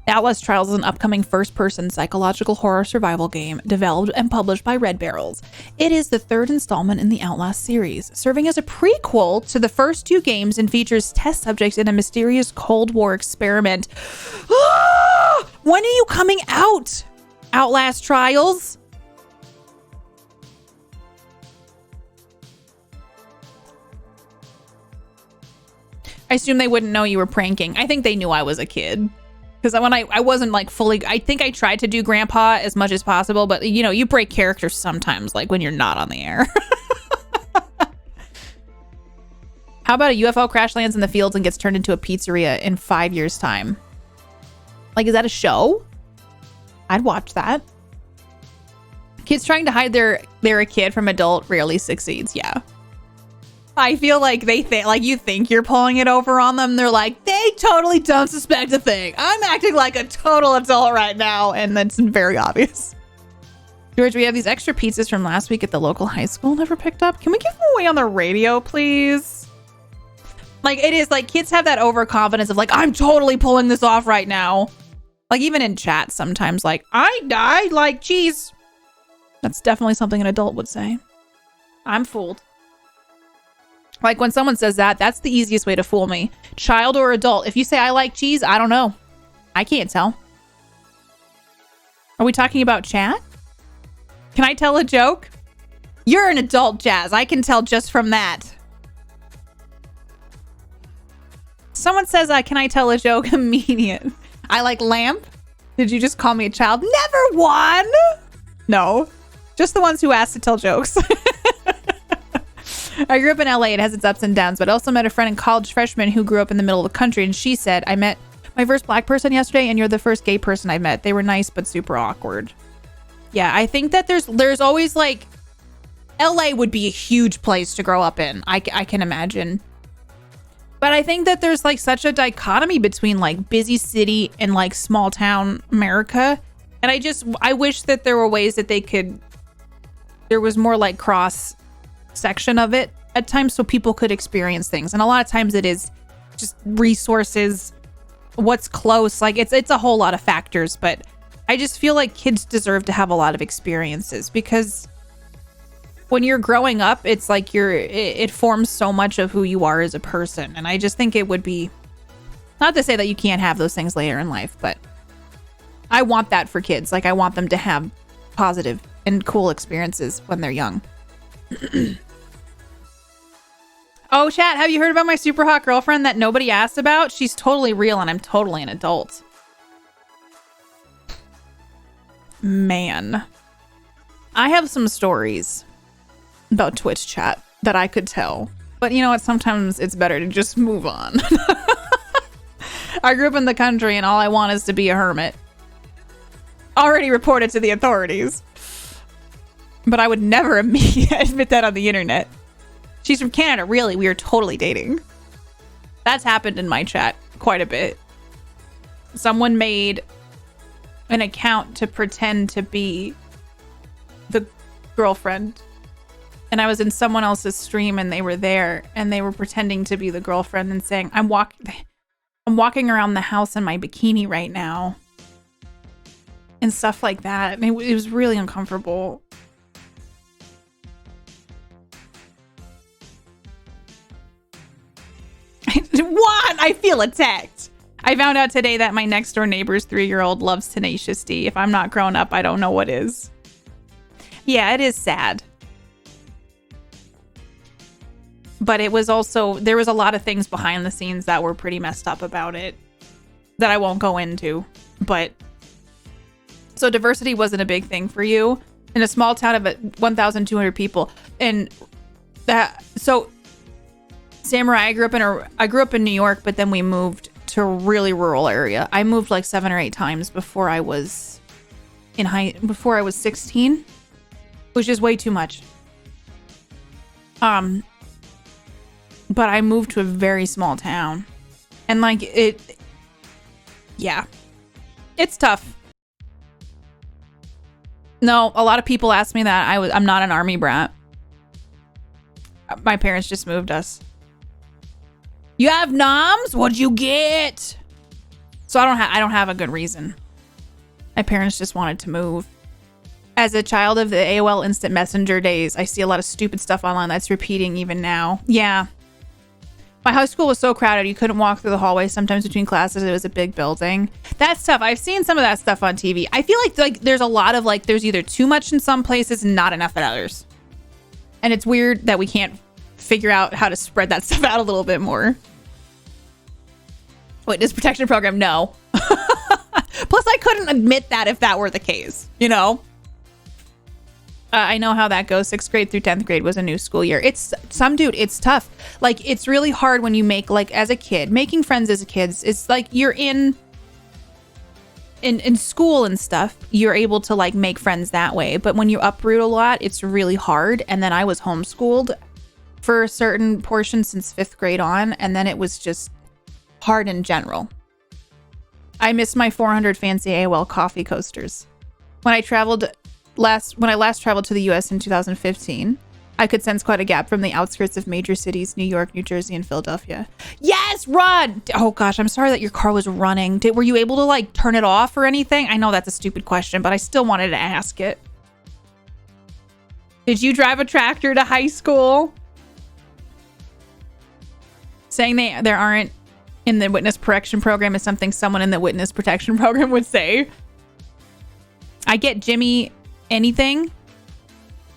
Outlast Trials is an upcoming first-person psychological horror survival game developed and published by Red Barrels. It is the third installment in the Outlast series, serving as a prequel to the first two games and features test subjects in a mysterious Cold War experiment. When are you coming out, Outlast Trials? I assume they wouldn't know you were pranking. I think they knew I was a kid. Because when I wasn't like fully, I think I tried to do grandpa as much as possible, but you know, you break character sometimes, like when you're not on the air. How about a UFO crash lands in the fields and gets turned into a pizzeria in 5 years' time? Like, is that a show? I'd watch that. Kids trying to hide they're a kid from adult rarely succeeds. Yeah. I feel like they think, like, you think you're pulling it over on them. They're like, they totally don't suspect a thing. I'm acting like a total adult right now. And that's very obvious. George, we have these extra pizzas from last week at the local high school never picked up. Can we give them away on the radio, please? Like, it is like kids have that overconfidence of like, I'm totally pulling this off right now. Like, even in chat sometimes, like, I like cheese. That's definitely something an adult would say. I'm fooled. Like, when someone says that, that's the easiest way to fool me. Child or adult. If you say I like cheese, I don't know. I can't tell. Are we talking about chat? Can I tell a joke? You're an adult, Jazz. I can tell just from that. Someone says, can I tell a joke? Immediate. I like lamp. Did you just call me a child? Never won. No. Just the ones who asked to tell jokes. I grew up in LA. It has its ups and downs, but I also met a friend in college freshman who grew up in the middle of the country, and she said, I met my first black person yesterday, and you're the first gay person I met. They were nice, but super awkward. Yeah, I think that there's always like, LA would be a huge place to grow up in. I can imagine. But I think that there's like such a dichotomy between like busy city and like small town America. And I wish that there were ways that there was more like cross section of it at times so people could experience things. And a lot of times it is just resources, what's close. Like it's a whole lot of factors, but I just feel like kids deserve to have a lot of experiences because when you're growing up, it's like it forms so much of who you are as a person. And I just think it would be Not to say that you can't have those things later in life, but I want that for kids. Like, I want them to have positive and cool experiences when they're young. Oh, chat, have you heard about my super hot girlfriend that nobody asked about? She's totally real and I'm totally an adult. Man. I have some stories about Twitch chat that I could tell. But you know what? Sometimes it's better to just move on. I grew up in the country and all I want is to be a hermit. Already reported to the authorities. But I would never admit that on the internet. She's from Canada, really. We are totally dating. That's happened in my chat quite a bit. Someone made an account to pretend to be the girlfriend. And I was in someone else's stream and they were there and they were pretending to be the girlfriend and saying, I'm walking around the house in my bikini right now. And stuff like that. I mean, it was really uncomfortable. What? I feel attacked. I found out today that my next door neighbor's 3-year-old loves Tenacious D. If I'm not grown up, I don't know what is. Yeah, it is sad. But it was also, there was a lot of things behind the scenes that were pretty messed up about it that I won't go into. But so diversity wasn't a big thing for you in a small town of 1,200 people. And that, so Samurai, I grew up in New York, but then we moved to a really rural area. I moved like 7 or 8 times before I was 16, which is way too much. But I moved to a very small town, and like yeah, it's tough. No, a lot of people ask me that. I'm not an army brat. My parents just moved us. You have noms? What'd you get? So I don't have a good reason. My parents just wanted to move. As a child of the AOL Instant Messenger days, I see a lot of stupid stuff online that's repeating even now. Yeah. My high school was so crowded you couldn't walk through the hallway sometimes between classes. It was a big building. That's tough. I've seen some of that stuff on TV. I feel like there's a lot of like there's either too much in some places and not enough in others. And it's weird that we can't figure out how to spread that stuff out a little bit more. Witness protection program, no. Plus, I couldn't admit that if that were the case, you know? I know how that goes. 6th grade through 10th grade was a new school year. It's it's tough. Like, it's really hard when you make, like, as a kid, making friends as a kid, it's like you're in school and stuff, you're able to, like, make friends that way. But when you uproot a lot, it's really hard. And then I was homeschooled for a certain portion since 5th grade on, and then it was just hard in general. I miss my 400 fancy AOL coffee coasters. When I last traveled to the US in 2015, I could sense quite a gap from the outskirts of major cities, New York, New Jersey, and Philadelphia. Yes, run! Oh gosh, I'm sorry that your car was running. Were you able to like turn it off or anything? I know that's a stupid question, but I still wanted to ask it. Did you drive a tractor to high school? Saying there aren't in the witness protection program is something someone in the witness protection program would say. I get Jimmy anything.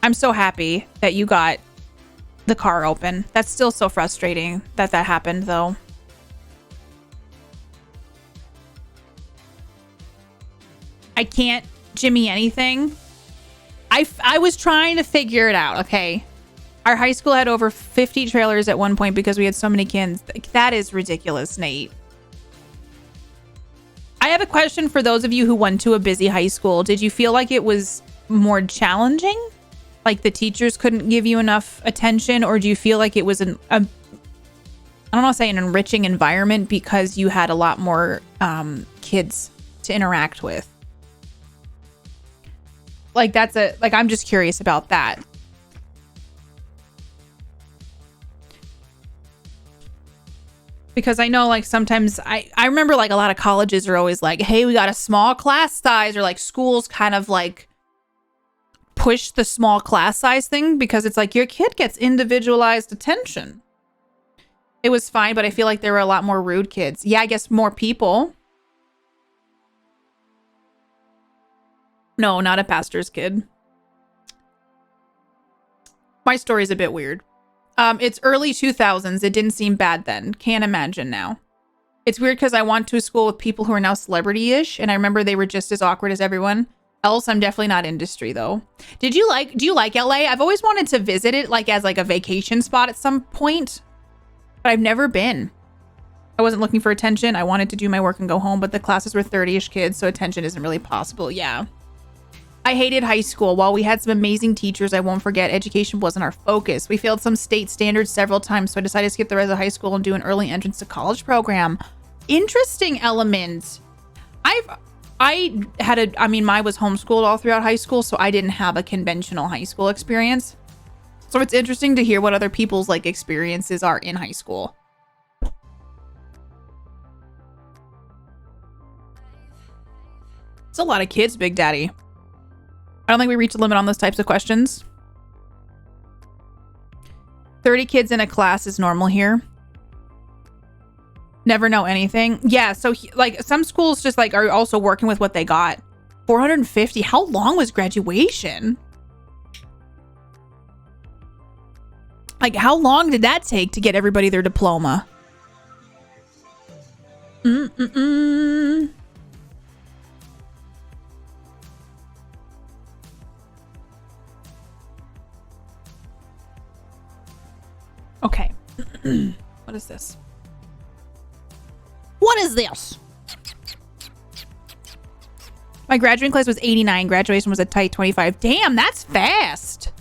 I'm so happy that you got the car open. That's still so frustrating that happened though. I can't Jimmy anything. I was trying to figure it out, okay? Our high school had over 50 trailers at one point because we had so many kids. That is ridiculous, Nate. I have a question for those of you who went to a busy high school. Did you feel like it was more challenging? Like the teachers couldn't give you enough attention? Or do you feel like it was I don't want to say an enriching environment because you had a lot more kids to interact with? Like I'm just curious about that. Because I know like sometimes I remember like a lot of colleges are always like, hey, we got a small class size, or like schools kind of like push the small class size thing because it's like your kid gets individualized attention. It was fine, but I feel like there were a lot more rude kids. Yeah, I guess more people. No, not a pastor's kid. My story's a bit weird. It's early 2000s. It didn't seem bad then. Can't imagine now. It's weird because I went to a school with people who are now celebrity-ish, and I remember they were just as awkward as everyone else. I'm definitely not industry though. Do you like LA? I've always wanted to visit it like as like a vacation spot at some point, but I've never been. I wasn't looking for attention. I wanted to do my work and go home, but the classes were 30-ish kids, so attention isn't really possible. Yeah. I hated high school. While we had some amazing teachers, I won't forget, education wasn't our focus. We failed some state standards several times, so I decided to skip the rest of high school and do an early entrance to college program. Interesting element. I mean, mine was homeschooled all throughout high school, so I didn't have a conventional high school experience. So it's interesting to hear what other people's like experiences are in high school. It's a lot of kids, Big Daddy. I don't think we reached the limit on those types of questions. 30 kids in a class is normal here. Never know anything. Yeah, so like some schools just like are also working with what they got. 450. How long was graduation? Like how long did that take to get everybody their diploma? Okay. What is this? What is this? My graduating class was 89. Graduation was a tight 25. Damn, that's fast.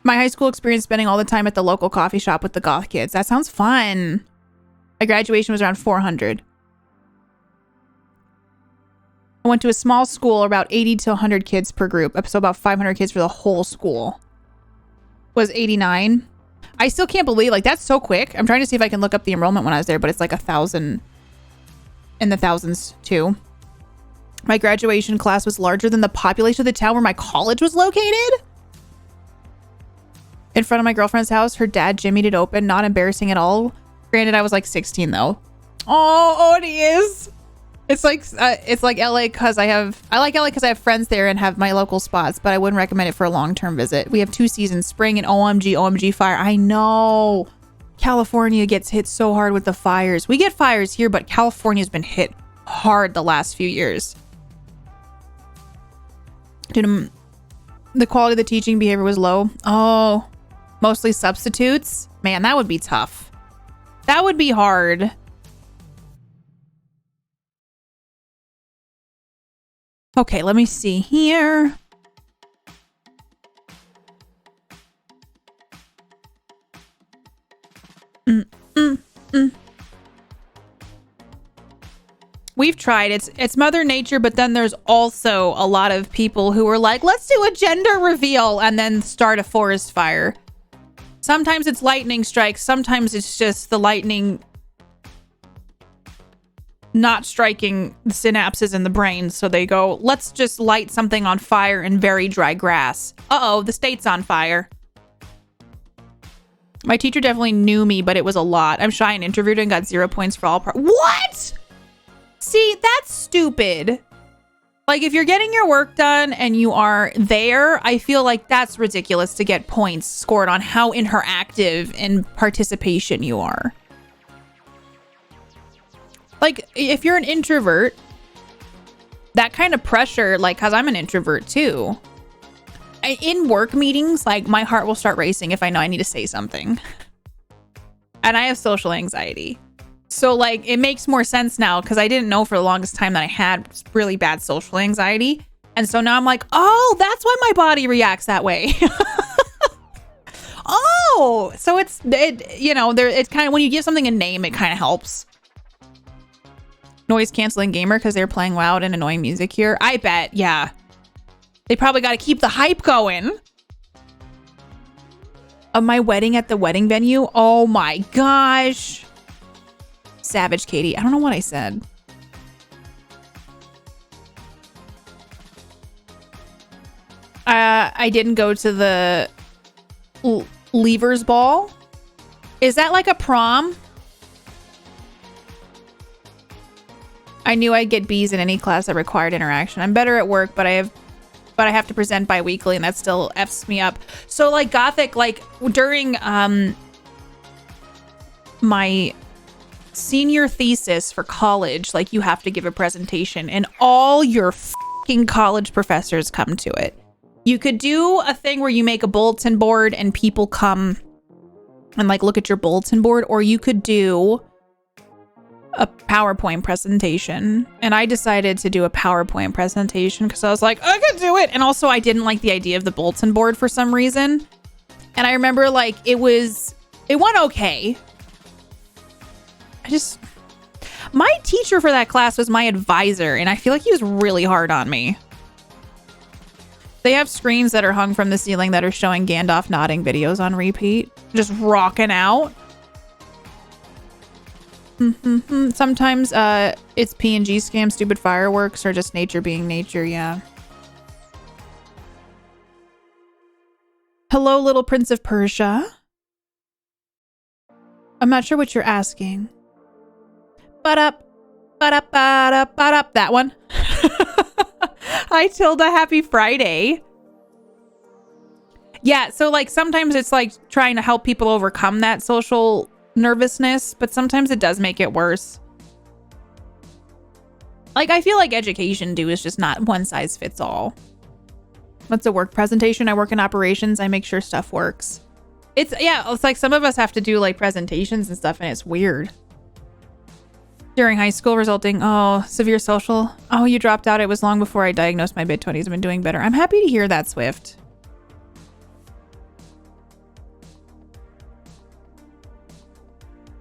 My high school experience spending all the time at the local coffee shop with the goth kids. That sounds fun. My graduation was around 400. I went to a small school, about 80 to 100 kids per group. So about 500 kids for the whole school. Was 89. I still can't believe, like, that's so quick. I'm trying to see if I can look up the enrollment when I was there, but it's like 1,000 in the thousands too. My graduation class was larger than the population of the town where my college was located. In front of my girlfriend's house, her dad jimmied it open. Not embarrassing at all. Granted, I was like 16 though. Oh, it is. It's like LA because I like LA because I have friends there and have my local spots, but I wouldn't recommend it for a long-term visit. We have 2 seasons, spring and OMG fire. I know California gets hit so hard with the fires. We get fires here, but California's been hit hard the last few years. Dude, the quality of the teaching behavior was low. Oh, mostly substitutes. Man, that would be tough. That would be hard. Okay, let me see here. We've tried. It's Mother Nature, but then there's also a lot of people who are like, let's do a gender reveal and then start a forest fire. Sometimes it's lightning strikes. Sometimes it's just the lightning not striking the synapses in the brain. So they go, let's just light something on fire in very dry grass. Uh-oh, the state's on fire. My teacher definitely knew me, but it was a lot. I'm shy and introverted and got 0 points for all What? See, that's stupid. Like, if you're getting your work done and you are there, I feel like that's ridiculous to get points scored on how interactive and participation you are. Like, if you're an introvert, that kind of pressure, like, because I'm an introvert too. In work meetings, like, my heart will start racing if I know I need to say something. And I have social anxiety. So, like, it makes more sense now because I didn't know for the longest time that I had really bad social anxiety. And so now I'm like, oh, that's why my body reacts that way. Oh, so it's kind of, when you give something a name, it kind of helps. Noise canceling gamer because they're playing loud and annoying music here. I bet, yeah. They probably got to keep the hype going. Of my wedding at the wedding venue. Oh my gosh. Savage, Katie. I don't know what I said. I didn't go to the Lever's ball. Is that like a prom? I knew I'd get B's in any class that required interaction. I'm better at work, but I have to present bi-weekly, and that still F's me up. So like Gothic, like during my senior thesis for college, like you have to give a presentation, and all your fucking college professors come to it. You could do a thing where you make a bulletin board and people come and like look at your bulletin board, or you could do a PowerPoint presentation. And I decided to do a PowerPoint presentation because I was like, I could do it. And also I didn't like the idea of the bulletin board for some reason. And I remember like it went okay. My teacher for that class was my advisor, and I feel like he was really hard on me. They have screens that are hung from the ceiling that are showing Gandalf nodding videos on repeat, just rocking out. Sometimes it's PNG scam, stupid fireworks, or just nature being nature. Yeah. Hello, little Prince of Persia. I'm not sure what you're asking. That one. Hi, Tilda. Happy Friday. Yeah, so like sometimes it's like trying to help people overcome that social nervousness, but sometimes it does make it worse. Like I feel like education is just not one size fits all. What's a work presentation? I work in operations. I make sure stuff works. It's like some of us have to do like presentations and stuff, and it's weird. During high school, resulting, severe social. Oh, you dropped out. It was long before I diagnosed my mid-20s. I've been doing better. I'm happy to hear that, Swift.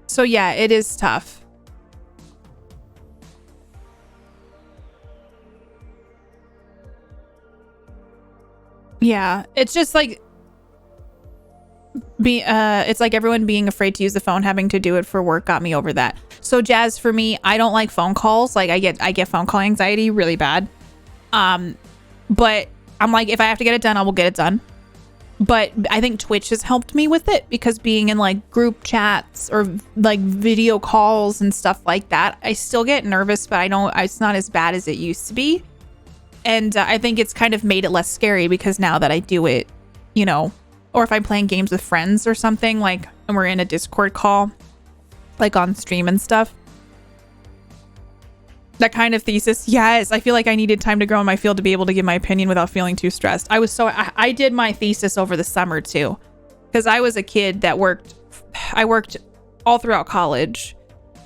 So yeah, it is tough. Yeah, it's just like it's like everyone being afraid to use the phone, having to do it for work got me over that. So Jazz, for me, I don't like phone calls. Like I get phone call anxiety really bad. But I'm like, if I have to get it done, I will get it done. But I think Twitch has helped me with it, because being in like group chats or like video calls and stuff like that, I still get nervous, but it's not as bad as it used to be. And I think it's kind of made it less scary, because now that I do it, you know, or if I'm playing games with friends or something, like, and we're in a Discord call, like on stream and stuff. That kind of thesis. Yes, I feel like I needed time to grow in my field to be able to give my opinion without feeling too stressed. I did my thesis over the summer too, because I was a kid that I worked all throughout college.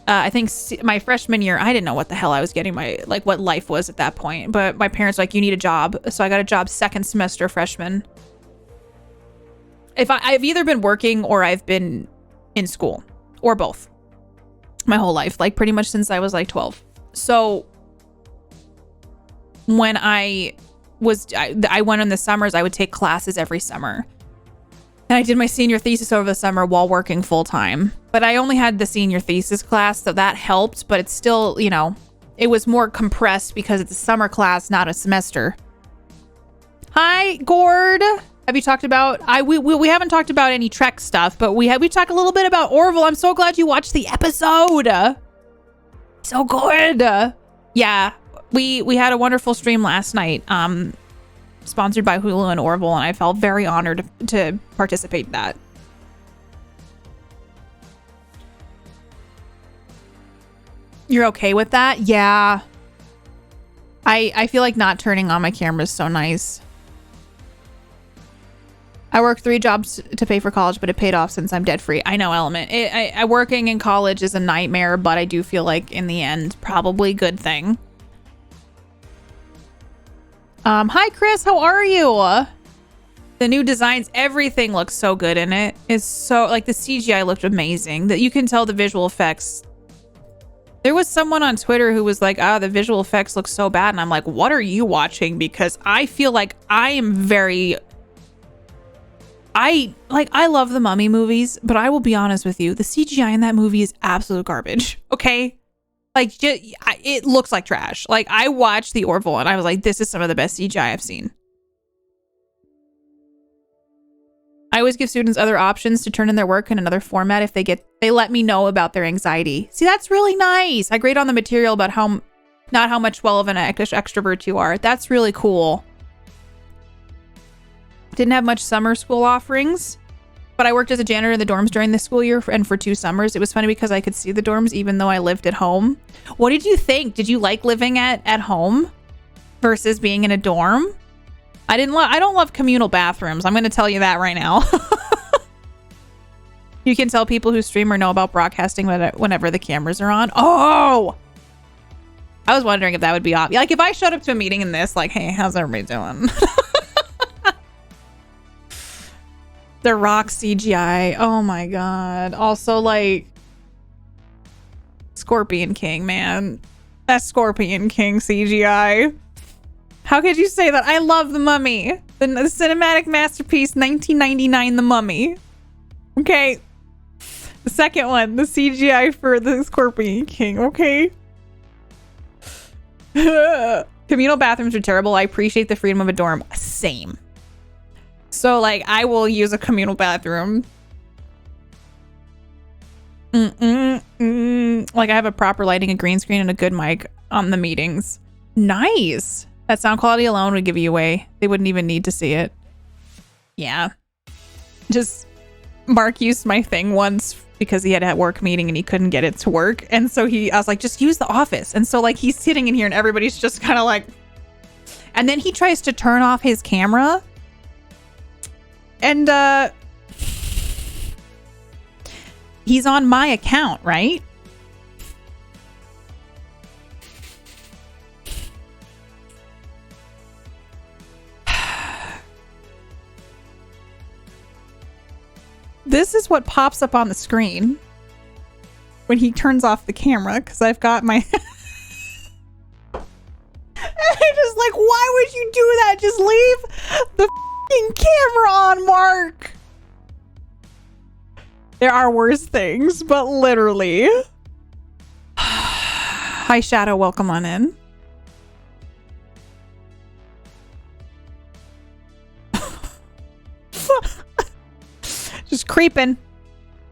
I think my freshman year, I didn't know what the hell I was getting what life was at that point. But my parents were like, you need a job. So I got a job second semester freshman. I've either been working or I've been in school, or both, my whole life, like pretty much since I was like 12. So when I went in the summers, I would take classes every summer. And I did my senior thesis over the summer while working full time. But I only had the senior thesis class, so that helped. But it's still, you know, it was more compressed because it's a summer class, not a semester. Hi, Gord. Have you talked about... We haven't talked about any Trek stuff, but we talked a little bit about Orville. I'm so glad you watched the episode. So good. Yeah, we had a wonderful stream last night. Sponsored by Hulu and Orville, and I felt very honored to participate in that. You're okay with that? Yeah. I feel like not turning on my camera is so nice. I worked 3 jobs to pay for college, but it paid off since I'm debt free. I know, Element. Working in college is a nightmare, but I do feel like in the end, probably a good thing. Hi, Chris. How are you? The new designs, everything looks so good in it. It's so, like, the CGI looked amazing. That you can tell the visual effects. There was someone on Twitter who was like, the visual effects look so bad. And I'm like, what are you watching? Because I feel like I am very... I love the Mummy movies, but I will be honest with you. The CGI in that movie is absolute garbage. Okay? Like, it looks like trash. Like, I watched the Orville and I was like, this is some of the best CGI I've seen. I always give students other options to turn in their work in another format if they let me know about their anxiety. See, that's really nice. I grade on the material about not how much well of an extrovert you are. That's really cool. Didn't have much summer school offerings, but I worked as a janitor in the dorms during the school year and for 2 summers. It was funny because I could see the dorms even though I lived at home. What did you think? Did you like living at home versus being in a dorm? I don't love communal bathrooms. I'm going to tell you that right now. You can tell people who stream or know about broadcasting whenever the cameras are on. Oh, I was wondering if that would be obvious. Like if I showed up to a meeting in this, like, hey, how's everybody doing? The rock CGI. Oh my God. Also like Scorpion King, man. That Scorpion King CGI. How could you say that? I love The Mummy. The cinematic masterpiece, 1999, The Mummy. Okay. The second one, the CGI for the Scorpion King. Okay. Communal bathrooms are terrible. I appreciate the freedom of a dorm. Same. So, like, I will use a communal bathroom. Like, I have a proper lighting, a green screen, and a good mic on the meetings. Nice. That sound quality alone would give you away. They wouldn't even need to see it. Yeah. Just, Mark used my thing once because he had a work meeting and he couldn't get it to work. And so I was like, just use the office. And so, like, he's sitting in here and everybody's just kind of like... And then he tries to turn off his camera. And, he's on my account, right? This is what pops up on the screen when he turns off the camera, because I've got my... I'm just like, why would you do that? Just leave the f***ing camera on, Mark. There are worse things, but literally. Hi, Shadow. Welcome on in. Just creeping.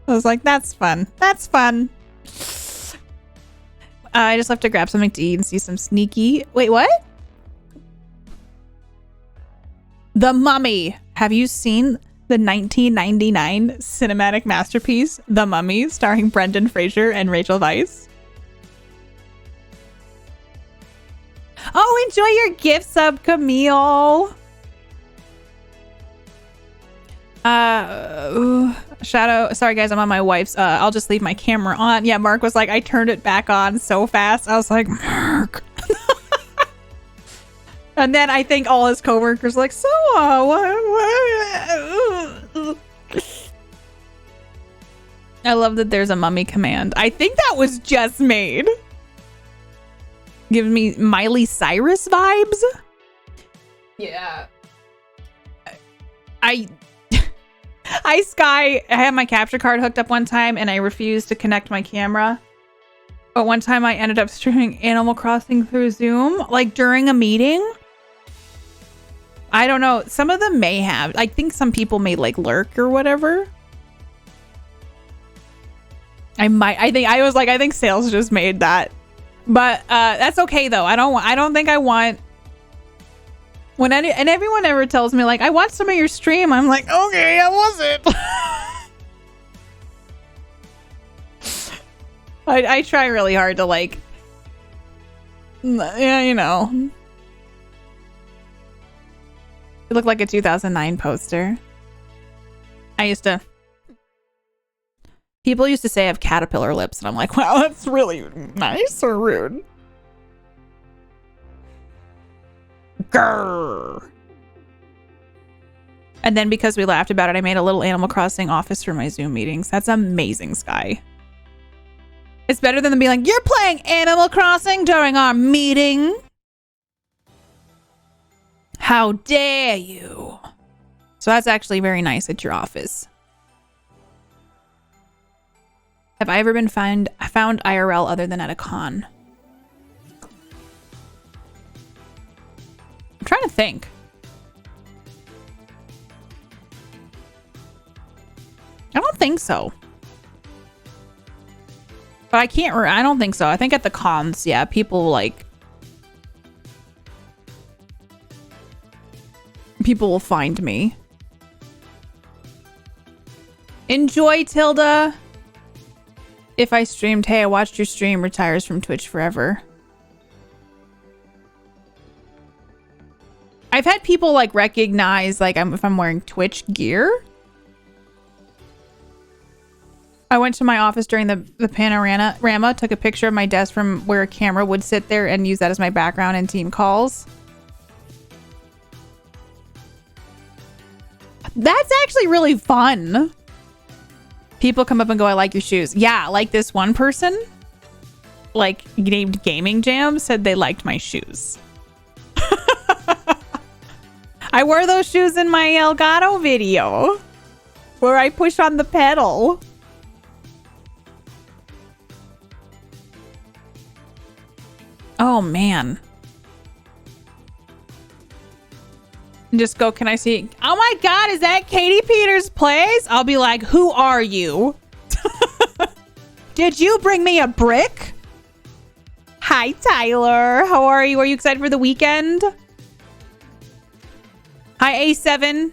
I was like, that's fun. That's fun. I just left to grab something to eat and see some sneaky... Wait, what? The Mummy. Have you seen the 1999 cinematic masterpiece, The Mummy, starring Brendan Fraser and Rachel Weisz? Oh, enjoy your gift sub, Camille. Shadow, sorry guys, I'm on my wife's. I'll just leave my camera on. Yeah, Mark was like, I turned it back on so fast. I was like, Mark. And then I think all his coworkers like, so what? I love that there's a mummy command. I think that was just made. Gives me Miley Cyrus vibes. Yeah. I had my capture card hooked up one time and I refused to connect my camera. But one time I ended up streaming Animal Crossing through Zoom, like during a meeting. I don't know. Some of them may have. I think some people may like lurk or whatever. I think sales just made that. But that's okay though. I don't think I want... And everyone ever tells me like, I watched some of your stream, I'm like, okay, I wasn't. I try really hard to like, yeah, you know. It looked like a 2009 poster. People used to say I have caterpillar lips, and I'm like, wow, that's really nice or rude. Grrr. And then because we laughed about it, I made a little Animal Crossing office for my Zoom meetings. That's amazing, Sky. It's better than them being like, you're playing Animal Crossing during our meeting. How dare you? So that's actually very nice at your office. Have I ever been found IRL other than at a con? I'm trying to think. think so. But I don't think so. I think at the cons, yeah, people will find me. Enjoy, Tilda. If I streamed, hey, I watched your stream, retires from Twitch forever. I've had people like recognize like if I'm wearing Twitch gear. I went to my office during the panorama, took a picture of my desk from where a camera would sit there and use that as my background in team calls. That's actually really fun. People come up and go, I like your shoes. Yeah, like this one person, like named Gaming Jam, said they liked my shoes. I wore those shoes in my Elgato video where I push on the pedal. Oh, man. Just go, can I see? Oh my God, is that KatiePetersPlays? I'll be like, who are you? Did you bring me a brick? Hi, Tyler. How are you? Are you excited for the weekend? Hi, A7.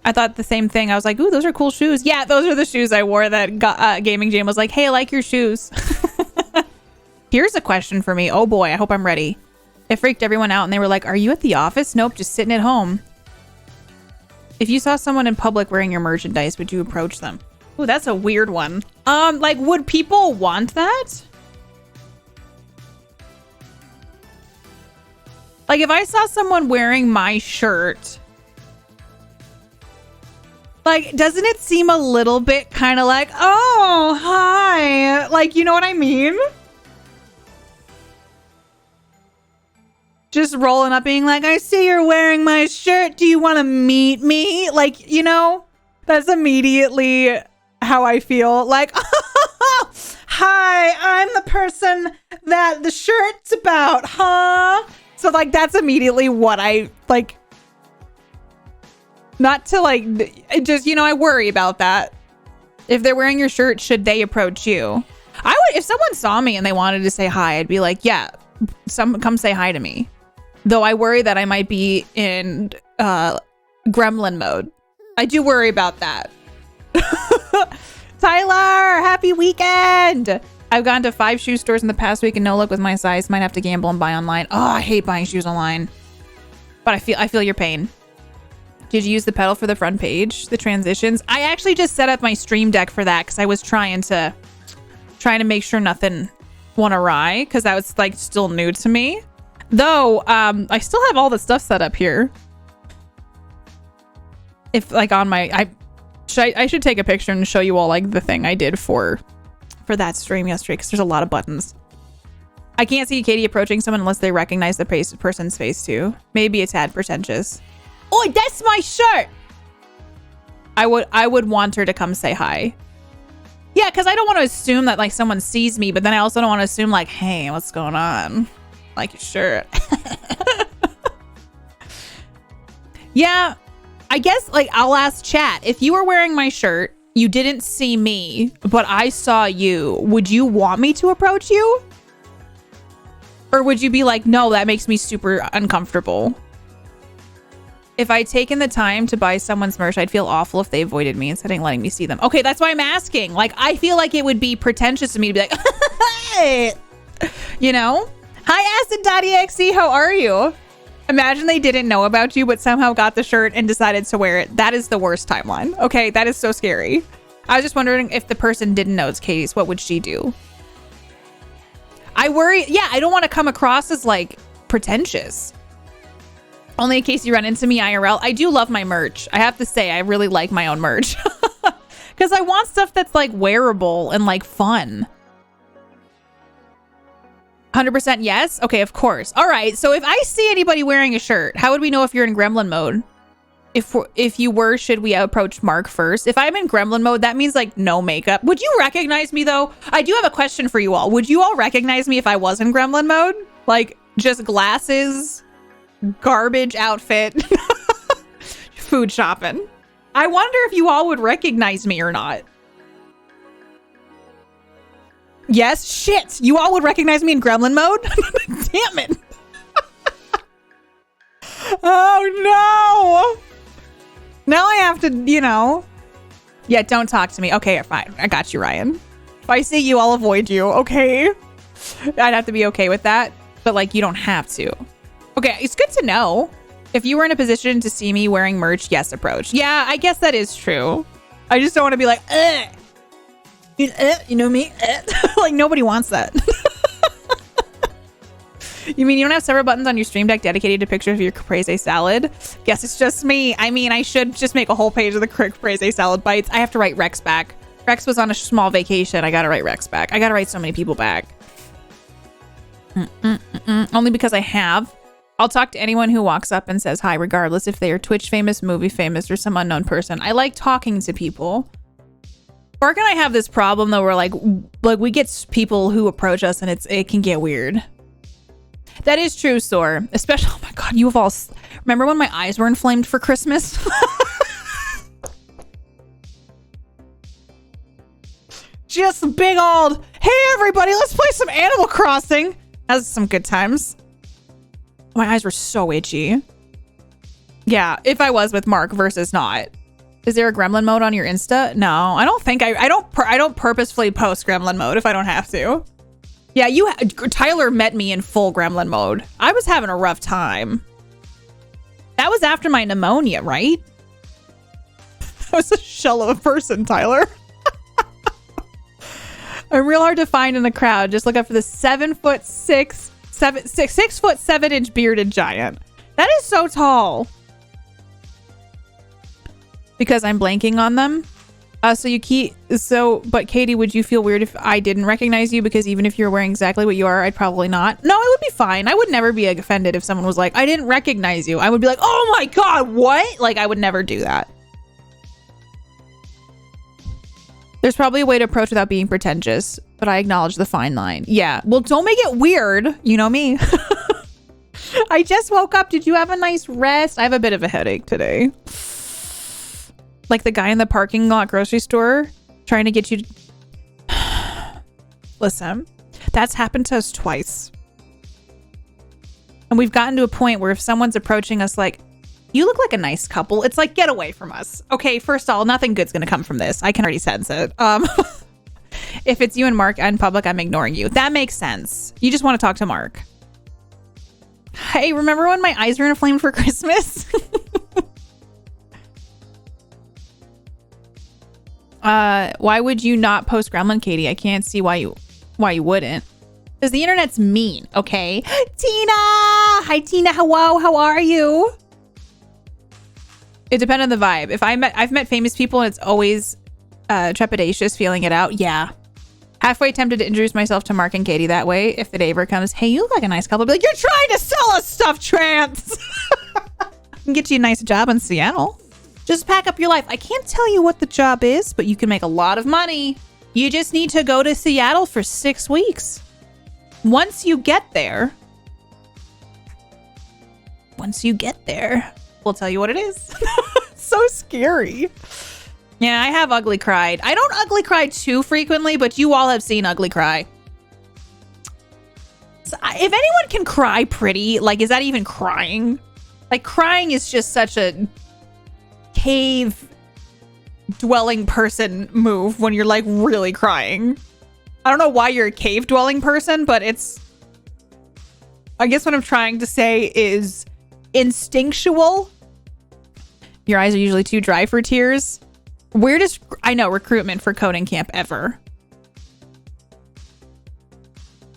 I thought the same thing. I was like, ooh, those are cool shoes. Yeah, those are the shoes I wore that Gaming Jam was like, hey, I like your shoes. Here's a question for me. Oh boy, I hope I'm ready. It freaked everyone out and they were like, are you at the office? Nope, just sitting at home. If you saw someone in public wearing your merchandise, would you approach them? Ooh, that's a weird one. Like, would people want that? Like, if I saw someone wearing my shirt, like, doesn't it seem a little bit kind of like, oh, hi. Like, you know what I mean? Just rolling up being like, I see you're wearing my shirt. Do you want to meet me? Like, you know, that's immediately how I feel. Like, hi, I'm the person that the shirt's about, huh? So, like, that's immediately what I, like, not to, like, just, you know, I worry about that. If they're wearing your shirt, should they approach you? I would, if someone saw me and they wanted to say hi, I'd be like, yeah, come say hi to me. Though I worry that I might be in gremlin mode. I do worry about that. Tyler, happy weekend. I've gone to 5 shoe stores in the past week and no luck with my size. Might have to gamble and buy online. Oh, I hate buying shoes online. But I feel your pain. Did you use the pedal for the front page? The transitions? I actually just set up my stream deck for that because I was trying to make sure nothing went awry because that was like still new to me. Though, I still have all the stuff set up here. If like on my, I should take a picture and show you all like the thing I did for that stream yesterday because there's a lot of buttons. I can't see Katie approaching someone unless they recognize the person's face too. Maybe a tad pretentious. Oh, that's my shirt. I would want her to come say hi. Yeah, because I don't want to assume that like someone sees me, but then I also don't want to assume like, hey, what's going on? Like your shirt. Yeah, I guess like I'll ask chat. If you were wearing my shirt, you didn't see me, but I saw you, would you want me to approach you? Or would you be like, no, that makes me super uncomfortable? If I'd taken the time to buy someone's merch, I'd feel awful if they avoided me instead of letting me see them. Okay, that's why I'm asking. Like, I feel like it would be pretentious of me to be like, hey, you know? Hi, Acid.exe, how are you? Imagine they didn't know about you, but somehow got the shirt and decided to wear it. That is the worst timeline. Okay, that is so scary. I was just wondering if the person didn't know it's Katie's, what would she do? I worry, yeah, I don't want to come across as like pretentious. Only in case you run into me IRL. I do love my merch. I have to say, I really like my own merch. Because I want stuff that's like wearable and like fun. 100% yes? Okay, of course. All right, so if I see anybody wearing a shirt, how would we know if you're in gremlin mode? If you were, should we approach Mark first? If I'm in gremlin mode, that means like no makeup. Would you recognize me though? I do have a question for you all. Would you all recognize me if I was in gremlin mode? Like just glasses, garbage outfit, food shopping. I wonder if you all would recognize me or not. Yes, shit. You all would recognize me in gremlin mode? Damn it. Oh, no. Now I have to, you know. Yeah, don't talk to me. Okay, fine. I got you, Ryan. If I see you, I'll avoid you. Okay. I'd have to be okay with that. But, like, you don't have to. Okay, it's good to know. If you were in a position to see me wearing merch, yes, approach. Yeah, I guess that is true. I just don't want to be like, ugh. You know me? Like, nobody wants that. You mean you don't have several buttons on your stream deck dedicated to pictures of your caprese salad? Guess it's just me. I mean, I should just make a whole page of the caprese salad bites. I have to write Rex back. Rex was on a small vacation. I gotta write Rex back. I gotta write so many people back. Only because I have. I'll talk to anyone who walks up and says hi, regardless if they are Twitch famous, movie famous, or some unknown person. I like talking to people. Mark and I have this problem though, where like we get people who approach us and it can get weird. That is true, Sor. Especially, oh my god, you have all. Remember when my eyes were inflamed for Christmas? Just big old. Hey everybody, let's play some Animal Crossing. That was some good times. My eyes were so itchy. Yeah, if I was with Mark versus not. Is there a gremlin mode on your Insta? No, I don't think I don't purposefully post gremlin mode if I don't have to. Yeah, Tyler met me in full gremlin mode. I was having a rough time. That was after my pneumonia, right? I was a shell of a person, Tyler. I'm real hard to find in the crowd. Just look up for the 6'7" bearded giant. That is so tall. Because I'm blanking on them. But Katie, would you feel weird if I didn't recognize you? Because even if you're wearing exactly what you are, I'd probably not. No, it would be fine. I would never be offended if someone was like, I didn't recognize you. I would be like, oh my god, what? Like, I would never do that. There's probably a way to approach without being pretentious, but I acknowledge the fine line. Yeah, well, don't make it weird. You know me. I just woke up. Did you have a nice rest? I have a bit of a headache today. Like the guy in the parking lot grocery store trying to get you to... Listen, that's happened to us twice. And we've gotten to a point where if someone's approaching us like, you look like a nice couple, it's like, get away from us. Okay, first of all, nothing good's gonna come from this. I can already sense it. If it's you and Mark in public, I'm ignoring you. That makes sense. You just want to talk to Mark. Hey, remember when my eyes were inflamed for Christmas? Why would you not post gremlin, Katie? I can't see why you wouldn't. Because the internet's mean, okay? Tina! Hi, Tina. Hello. How are you? It depends on the vibe. If I've met famous people and it's always trepidatious feeling it out. Yeah. Halfway tempted to introduce myself to Mark and Katie that way. If the day ever comes, hey, you look like a nice couple. I'll be like, you're trying to sell us stuff, Trance. I can get you a nice job in Seattle. Just pack up your life. I can't tell you what the job is, but you can make a lot of money. You just need to go to Seattle for 6 weeks. Once you get there, we'll tell you what it is. So scary. Yeah, I have ugly cried. I don't ugly cry too frequently, but you all have seen ugly cry. So if anyone can cry pretty, like, is that even crying? Like, crying is just such a cave dwelling person move when you're like really crying. I don't know why you're a cave dwelling person, but it's, I guess what I'm trying to say is instinctual. Your eyes are usually too dry for tears. Weirdest, I know, recruitment for coding camp ever.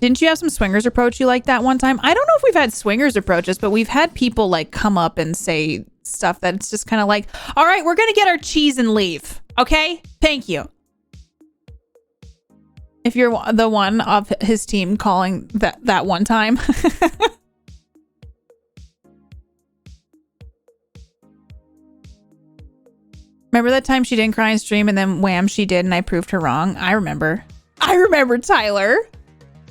Didn't you have some swingers approach you like that one time? I don't know if we've had swingers approach us, but we've had people like come up and say stuff that's just kind of like, all right, we're gonna get our cheese and leave. Okay, thank you. If you're the one of his team calling that one time. Remember that time she didn't cry in stream and then wham, she did and I proved her wrong? I remember, Tyler.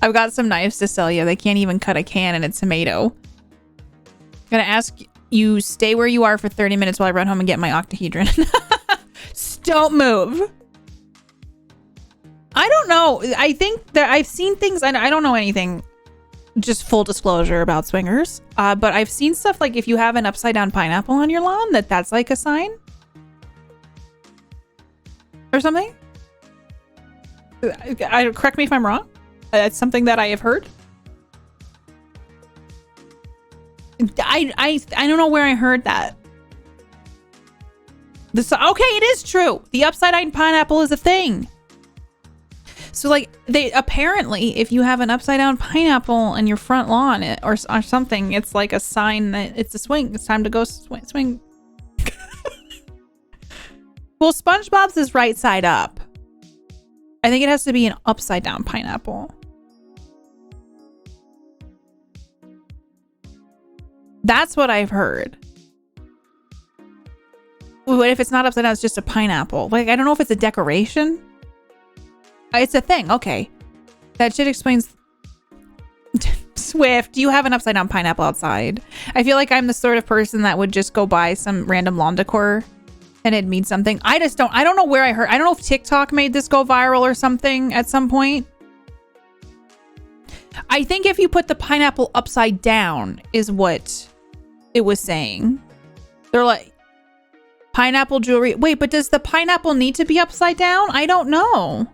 I've got some knives to sell you. They can't even cut a can and a tomato. I'm gonna ask you stay where you are for 30 minutes while I run home and get my octahedron. Don't move. I don't know. I think that I've seen things, and I don't know anything, just full disclosure about swingers. But I've seen stuff like if you have an upside down pineapple on your lawn, that's like a sign or something. Correct me if I'm wrong. That's something that I have heard. I don't know where I heard that. Okay, it is true. The upside down pineapple is a thing. So like they apparently, if you have an upside down pineapple in your front lawn or something, it's like a sign that it's a swing. It's time to go swing. Well, SpongeBob's is right side up. I think it has to be an upside down pineapple. That's what I've heard. What if it's not upside down? It's just a pineapple. Like, I don't know if it's a decoration. It's a thing. Okay. That shit explains. Swift, do you have an upside down pineapple outside? I feel like I'm the sort of person that would just go buy some random lawn decor and it means something. I don't know where I heard. I don't know if TikTok made this go viral or something at some point. I think if you put the pineapple upside down is what it was saying. They're like, pineapple jewelry. Wait, but does the pineapple need to be upside down? I don't know.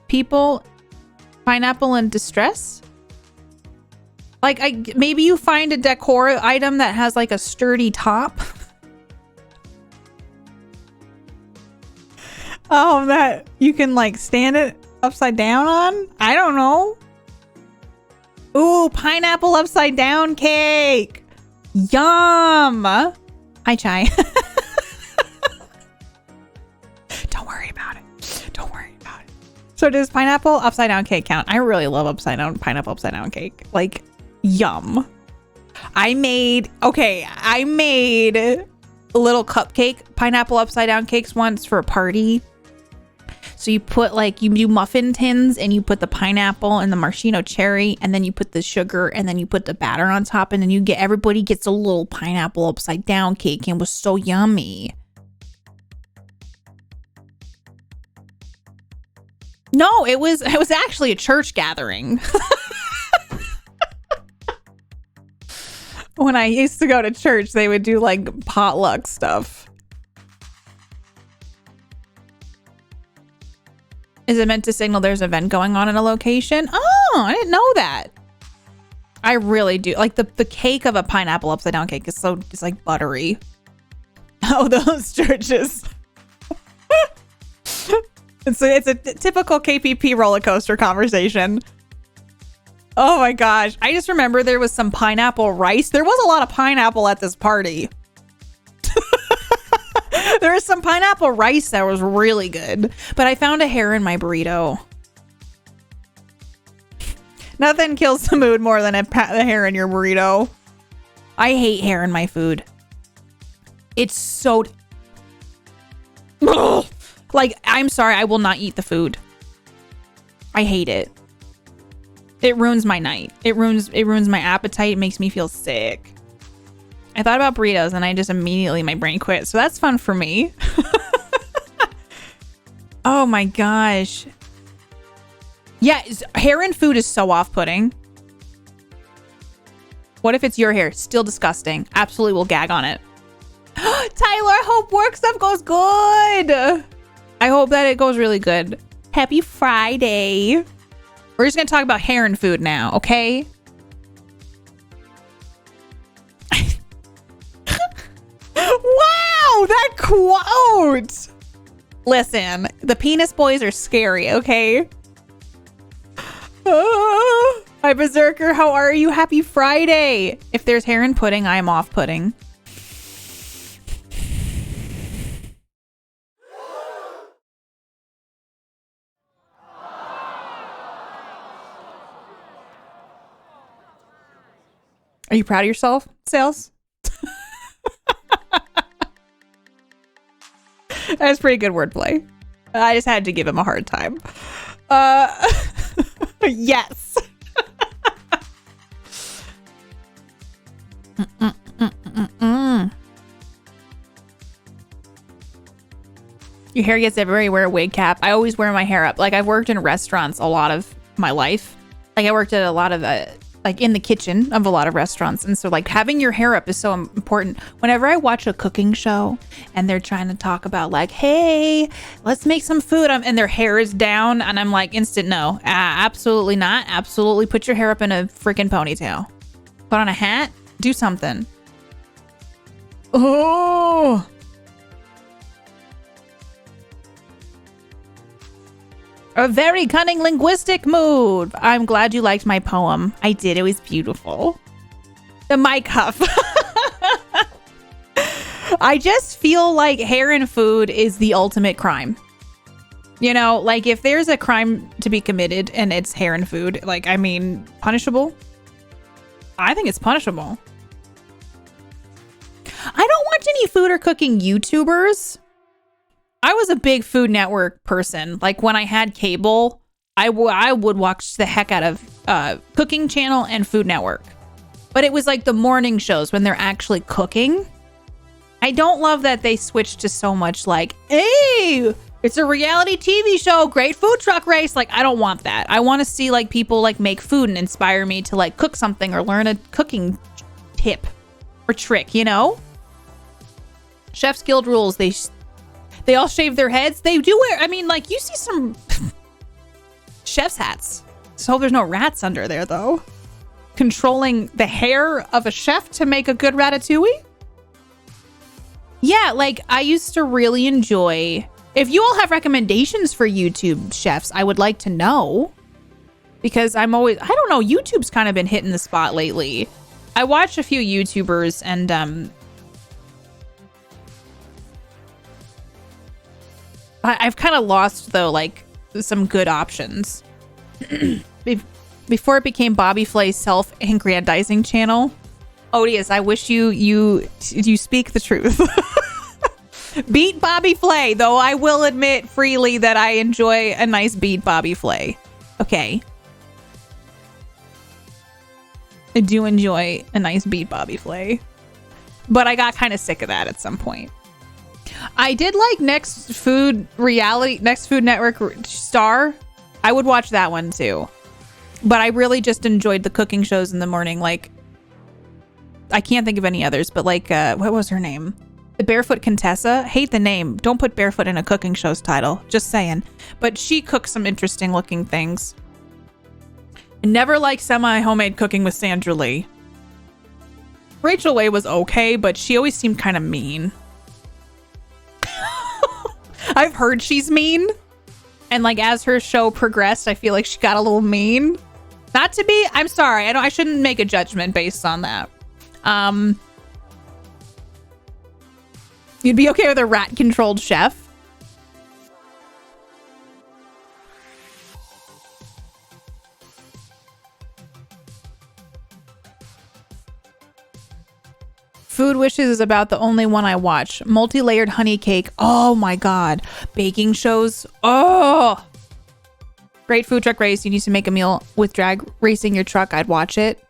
People, pineapple in distress? Like, maybe you find a decor item that has like a sturdy top. Oh, that you can like stand it upside down on? I don't know. Ooh, pineapple upside down cake. Yum. Hi, Chai. Don't worry about it. Don't worry about it. So does pineapple upside down cake count? I really love pineapple upside down cake. Like, yum. I made a little cupcake pineapple upside down cakes once for a party. So you put like, you do muffin tins and you put the pineapple and the maraschino cherry and then you put the sugar and then you put the batter on top and then everybody gets a little pineapple upside down cake, and it was so yummy. No, it was actually a church gathering. When I used to go to church, they would do like potluck stuff. Is it meant to signal there's an event going on in a location? Oh, I didn't know that. I really do. Like the cake of a pineapple upside down cake is it's like buttery. Oh, those churches. It's a typical KPP roller coaster conversation. Oh my gosh. I just remember there was some pineapple rice. There was a lot of pineapple at this party. There was some pineapple rice that was really good. But I found a hair in my burrito. Nothing kills the mood more than a hair in your burrito. I hate hair in my food. It's so... Ugh. Like, I'm sorry, I will not eat the food. I hate it. It ruins my night. It ruins my appetite. It makes me feel sick. I thought about burritos and I just immediately, my brain quit. So that's fun for me. Oh my gosh. Yeah, hair in food is so off-putting. What if it's your hair? Still disgusting. Absolutely will gag on it. Tyler, I hope work stuff goes good. I hope that it goes really good. Happy Friday. We're just going to talk about hair and food now, okay? Wow, that quote. Listen, the penis boys are scary, okay? Hi, Berserker. How are you? Happy Friday. If there's hair in pudding, I am off pudding. Are you proud of yourself, Sales? That's pretty good wordplay. I just had to give him a hard time. Yes. Your hair gets everywhere. You wear a wig cap. I always wear my hair up. Like, I've worked in restaurants a lot of my life. Like, I worked at a lot of like in the kitchen of a lot of restaurants. And so like having your hair up is so important. Whenever I watch a cooking show and they're trying to talk about like, hey, let's make some food, and their hair is down, and I'm like, instant no. Absolutely not. Absolutely put your hair up in a freaking ponytail. Put on a hat. Do something. Oh. A very cunning linguistic move. I'm glad you liked my poem. I did. It was beautiful. The mic huff. I just feel like hair and food is the ultimate crime. You know, like if there's a crime to be committed and it's hair and food, like, I mean, punishable. I think it's punishable. I don't watch any food or cooking YouTubers. I was a big Food Network person. Like when I had cable, I would watch the heck out of Cooking Channel and Food Network. But it was like the morning shows when they're actually cooking. I don't love that they switched to so much like, hey, it's a reality TV show, great food truck race. Like, I don't want that. I want to see like people like make food and inspire me to like cook something or learn a cooking tip or trick, you know? Chef's Guild rules, they all shave their heads. They do wear, I mean, like, you see some chef's hats. So hope there's no rats under there, though. Controlling the hair of a chef to make a good ratatouille? Yeah, like, I used to really enjoy... If you all have recommendations for YouTube chefs, I would like to know. Because I'm always... I don't know, YouTube's kind of been hitting the spot lately. I watched a few YouTubers and, I've kind of lost, though, like, some good options. Before it became Bobby Flay's self-aggrandizing channel. Odious, I wish you speak the truth. Beat Bobby Flay, though I will admit freely that I enjoy a nice beat Bobby Flay. Okay. I do enjoy a nice beat Bobby Flay. But I got kind of sick of that at some point. I did like Next Food Network Star. I would watch that one too. But I really just enjoyed the cooking shows in the morning. Like, I can't think of any others, but like, what was her name? The Barefoot Contessa. Hate the name. Don't put barefoot in a cooking show's title. Just saying. But she cooks some interesting looking things. I never liked semi-homemade cooking with Sandra Lee. Rachel Way was okay, but she always seemed kind of mean. I've heard she's mean. And like as her show progressed, I feel like she got a little mean. Not to be, I'm sorry. I shouldn't make a judgment based on that. You'd be okay with a rat-controlled chef? Food Wishes is about the only one I watch. Multi-layered honey cake. Oh my god. Baking shows. Oh. Great food truck race. You need to make a meal with drag racing your truck. I'd watch it.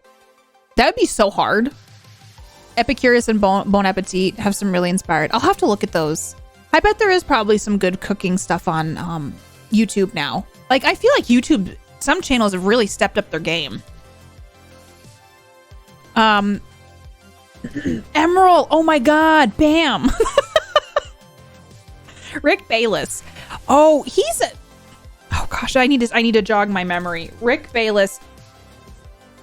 That would be so hard. Epicurus and Bon Appetit have some really inspired. I'll have to look at those. I bet there is probably some good cooking stuff on YouTube now. Like, I feel like YouTube, some channels have really stepped up their game. Emerald. Oh my god. Bam. Rick Bayless. Oh, he's a... Oh gosh, I need to jog my memory. Rick Bayless.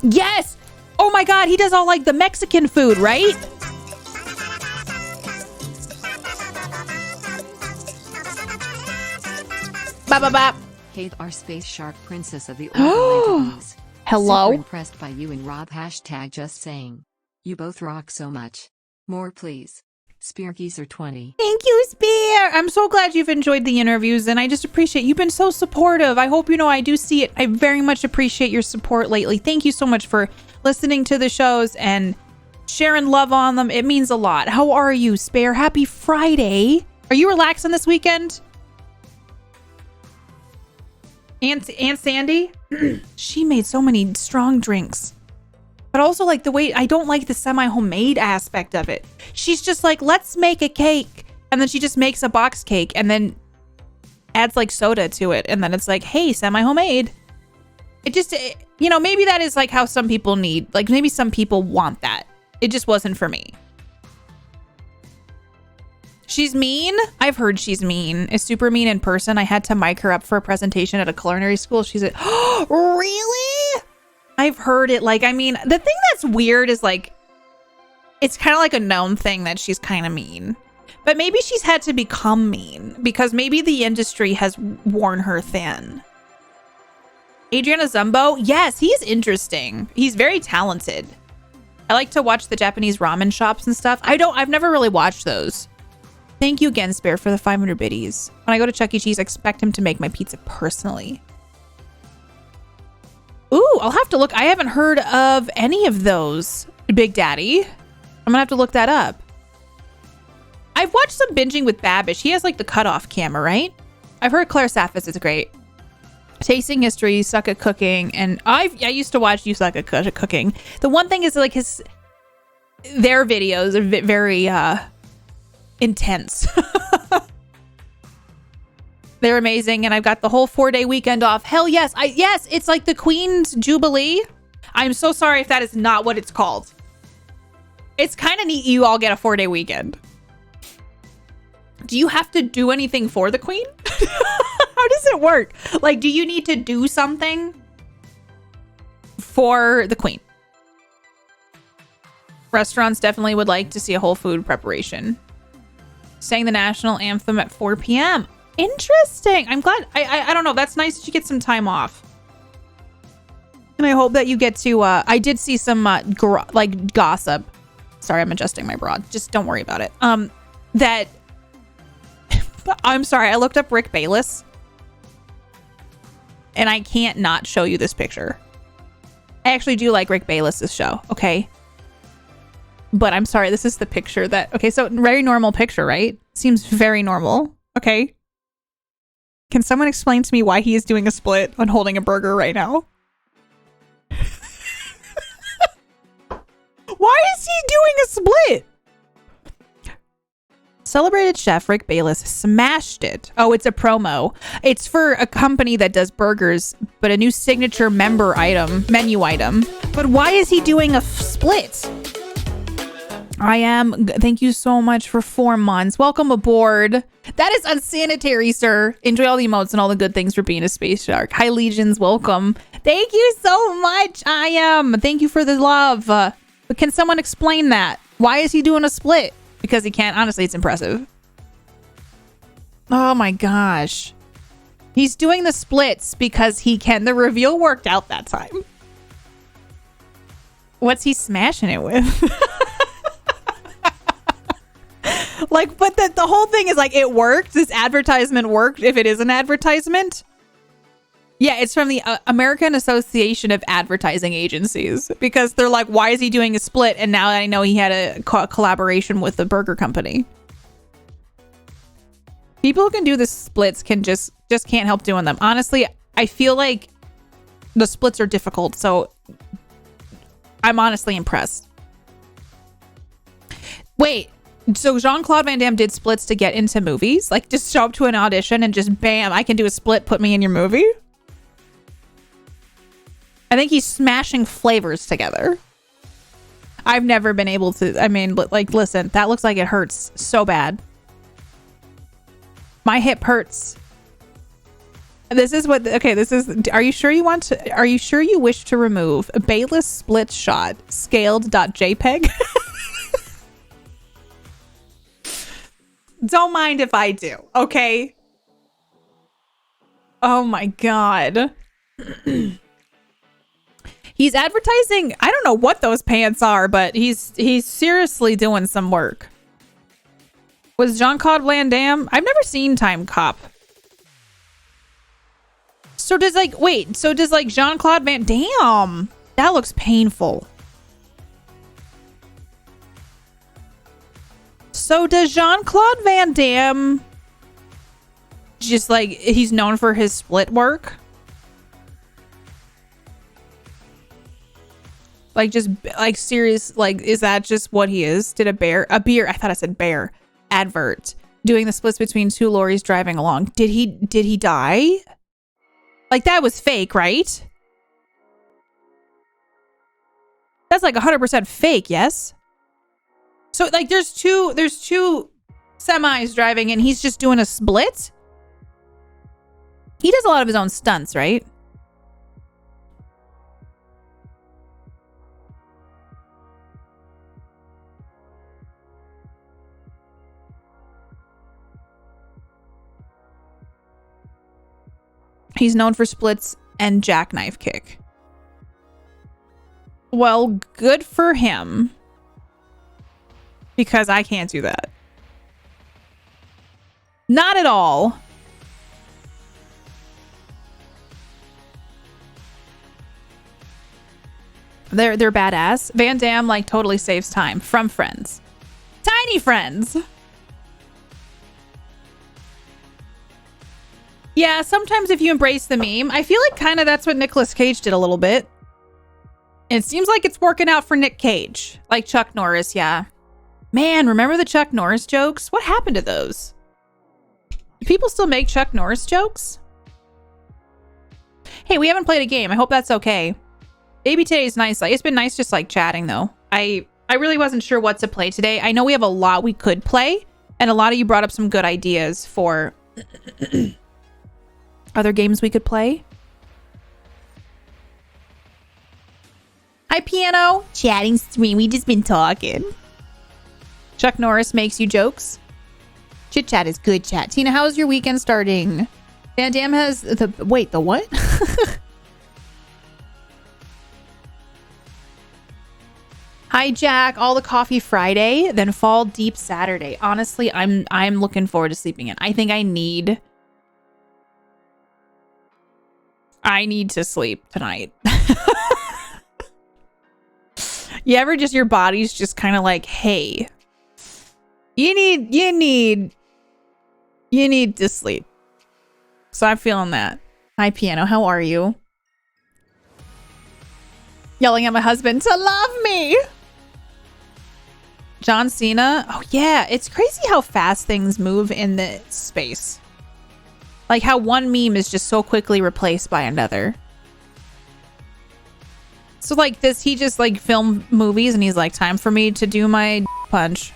Yes. Oh my god, he does all like the Mexican food, right? Bop, bop, bop. Kate, our space shark princess of the Orville. Hello. Super impressed by you and Rob. Hashtag just saying. You both rock so much. More please. Speargeezer 20. Thank you, Spear. I'm so glad you've enjoyed the interviews, and I just appreciate you've been so supportive. I hope you know I do see it. I very much appreciate your support lately. Thank you so much for listening to the shows and sharing love on them. It means a lot. How are you, Spare? Happy Friday. Are you relaxing this weekend? Aunt Sandy? She made so many strong drinks. But also, like, the way I don't like the semi-homemade aspect of it. She's just like, let's make a cake. And then she just makes a box cake. And then adds like soda to it, and then it's like, hey, semi-homemade. You know, maybe that is like how some people need, like maybe some people want that. It just wasn't for me. She's mean. I've heard she's mean. Is super mean in person. I had to mic her up for a presentation at a culinary school. She's like, oh, really? I've heard it. Like, I mean, the thing that's weird is like, it's kind of like a known thing that she's kind of mean. But maybe she's had to become mean because maybe the industry has worn her thin. Adriana Zumbo, yes, he's interesting. He's very talented. I like to watch the Japanese ramen shops and stuff. I've never really watched those. Thank you again, Spare, for the 500 biddies. When I go to Chuck E. Cheese, I expect him to make my pizza personally. Ooh, I'll have to look. I haven't heard of any of those, Big Daddy. I'm gonna have to look that up. I've watched some binging with Babish. He has like the cutoff camera, right? I've heard Claire Saffis is great. Tasting History, Suck at Cooking, and I used to watch You Suck at Cooking. The one thing is like their videos are very intense. They're amazing, and I've got the whole 4-day weekend off. Hell yes. Yes, it's like the Queen's Jubilee. I'm so sorry if that is not what it's called. It's kind of neat you all get a 4-day weekend. Do you have to do anything for the Queen? How does it work? Like, do you need to do something for the Queen? Restaurants definitely would like to see a whole food preparation. Sang the national anthem at 4 p.m. Interesting. I'm glad. I don't know. That's nice that you get some time off. And I hope that you get to, I did see some, like, gossip. Sorry, I'm adjusting my bra. Just don't worry about it. That, I'm sorry, I looked up Rick Bayless. And I can't not show you this picture. I actually do like Rick Bayless's show, okay? But I'm sorry, this is the picture that... Okay, so very normal picture, right? Seems very normal, okay? Can someone explain to me why he is doing a split on holding a burger right now? Why is he doing a split? Celebrated chef Rick Bayless smashed it. Oh, it's a promo. It's for a company that does burgers, but a new signature menu item. But why is he doing a split? Thank you so much for 4 months. Welcome aboard. That is unsanitary, sir. Enjoy all the emotes and all the good things for being a space shark. Hi, Legions. Welcome. Thank you so much. Thank you for the love. But can someone explain that? Why is he doing a split? Because he can't. Honestly, it's impressive. Oh my gosh. He's doing the splits because he can. The reveal worked out that time. What's he smashing it with? Like, but the whole thing is like, it worked. This advertisement worked if it is an advertisement. Yeah, it's from the American Association of Advertising Agencies, because they're like, why is he doing a split? And now I know he had a collaboration with the burger company. People who can do the splits can just can't help doing them. Honestly, I feel like the splits are difficult, so I'm honestly impressed. Wait, so Jean-Claude Van Damme did splits to get into movies? Like, just show up to an audition and just bam, I can do a split, put me in your movie? I think he's smashing flavors together. I've never been able to. I mean, like, listen, that looks like it hurts so bad. My hip hurts. This is what. Okay, this is. Are you sure you want to? Are you sure you wish to remove a Bayless split shot scaled.jpg? Don't mind if I do. Okay. Oh my god. He's advertising. I don't know what those pants are, but he's seriously doing some work. Was Jean-Claude Van Damme? I've never seen Time Cop. So does like Jean-Claude Van Damme? That looks painful. So does Jean-Claude Van Damme just like, he's known for his split work? Like, just, like, serious, like, is that just what he is? Did a beer, I thought I said bear, advert. doing the splits between two lorries driving along. Did he die? Like, that was fake, right? That's like 100% fake, yes? So, like, there's two semis driving and he's just doing a split? He does a lot of his own stunts, right? He's known for splits and jackknife kick. Well, good for him. Because I can't do that. Not at all. They're badass. Van Damme like totally saves time from Friends. Tiny Friends. Yeah, sometimes if you embrace the meme, I feel like kind of that's what Nicolas Cage did a little bit. And it seems like it's working out for Nick Cage. Like Chuck Norris, yeah. Man, remember the Chuck Norris jokes? What happened to those? Do people still make Chuck Norris jokes? Hey, we haven't played a game. I hope that's okay. Maybe today's nice. Like, it's been nice just like chatting though. I really wasn't sure what to play today. I know we have a lot we could play, and a lot of you brought up some good ideas for other games we could play. Hi, Piano. Chatting stream. We just been talking. Chuck Norris makes you jokes. Chit chat is good chat. Tina, how's your weekend starting? Van Damme has the... Wait, the what? Hijack all the coffee Friday, then fall deep Saturday. Honestly, I'm looking forward to sleeping in. I think I need to sleep tonight. You ever just, your body's just kind of like, hey, you need to sleep. So I'm feeling that. Hi, Piano. How are you? Yelling at my husband to love me. John Cena. Oh, yeah. It's crazy how fast things move in the space. Like how one meme is just so quickly replaced by another. So like this, he just like filmed movies and he's like, time for me to do my punch.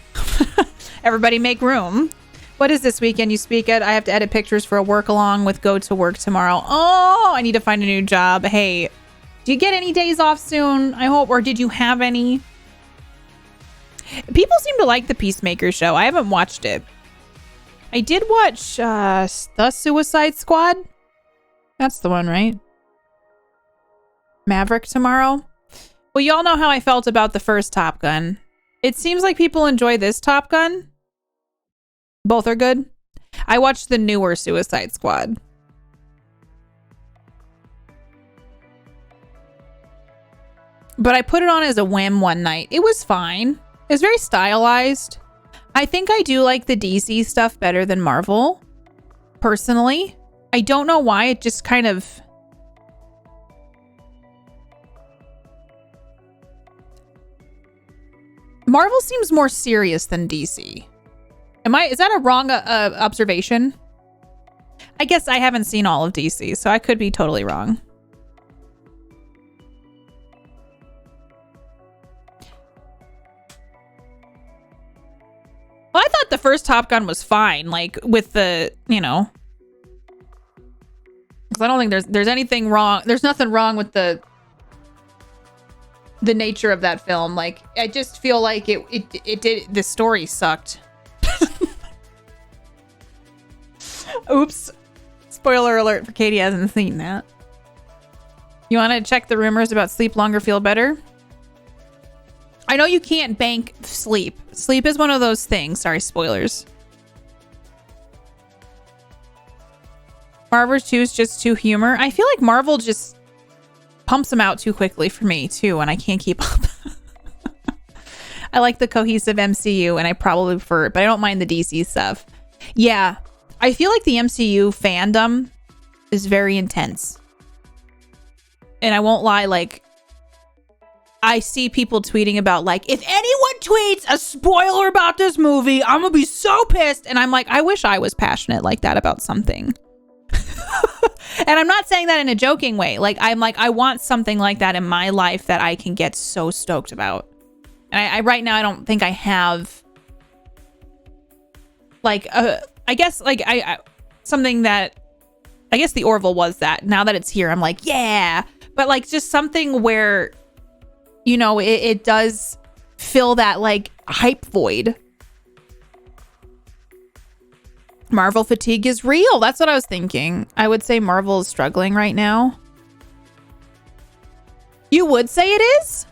Everybody make room. What is this weekend you speak at? I have to edit pictures for a work along with go to work tomorrow. Oh, I need to find a new job. Hey, do you get any days off soon? I hope, or did you have any? People seem to like the Peacemaker show. I haven't watched it. I did watch The Suicide Squad. That's the one, right? Maverick tomorrow. Well, y'all know how I felt about the first Top Gun. It seems like people enjoy this Top Gun. Both are good. I watched the newer Suicide Squad. But I put it on as a whim one night. It was fine. It was very stylized. I think I do like the DC stuff better than Marvel. Personally. I don't know why. It just kind of... Marvel seems more serious than DC. Is that a wrong observation? I guess I haven't seen all of DC, so I could be totally wrong. Well, I thought the first Top Gun was fine, like with the, you know, because I don't think there's anything wrong. There's nothing wrong with the nature of that film. Like, I just feel like it did, the story sucked. Oops. Spoiler alert for Katie hasn't seen that. You want to check the rumors about sleep longer, feel better? I know you can't bank sleep. Sleep is one of those things. Sorry, spoilers. Marvel 2 is just too humor. I feel like Marvel just pumps them out too quickly for me too, and I can't keep up. I like the cohesive MCU, and I probably prefer it, but I don't mind the DC stuff. Yeah, I feel like the MCU fandom is very intense. And I won't lie, like, I see people tweeting about like, if anyone tweets a spoiler about this movie, I'm gonna be so pissed. And I'm like, I wish I was passionate like that about something. And I'm not saying that in a joking way. Like, I'm like, I want something like that in my life that I can get so stoked about. And I right now, I don't think I have like, I guess like I something that, I guess the Orville was that. Now that it's here, I'm like, yeah. But like just something where, you know, it does fill that like hype void. Marvel fatigue is real. That's what I was thinking. I would say Marvel is struggling right now. You would say it is?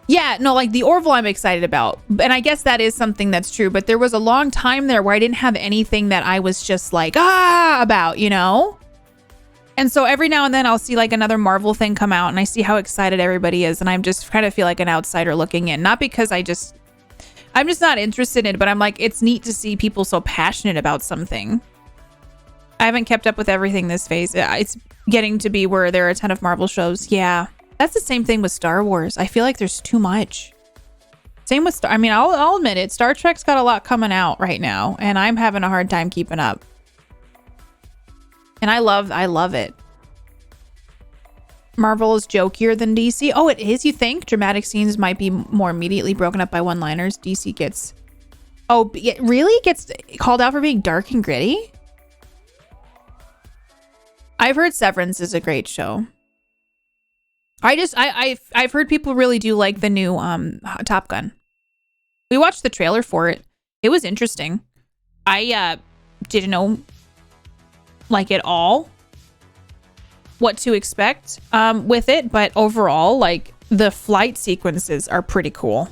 Yeah, no, like the Orville I'm excited about. And I guess that is something that's true. But there was a long time there where I didn't have anything that I was just like, about, you know? And so every now and then I'll see like another Marvel thing come out and I see how excited everybody is. And I'm just kind of feel like an outsider looking in. Not because I'm just not interested in it, but I'm like, it's neat to see people so passionate about something. I haven't kept up with everything this phase. It's getting to be where there are a ton of Marvel shows. Yeah. That's the same thing with Star Wars. I feel like there's too much. Same with I mean, I'll admit it. Star Trek's got a lot coming out right now, and I'm having a hard time keeping up. And I love it. Marvel is jokier than DC. Oh, it is, you think? Dramatic scenes might be more immediately broken up by one-liners. DC gets... Oh, it really gets called out for being dark and gritty? I've heard Severance is a great show. I've heard people really do like the new Top Gun. We watched the trailer for it. It was interesting. I didn't know like at all what to expect with it, but overall, like the flight sequences are pretty cool.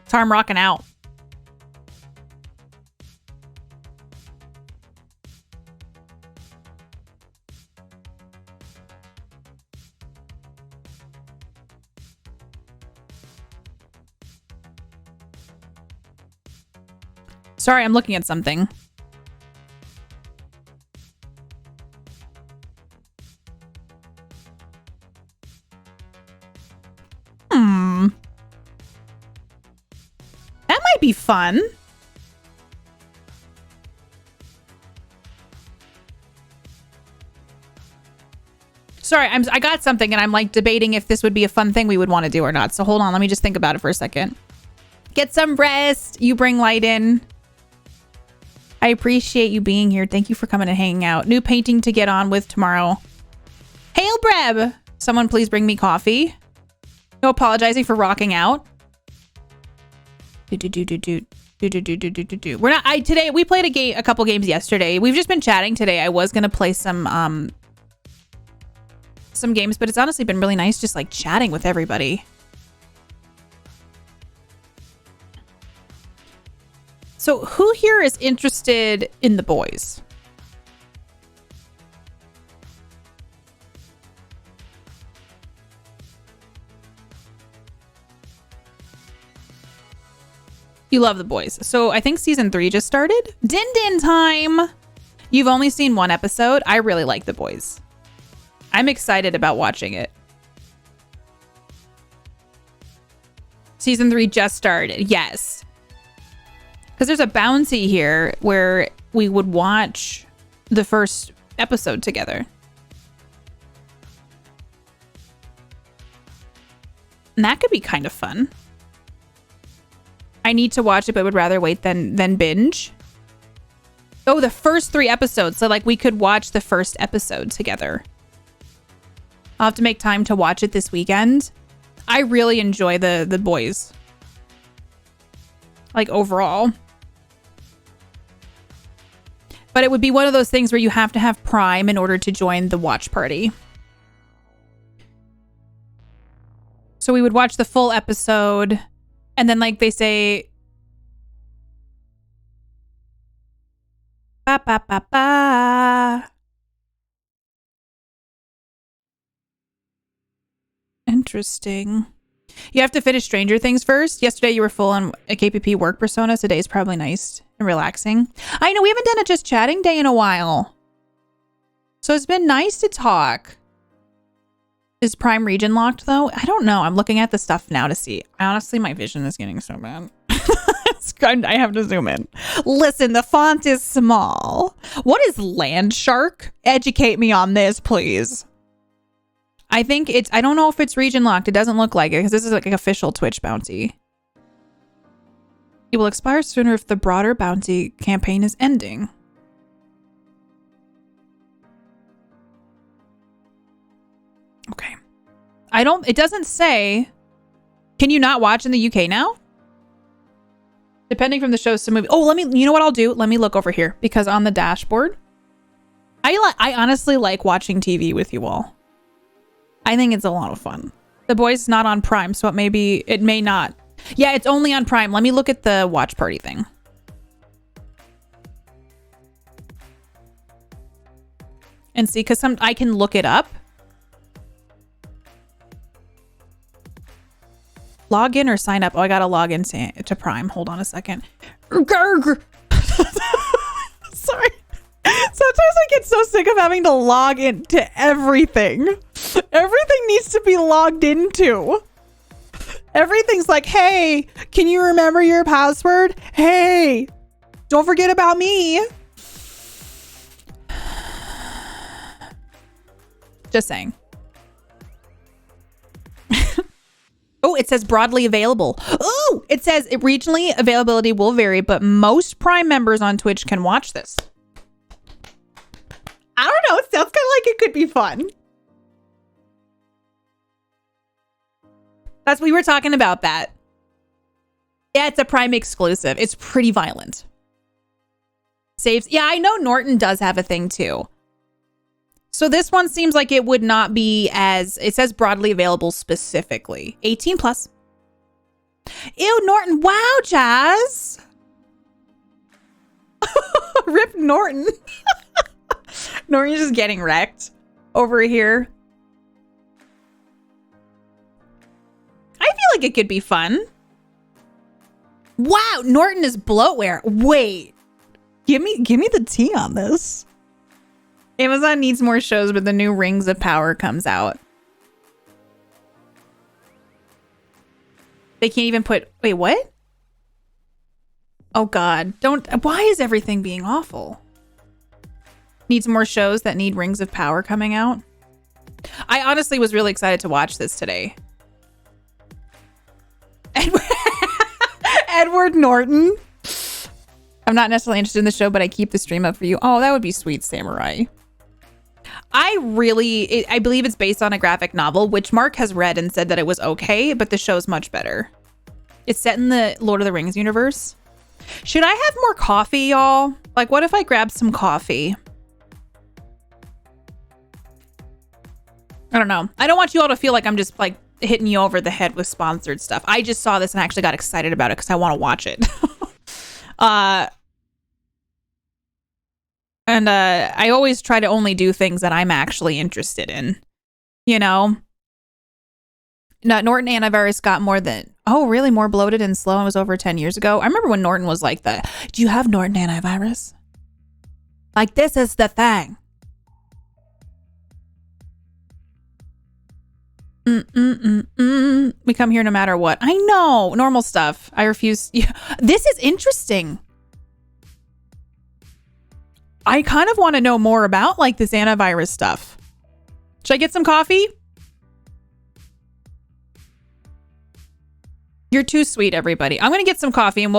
So I'm rocking out. Sorry, I'm looking at something. That might be fun. Sorry, I got something and I'm like debating if this would be a fun thing we would want to do or not. So hold on, let me just think about it for a second. Get some rest. You bring light in. I appreciate you being here. Thank you for coming and hanging out. New painting to get on with tomorrow. Hail Breb! Someone please bring me coffee. No apologizing for rocking out. We're not. Today we played a couple games yesterday. We've just been chatting today. I was gonna play some games, but it's honestly been really nice just like chatting with everybody. So who here is interested in The Boys? You love The Boys. So I think season 3 just started. Din din time. You've only seen one episode. I really like The Boys. I'm excited about watching it. Season 3 just started. Yes. Because there's a bouncy here where we would watch the first episode together. And that could be kind of fun. I need to watch it, but would rather wait than binge. Oh, the first 3 episodes. So like we could watch the first episode together. I'll have to make time to watch it this weekend. I really enjoy the Boys. Like overall. But it would be one of those things where you have to have Prime in order to join the watch party. So we would watch the full episode. And then like they say... Ba ba ba ba. Interesting. You have to finish Stranger Things first. Yesterday you were full on a KPP work persona. Today's probably nice and relaxing. I know we haven't done a just chatting day in a while. So it's been nice to talk. Is Prime region locked though? I don't know. I'm looking at the stuff now to see. Honestly, my vision is getting so bad. I have to zoom in. Listen, the font is small. What is Land Shark? Educate me on this, please. I think it's, I don't know if it's region locked. It doesn't look like it because this is like an official Twitch bounty. It will expire sooner if the broader bounty campaign is ending. Okay. It doesn't say, can you not watch in the UK now? Depending from the shows to movie. Oh, you know what I'll do? Let me look over here because on the dashboard, I honestly like watching TV with you all. I think it's a lot of fun. The Boys not on Prime, so it may not. Yeah, it's only on Prime. Let me look at the watch party thing. And see, because I can look it up. Log in or sign up? Oh, I gotta log in to Prime. Hold on a second. Sorry. Sometimes I get so sick of having to log into everything. Everything needs to be logged into. Everything's like, hey, can you remember your password? Hey, don't forget about me. Just saying. Oh, it says broadly available. Oh, it says regionally availability will vary, but most Prime members on Twitch can watch this. I don't know. It sounds kind of like it could be fun. We were talking about that. Yeah, it's a Prime exclusive. It's pretty violent. Saves. Yeah, I know Norton does have a thing too. So this one seems like it would not be as, it says broadly available specifically. 18 plus. Ew, Norton. Wow, Jazz. Rip Norton. Norton's just getting wrecked over here. I feel like it could be fun. Wow, Norton is bloatware. Wait. Give me the tea on this. Amazon needs more shows, but the new Rings of Power comes out. They can't even put... Wait, what? Oh, God. Why is everything being awful? Needs more shows that need Rings of Power coming out. I honestly was really excited to watch this today. Edward Norton. I'm not necessarily interested in the show, but I keep the stream up for you. Oh, that would be sweet, Samurai. I believe it's based on a graphic novel, which Mark has read and said that it was okay, but the show's much better. It's set in the Lord of the Rings universe. Should I have more coffee, y'all? Like, what if I grab some coffee? I don't know. I don't want you all to feel like I'm just like hitting you over the head with sponsored stuff. I just saw this and actually got excited about it because I want to watch it. And I always try to only do things that I'm actually interested in. You know? No, Norton antivirus got more bloated and slow and was over 10 years ago. I remember when Norton was like do you have Norton antivirus? Like, this is the thing. We come here no matter what. I know. Normal stuff. I refuse. Yeah. This is interesting. I kind of want to know more about like this antivirus stuff. Should I get some coffee? You're too sweet, everybody. I'm going to get some coffee and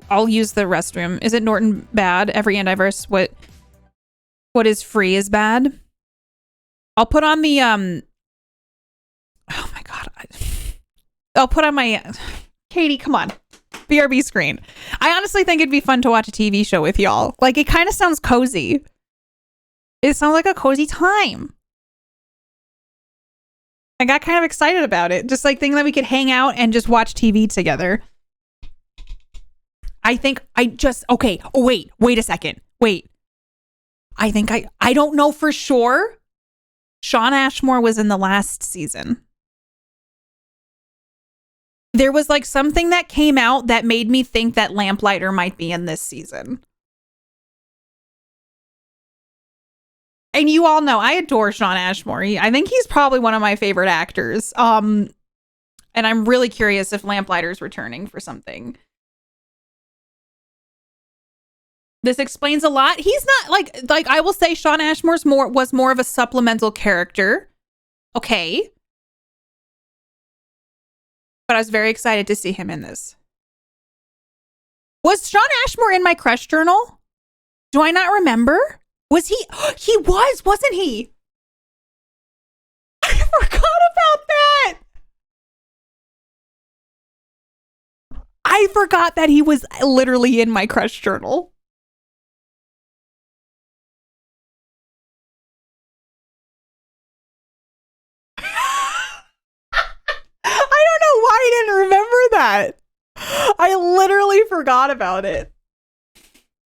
I'll use the restroom. Is it Norton bad? Every antivirus, what is free is bad? I'll put on the, oh my God. I'll put on my, Katie, come on. BRB screen. I honestly think it'd be fun to watch a TV show with y'all. Like, it kind of sounds cozy. It sounds like a cozy time. I got kind of excited about it. Just like thinking that we could hang out and just watch TV together. I think okay. Oh, wait a second. Wait. I think I don't know for sure. Shawn Ashmore was in the last season. there was like something that came out that made me think that Lamplighter might be in this season. And you all know I adore Shawn Ashmore. I think he's probably one of my favorite actors. And I'm really curious if Lamplighter's returning for something. This explains a lot. He's not like I will say Shawn Ashmore's was more of a supplemental character. Okay. But I was very excited to see him in this. Was Shawn Ashmore in my crush journal? Do I not remember? Was he? He was, wasn't he? I forgot about that. I forgot that he was literally in my crush journal. I don't know why I didn't remember that. I literally forgot about it.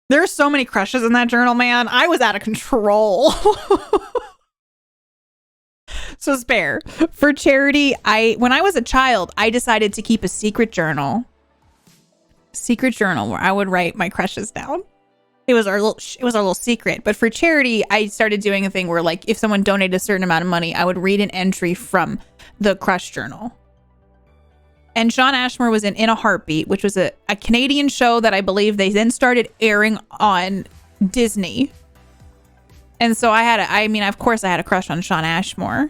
There's so many crushes in that journal, man. I was out of control. So spare. For charity, when I was a child, I decided to keep a secret journal. Secret journal where I would write my crushes down. It was our little secret. But for charity, I started doing a thing where like if someone donated a certain amount of money, I would read an entry from the crush journal. And Shawn Ashmore was in a Heartbeat, which was a Canadian show that I believe they then started airing on Disney. And so of course I had a crush on Shawn Ashmore.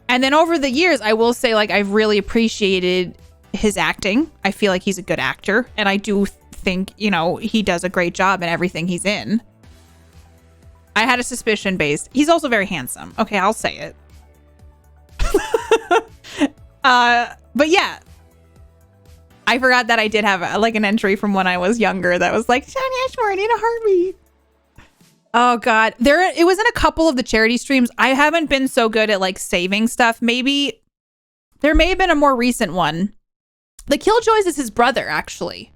And then over the years, I will say like I've really appreciated his acting. I feel like he's a good actor. And I do think, he does a great job in everything he's in. I had a suspicion based. He's also very handsome. Okay, I'll say it. But yeah. I forgot that I did have an entry from when I was younger that was like, Shawn Ashmore in a Heartbeat. Oh God. It was in a couple of the charity streams. I haven't been so good at like saving stuff. Maybe there may have been a more recent one. The Killjoys is his brother, actually.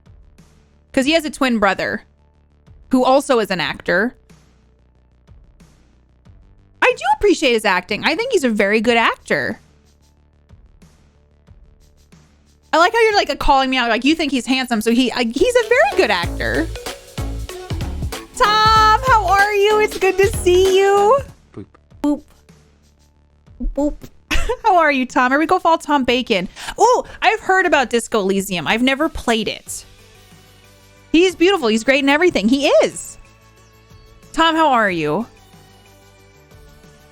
Because he has a twin brother who also is an actor. I do appreciate his acting. I think he's a very good actor. I like how you're like calling me out. Like you think he's handsome. So he's a very good actor. Tom, how are you? It's good to see you. Boop. Boop. Boop. How are you, Tom? Here we go, follow Tom Bacon. Oh, I've heard about Disco Elysium. I've never played it. He's beautiful. He's great in everything. He is. Tom, how are you?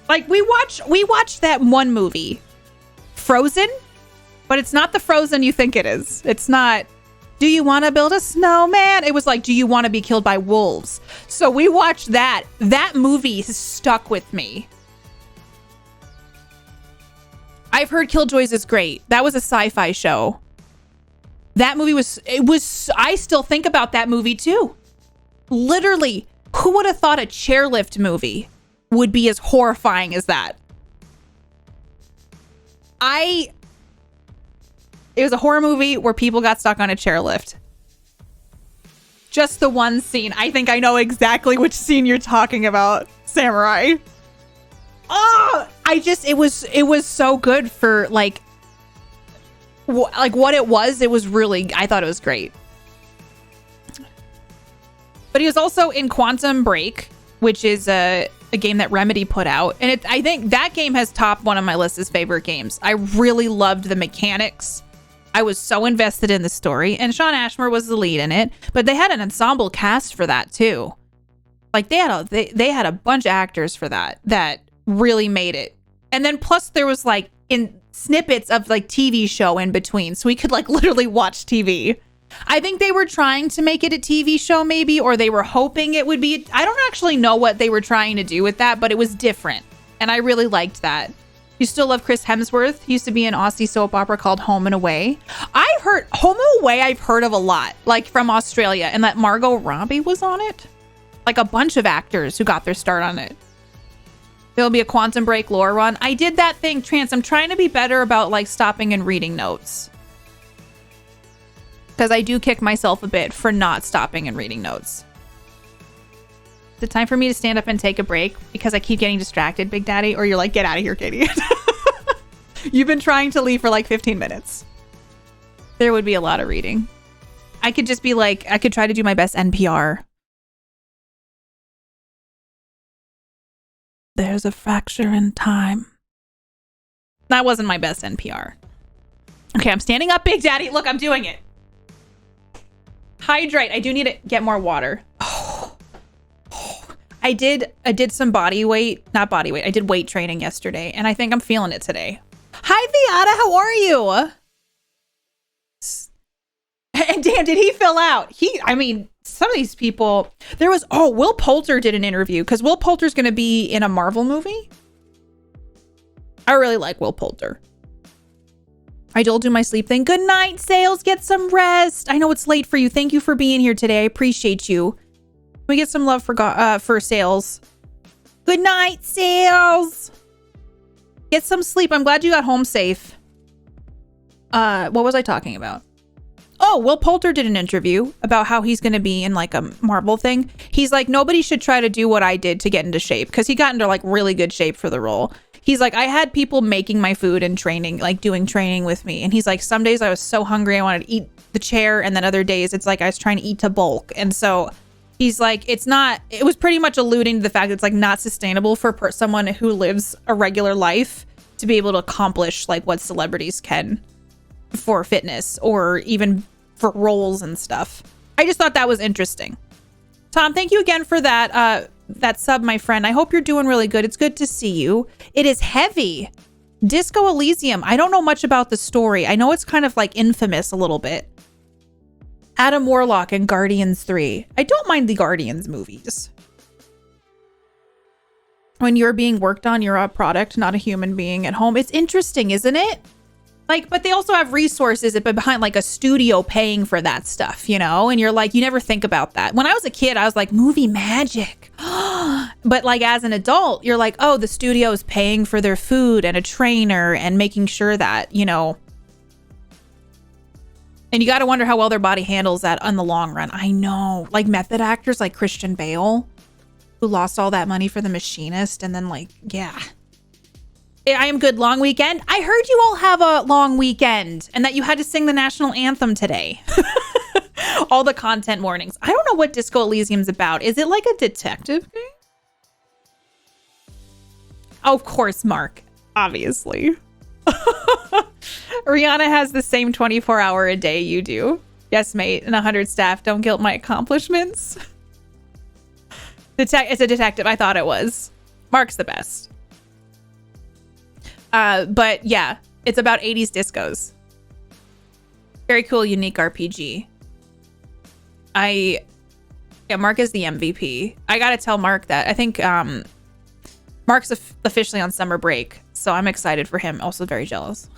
Like we watched that one movie, Frozen, but it's not the Frozen you think it is. It's not. Do you want to build a snowman? It was like, do you want to be killed by wolves? So we watched that. That movie has stuck with me. I've heard Killjoys is great. That was a sci-fi show. That movie I still think about that movie too. Literally, who would have thought a chairlift movie would be as horrifying as that? It was a horror movie where people got stuck on a chairlift. Just the one scene. I think I know exactly which scene you're talking about, Samurai. Oh, it was so good for like what it was. It was really, I thought it was great. But he was also in Quantum Break, which is a game that Remedy put out. And I think that game has topped one of my list as favorite games. I really loved the mechanics. I was so invested in the story, and Shawn Ashmore was the lead in it, but they had an ensemble cast for that too. Like they had a bunch of actors for that really made it. And then plus there was like in snippets of like TV show in between, so we could like literally watch TV. I think they were trying to make it a TV show maybe, or they were hoping it would be. I don't actually know what they were trying to do with that, but it was different. And I really liked that. You still love Chris Hemsworth? He used to be an Aussie soap opera called Home and Away. I've heard Home and Away. I've heard of a lot, like from Australia, and that Margot Robbie was on it. Like a bunch of actors who got their start on it. There'll be a Quantum Break lore run. I did that thing, Trance. I'm trying to be better about like stopping and reading notes. Because I do kick myself a bit for not stopping and reading notes. Is it time for me to stand up and take a break because I keep getting distracted, Big Daddy? Or you're like, get out of here, Katie. You've been trying to leave for like 15 minutes. There would be a lot of reading. I could just be like, I could try to do my best NPR. There's a fracture in time. That wasn't my best NPR. Okay, I'm standing up, Big Daddy. Look, I'm doing it. Hydrate. I do need to get more water. I did some body weight, not body weight. I did weight training yesterday, and I think I'm feeling it today. Hi, Viata. How are you? And damn, did he fill out? Some of these people, Will Poulter did an interview because Will Poulter's going to be in a Marvel movie. I really like Will Poulter. I will do my sleep thing. Good night, Sales. Get some rest. I know it's late for you. Thank you for being here today. I appreciate you. Can we get some love for Sales? Good night, Sales. Get some sleep. I'm glad you got home safe. What was I talking about? Oh, Will Poulter did an interview about how he's going to be in like a Marvel thing. He's like, nobody should try to do what I did to get into shape, because he got into like really good shape for the role. He's like, I had people making my food and training, like doing training with me. And he's like, some days I was so hungry I wanted to eat the chair. And then other days it's like I was trying to eat to bulk. And so he's like, it was pretty much alluding to the fact that it's like not sustainable for someone who lives a regular life to be able to accomplish like what celebrities can for fitness or even for roles and stuff. I just thought that was interesting. Tom, thank you again for that sub, my friend. I hope you're doing really good. It's good to see you. It is heavy. Disco Elysium. I don't know much about the story. I know it's kind of like infamous a little bit. Adam Warlock and Guardians 3. I don't mind the Guardians movies. When you're being worked on, you're a product, not a human being at home. It's interesting, isn't it? Like, but they also have resources behind like a studio paying for that stuff, you know? And you're like, you never think about that. When I was a kid, I was like, movie magic. But like as an adult, you're like, oh, the studio is paying for their food and a trainer and making sure that, you know. And you got to wonder how well their body handles that on the long run. I know. Like method actors like Christian Bale, who lost all that money for The Machinist. And then like, yeah. I am good. Long weekend. I heard you all have a long weekend and that you had to sing the national anthem today. All the content warnings. I don't know what Disco Elysium's about. Is it like a detective game? Of course, Mark. Obviously. Rihanna has the same 24-hour a day you do. Yes, mate. And 100 staff. Don't guilt my accomplishments. It's a detective. I thought it was. Mark's the best. But yeah, it's about 80s discos. Very cool, unique RPG. Mark is the MVP. I gotta tell Mark that. I think Mark's officially on summer break, so I'm excited for him. Also very jealous.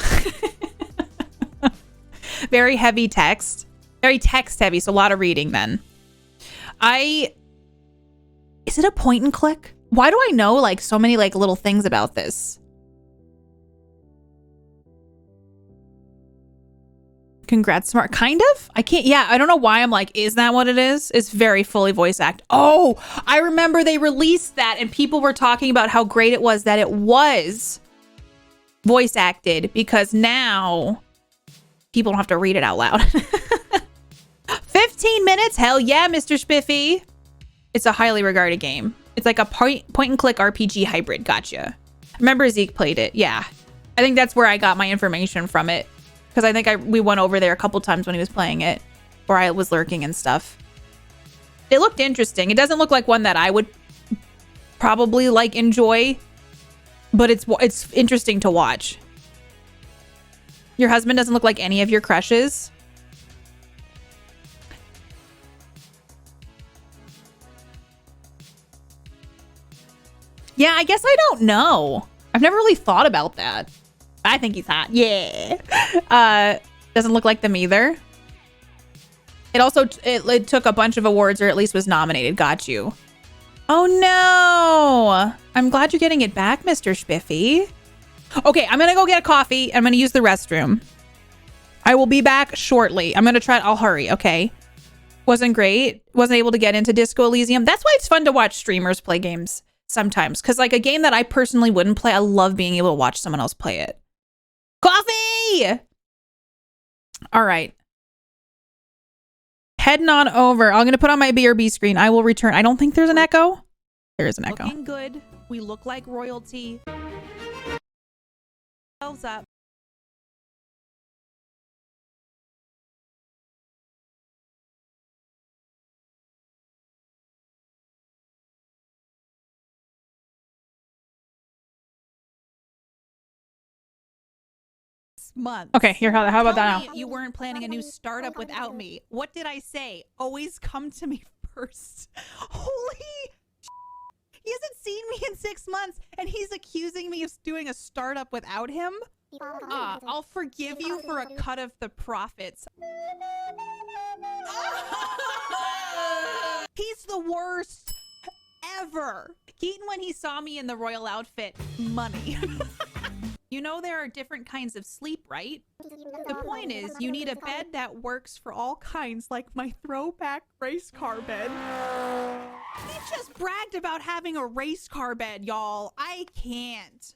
Very heavy text. Very text heavy, so a lot of reading then. Is it a point and click? Why do I know like so many like little things about this? Congrats, Smart. Kind of? I can't. Yeah, I don't know why I'm like, is that what it is? It's very fully voice act. Oh, I remember they released that and people were talking about how great it was that it was voice acted because now people don't have to read it out loud. 15 minutes? Hell yeah, Mr. Spiffy. It's a highly regarded game. It's like a point and click RPG hybrid. Gotcha. Remember Zeke played it. Yeah. I think that's where I got my information from it. Because I think we went over there a couple times when he was playing it, or I was lurking and stuff. It looked interesting. It doesn't look like one that I would probably like enjoy, but it's interesting to watch. Your husband doesn't look like any of your crushes. Yeah, I guess I don't know. I've never really thought about that. I think he's hot. Yeah. Doesn't look like them either. It also it took a bunch of awards, or at least was nominated. Got you. Oh no. I'm glad you're getting it back, Mr. Spiffy. Okay, I'm gonna go get a coffee. I'm gonna use the restroom. I will be back shortly. I'm gonna try. I'll hurry. Okay. Wasn't great. Wasn't able to get into Disco Elysium. That's why it's fun to watch streamers play games sometimes. Because like a game that I personally wouldn't play, I love being able to watch someone else play it. Coffee! All right. Heading on over. I'm going to put on my BRB screen. I will return. I don't think there's an echo. There is an echo. Looking good. We look like royalty. Thumbs up. Months. Okay, here, how about that now? You weren't planning a new startup without me. What did I say? Always come to me first. Holy he hasn't seen me in 6 months and he's accusing me of doing a startup without him? I'll forgive you for a cut of the profits. He's the worst ever. Keaton, when he saw me in the royal outfit, money. You know there are different kinds of sleep, right? The point is, you need a bed that works for all kinds, like my throwback race car bed. He just bragged about having a race car bed, y'all. I can't.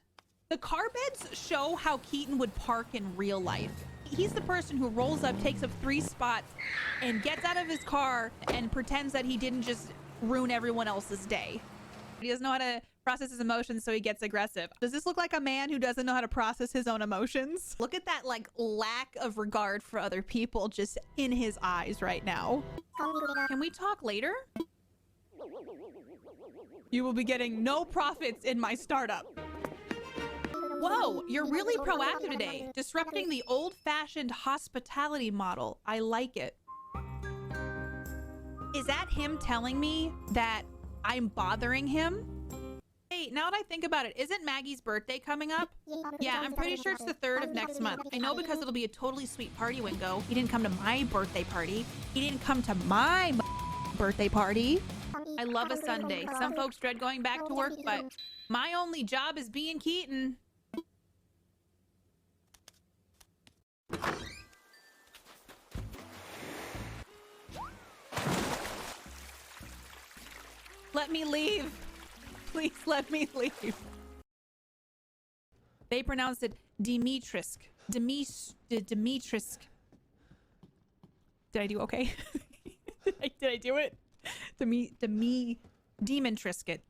The car beds show how Keaton would park in real life. He's the person who rolls up, takes up 3 spots, and gets out of his car and pretends that he didn't just ruin everyone else's day. He doesn't know how to process his emotions, so he gets aggressive. Does this look like a man who doesn't know how to process his own emotions? Look at that like lack of regard for other people just in his eyes right now. Can we talk later? You will be getting no profits in my startup. Whoa, you're really proactive today. Disrupting the old-fashioned hospitality model. I like it. Is that him telling me that I'm bothering him? Hey, now that I think about it, isn't Maggie's birthday coming up? Yeah, I'm pretty sure it's the 3rd of next month. I know because it'll be a totally sweet party, Wingo. He didn't come to my birthday party. He didn't come to my birthday party. I love a Sunday. Some folks dread going back to work, but my only job is being Keaton. Let me leave. Please let me leave. They pronounced it Dimitrisk. Dimitrisk. Did I do okay? Did I do it? Demon Trisket.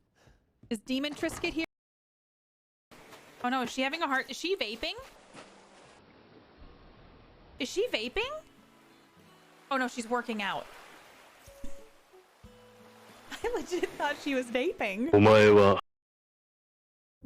Is Demon Trisket here? Oh no, is she having a heart? Is she vaping? Is she vaping? Oh no, she's working out. I legit thought she was vaping.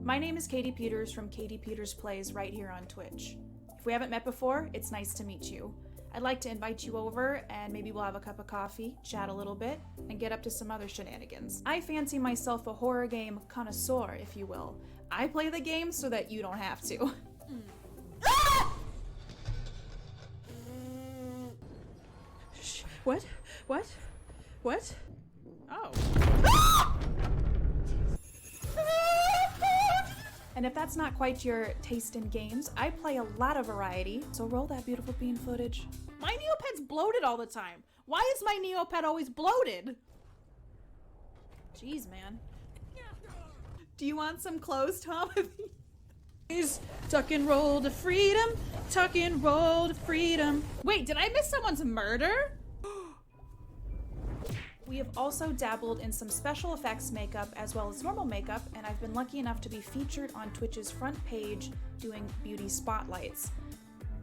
My name is Katie Peters from KatiePetersPlays right here on Twitch. If we haven't met before, it's nice to meet you. I'd like to invite you over and maybe we'll have a cup of coffee, chat a little bit, and get up to some other shenanigans. I fancy myself a horror game connoisseur, if you will. I play the game so that you don't have to. What? What? What? Oh. And if that's not quite your taste in games, I play a lot of variety, so roll that beautiful bean footage. My Neopet's bloated all the time. Why is my Neopet always bloated? Jeez, man. Do you want some clothes, Tom? Tuck and roll to freedom. Tuck and roll to freedom. Wait, did I miss someone's murder? We have also dabbled in some special effects makeup as well as normal makeup, and I've been lucky enough to be featured on Twitch's front page doing beauty spotlights.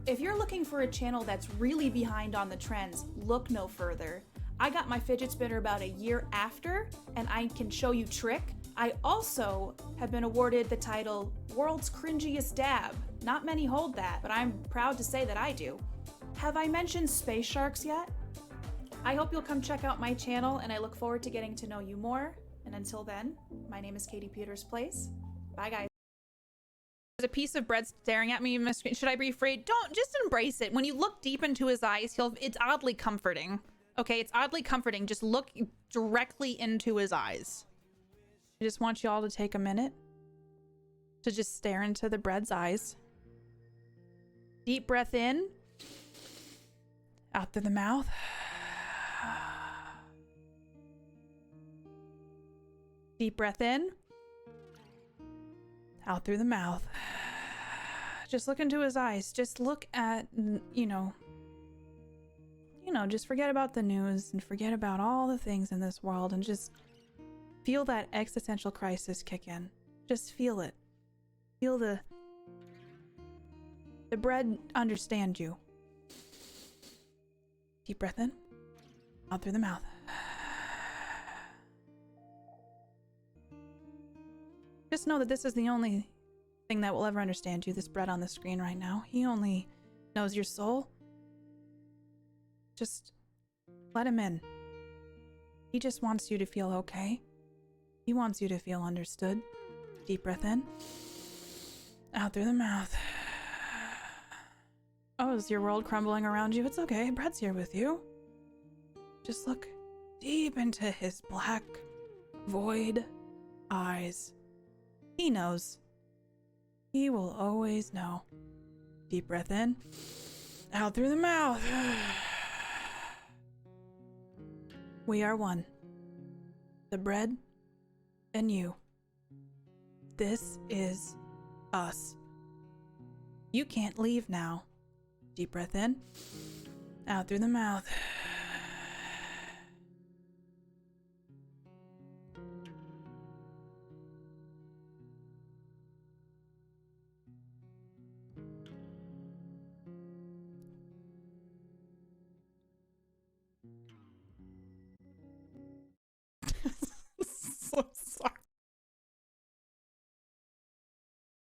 If you're looking for a channel that's really behind on the trends, look no further. I got my fidget spinner about a year after, and I can show you trick. I also have been awarded the title World's Cringiest Dab. Not many hold that, but I'm proud to say that I do. Have I mentioned space sharks yet? I hope you'll come check out my channel, and I look forward to getting to know you more. And until then, my name is KatiePetersPlays. Bye, guys. There's a piece of bread staring at me in my screen. Should I be afraid? Don't, just embrace it. When you look deep into his eyes, it's oddly comforting. Okay, it's oddly comforting. Just look directly into his eyes. I just want you all to take a minute to just stare into the bread's eyes. Deep breath in. Out through the mouth. Deep breath in. Out through the mouth. Just look into his eyes. Just look at, you know, know, just forget about the news and forget about all the things in this world and just feel that existential crisis kick in. Just feel it. Feel the bread understand you. Deep breath in, out through the mouth. Just know that this is the only thing that will ever understand you, this bread on the screen right now. He only knows your soul. Just let him in. He just wants you to feel okay. He wants you to feel understood. Deep breath in, out through the mouth. Oh, is your world crumbling around you? It's okay. Brett's here with you. Just look deep into his black, void eyes. He knows. He will always know. Deep breath in, out through the mouth. We are one. The bread and you. This is us. You can't leave now. Deep breath in, out through the mouth. So sorry.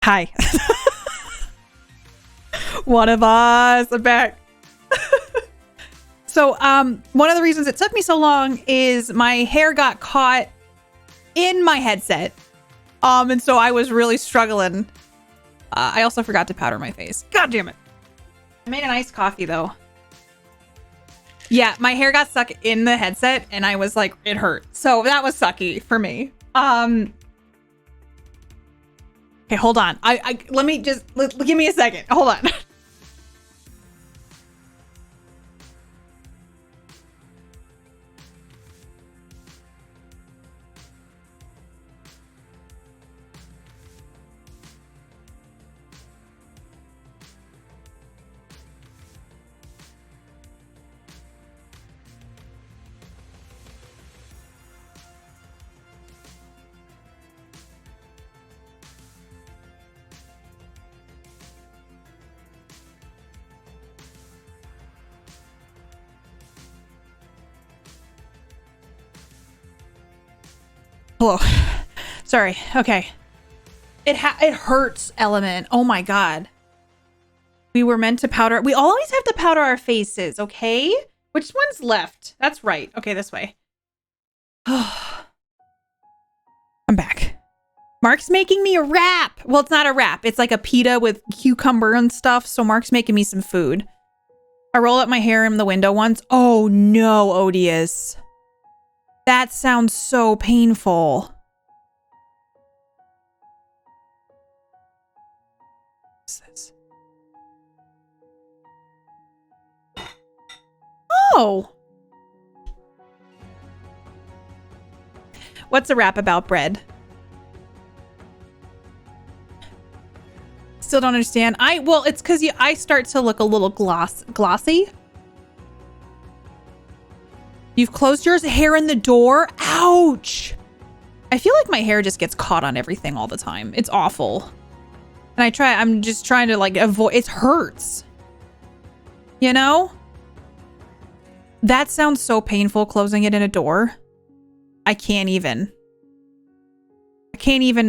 Hi. One of us. I'm back. So, one of the reasons it took me so long is my hair got caught in my headset. And so I was really struggling. I also forgot to powder my face. God damn it. I made an iced coffee though. Yeah, my hair got stuck in the headset and I was like, it hurt. So that was sucky for me. Okay, hold on. Let me just give me a second. Hold on. Hello. Sorry. Okay. It hurts, Element. Oh my god. We were meant to powder. We always have to powder our faces, okay? Which one's left? That's right. Okay, this way. I'm back. Mark's making me a wrap. Well, it's not a wrap. It's like a pita with cucumber and stuff. So Mark's making me some food. I rolled up my hair in the window once. Oh no, Odious. That sounds so painful. What's this? Oh. What's a rap about bread? Still don't understand. Well, it's because I start to look a little glossy. You've closed your hair in the door? Ouch! I feel like my hair just gets caught on everything all the time. It's awful. And I'm just trying to like avoid, it hurts. You know? That sounds so painful, closing it in a door. I can't even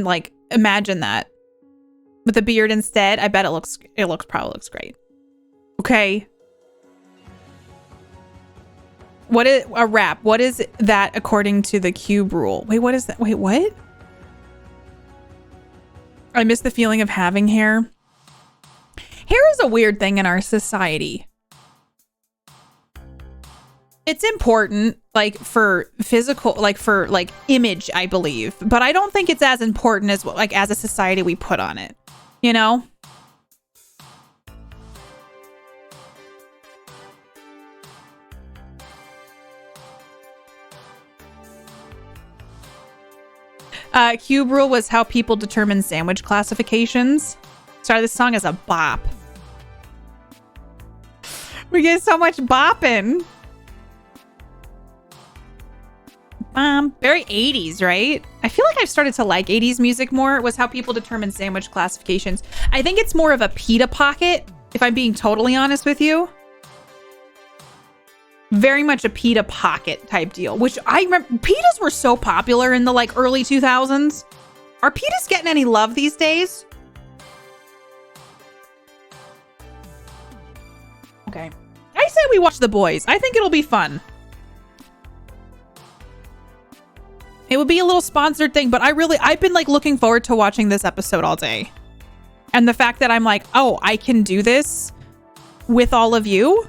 like imagine that. With a beard instead, I bet it probably looks great. Okay. What is a wrap? What is that according to the cube rule? Wait, what is that? Wait, what? I miss the feeling of having hair. Hair is a weird thing in our society. It's important, like for physical, like for like image, I believe, but I don't think it's as important as like as a society we put on it. You know? Cube rule was how people determine sandwich classifications. Sorry, this song is a bop. We get so much bopping. Very 80s, right? I feel like I've started to like 80s music more. It was how people determine sandwich classifications. I think it's more of a pita pocket, if I'm being totally honest with you. Very much a pita pocket type deal, which I remember pitas were so popular in the like early 2000s. Are pitas getting any love these days? Okay. I say we watch The Boys. I think it'll be fun. It would be a little sponsored thing, but I've been like looking forward to watching this episode all day. And the fact that I'm like, oh, I can do this with all of you.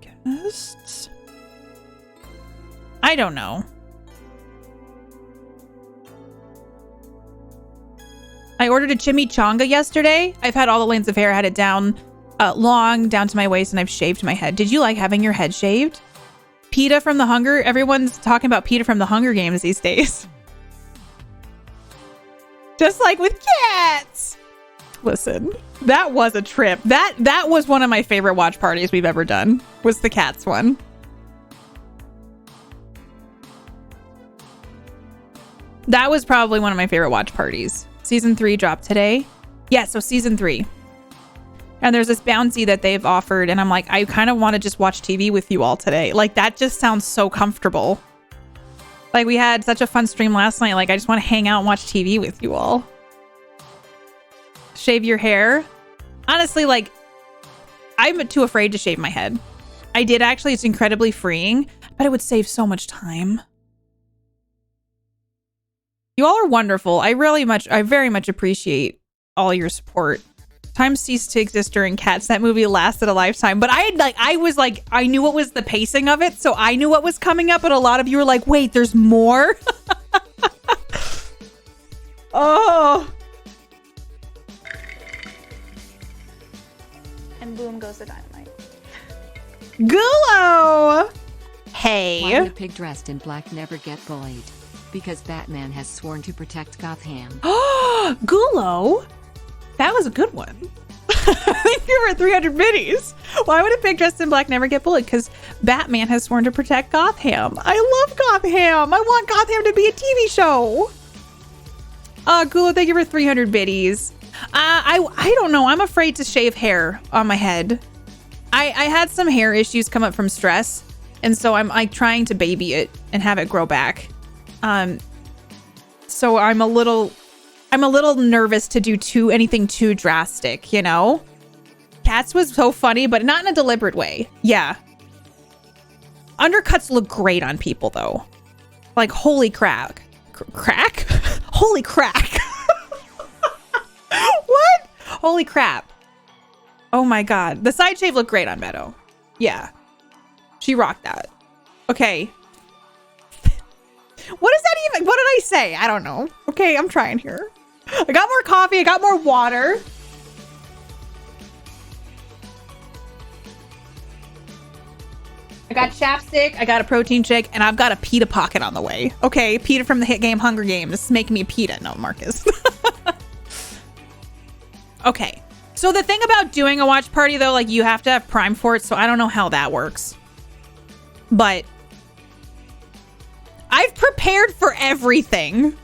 Guests? I don't know. I ordered a chimichanga yesterday. I've had all the lengths of hair. I had it down long, down to my waist, and I've shaved my head. Did you like having your head shaved? PETA from the Hunger. Everyone's talking about PETA from the Hunger Games these days. Just like with cats. Listen, that was a trip. That was one of my favorite watch parties we've ever done. Was the cats one. That was probably one of my favorite watch parties. Season 3 dropped today. Yeah, so season 3. And there's this bouncy that they've offered, and I'm like, I kind of want to just watch TV with you all today. Like, that just sounds so comfortable. Like, we had such a fun stream last night. Like, I just want to hang out and watch TV with you all. Shave your hair. Honestly, like, I'm too afraid to shave my head. I did actually. It's incredibly freeing, but it would save so much time. You all are wonderful. I very much appreciate all your support. Time ceased to exist during Cats. That movie lasted a lifetime. But I knew what was the pacing of it, so I knew what was coming up, but a lot of you were like, wait, there's more? Oh. And boom goes the dynamite. Gulo! Why Hey. would a pig dressed in black never get bullied? Because Batman has sworn to protect Gotham. Gulo? That was a good one. Thank you for 300 biddies. Why would a pig dressed in black never get bullied? Because Batman has sworn to protect Gotham. I love Gotham. I want Gotham to be a TV show. Gulo, thank you for 300 biddies. I don't know. I'm afraid to shave hair on my head. I had some hair issues come up from stress. And so I'm like trying to baby it and have it grow back. So I'm a little nervous to do anything too drastic, you know? Cats was so funny, but not in a deliberate way. Yeah. Undercuts look great on people, though. Like, holy crack. Crack? Holy crack. What? Holy crap. Oh my god. The side shave looked great on Meadow. Yeah. She rocked that. Okay. What is that even? What did I say? I don't know. Okay, I'm trying here. I got more coffee. I got more water. I got chapstick. I got a protein shake. And I've got a pita pocket on the way. Okay, pita from the hit game Hunger Games. This is making me a pita. No, Marcus. Okay. So the thing about doing a watch party, though, like you have to have Prime for it. So I don't know how that works. But I've prepared for everything.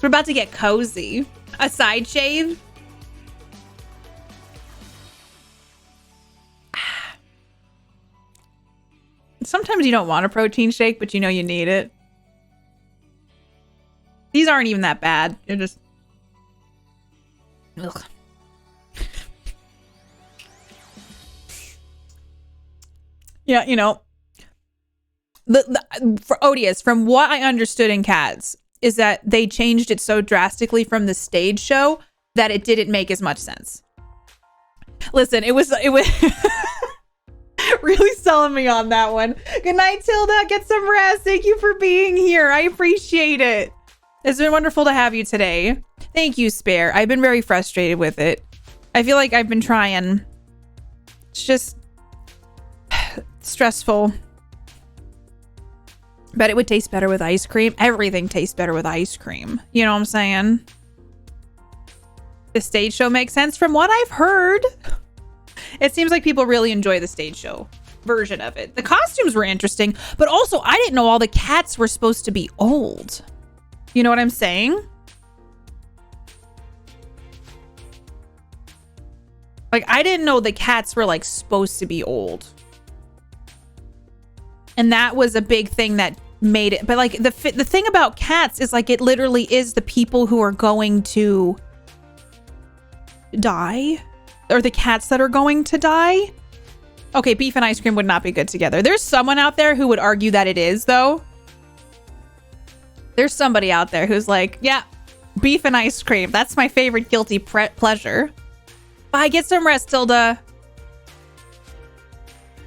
We're about to get cozy. A side shave. Sometimes you don't want a protein shake, but you know you need it. These aren't even that bad. You're just... Ugh. Yeah, you know. For Odious, from what I understood in Cats, is that they changed it so drastically from the stage show that it didn't make as much sense. Listen, it was really selling me on that one. Good night, Tilda. Get some rest. Thank you for being here. I appreciate it. It's been wonderful to have you today. Thank you, Spare. I've been very frustrated with it. I feel like I've been trying. It's just stressful. But it would taste better with ice cream. Everything tastes better with ice cream. You know what I'm saying? The stage show makes sense from what I've heard. It seems like people really enjoy the stage show version of it. The costumes were interesting, but also I didn't know all the cats were supposed to be old. You know what I'm saying? Like, I didn't know the cats were like supposed to be old. And that was a big thing that made it. But like the thing about cats is like it literally is the people who are going to die, or the cats that are going to die. Okay, beef and ice cream would not be good together. There's someone out there who would argue that it is, though. There's somebody out there who's like, yeah, beef and ice cream. That's my favorite guilty pleasure. Bye, get some rest, Tilda.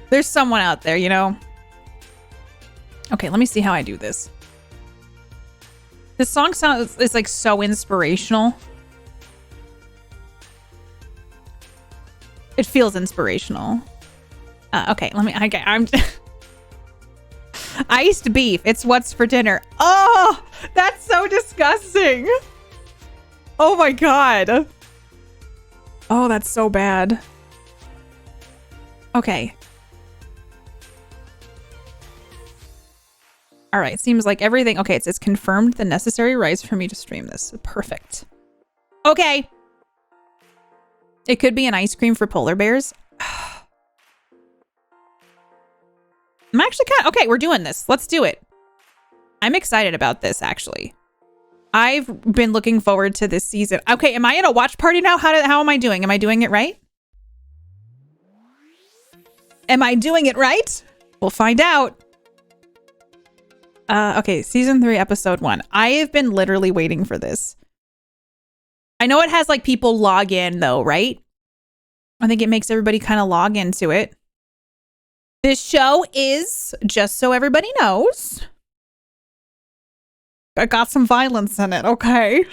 There's someone out there, you know? Okay, let me see how I do this. This song is like so inspirational. It feels inspirational. Okay, I'm iced beef. It's what's for dinner. Oh, that's so disgusting. Oh my God. Oh, that's so bad. Okay. All right, seems like everything. Okay, it's confirmed the necessary rights for me to stream this. Perfect. Okay. It could be an ice cream for polar bears. I'm actually kind of, okay, we're doing this. Let's do it. I'm excited about this, actually. I've been looking forward to this season. Okay, am I in a watch party now? How am I doing? Am I doing it right? Am I doing it right? We'll find out. Okay, season 3, episode 1. I have been literally waiting for this. I know it has like people log in though, right? I think it makes everybody kind of log into it. This show is, just so everybody knows, I got some violence in it, okay?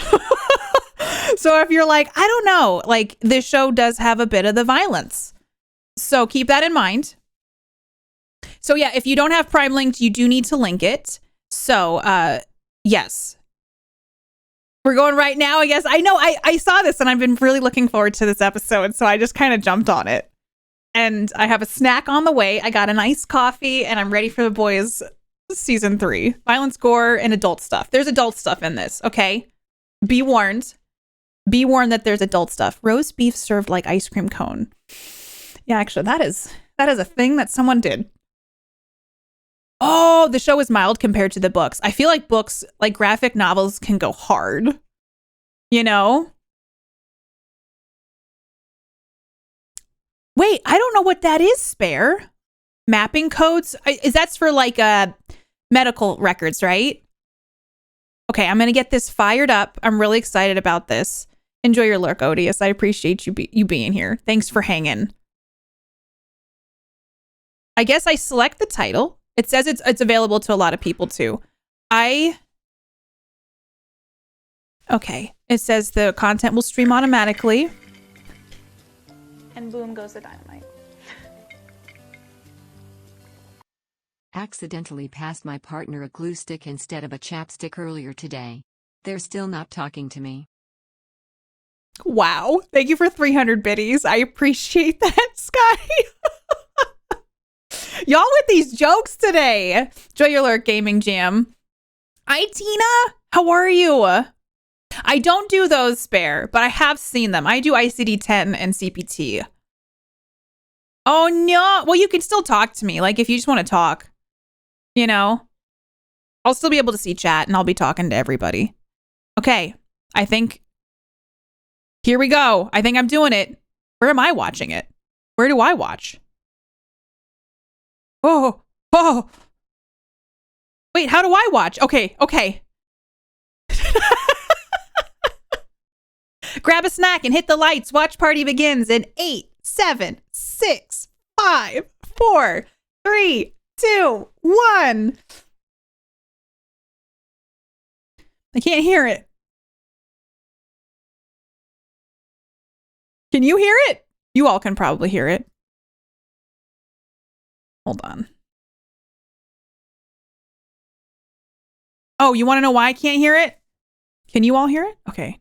So if you're like, I don't know, like this show does have a bit of the violence. So keep that in mind. So yeah, if you don't have Prime linked, you do need to link it. So yes. We're going right now, I guess. I know I saw this and I've been really looking forward to this episode. So I just kind of jumped on it. And I have a snack on the way. I got an iced coffee and I'm ready for the boys season 3. Violence, gore, and adult stuff. There's adult stuff in this, okay? Be warned. Be warned that there's adult stuff. Roast beef served like ice cream cone. Yeah, actually, that is a thing that someone did. Oh, the show is mild compared to the books. I feel like books, like graphic novels, can go hard. You know? Wait, I don't know what that is, Spare. Mapping codes? Is that's for like medical records, right? Okay, I'm going to get this fired up. I'm really excited about this. Enjoy your lurk, Odious. I appreciate you being here. Thanks for hanging. I guess I select the title. It says it's available to a lot of people too. Okay. It says the content will stream automatically. And boom goes the dynamite. Accidentally passed my partner a glue stick instead of a chapstick earlier today. They're still not talking to me. Wow. Thank you for 300 biddies. I appreciate that, Sky. Y'all with these jokes today. Enjoy your lurk, Gaming Jam. Hi, Tina. How are you? I don't do those, Spare, but I have seen them. I do ICD-10 and CPT. Oh, no. Well, you can still talk to me. Like, if you just want to talk, you know, I'll still be able to see chat and I'll be talking to everybody. Okay. I think, here we go. I think I'm doing it. Where am I watching it? Where do I watch? Oh. Wait, how do I watch? Okay. Grab a snack and hit the lights. Watch party begins in 8, 7, 6, 5, 4, 3, 2, 1. I can't hear it. Can you hear it? You all can probably hear it. Hold on. Oh, you want to know why I can't hear it? Can you all hear it? Okay.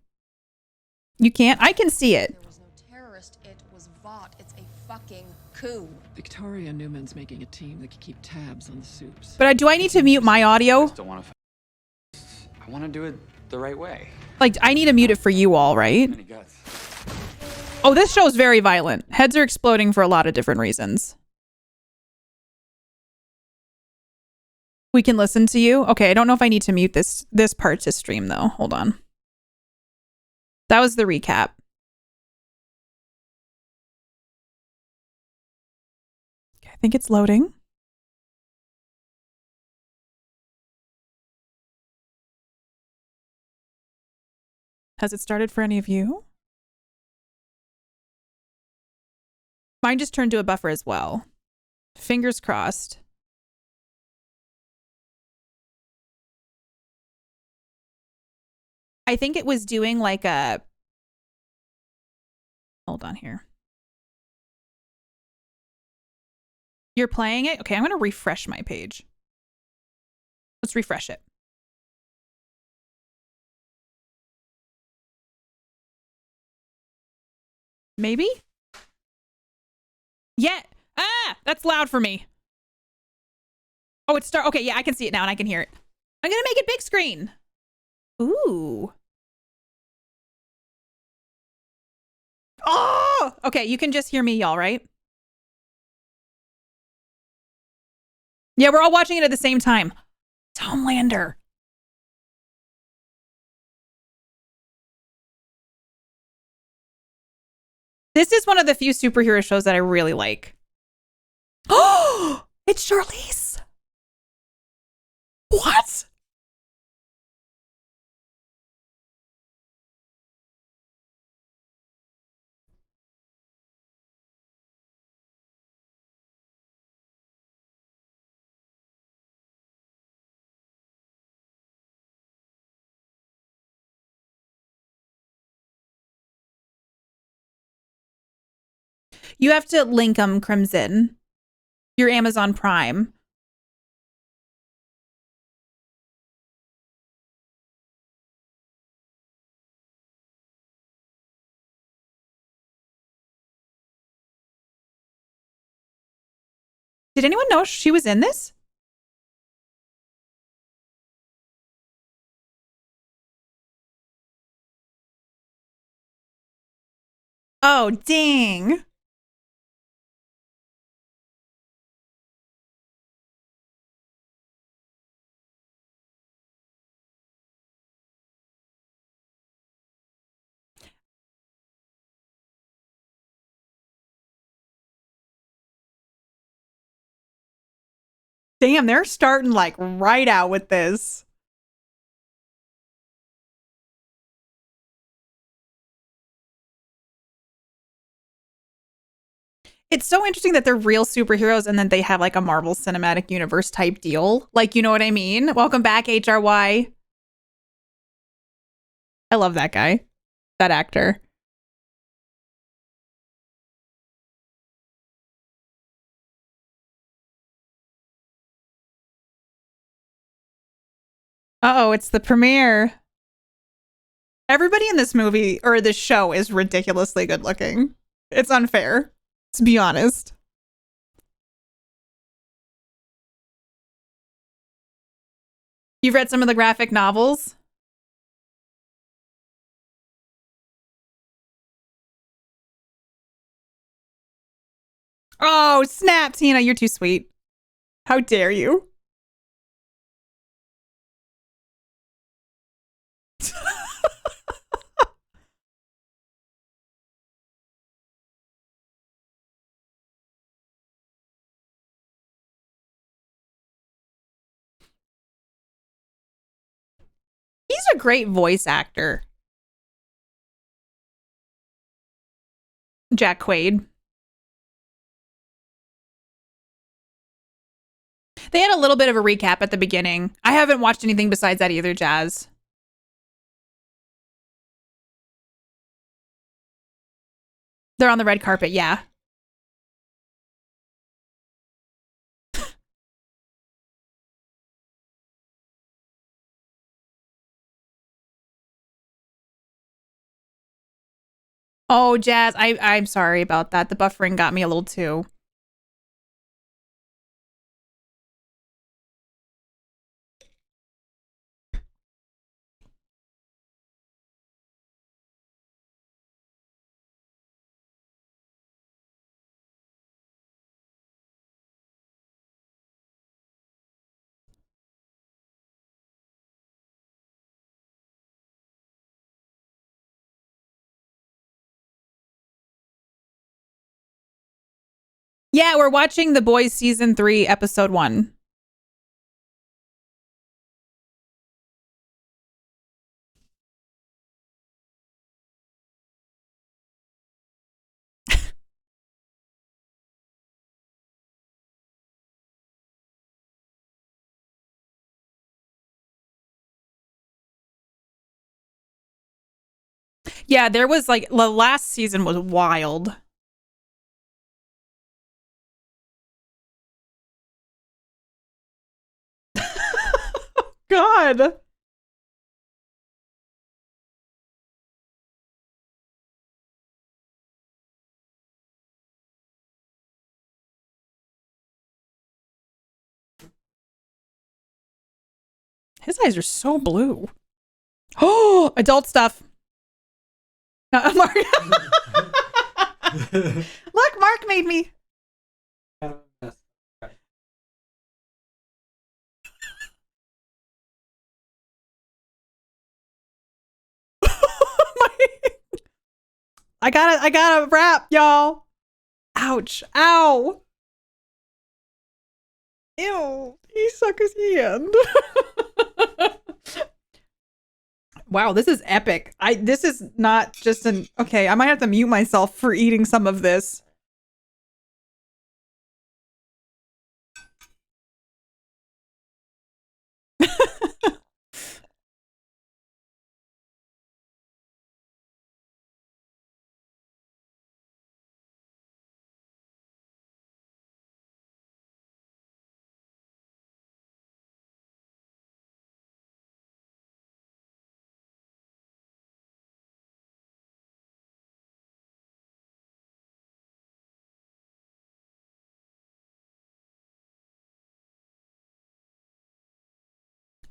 You can't? I can see it. There was no terrorist. It was Vought. It's a fucking coup. Victoria Newman's making a team that can keep tabs on the soups. But do I need to mute my audio? I want to do it the right way. Like, I need to mute it for you all, right? Many guts. Oh, this show is very violent. Heads are exploding for a lot of different reasons. We can listen to you. Okay, I don't know if I need to mute this part to stream though. Hold on. That was the recap. Okay, I think it's loading. Has it started for any of you? Mine just turned to a buffer as well. Fingers crossed. I think it was doing like a... Hold on here. You're playing it? Okay, I'm going to refresh my page. Let's refresh it. Maybe? Yeah. Ah, that's loud for me. Oh, it's start. Okay, yeah, I can see it now and I can hear it. I'm going to make it big screen. Ooh. Oh, okay. You can just hear me, y'all, right? Yeah, we're all watching it at the same time. It's Homelander. This is one of the few superhero shows that I really like. Oh, it's Charlize. What? You have to link them, Crimson. Your Amazon Prime. Did anyone know she was in this? Oh, dang. Damn, they're starting like right out with this. It's so interesting that they're real superheroes and then they have like a Marvel Cinematic Universe type deal. Like, you know what I mean? Welcome back, HRY. I love that guy, that actor. Uh-oh, it's the premiere. Everybody in this movie or this show is ridiculously good looking. It's unfair, to be honest. You've read some of the graphic novels? Oh, snap, Tina, you're too sweet. How dare you? He's a great voice actor. Jack Quaid. They had a little bit of a recap at the beginning. I haven't watched anything besides that either, Jazz. They're on the red carpet, yeah. Oh, Jazz, I'm sorry about that. The buffering got me a little too. Yeah, we're watching The Boys season 3, episode 1. Yeah, there was like the last season was wild. God. His eyes are so blue. Oh, adult stuff. Mark. Look, Mark made me. I got a wrap, y'all. Ouch. Ow. Ew. He sucked his hand. Wow, this is epic. This is not just an okay, I might have to mute myself for eating some of this.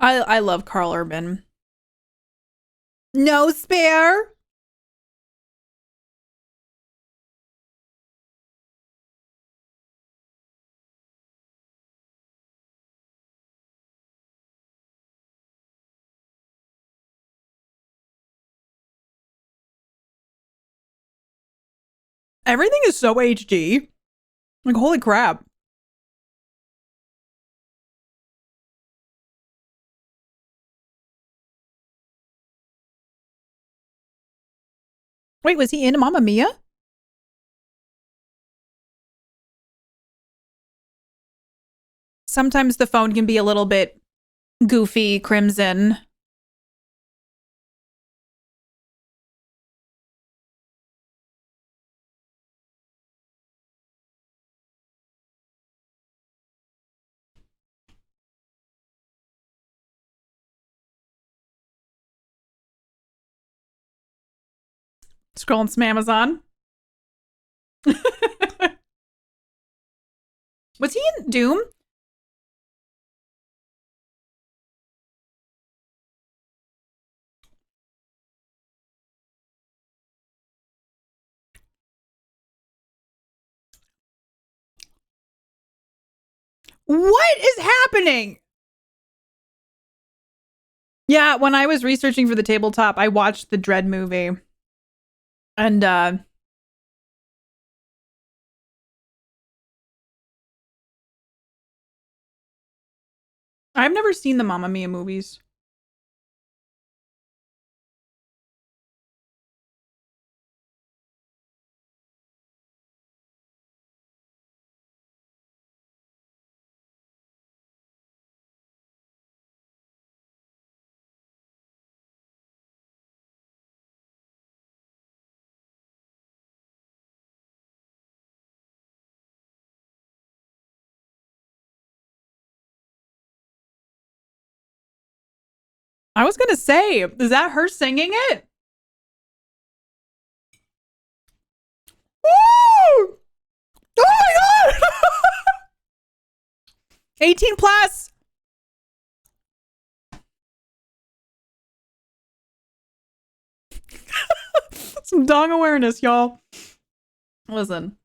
I love Carl Urban. No spare. Everything is so HD. Like, holy crap. Wait, was he in Mamma Mia? Sometimes the phone can be a little bit goofy, Crimson. Scrolling some Amazon. Was he in Doom? What is happening? Yeah, when I was researching for the tabletop, I watched the Dread movie. And I've never seen the Mamma Mia movies. I was gonna say, is that her singing it? Woo! Oh my god! 18 plus. Some dong awareness, y'all. Listen.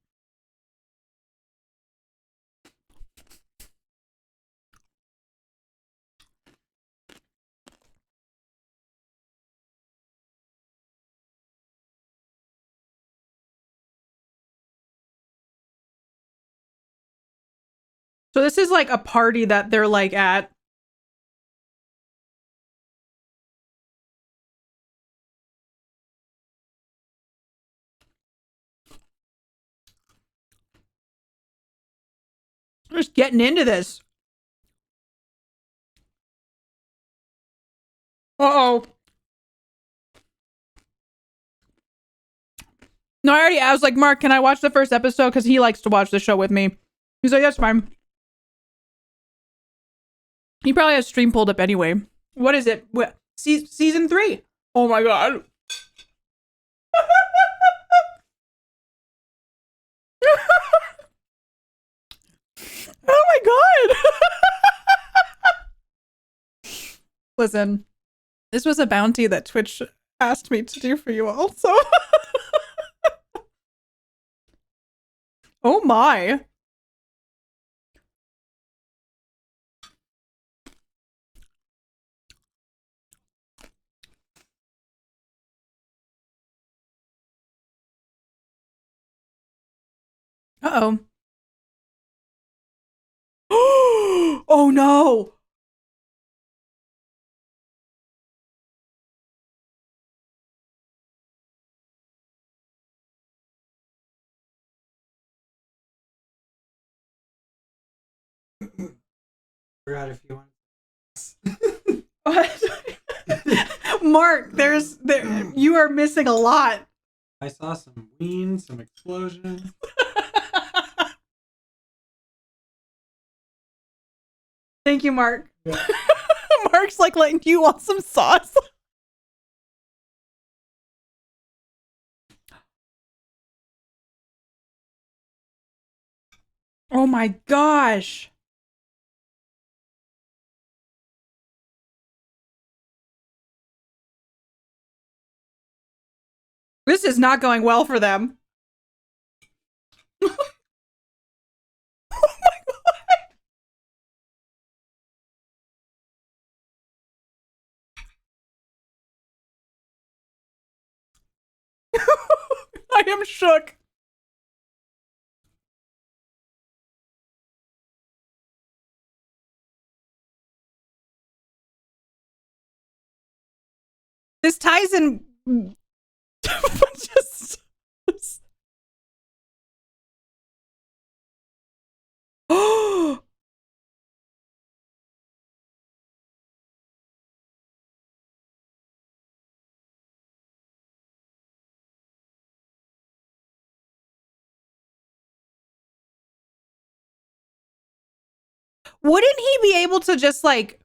So this is like a party that they're like at. Just getting into this. Uh-oh. No, I was like, Mark, can I watch the first episode? Because he likes to watch the show with me. He's like, that's fine. He probably has stream pulled up anyway. What is it? What, season 3? Oh my god. Oh my god. Listen, this was a bounty that Twitch asked me to do for you all, so. Oh my. Uh-oh. Oh no. Forgot if you want. Mark, you are missing a lot. I saw some ween, some explosions. Thank you, Mark. Yeah. Mark's like, do you want some sauce? Oh my gosh. This is not going well for them. Oh my god. I am shook. This ties in. just. Oh. Wouldn't he be able to just like.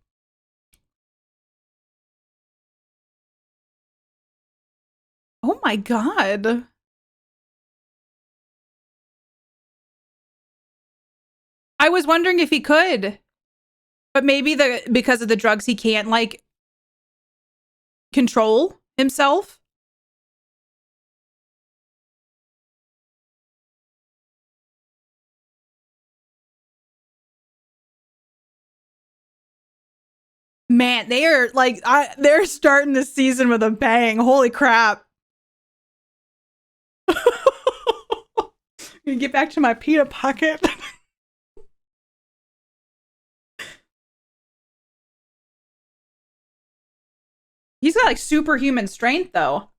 Oh my god. I was wondering if he could. But maybe because of the drugs he can't like control himself. Man, they are like they're starting this season with a bang. Holy crap. You get back to my pita pocket. He's got like superhuman strength though.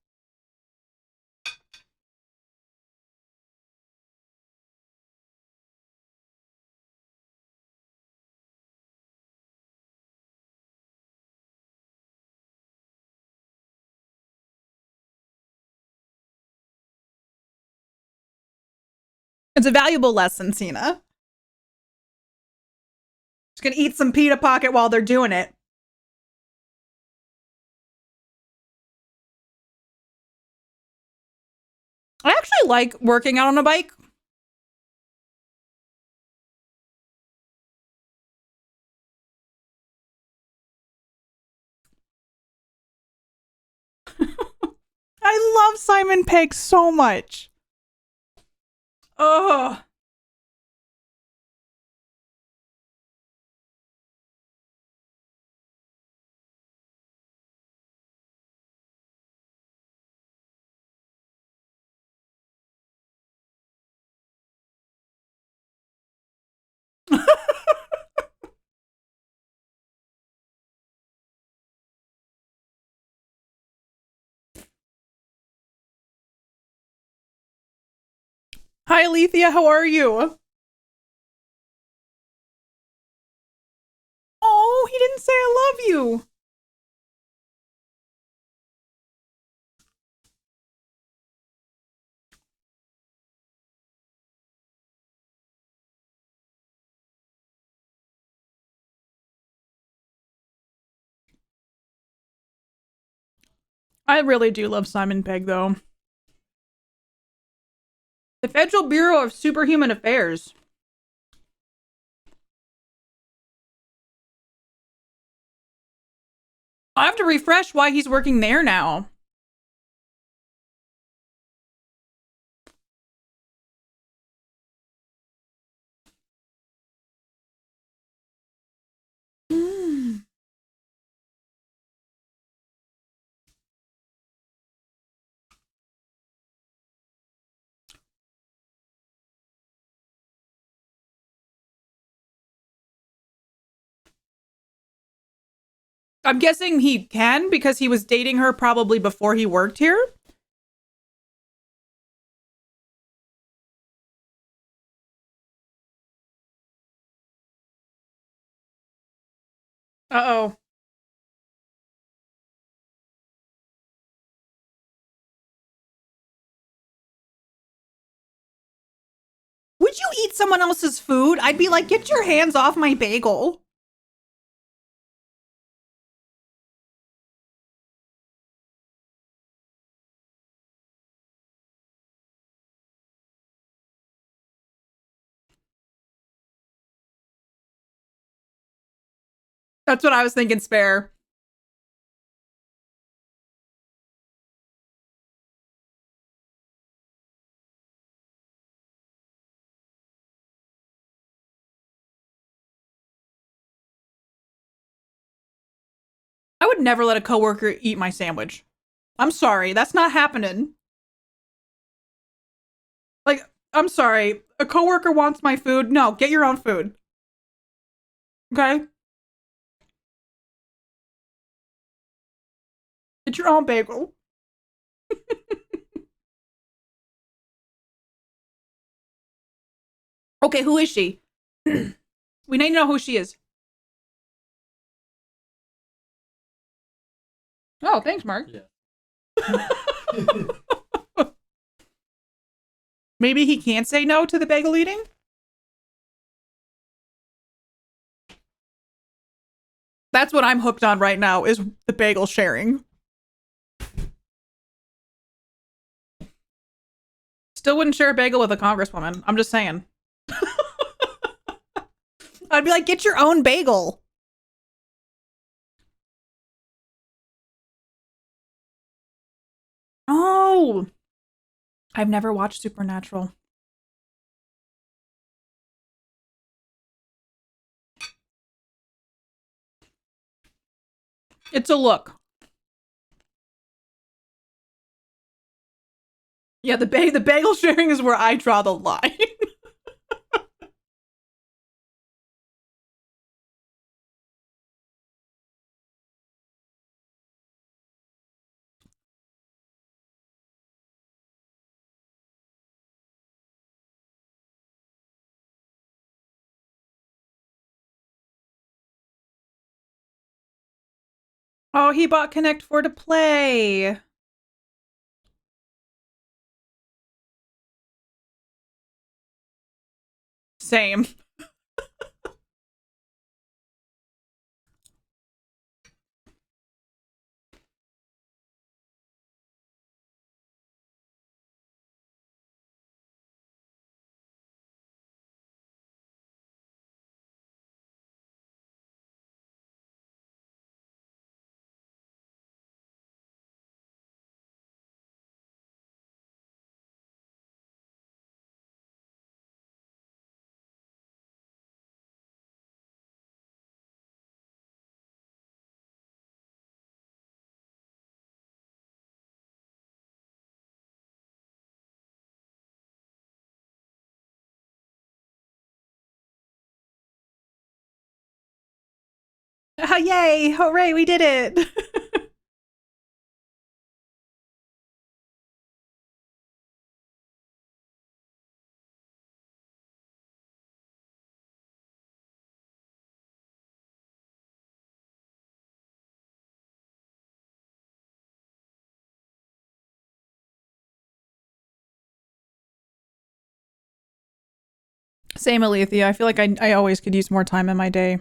It's a valuable lesson, Cena. Just gonna eat some pita pocket while they're doing it. I actually like working out on a bike? I love Simon Pegg so much. Oh. Hi, Alethea. How are you? Oh, he didn't say I love you. I really do love Simon Pegg, though. The Federal Bureau of Superhuman Affairs. I have to refresh why he's working there now. I'm guessing he can because he was dating her probably before he worked here. Uh-oh. Would you eat someone else's food? I'd be like, get your hands off my bagel. That's what I was thinking, Spare. I would never let a coworker eat my sandwich. I'm sorry, that's not happening. Like, I'm sorry. A coworker wants my food. No, get your own food. Okay? Get your own bagel. Okay, who is she? We need to know who she is. Oh, thanks, Mark. Yeah. Maybe he can't say no to the bagel eating? That's what I'm hooked on right now, is the bagel sharing. Still wouldn't share a bagel with a congresswoman. I'm just saying. I'd be like, get your own bagel. Oh, I've never watched Supernatural. It's a look. Yeah, the bagel sharing is where I draw the line. Oh, he bought Connect 4 to play. Same. Yay! Hooray! We did it! Same, Alethea. I feel like I always could use more time in my day.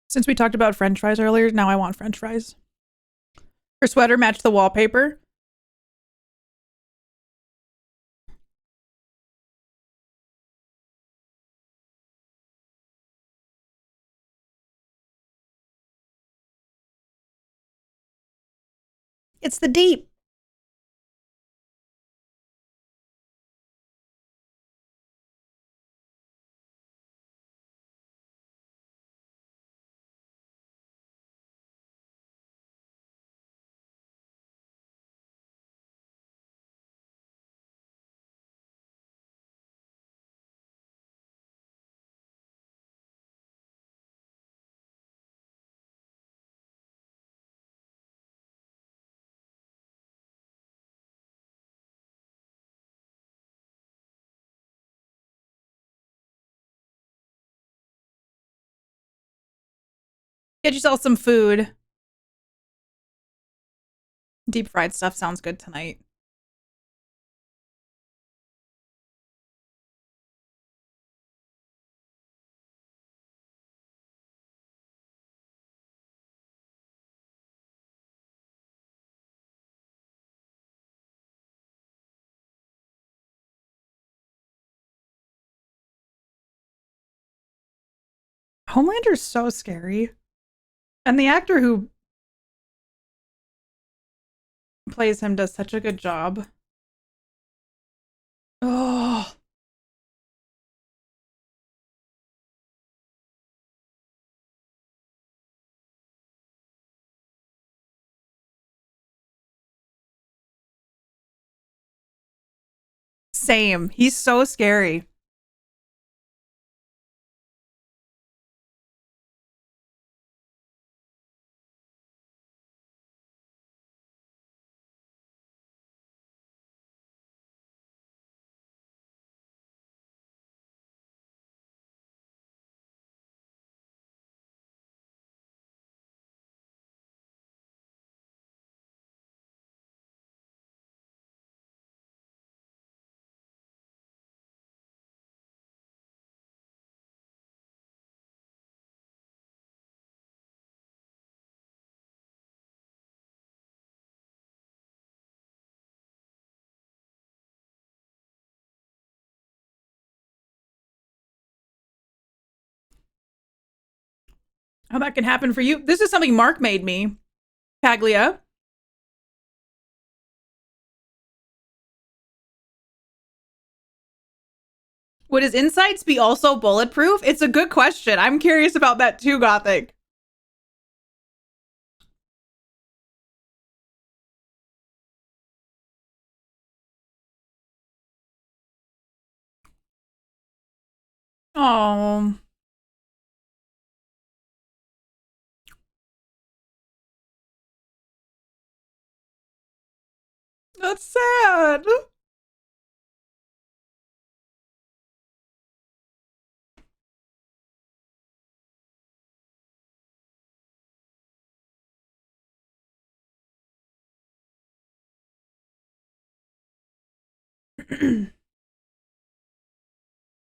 Since we talked about French fries earlier, now I want French fries. Her sweater matched the wallpaper. It's the deep. Get yourself some food. Deep fried stuff sounds good tonight. Homelander's so scary. And the actor who plays him does such a good job. Oh. Same. He's so scary. How that can happen for you. This is something Mark made me. Paglia. Would his insides be also bulletproof? It's a good question. I'm curious about that too, Gothic. Oh. That's sad.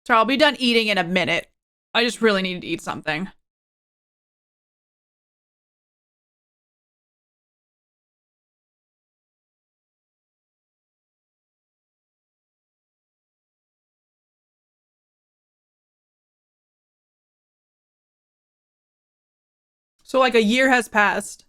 So I'll be done eating in a minute. I just really need to eat something. So like a year has passed.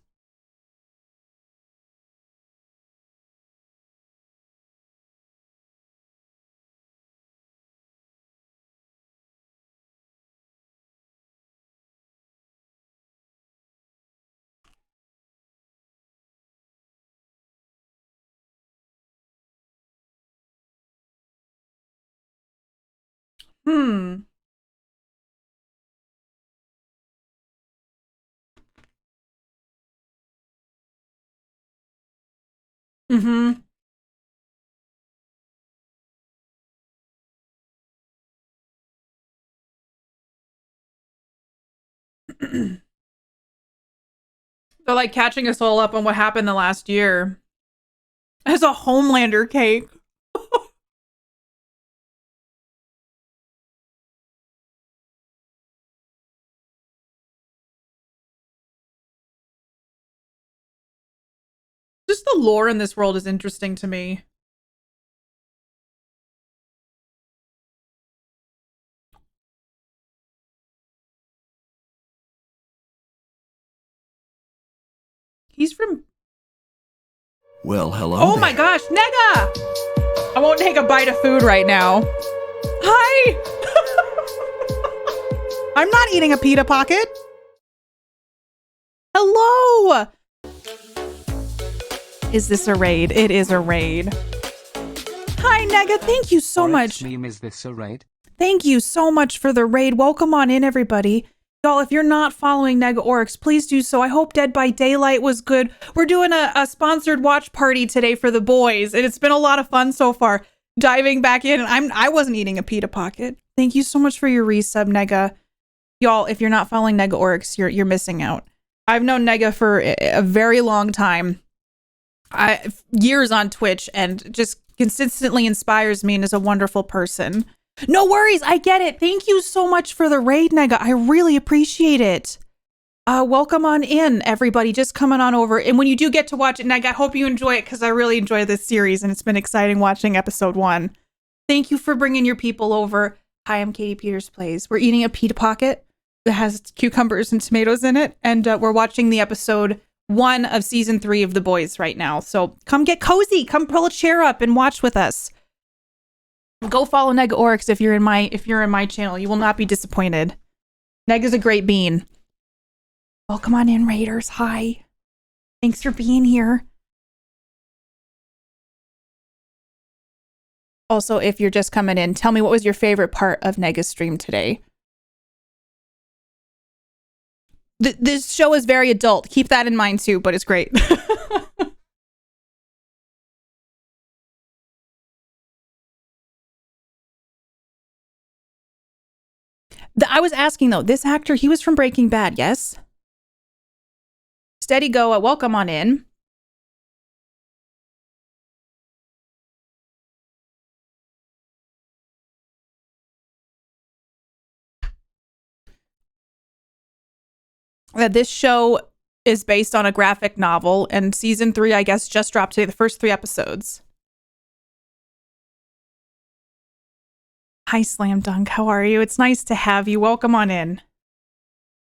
Hmm. Mm-hmm. They're like catching us all up on what happened the last year. As a Homelander cake. Just the lore in this world is interesting to me. He's from... Well, hello. Oh my gosh, Nega! I won't take a bite of food right now. Hi! I'm not eating a pita pocket. Hello! Is this a raid? It is a raid. Hi, Nega. Thank you so much. Meme, is this a raid? Thank you so much for the raid. Welcome on in, everybody. Y'all, if you're not following Nega Oryx, please do so. I hope Dead by Daylight was good. We're doing a sponsored watch party today for the boys, and it's been a lot of fun so far. Diving back in, and I wasn't eating a pita pocket. Thank you so much for your resub, Nega. Y'all, if you're not following Nega Oryx, you're missing out. I've known Nega for a very long time. Years on Twitch, and just consistently inspires me and is a wonderful person. No worries, I get it. Thank you so much for the raid, Nega. I really appreciate it. Welcome on in, everybody. Just coming on over. And when you do get to watch it, Nega, I hope you enjoy it because I really enjoy this series and it's been exciting watching episode 1. Thank you for bringing your people over. Hi, I'm Katie Peters Plays. We're eating a pita pocket that has cucumbers and tomatoes in it, and we're watching the episode 1 of season 3 of The Boys right now. So come get cozy. Come pull a chair up and watch with us. Go follow Nega Oryx if you're in my channel. You will not be disappointed. Nega's a great bean. Welcome on in, Raiders. Hi. Thanks for being here. Also, if you're just coming in, tell me what was your favorite part of Nega's stream today. This show is very adult. Keep that in mind too, but it's great. I was asking though, this actor, he was from Breaking Bad, yes? Steady go, welcome on in. This show is based on a graphic novel, and season 3, I guess, just dropped today, the first 3 episodes. Hi, Slam Dunk. How are you? It's nice to have you. Welcome on in.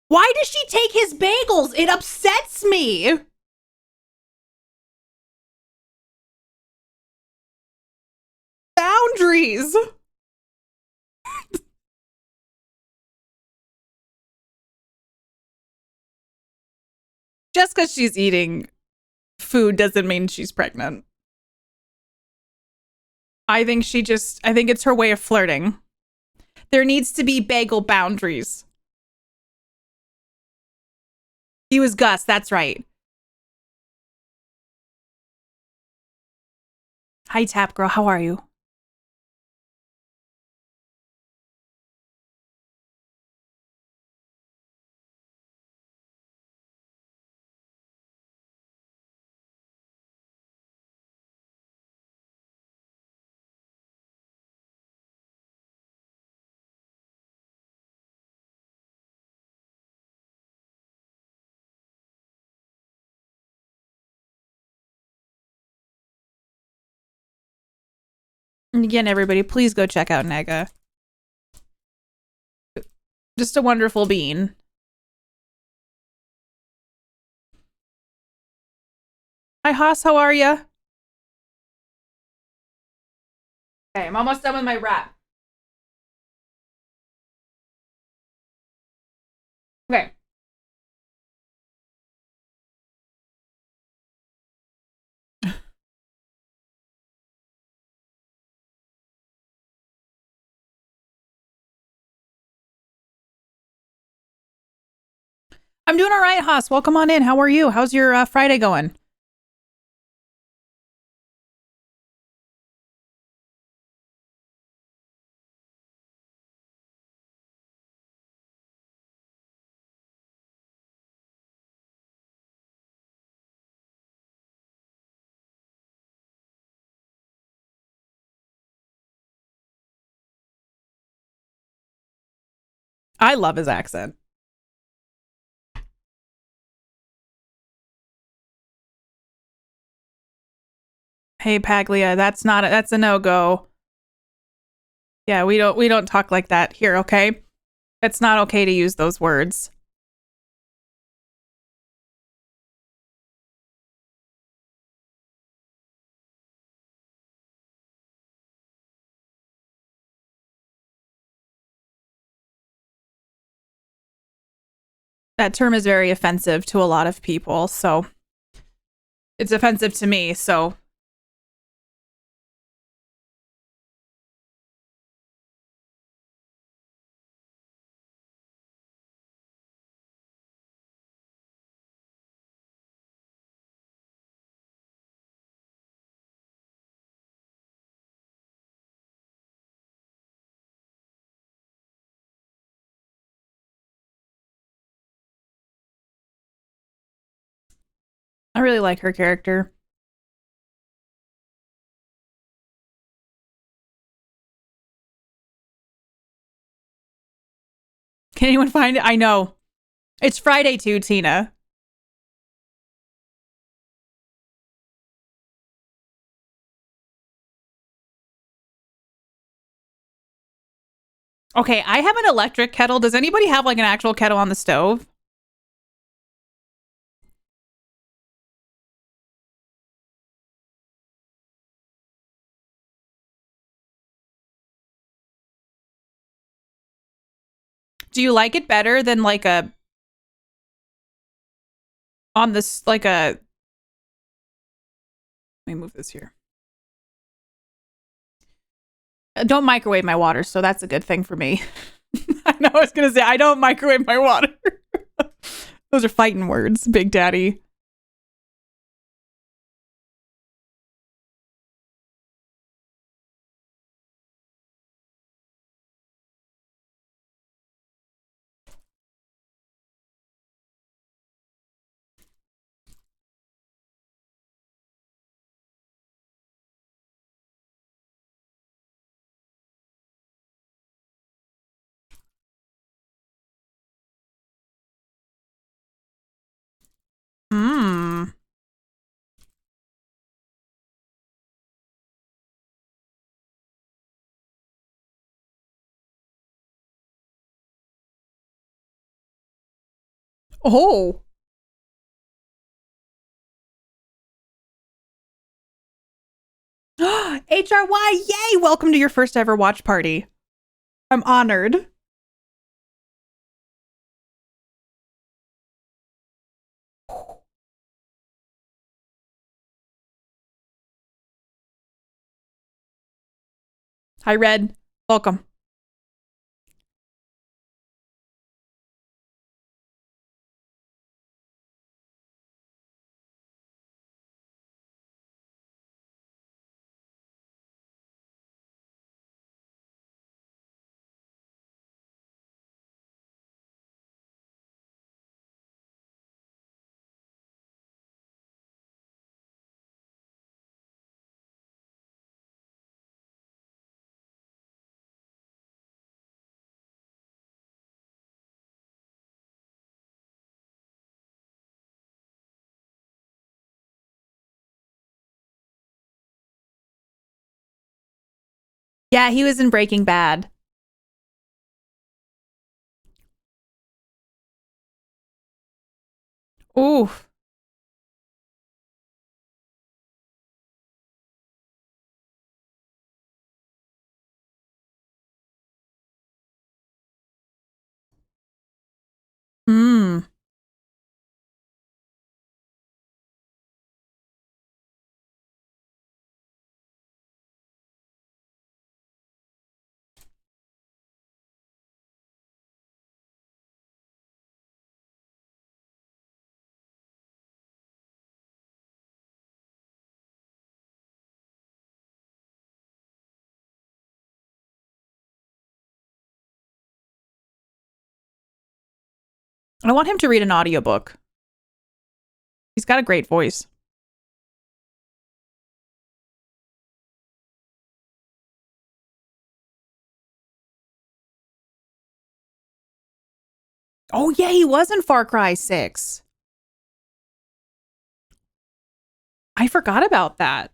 Why does she take his bagels? It upsets me. Boundaries. Just because she's eating food doesn't mean she's pregnant. I think it's her way of flirting. There needs to be bagel boundaries. He was Gus, that's right. Hi, Tap Girl, how are you? And again, everybody, please go check out Nega. Just a wonderful bean. Hi, Haas. How are you? Okay, I'm almost done with my wrap. Okay. I'm doing all right, Haas. Welcome on in. How are you? How's your Friday going? I love his accent. Hey, Paglia, that's a no-go. Yeah, we don't talk like that here, okay? It's not okay to use those words. That term is very offensive to a lot of people, so it's offensive to me, so I really like her character. Can anyone find it? I know. It's Friday too, Tina. Okay, I have an electric kettle. Does anybody have like an actual kettle on the stove? Do you like it better than like a on this like a let me move this here. Don't microwave my water, so that's a good thing for me. I know I was gonna say I don't microwave my water. Those are fighting words, Big Daddy. Mmm. Oh. HRY, yay! Welcome to your first ever watch party. I'm honored. Hi, Red. Welcome. Yeah, he was in Breaking Bad. Oof. Hmm. I want him to read an audiobook. He's got a great voice. Oh, yeah, he was in Far Cry 6. I forgot about that.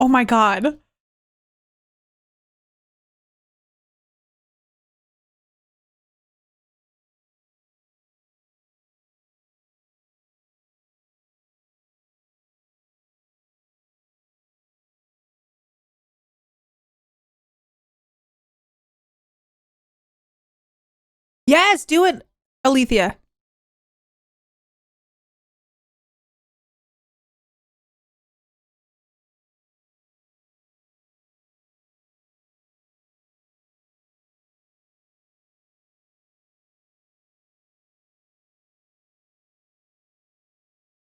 Oh my God. Yes, do it, Alethea.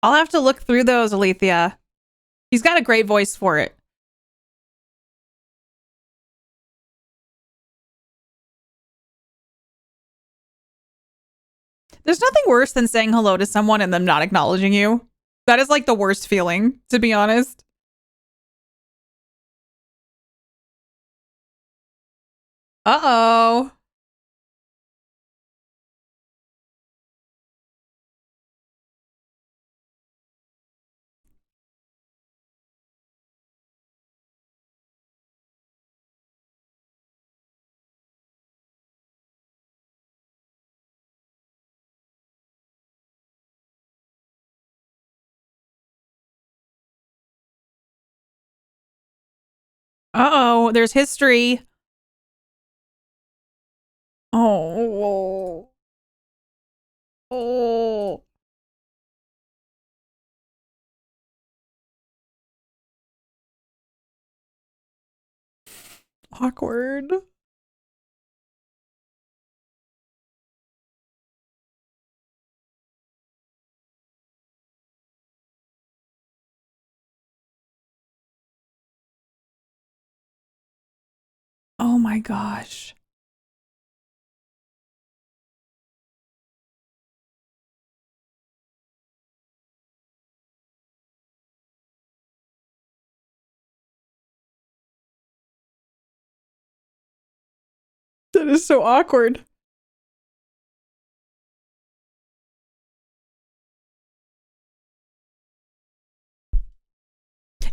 I'll have to look through those, Alethea. He's got a great voice for it. There's nothing worse than saying hello to someone and them not acknowledging you. That is like the worst feeling, to be honest. Uh-oh. Uh-oh, there's history. Oh. Oh. Awkward. Oh my gosh. That is so awkward.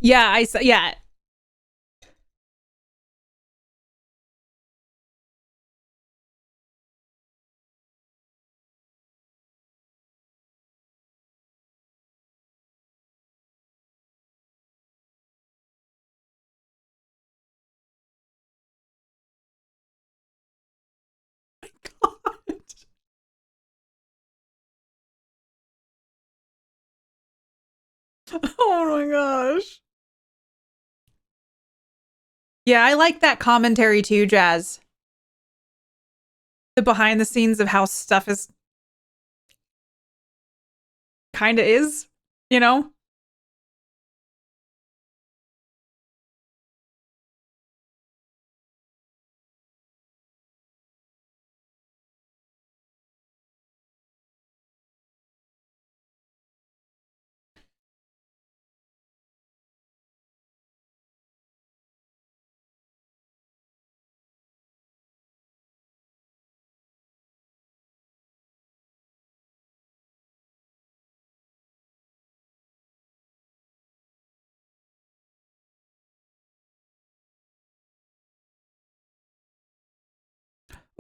Yeah, yeah. Oh my gosh. Yeah, I like that commentary too, Jazz. The behind the scenes of how stuff is kind of is, you know?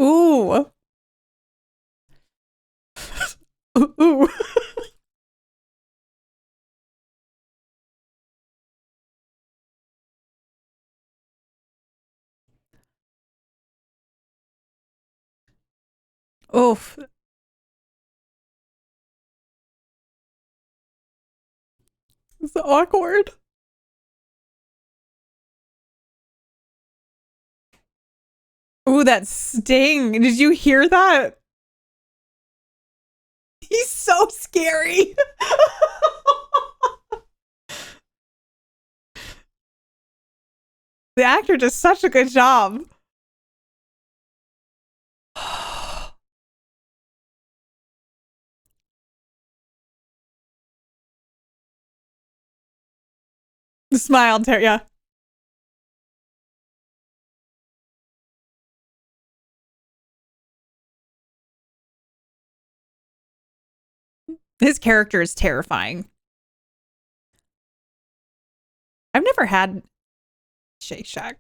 Ooh. Ooh. Oof. It's awkward. Ooh, that sting. Did you hear that? He's so scary. The actor does such a good job. The smile, yeah. His character is terrifying. I've never had Shake Shack.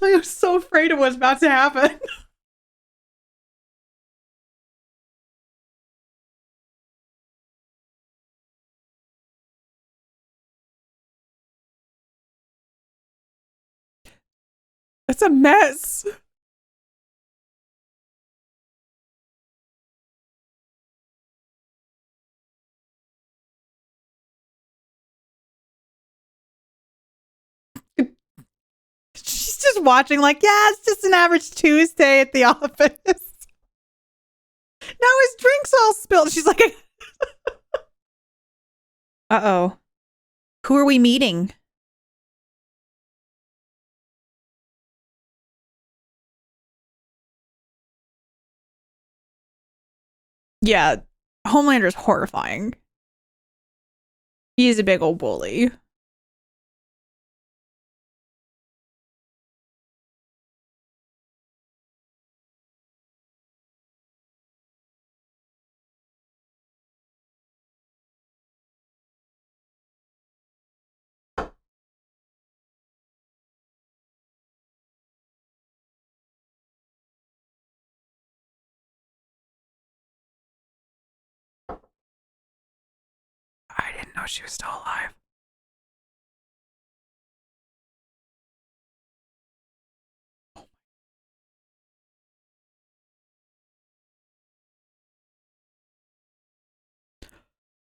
I was so afraid of what's about to happen. It's a mess. She's just watching like, yeah, it's just an average Tuesday at the office. Now his drink's all spilled. She's like, uh-oh. Who are we meeting? Yeah, Homelander's horrifying. He is a big old bully. I didn't know she was still alive.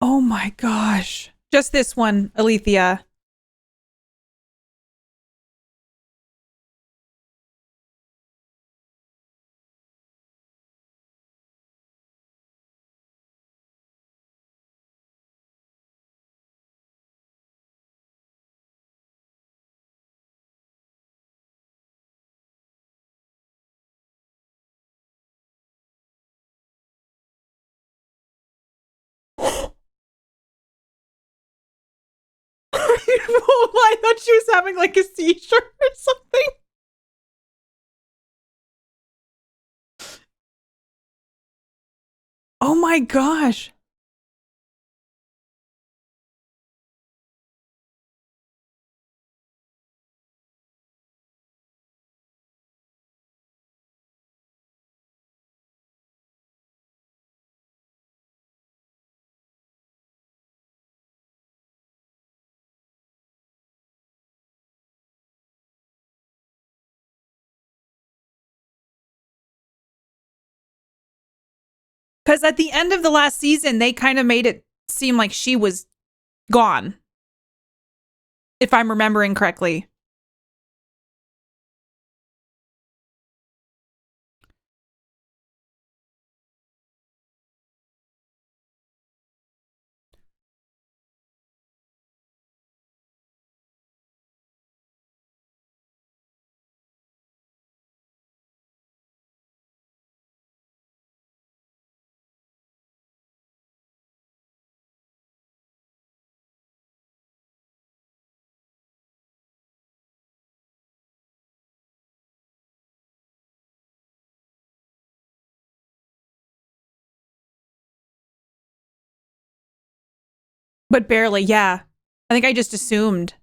Oh my gosh. Just this one, Alethea. I thought she was having like a seizure or something. Oh my gosh. Because at the end of the last season, they kind of made it seem like she was gone. If I'm remembering correctly. But barely, yeah. I think I just assumed.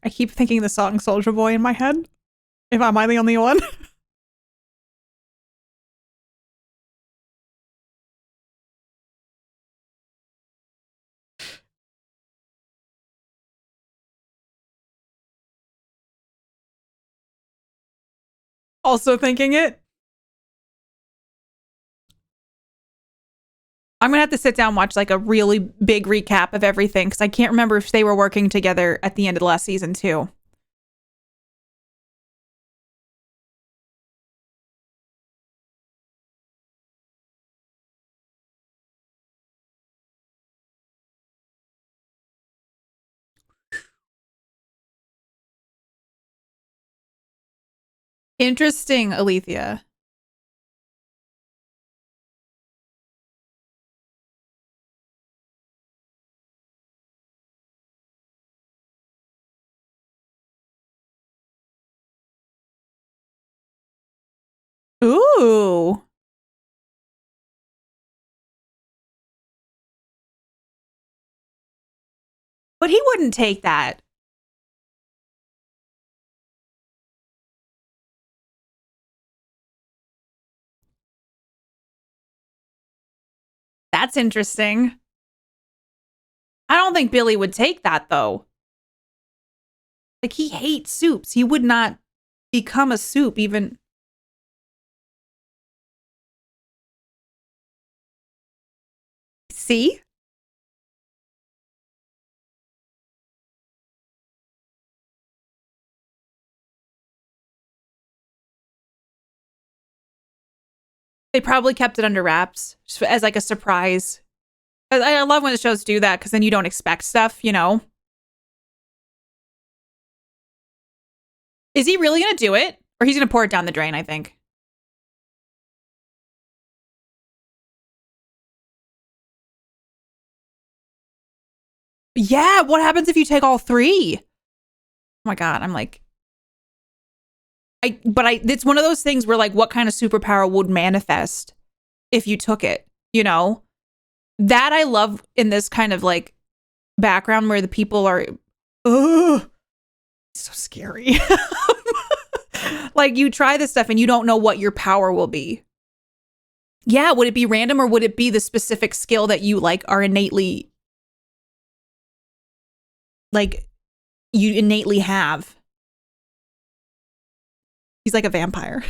I keep thinking the song Soulja Boy in my head. Am I the only one? Also thinking it. I'm gonna have to sit down and watch like a really big recap of everything because I can't remember if they were working together at the end of the last season too. Interesting, Alethea. Ooh. But he wouldn't take that. That's interesting. I don't think Billy would take that though. Like he hates soups. He would not become a soup even. See? They probably kept it under wraps as like a surprise. I love when the shows do that because then you don't expect stuff, you know? Is he really going to do it? Or he's going to pour it down the drain, I think. Yeah, what happens if you take all three? Oh my God, I'm like... it's one of those things where like, what kind of superpower would manifest if you took it, you know? That I love in this kind of like background where the people are... Ugh, so scary. Like you try this stuff and you don't know what your power will be. Yeah, would it be random or would it be the specific skill that you like are innately like you innately have? He's like a vampire.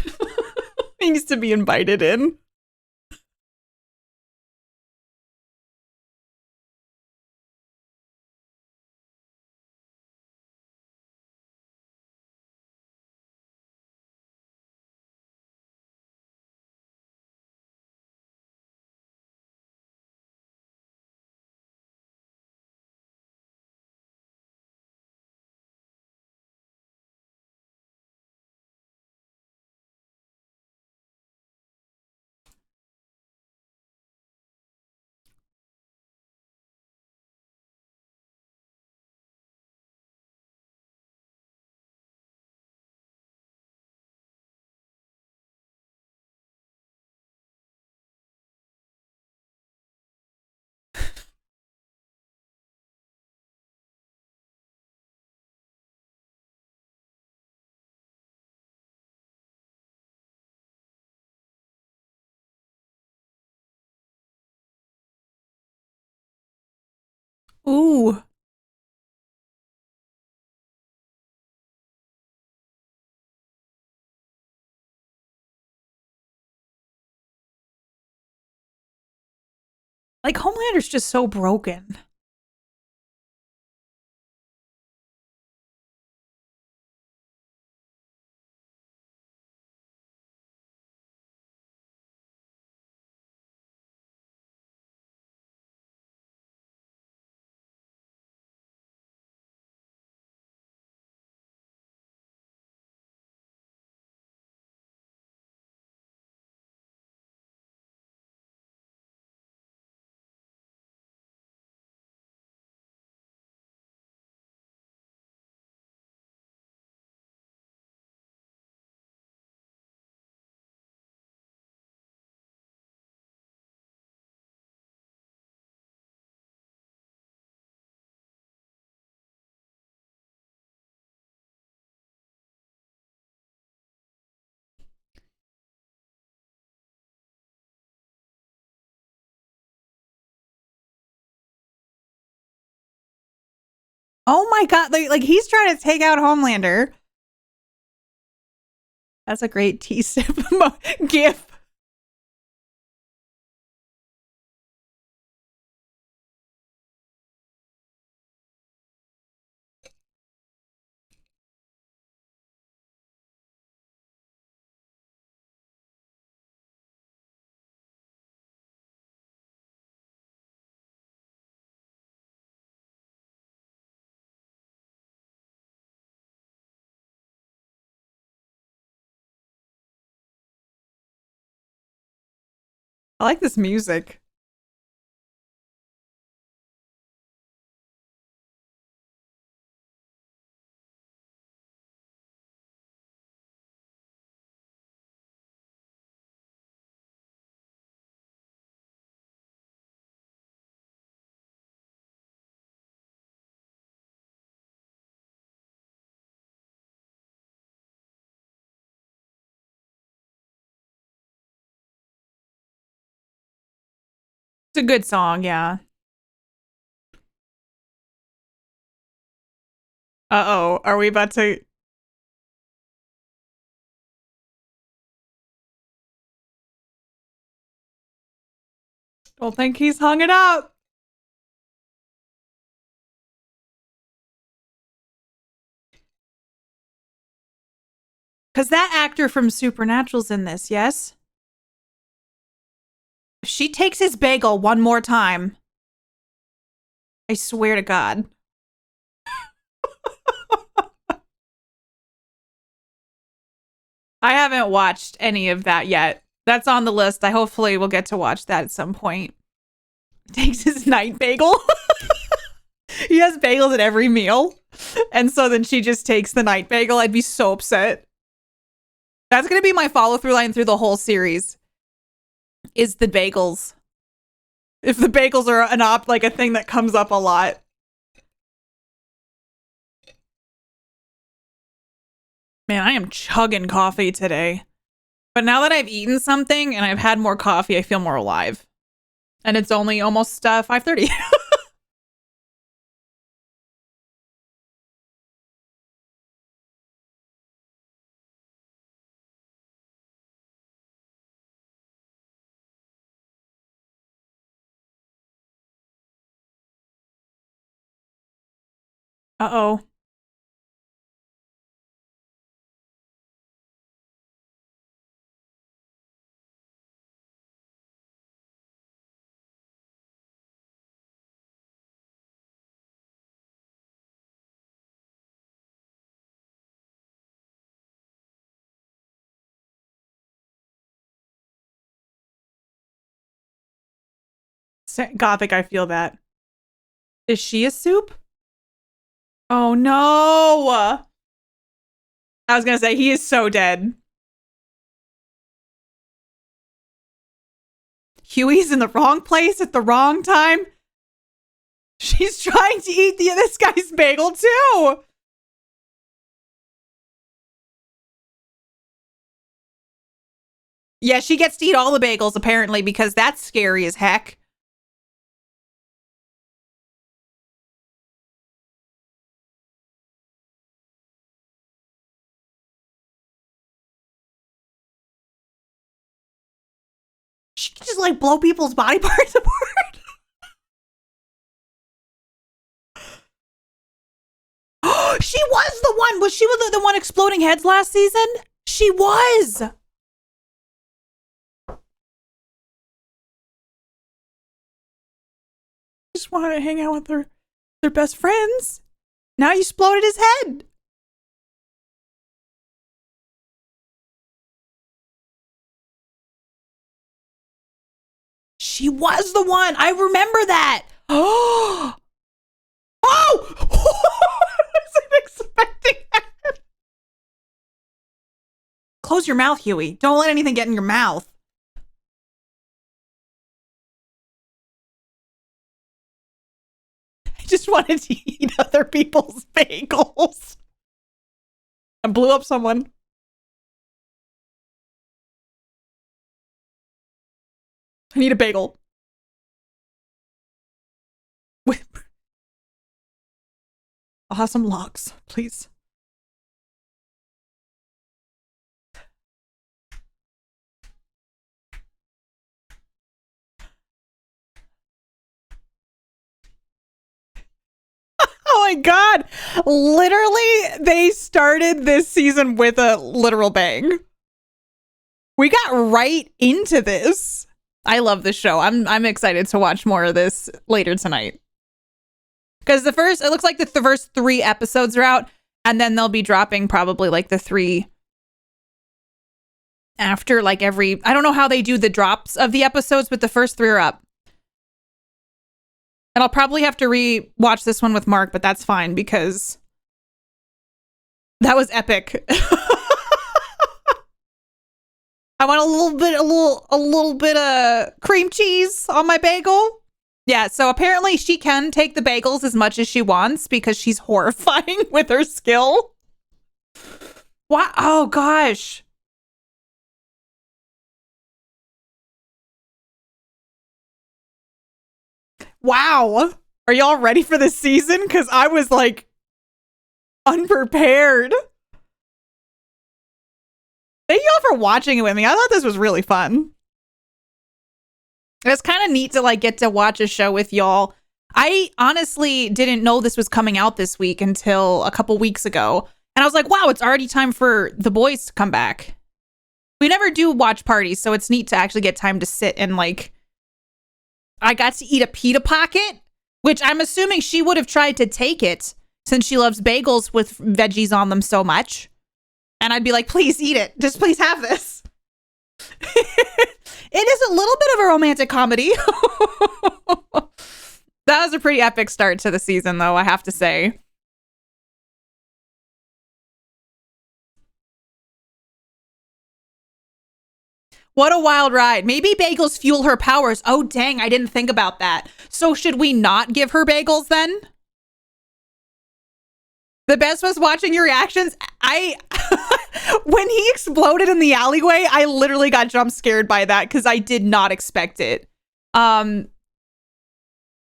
He needs to be invited in. Ooh. Like Homelander's just so broken. Oh my god, like he's trying to take out Homelander. That's a great T-sip gif. I like this music. It's a good song, yeah. Uh-oh, are we about to... Don't think he's hung it up. Because that actor from Supernatural's in this, yes? If she takes his bagel one more time, I swear to God. I haven't watched any of that yet. That's on the list. I hopefully will get to watch that at some point. Takes his night bagel. He has bagels at every meal. And so then she just takes the night bagel. I'd be so upset. That's going to be my follow-through line through the whole series. Is the bagels. If the bagels are like a thing that comes up a lot. Man, I am chugging coffee today. But now that I've eaten something and I've had more coffee, I feel more alive. And it's only almost 5:30. Uh-oh. Gothic, I feel that. Is she a soup? Oh no! I was gonna say, he is so dead. Huey's in the wrong place at the wrong time. She's trying to eat this guy's bagel too. Yeah, she gets to eat all the bagels apparently because that's scary as heck. She can just like blow people's body parts apart. She was the one. Was she the one exploding heads last season? She was. Just wanted to hang out with their best friends. Now you exploded his head. She was the one. I remember that. Oh! Oh! I wasn't expecting that. Close your mouth, Huey. Don't let anything get in your mouth. I just wanted to eat other people's bagels. I blew up someone. I need a bagel. I'll have some logs, please. Oh my god. Literally, they started this season with a literal bang. We got right into this. I love this show. I'm excited to watch more of this later tonight. Because it looks like the first 3 episodes are out, and then they'll be dropping probably like the 3 after like every, I don't know how they do the drops of the episodes, but the first 3 are up. And I'll probably have to re-watch this one with Mark, but that's fine because that was epic. I want a little bit of cream cheese on my bagel. Yeah, so apparently she can take the bagels as much as she wants because she's horrifying with her skill. What? Oh gosh. Wow. Are y'all ready for this season? Because I was like unprepared. Thank y'all for watching it with me. I thought this was really fun. It's kind of neat to like get to watch a show with y'all. I honestly didn't know this was coming out this week until a couple weeks ago. And I was like, wow, it's already time for the boys to come back. We never do watch parties, so it's neat to actually get time to sit and like, I got to eat a pita pocket, which I'm assuming she would have tried to take it since she loves bagels with veggies on them so much. And I'd be like, please eat it. Just please have this. It is a little bit of a romantic comedy. That was a pretty epic start to the season, though, I have to say. What a wild ride. Maybe bagels fuel her powers. Oh, dang, I didn't think about that. So should we not give her bagels then? The best was watching your reactions. When he exploded in the alleyway, I literally got jump scared by that because I did not expect it. I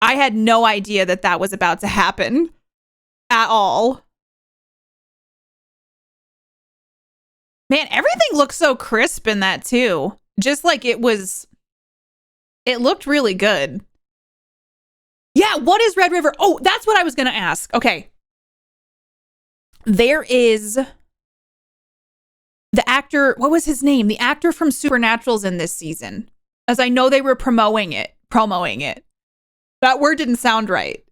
had no idea that that was about to happen at all. Man, everything looks so crisp in that too. Just like it looked really good. Yeah, what is Red River? Oh, that's what I was going to ask. Okay. There is the actor, what was his name? The actor from Supernatural's in this season. As I know they were promoting it. That word didn't sound right.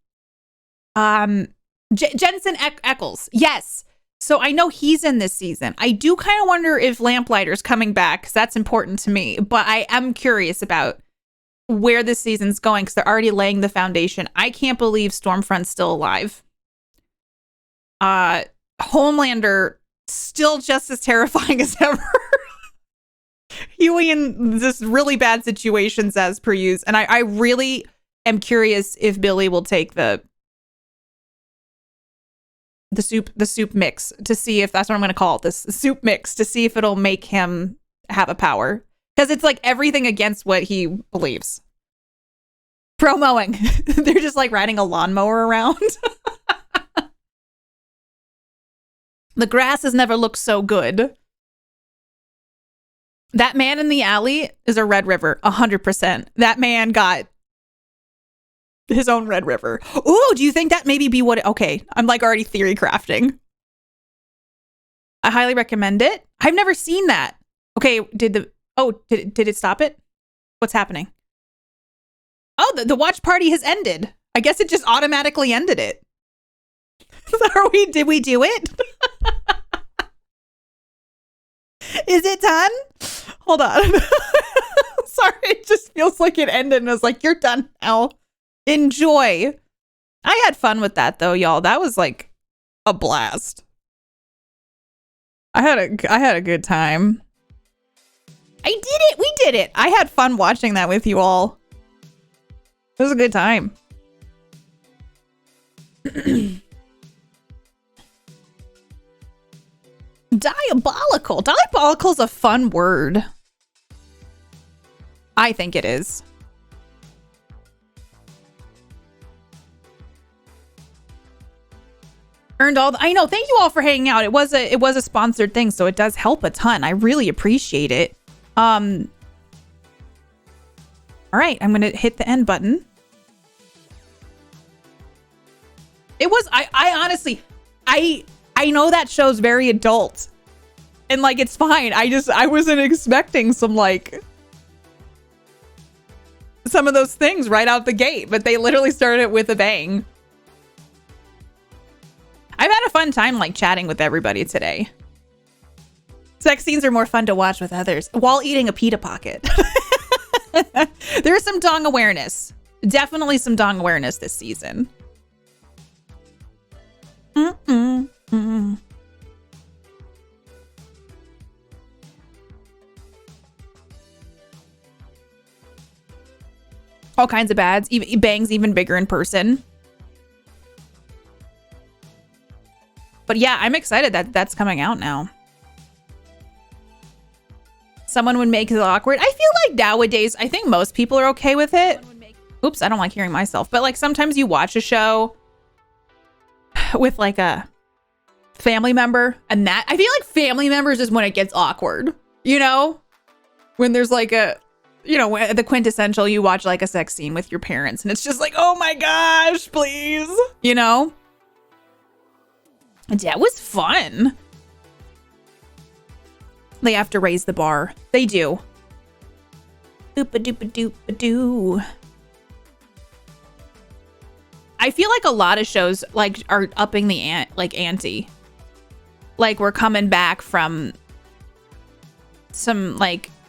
Jensen Ackles. Yes. So I know he's in this season. I do kind of wonder if Lamplighter's coming back because that's important to me. But I am curious about where this season's going because they're already laying the foundation. I can't believe Stormfront's still alive. Homelander still just as terrifying as ever. Huey in just really bad situations as per use. And I really am curious if Billy will take the soup mix to see if that's what I'm going to call it, this soup mix, to see if it'll make him have a power. Because it's like everything against what he believes. Promoing. They're just like riding a lawnmower around. The grass has never looked so good. That man in the alley is a Red River, 100%. That man got his own Red River. Ooh, do you think that maybe be what? Okay, I'm like already theory crafting. I highly recommend it. I've never seen that. Okay, did it stop it? What's happening? Oh, the watch party has ended. I guess it just automatically ended it. Did we do it? Is it done? Hold on. Sorry, it just feels like it ended and I was like, you're done now. Enjoy. I had fun with that though, y'all. That was like a blast. I had a good time. I did it. We did it. I had fun watching that with you all. It was a good time. Diabolical. Diabolical's a fun word. I think it is. Earned all I know. Thank you all for hanging out. It was a sponsored thing, so it does help a ton. I really appreciate it. All right, I'm gonna hit the end button. It was I honestly I know that show's very adult. And like it's fine. I wasn't expecting some of those things right out the gate, but they literally started it with a bang. I've had a fun time chatting with everybody today. Sex scenes are more fun to watch with others while eating a pita pocket. There's some dong awareness. Definitely some dong awareness this season. All kinds of bads. Bangs even bigger in person. But yeah, I'm excited that that's coming out now. Someone would make it awkward. I feel like nowadays, I think most people are okay with it. Oops, I don't like hearing myself. But sometimes you watch a show with a family member, and that I feel like family members is when it gets awkward. When there's the quintessential, you watch a sex scene with your parents, and it's just oh my gosh, please, That was fun. They have to raise the bar. They do. Doop-a-doop-a-doop-a-doo. I feel like a lot of shows are upping the ante. We're coming back from some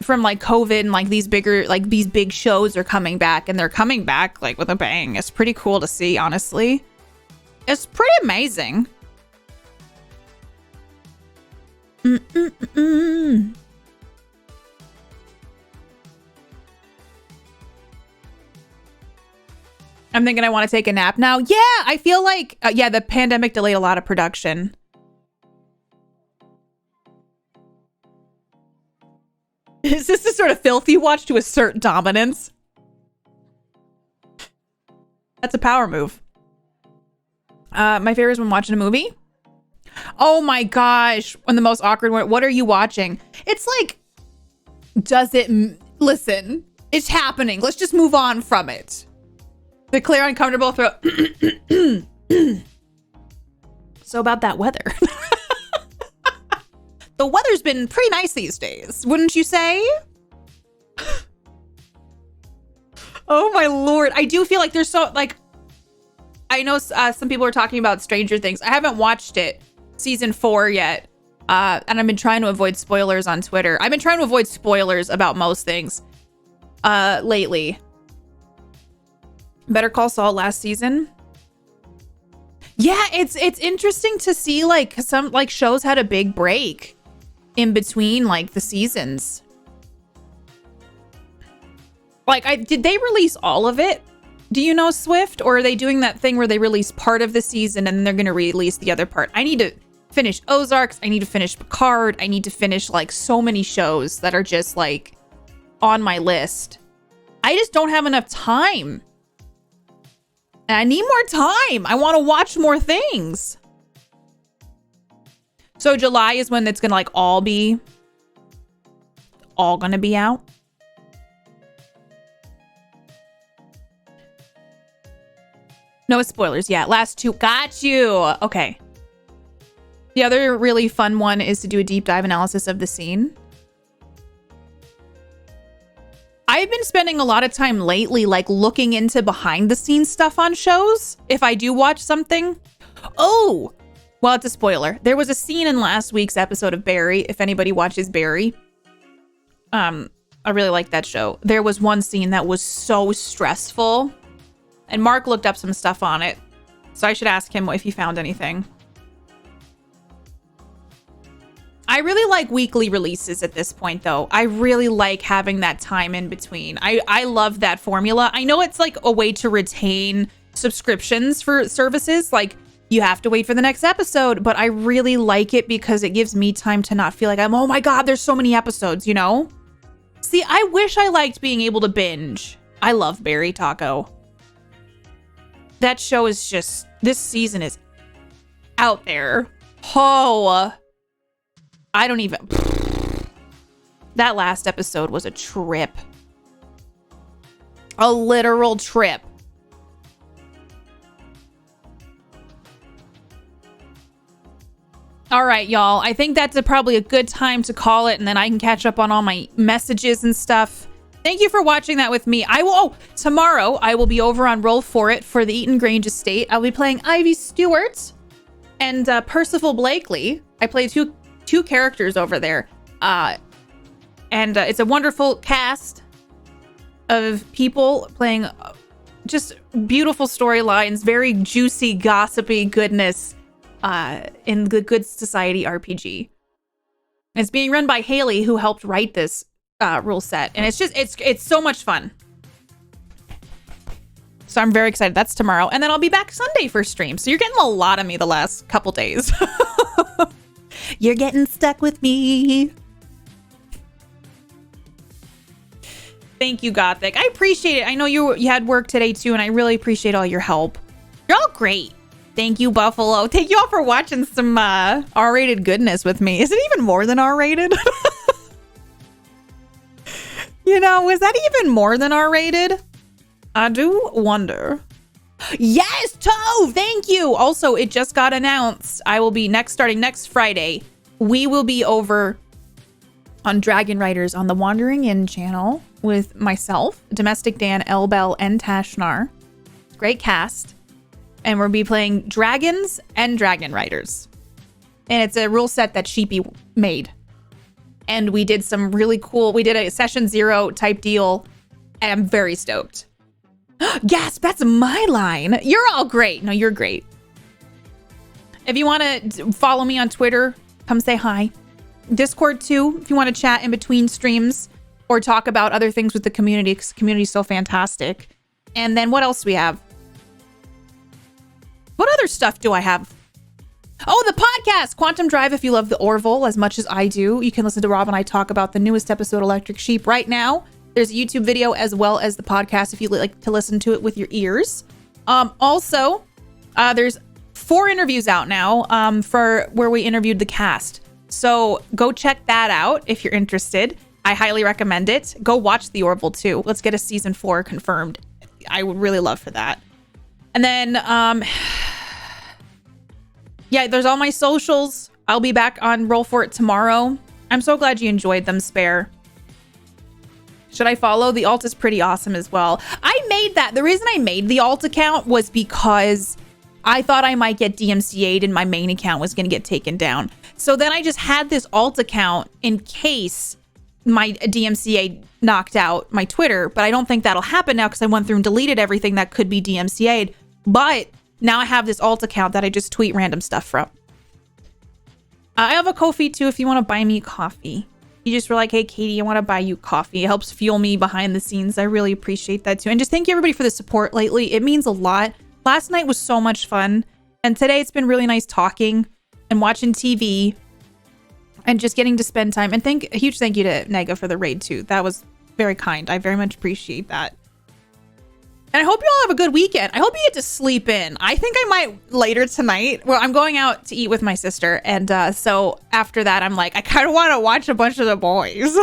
from COVID, and these bigger these big shows are coming back, and they're coming back with a bang. It's pretty cool to see, honestly. It's pretty amazing. I'm thinking I want to take a nap now. Yeah, I feel like the pandemic delayed a lot of production. Is this the sort of filth you watch to assert dominance? That's a power move. My favorite is when watching a movie. Oh my gosh. When the most awkward one. What are you watching? It's does it... Listen, it's happening. Let's just move on from it. Declare uncomfortable throat. So about that weather. The weather's been pretty nice these days, wouldn't you say? Oh my lord. I do feel like there's so I know some people are talking about Stranger Things. I haven't watched it. Season 4 yet. And I've been trying to avoid spoilers on Twitter. I've been trying to avoid spoilers about most things lately. Better Call Saul last season. Yeah, it's interesting to see some shows had a big break in between the seasons. Did they release all of it? Do you know, Swift? Or are they doing that thing where they release part of the season and then they're going to release the other part? I need to finish Ozarks. I need to finish Picard. I need to finish so many shows that are just on my list. I just don't have enough time. And I need more time. I want to watch more things. So July is when it's going to all going to be out. No spoilers. Yeah, last 2. Got you. Okay. The other really fun one is to do a deep dive analysis of the scene. I've been spending a lot of time lately looking into behind the scenes stuff on shows if I do watch something. Oh, well, it's a spoiler. There was a scene in last week's episode of Barry, if anybody watches Barry. I really like that show. There was one scene that was so stressful. And Mark looked up some stuff on it. So I should ask him if he found anything. I really like weekly releases at this point, though. I really like having that time in between. I love that formula. I know it's a way to retain subscriptions for services. You have to wait for the next episode. But I really like it because it gives me time to not feel like oh my God, there's so many episodes, See, I wish I liked being able to binge. I love Barry Taco. That show is just... This season is out there. Oh, I don't even. That last episode was a trip. A literal trip. All right, y'all. I think that's probably a good time to call it, and then I can catch up on all my messages and stuff. Thank you for watching that with me. Tomorrow I will be over on Roll For It for the Eaton Grange estate. I'll be playing Ivy Stewart and Percival Blakely. I play two characters over there. And it's a wonderful cast of people playing just beautiful storylines, very juicy, gossipy goodness in the Good Society RPG. It's being run by Haley, who helped write this rule set, and it's so much fun. So I'm very excited. That's tomorrow, and then I'll be back Sunday for stream. So you're getting a lot of me the last couple days. You're getting stuck with me. Thank you, Gothic. I appreciate it. I know you had work today too, and I really appreciate all your help. You're all great. Thank you, Buffalo. Thank you all for watching some R-rated goodness with me. Is it even more than R-rated? You know, was that even more than R-rated? I do wonder. Yes, Toe! Thank you! Also, it just got announced. I will be starting next Friday. We will be over on Dragon Riders on the Wandering Inn channel with myself, Domestic Dan, Elbel, and Tashnar. Great cast. And we'll be playing dragons and Dragon Riders. And it's a rule set that Sheepy made. And we did some really cool, we did a session 0 type deal. And I'm very stoked. Gasp, that's my line. You're all great. No, you're great. If you want to follow me on Twitter, come say hi. Discord too, if you want to chat in between streams or talk about other things with the community, because the community is so fantastic. And then what else do we have? What other stuff do I have? Oh, the podcast, Quantum Drive. If you love the Orville as much as I do, you can listen to Rob and I talk about the newest episode, Electric Sheep, right now. There's a YouTube video as well as the podcast if you like to listen to it with your ears. Also, there's 4 interviews out now for where we interviewed the cast. So go check that out if you're interested. I highly recommend it. Go watch the Orville too. Let's get a season 4 confirmed. I would really love for that. And then, yeah, there's all my socials. I'll be back on Roll For It tomorrow. I'm so glad you enjoyed them, Spare. Should I follow? The alt is pretty awesome as well. I made that. The reason I made the alt account was because I thought I might get DMCA'd and my main account was going to get taken down. So then I just had this alt account in case my DMCA knocked out my Twitter, but I don't think that'll happen now because I went through and deleted everything that could be DMCA'd. But now I have this alt account that I just tweet random stuff from. I have a Ko-fi too if you want to buy me coffee. You just were like, hey, Katie, I want to buy you coffee. It helps fuel me behind the scenes. I really appreciate that too. And just thank you everybody for the support lately. It means a lot. Last night was so much fun. And today it's been really nice talking and watching TV and just getting to spend time. And a huge thank you to Nega for the raid too. That was very kind. I very much appreciate that. And I hope you all have a good weekend. I hope you get to sleep in. I think I might later tonight. Well, I'm going out to eat with my sister. And so after that, I'm like, I kind of want to watch a bunch of the boys.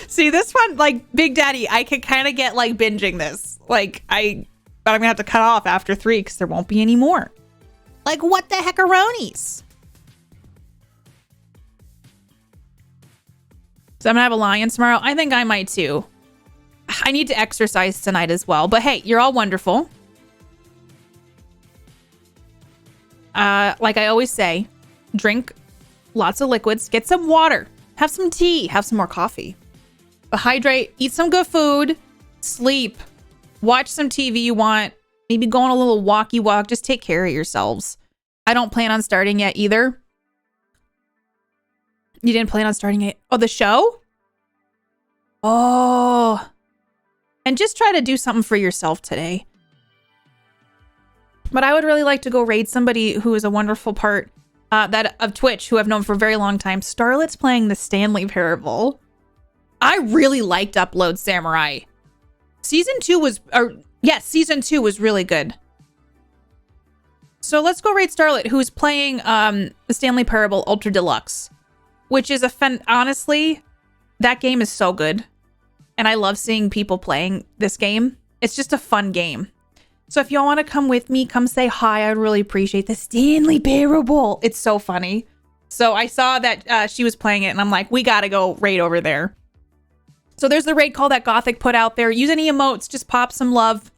See, this one, like Big Daddy, I could kind of get like binging this. But I'm going to have to cut off after 3 because there won't be any more. Like, what the heckaronies? So I'm going to have a lion tomorrow. I think I might too. I need to exercise tonight as well. But hey, you're all wonderful. Like I always say, drink lots of liquids, get some water, have some tea, have some more coffee. But hydrate, eat some good food, sleep, watch some TV you want, maybe go on a little walkie walk. Just take care of yourselves. I don't plan on starting yet either. You didn't plan on starting it? Oh, the show? Oh. And just try to do something for yourself today. But I would really like to go raid somebody who is a wonderful part of Twitch, who I've known for a very long time. Starlet's playing the Stanley Parable. I really liked Upload Samurai. Season 2 was really good. So let's go raid Starlet, who's playing the Stanley Parable Ultra Deluxe, which is honestly, that game is so good. And I love seeing people playing this game. It's just a fun game. So if y'all want to come with me, come say hi. I'd really appreciate the Stanley Parable. It's so funny. So I saw that she was playing it and I'm like, we got to go raid over there. So there's the raid call that Gothic put out there. Use any emotes. Just pop some love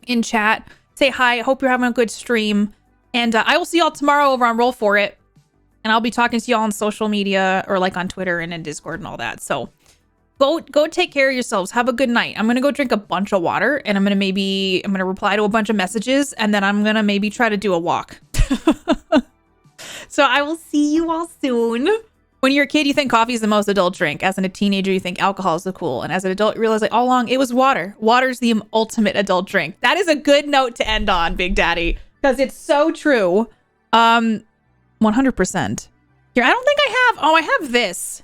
in chat. Say hi. I hope you're having a good stream. And I will see y'all tomorrow over on Roll For It. And I'll be talking to y'all on social media or like on Twitter and in Discord and all that. So go take care of yourselves. Have a good night. I'm going to go drink a bunch of water and I'm going to reply to a bunch of messages and then I'm going to maybe try to do a walk. So I will see you all soon. When you're a kid, you think coffee is the most adult drink. As a teenager, you think alcohol is the cool. And as an adult, you realize like all along it was water. Water's the ultimate adult drink. That is a good note to end on, Big Daddy, because it's so true. 100%. Here, I don't think I have this.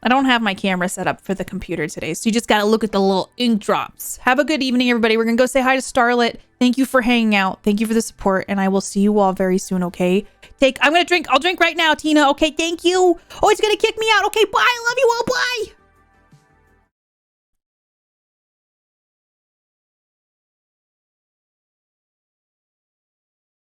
I don't have my camera set up for the computer today, so you just got to look at the little ink drops. Have a good evening, everybody. We're going to go say hi to Starlet. Thank you for hanging out. Thank you for the support, and I will see you all very soon, okay? I'm going to drink. I'll drink right now, Tina. Okay, thank you. Oh, it's going to kick me out. Okay, bye. I love you all. Bye.